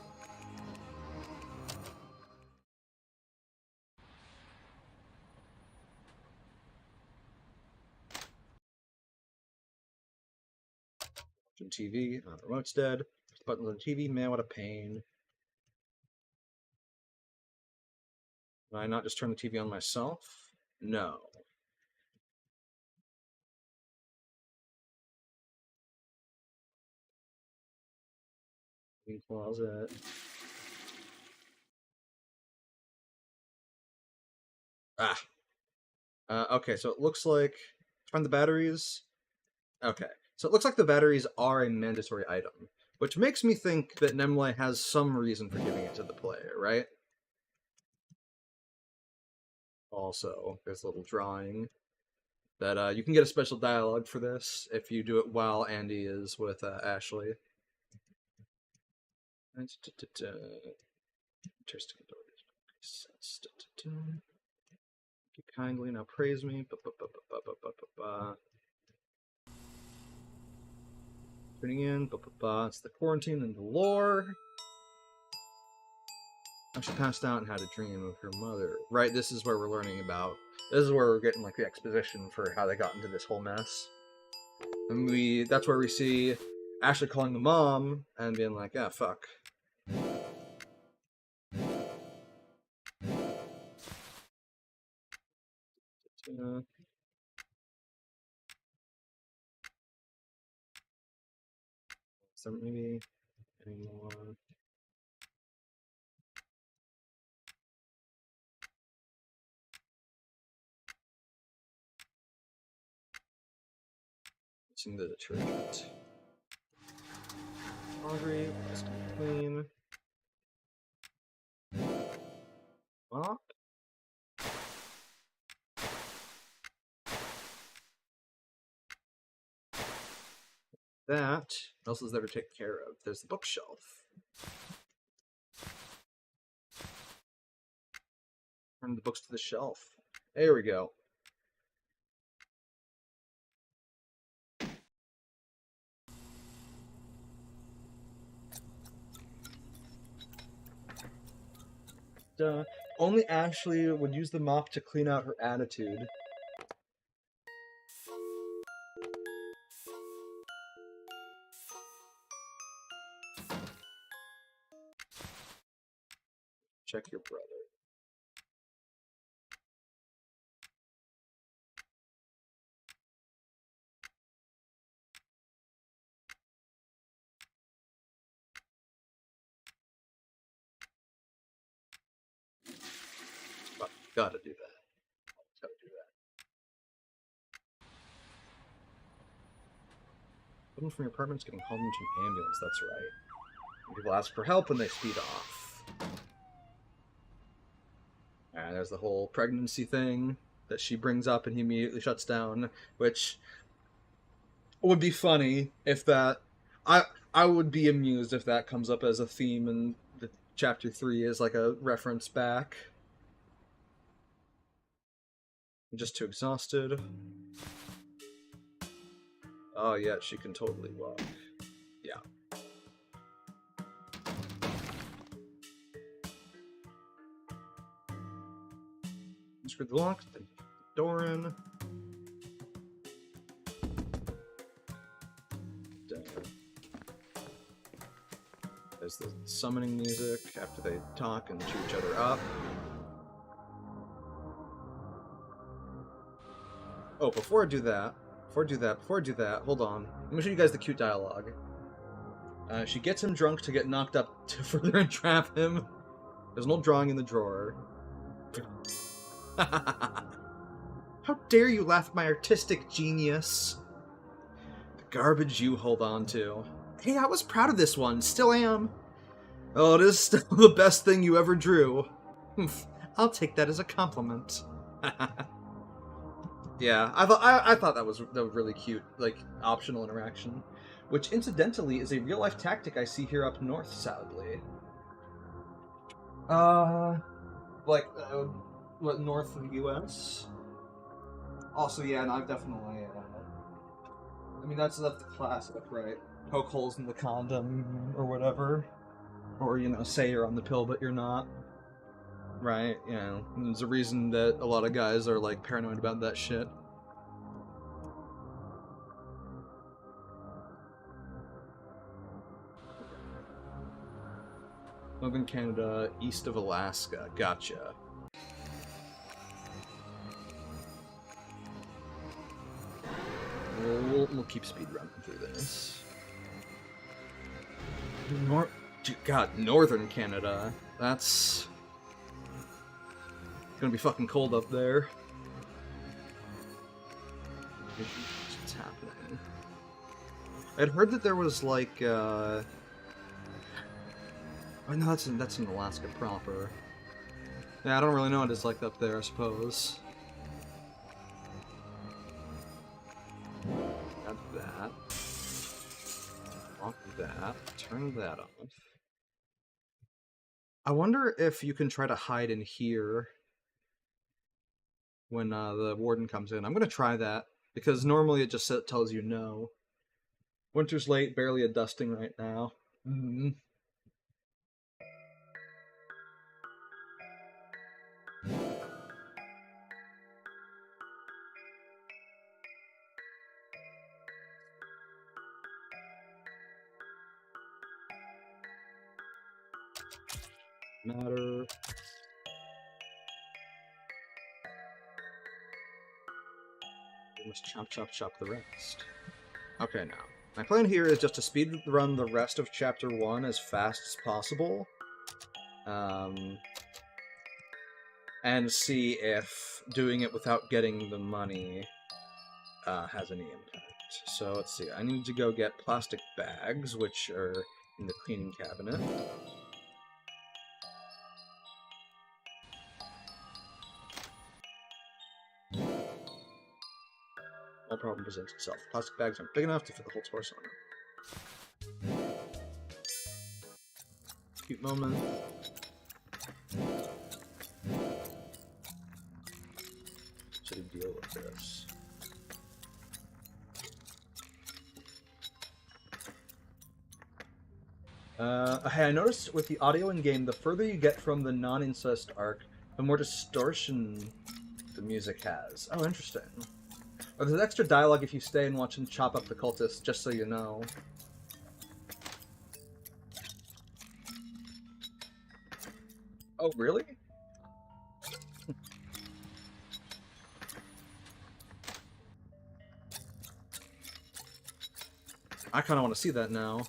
Watching TV. The remote's dead. There's buttons on the TV. Man, what a pain. Can I not just turn the TV on myself? No. Closet. Okay, so it looks like... Find the batteries. Okay, so it looks like the batteries are a mandatory item. Which makes me think that Nemle has some reason for giving it to the player, right? Also, there's a little drawing that you can get a special dialogue for this if you do it while Andy is with Ashley. Interesting. You kindly now praise me. Tuning in. It's the quarantine and the lore. She passed out and had a dream of her mother. Right, this is where we're learning about. This is where we're getting like the exposition for how they got into this whole mess. And that's where we see Ashley calling the mom and being like, "Ah, fuck." So maybe anymore. Using the detergent. Laundry, clean. Mop. That. What else is there to take care of? There's the bookshelf. Turn the books to the shelf. There we go. Only Ashley would use the mop to clean out her attitude. Check your brother. But gotta do that. Gotta do that. Someone from your apartment's getting hauled into an ambulance, that's right. When people ask for help and they speed off. And there's the whole pregnancy thing that she brings up and he immediately shuts down, which would be funny if that... I would be amused if that comes up as a theme in the chapter 3 as like a reference back. I'm just too exhausted. Oh yeah, she can totally walk. Yeah. Screw the lock, the door in. There's the summoning music after they talk and cheer each other up. Oh, before I do that, hold on. Let me show you guys the cute dialogue. She gets him drunk to get knocked up to further entrap him. There's an old drawing in the drawer. How dare you laugh at my artistic genius? The garbage you hold on to. Hey, I was proud of this one, still am. Oh, it is still the best thing you ever drew. I'll take that as a compliment. Yeah, I thought that was a really cute, like, optional interaction. Which, incidentally, is a real-life tactic I see here up north, sadly. What, north of the U.S.? Also, yeah, and I've definitely, I mean, that's the classic, right? Poke holes in the condom, or whatever. Or, you know, say you're on the pill, but you're not. Right, you know, there's a reason that a lot of guys are, like, paranoid about that shit. Northern Canada, east of Alaska. Gotcha. We'll keep speedrunning through this. God, Northern Canada. That's gonna be fucking cold up there. What's happening? I'd heard that there was like Oh no, that's in Alaska proper. Yeah, I don't really know what it's like up there, I suppose. Got that. Lock that. Turn that off. I wonder if you can try to hide in here when the warden comes in. I'm gonna try that, because normally it just tells you no. Winter's late, barely a dusting right now. Matter. We must chop, chop, chop the rest. Okay, now. My plan here is just to speed run the rest of Chapter 1 as fast as possible. And see if doing it without getting the money has any impact. So let's see. I need to go get plastic bags, which are in the cleaning cabinet. No problem presents itself. Plastic bags aren't big enough to fit the whole torso on them. Cute moment. Should we deal with this? Hey, I noticed with the audio in-game, the further you get from the non-incest arc, the more distortion the music has. Oh, interesting. Or there's extra dialogue if you stay and watch him chop up the cultists, just so you know. Oh, really? I kind of want to see that now.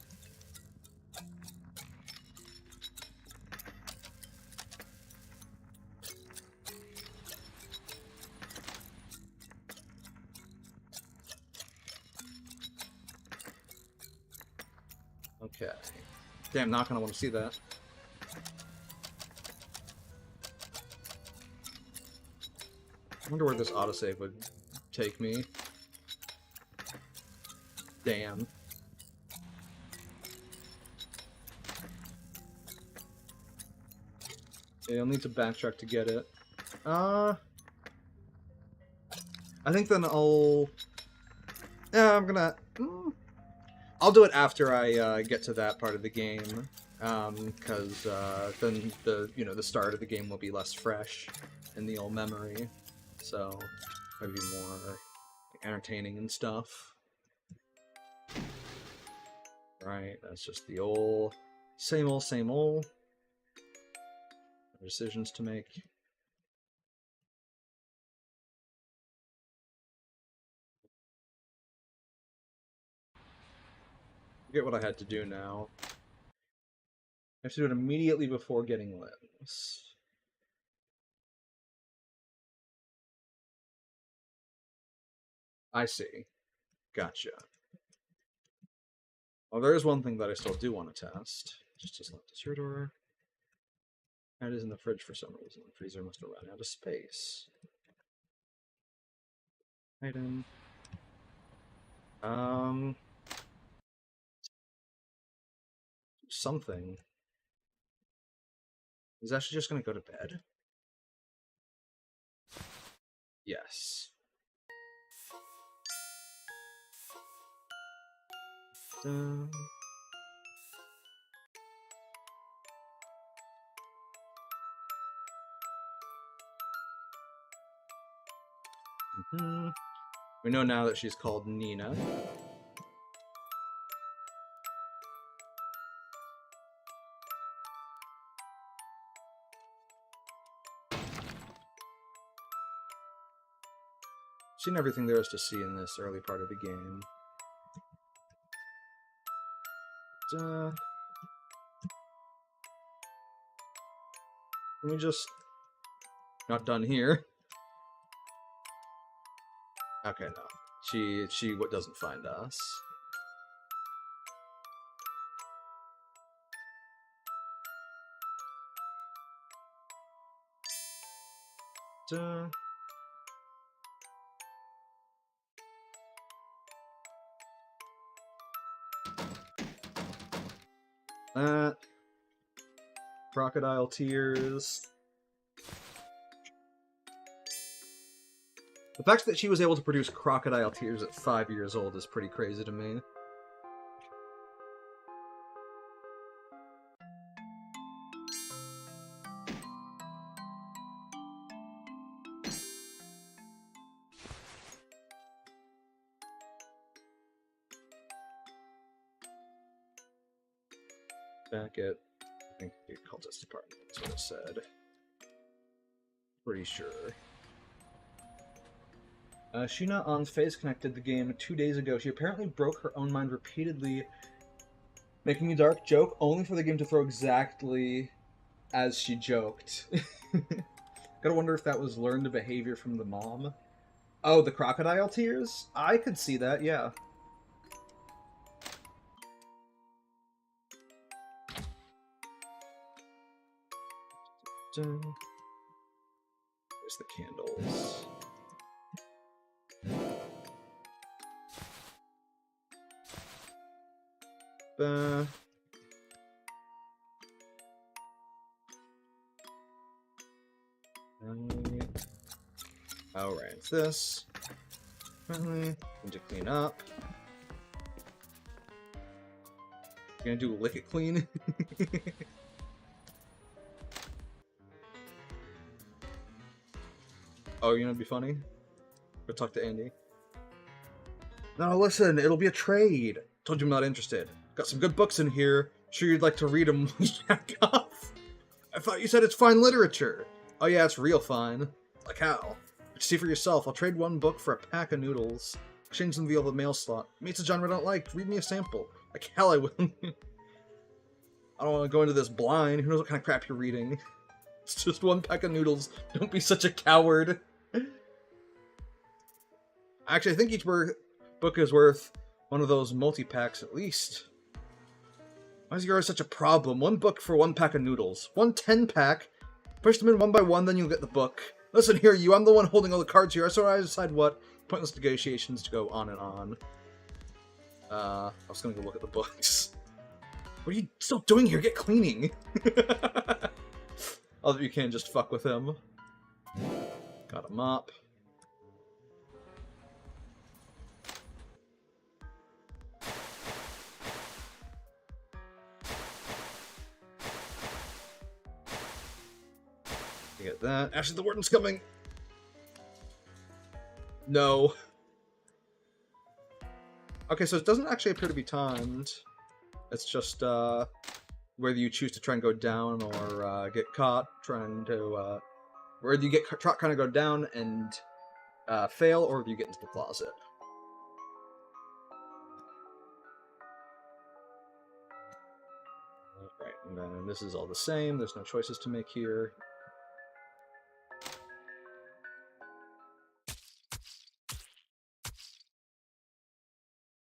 Okay. Damn, not gonna want to see that. I wonder where this autosave would take me. Damn. Yeah, I'll need to backtrack to get it. I think then I'll... Yeah, I'm gonna... I'll do it after I get to that part of the game, because then the start of the game will be less fresh in the old memory, so it'll be more entertaining and stuff. Right, that's just the old same old, same old. Decisions to make. Forget what I had to do now. I have to do it immediately before getting limbs. I see. Gotcha. Well, there is one thing that I still do want to test. Just as left is your door. It is in the fridge for some reason. The freezer must have run out of space. Item. Something. Is actually just gonna go to bed? Yes. We know now that she's called Nina. Seen everything there is to see in this early part of the game. Let me just... Not done here. Okay, no. She doesn't find us. Duh. That. Crocodile tears. The fact that she was able to produce crocodile tears at 5 years old is pretty crazy to me. Back at, I think, the cultist department, that's what it said. Pretty sure. Sheena on Phase connected the game 2 days ago. She apparently broke her own mind repeatedly, making a dark joke only for the game to throw exactly as she joked. Gotta wonder if that was learned behavior from the mom. Oh, the crocodile tears? I could see that, yeah. There's the candles. Alright, it's this. Finally, need to clean up. Gonna do lick it clean. Oh, you know what'd be funny? Go talk to Andy. No, listen, it'll be a trade. Told you I'm not interested. Got some good books in here. Sure you'd like to read them when you jack off? I thought you said it's fine literature. Oh yeah, it's real fine. Like how? See for yourself. I'll trade one book for a pack of noodles. Exchange them via the mail slot. Meets a genre I don't like. Read me a sample. Like hell I will. I don't want to go into this blind. Who knows what kind of crap you're reading? It's just one pack of noodles. Don't be such a coward. Actually, I think each book is worth one of those multi-packs at least. Why is yours such a problem? One book for one pack of noodles. One 10-pack. Push them in one by one, then you'll get the book. Listen here, I'm the one holding all the cards here, so I decide what pointless negotiations to go on and on. I was gonna go look at the books. What are you still doing here? Get cleaning! Although you can just fuck with him. Got a mop. Get that. Actually, the warden's coming! No. Okay, so it doesn't actually appear to be timed. It's just, whether you choose to try and go down or, get caught trying to, whether you get trying to go down and, fail, or if you get into the closet. Alright, and then this is all the same. There's no choices to make here.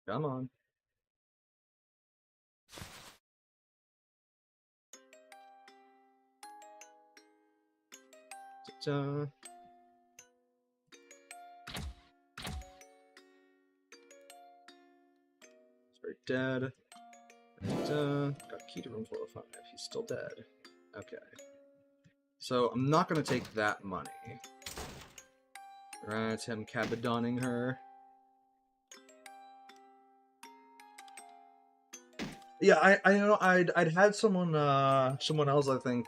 Come on. Ta-ta. He's very dead. Ta-ta. Got a key to room 405. He's still dead. Okay. So I'm not going to take that money. Right, him cabadoning her. Yeah, I know I'd had someone someone else I think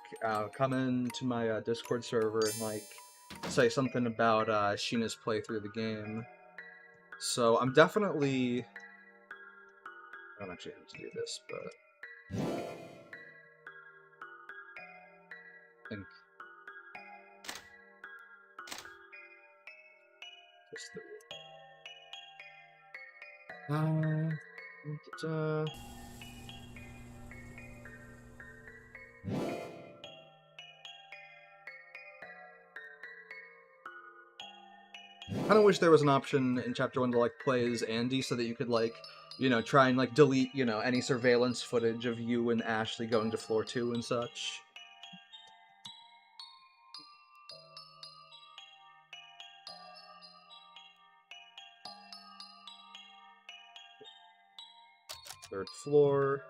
come into my Discord server and like say something about Sheena's playthrough of the game. So I'm definitely I don't actually have to do this, but I think just the I kind of wish there was an option in Chapter 1 to, like, play as Andy so that you could, like, you know, try and, like, delete, you know, any surveillance footage of you and Ashley going to floor 2 and such. 3rd floor.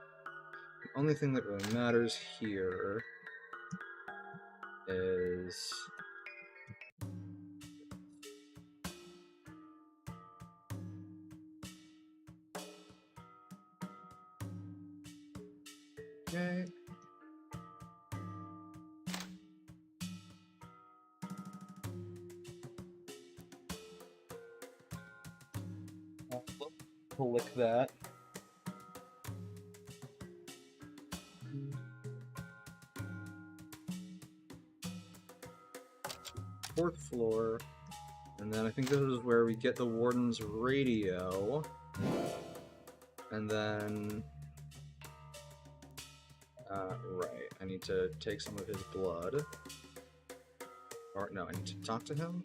The only thing that really matters here is... Okay. Click that. Fourth floor, and then I think this is where we get the warden's radio, and then right, I need to take some of his blood, or no, I need to talk to him.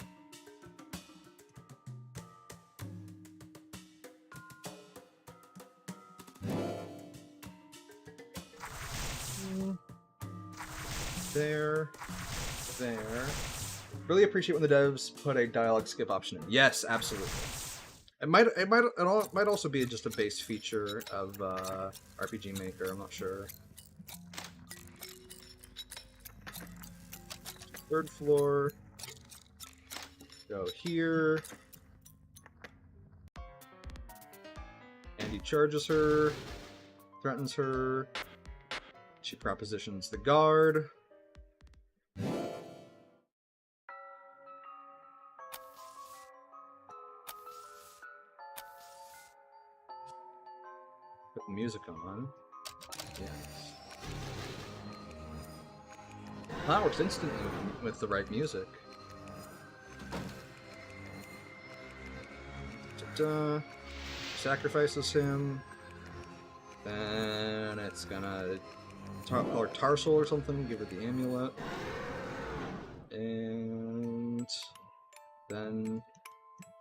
There. Really appreciate when the devs put a dialogue skip option in. Yes, absolutely. It might also be just a base feature of RPG Maker. I'm not sure. 3rd floor. Go here. And he charges her, threatens her. She propositions the guard. Put the music on. Yes. That works instantly with the right music. Ta-da. Sacrifices him. Then it's gonna call her Tarsal or something, give her the amulet. And then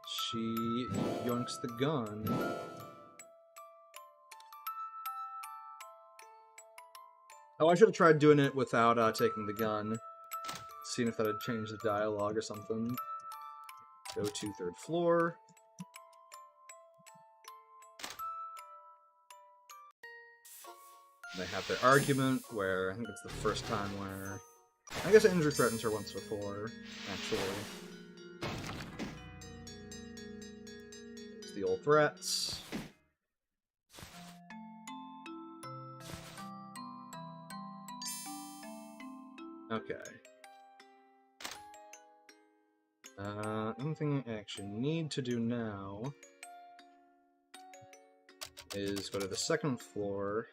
she yoinks the gun. Oh, I should have tried doing it without taking the gun. Seeing if that had changed the dialogue or something. Go to 3rd floor. They have their argument, where I think it's the first time where... I guess Andrew threatens her once before, actually. It's the old threats. Okay. Only thing I actually need to do now is go to the 2nd floor,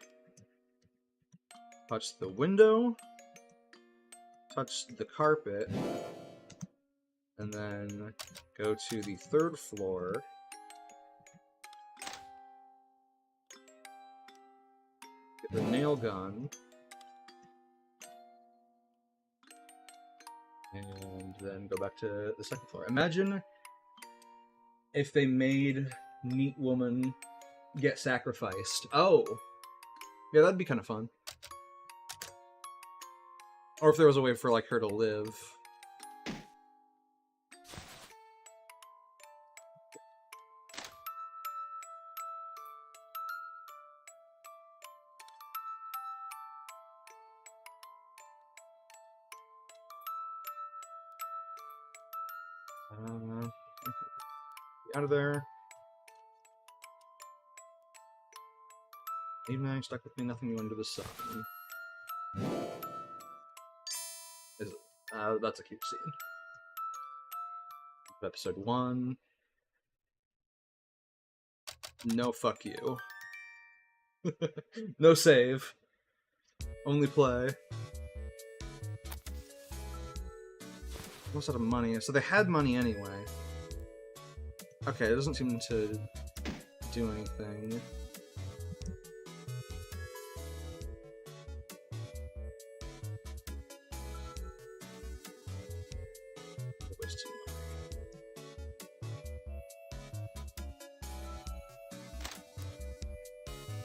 touch the window, touch the carpet, and then go to the 3rd floor, get the nail gun, and then go back to the 2nd floor. Imagine if they made Neat Woman get sacrificed. Oh! Yeah, that'd be kind of fun. Or if there was a way for, like, her to live. Out of there. Evening, stuck with me, nothing new under the sun. Is it? That's a cute scene. Episode 1. No, fuck you. No save. Only play. Almost out of money. So they had money anyway. Okay, it doesn't seem to do anything.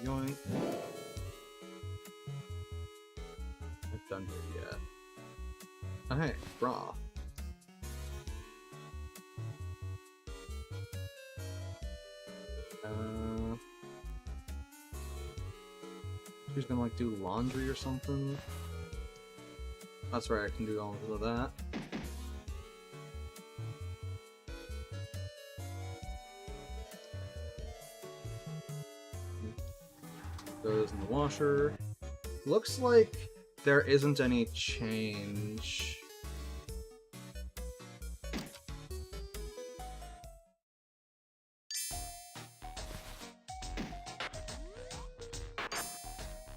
Yoink. I've done here yet. Oh, hey, broth. Who's gonna like do laundry or something? That's right, I can do all of that. Goes in the washer. Looks like there isn't any change.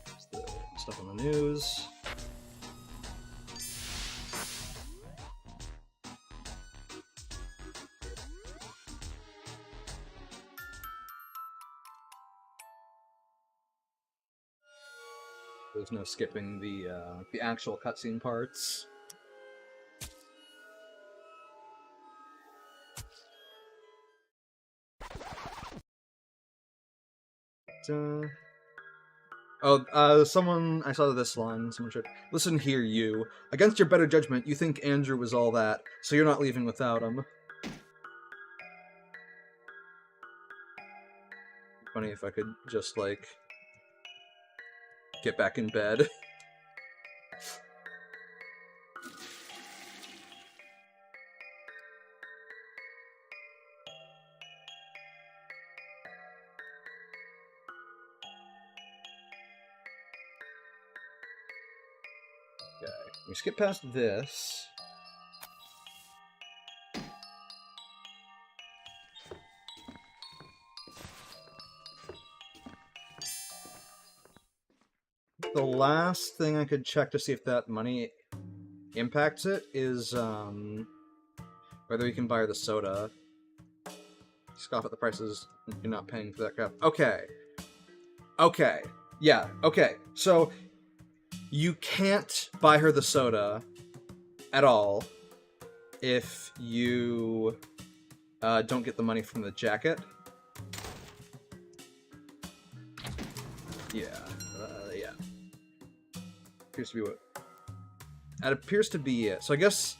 It's the stuff on the news. There's no skipping the actual cutscene parts. Someone, I saw this line, someone should, listen here, you. Against your better judgment, you think Andrew was all that, so you're not leaving without him. Funny if I could just, like, get back in bed. Okay, we skip past this. The last thing I could check to see if that money impacts it is whether you can buy the soda. Scoff at the prices, you're not paying for that crap. Okay. Okay. Yeah, okay. So, you can't buy her the soda at all if you don't get the money from the jacket. Yeah. Yeah. Appears to be what... That appears to be it. So I guess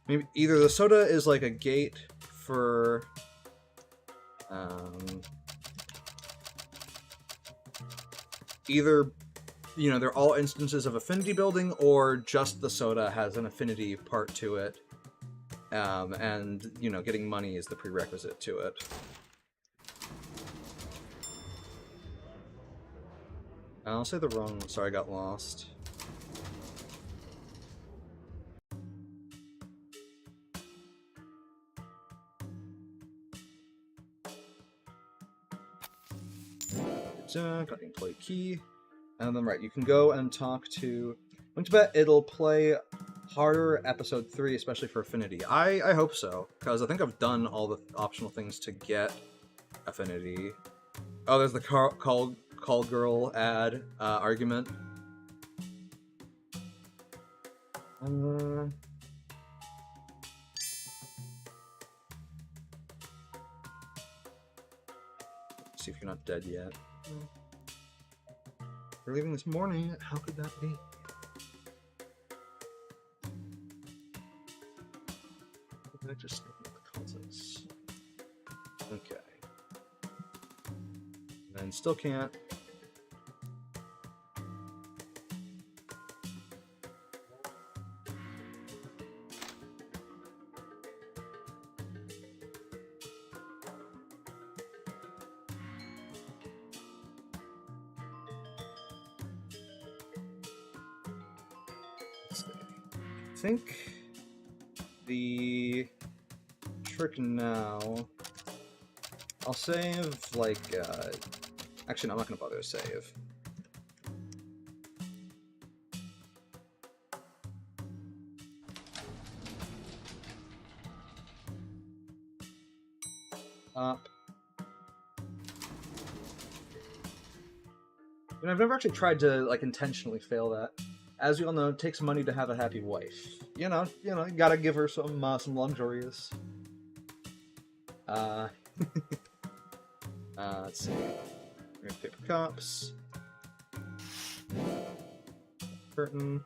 maybe either the soda is like a gate for... either, you know, they're all instances of affinity building, or just the soda has an affinity part to it. And, you know, getting money is the prerequisite to it. I'll say the wrong one. Sorry, I got lost. Got the employee key. And then, right, you can go and talk to... I'm going to bet it'll play harder episode 3, especially for affinity. I hope so, because I think I've done all the optional things to get affinity. Oh, there's the call girl ad argument. See if you're not dead yet. We're leaving this morning. How could that be? I just open the contents. Okay. And still can't. I think the trick now, I'll save, like, actually, no, I'm not going to bother to save. Up. And I've never actually tried to, like, intentionally fail that. As we all know, it takes money to have a happy wife. You know, you gotta give her some luxuries. Let's see. We're gonna paper cups. Curtain.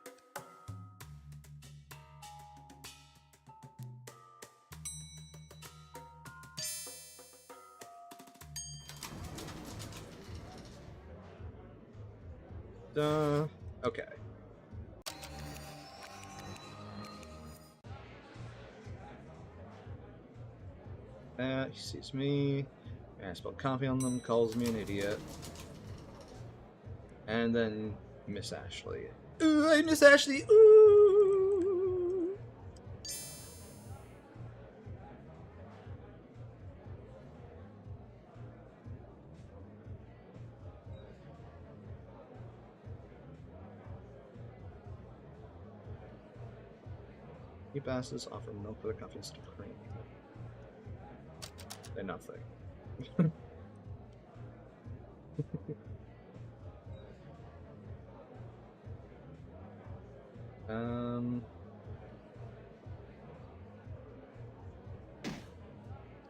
Okay. He sees me. I spelled coffee on them, calls me an idiot. And then Miss Ashley. Ooh, I Miss Ashley! Ooh! He passes, offer milk for the coffee instead of cream. Say nothing.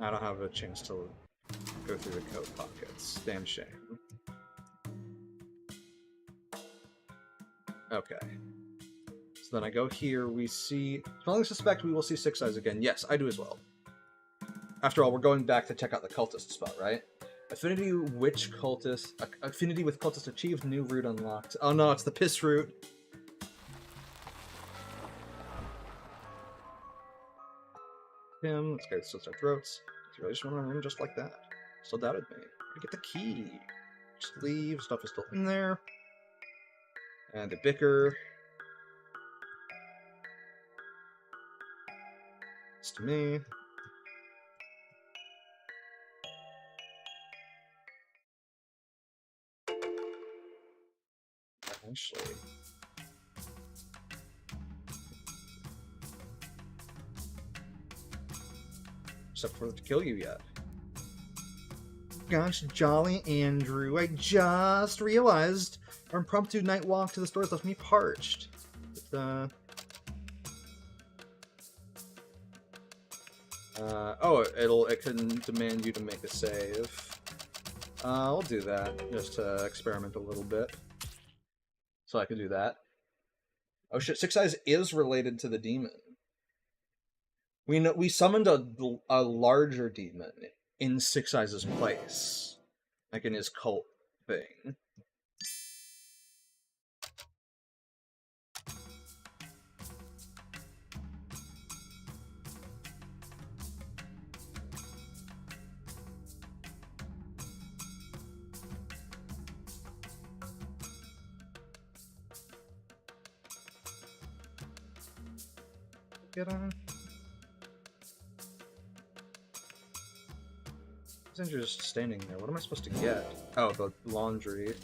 I don't have a chance to go through the coat pockets. Damn shame. Okay. So then I go here, we see... Strongly suspect we will see Six Eyes again. Yes, I do as well. After all, we're going back to check out the cultist spot, right? Affinity with cultist achieved, new route unlocked. Oh no, it's the piss route. Let's go slit our throats. You really just want to run just like that. Still doubted me. I get the key. Just leave, stuff is still in there. And they bicker. It's to me. Actually. Except for to kill you yet. Gosh, jolly Andrew, I just realized our impromptu night walk to the stores left me parched. But, it can demand you to make a save. I'll do that, just to experiment a little bit. So I can do that. Oh shit, Six Eyes is related to the demon. We summoned a larger demon in Six Eyes' place. Like in his cult thing. Get on. Andrew's just standing there. What am I supposed to get? Oh, the laundry.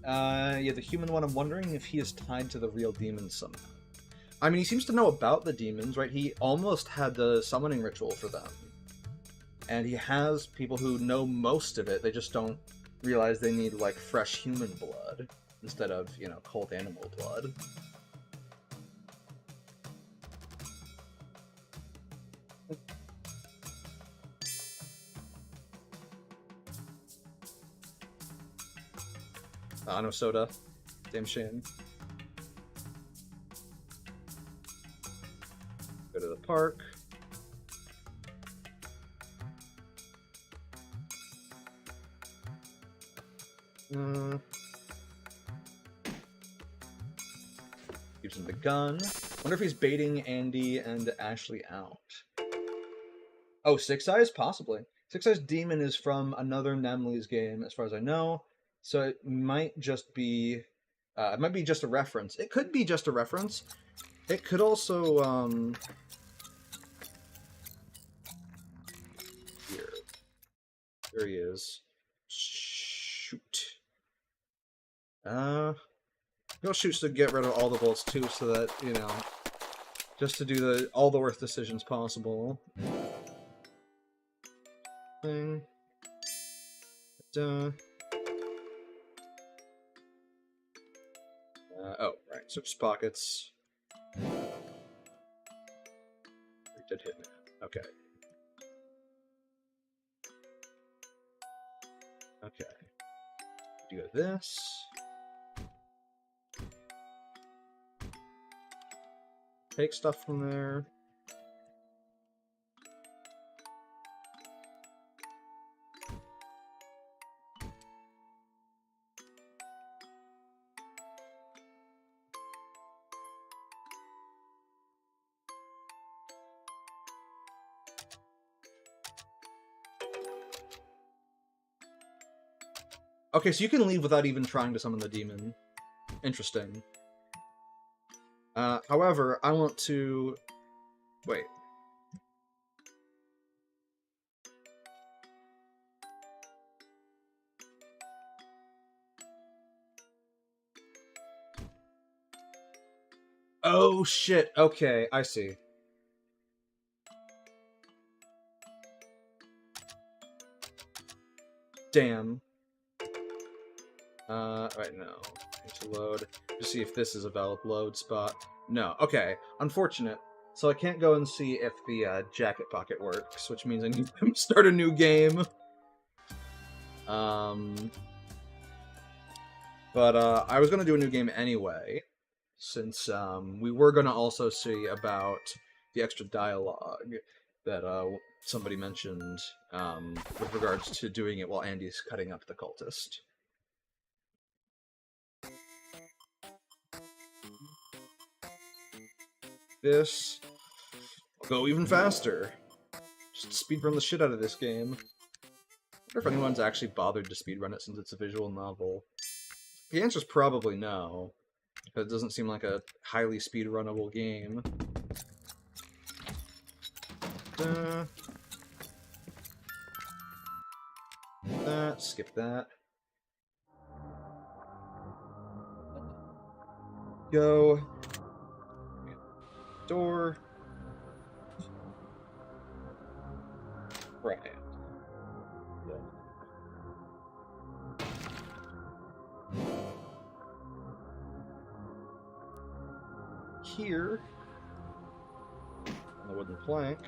Yeah, the human one. I'm wondering if he is tied to the real demon somehow. I mean, he seems to know about the demons, right? He almost had the summoning ritual for them. And he has people who know most of it. They just don't realize they need, like, fresh human blood instead of, you know, cold animal blood. No soda. Damn shame. Go to the park. Gives him the gun. Wonder if he's baiting Andy and Ashley out. Oh, Six Eyes? Possibly. Six Eyes Demon is from another Nemley's game, as far as I know. So it might just be... it might be just a reference. It could be just a reference. It could also, Here. There he is. Shoot. He'll shoot to get rid of all the bullets, too, so that, you know... Just to do all the worst decisions possible. Thing. Oh, right. Switch pockets. We did hit now. Okay. Okay. Do this. Take stuff from there. Okay, so you can leave without even trying to summon the demon. Interesting. However, I want to... Wait. Oh, shit. Okay, I see. Damn. Right, no. Need to load. Just see if this is a valid load spot. No. Okay. Unfortunate. So I can't go and see if the jacket pocket works, which means I need to start a new game. But I was gonna do a new game anyway, since we were gonna also see about the extra dialogue that somebody mentioned with regards to doing it while Andy's cutting up the cultist. This will go even faster. Just speedrun the shit out of this game. I wonder if anyone's actually bothered to speedrun it since it's a visual novel. The answer's probably no. It doesn't seem like a highly speedrunnable game. That, skip that. Go. Door. Right. Here, on the wooden plank,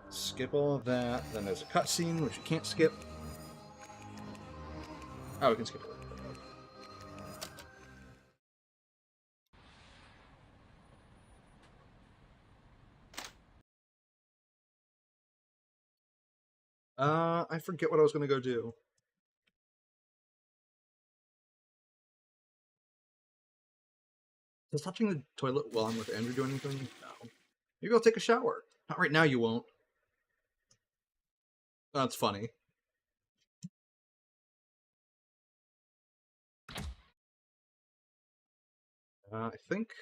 skip all of that. Then there's a cutscene, which you can't skip. Oh, we can skip it. I forget what I was going to go do. Does touching the toilet while I'm with Andrew do anything? No. Maybe I'll take a shower. Not right now, you won't. That's funny. I think...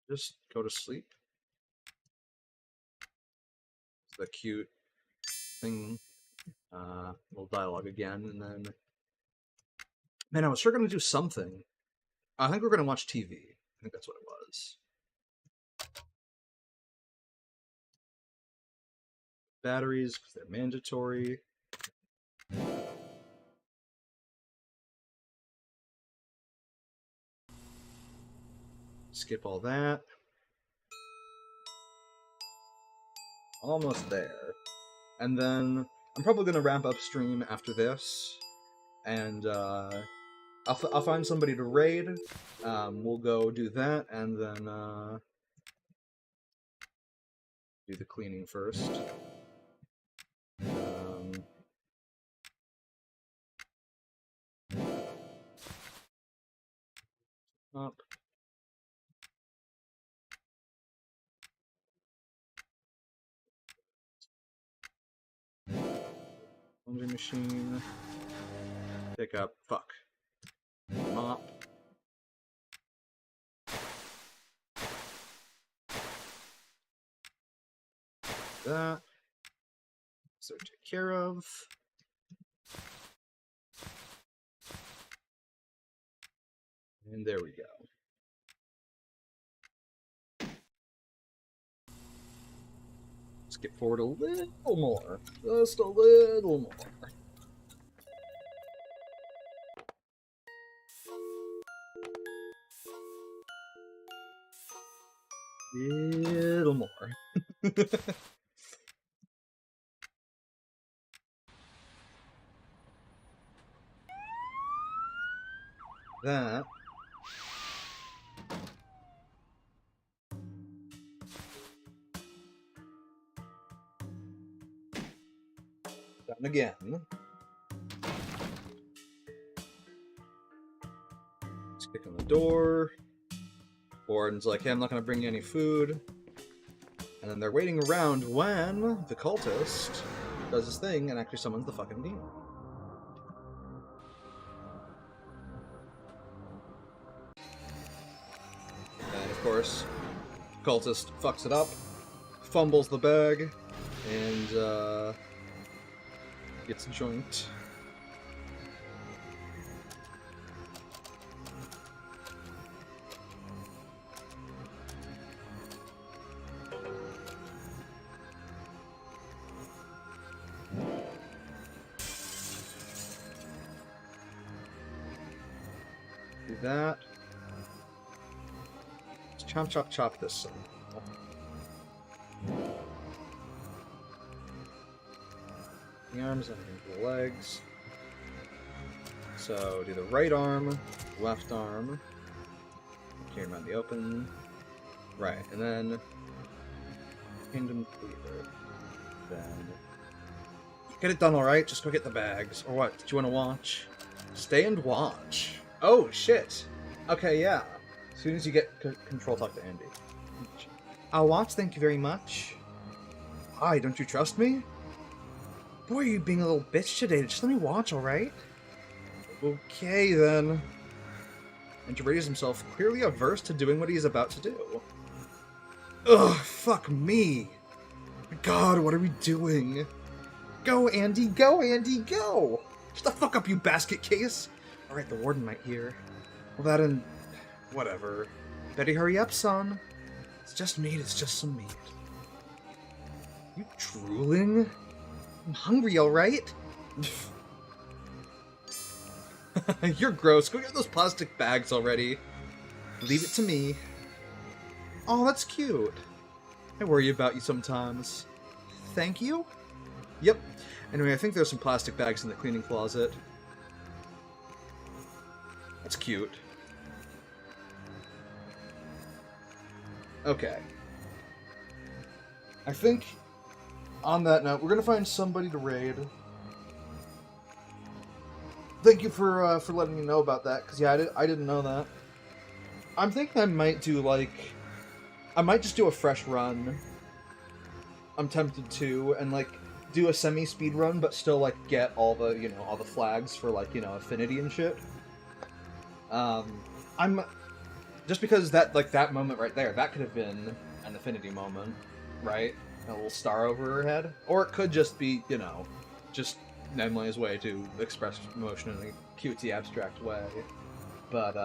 just go to sleep. It's the cute thing. Little dialogue again, and then... Man, I was sure going to do something. I think we're going to watch TV. I think that's what it was. Batteries, because they're mandatory. Skip all that. Almost there. And then I'm probably going to wrap up stream after this. And I'll find somebody to raid. We'll go do that, and then do the cleaning first. Up. Laundry machine. Pick up. Fuck. Mop. That. So take care of. And there we go. Skip forward a little more. Just a little more. Little more. That. Done again. Let's kick on the door. Warden's like, hey, I'm not going to bring you any food. And then they're waiting around when the cultist does his thing and actually summons the fucking demon. And of course, cultist fucks it up, fumbles the bag, and gets joinked. Do that. Let's chop, chop, chop this son. The arms and the legs. So do the right arm, left arm. Carry him out in the open. Right, and then Kingdom Cleaver. Then get it done, all right. Just go get the bags, or what? Did you want to watch? Stay and watch. Oh shit. Okay, yeah. As soon as you get control, talk to Andy. I'll watch. Thank you very much. Why? Don't you trust me? Boy, are you being a little bitch today? Just let me watch, all right? Okay then. And he raises himself, clearly averse to doing what he is about to do. Ugh, fuck me. God, what are we doing? Go, Andy, go, Andy, go! Shut the fuck up, you basket case! Alright, the warden might hear. Well, that and... whatever. Better hurry up, son. It's just meat, it's just some meat. You drooling? I'm hungry, alright? You're gross. Go get those plastic bags already. Leave it to me. Oh, that's cute. I worry about you sometimes. Thank you? Yep. Anyway, I think there's some plastic bags in the cleaning closet. That's cute. Okay. I think, on that note, we're gonna find somebody to raid. Thank you for letting me know about that, because yeah, I didn't know that. I'm thinking I might do, like... I might just do a fresh run. I'm tempted to, and, like, do a semi-speed run, but still, like, get all the, you know, all the flags for, like, you know, affinity and shit. I'm... Just because that, like, that moment right there, that could have been an affinity moment, right? A little star over her head. Or it could just be, you know, just Nemle's way to express emotion in a cutesy, abstract way. But,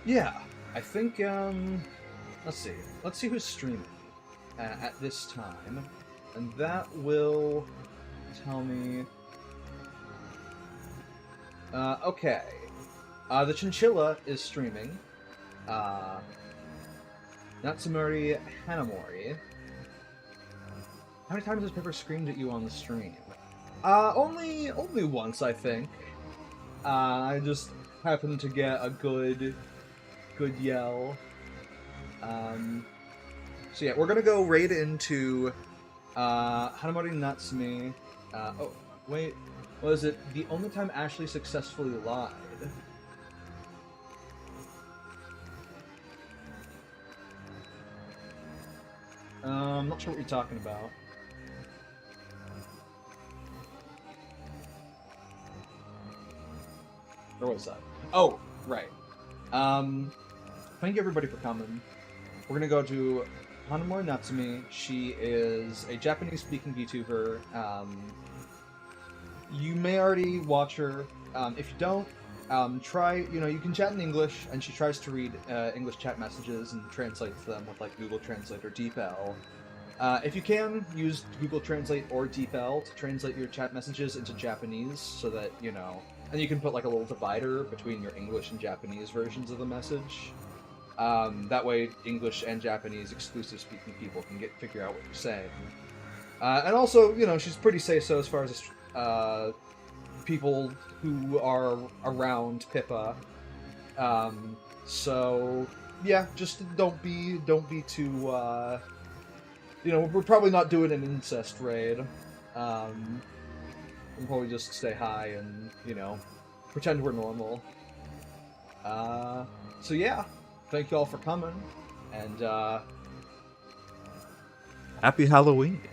yeah, I think, let's see. Let's see who's streaming at this time. And that will tell me... okay. The Chinchilla is streaming. Natsumori Hanamori. How many times has Pippa screamed at you on the stream? Only once, I think. I just happened to get a good yell. So yeah, we're gonna go raid into Hanamori Natsumi. Oh, wait. Was it the only time Ashley successfully lied? I'm not sure what you're talking about. Where was that? Oh, right. Thank you everybody for coming. We're gonna go to Hanamori Natsumi. She is a Japanese-speaking VTuber. You may already watch her. If you don't, try, you know, you can chat in English, and she tries to read English chat messages and translates them with, like, Google Translate or DeepL. If you can, use Google Translate or DeepL to translate your chat messages into Japanese, so that, you know, and you can put, like, a little divider between your English and Japanese versions of the message. That way, English and Japanese exclusive-speaking people can figure out what you're saying. And also, you know, she's pretty say-so as far as people who are around Pippa. So yeah, just don't be too. You know, we're probably not doing an incest raid. We'll probably just say hi and, you know, pretend we're normal. So yeah, thank you all for coming, and Happy Halloween.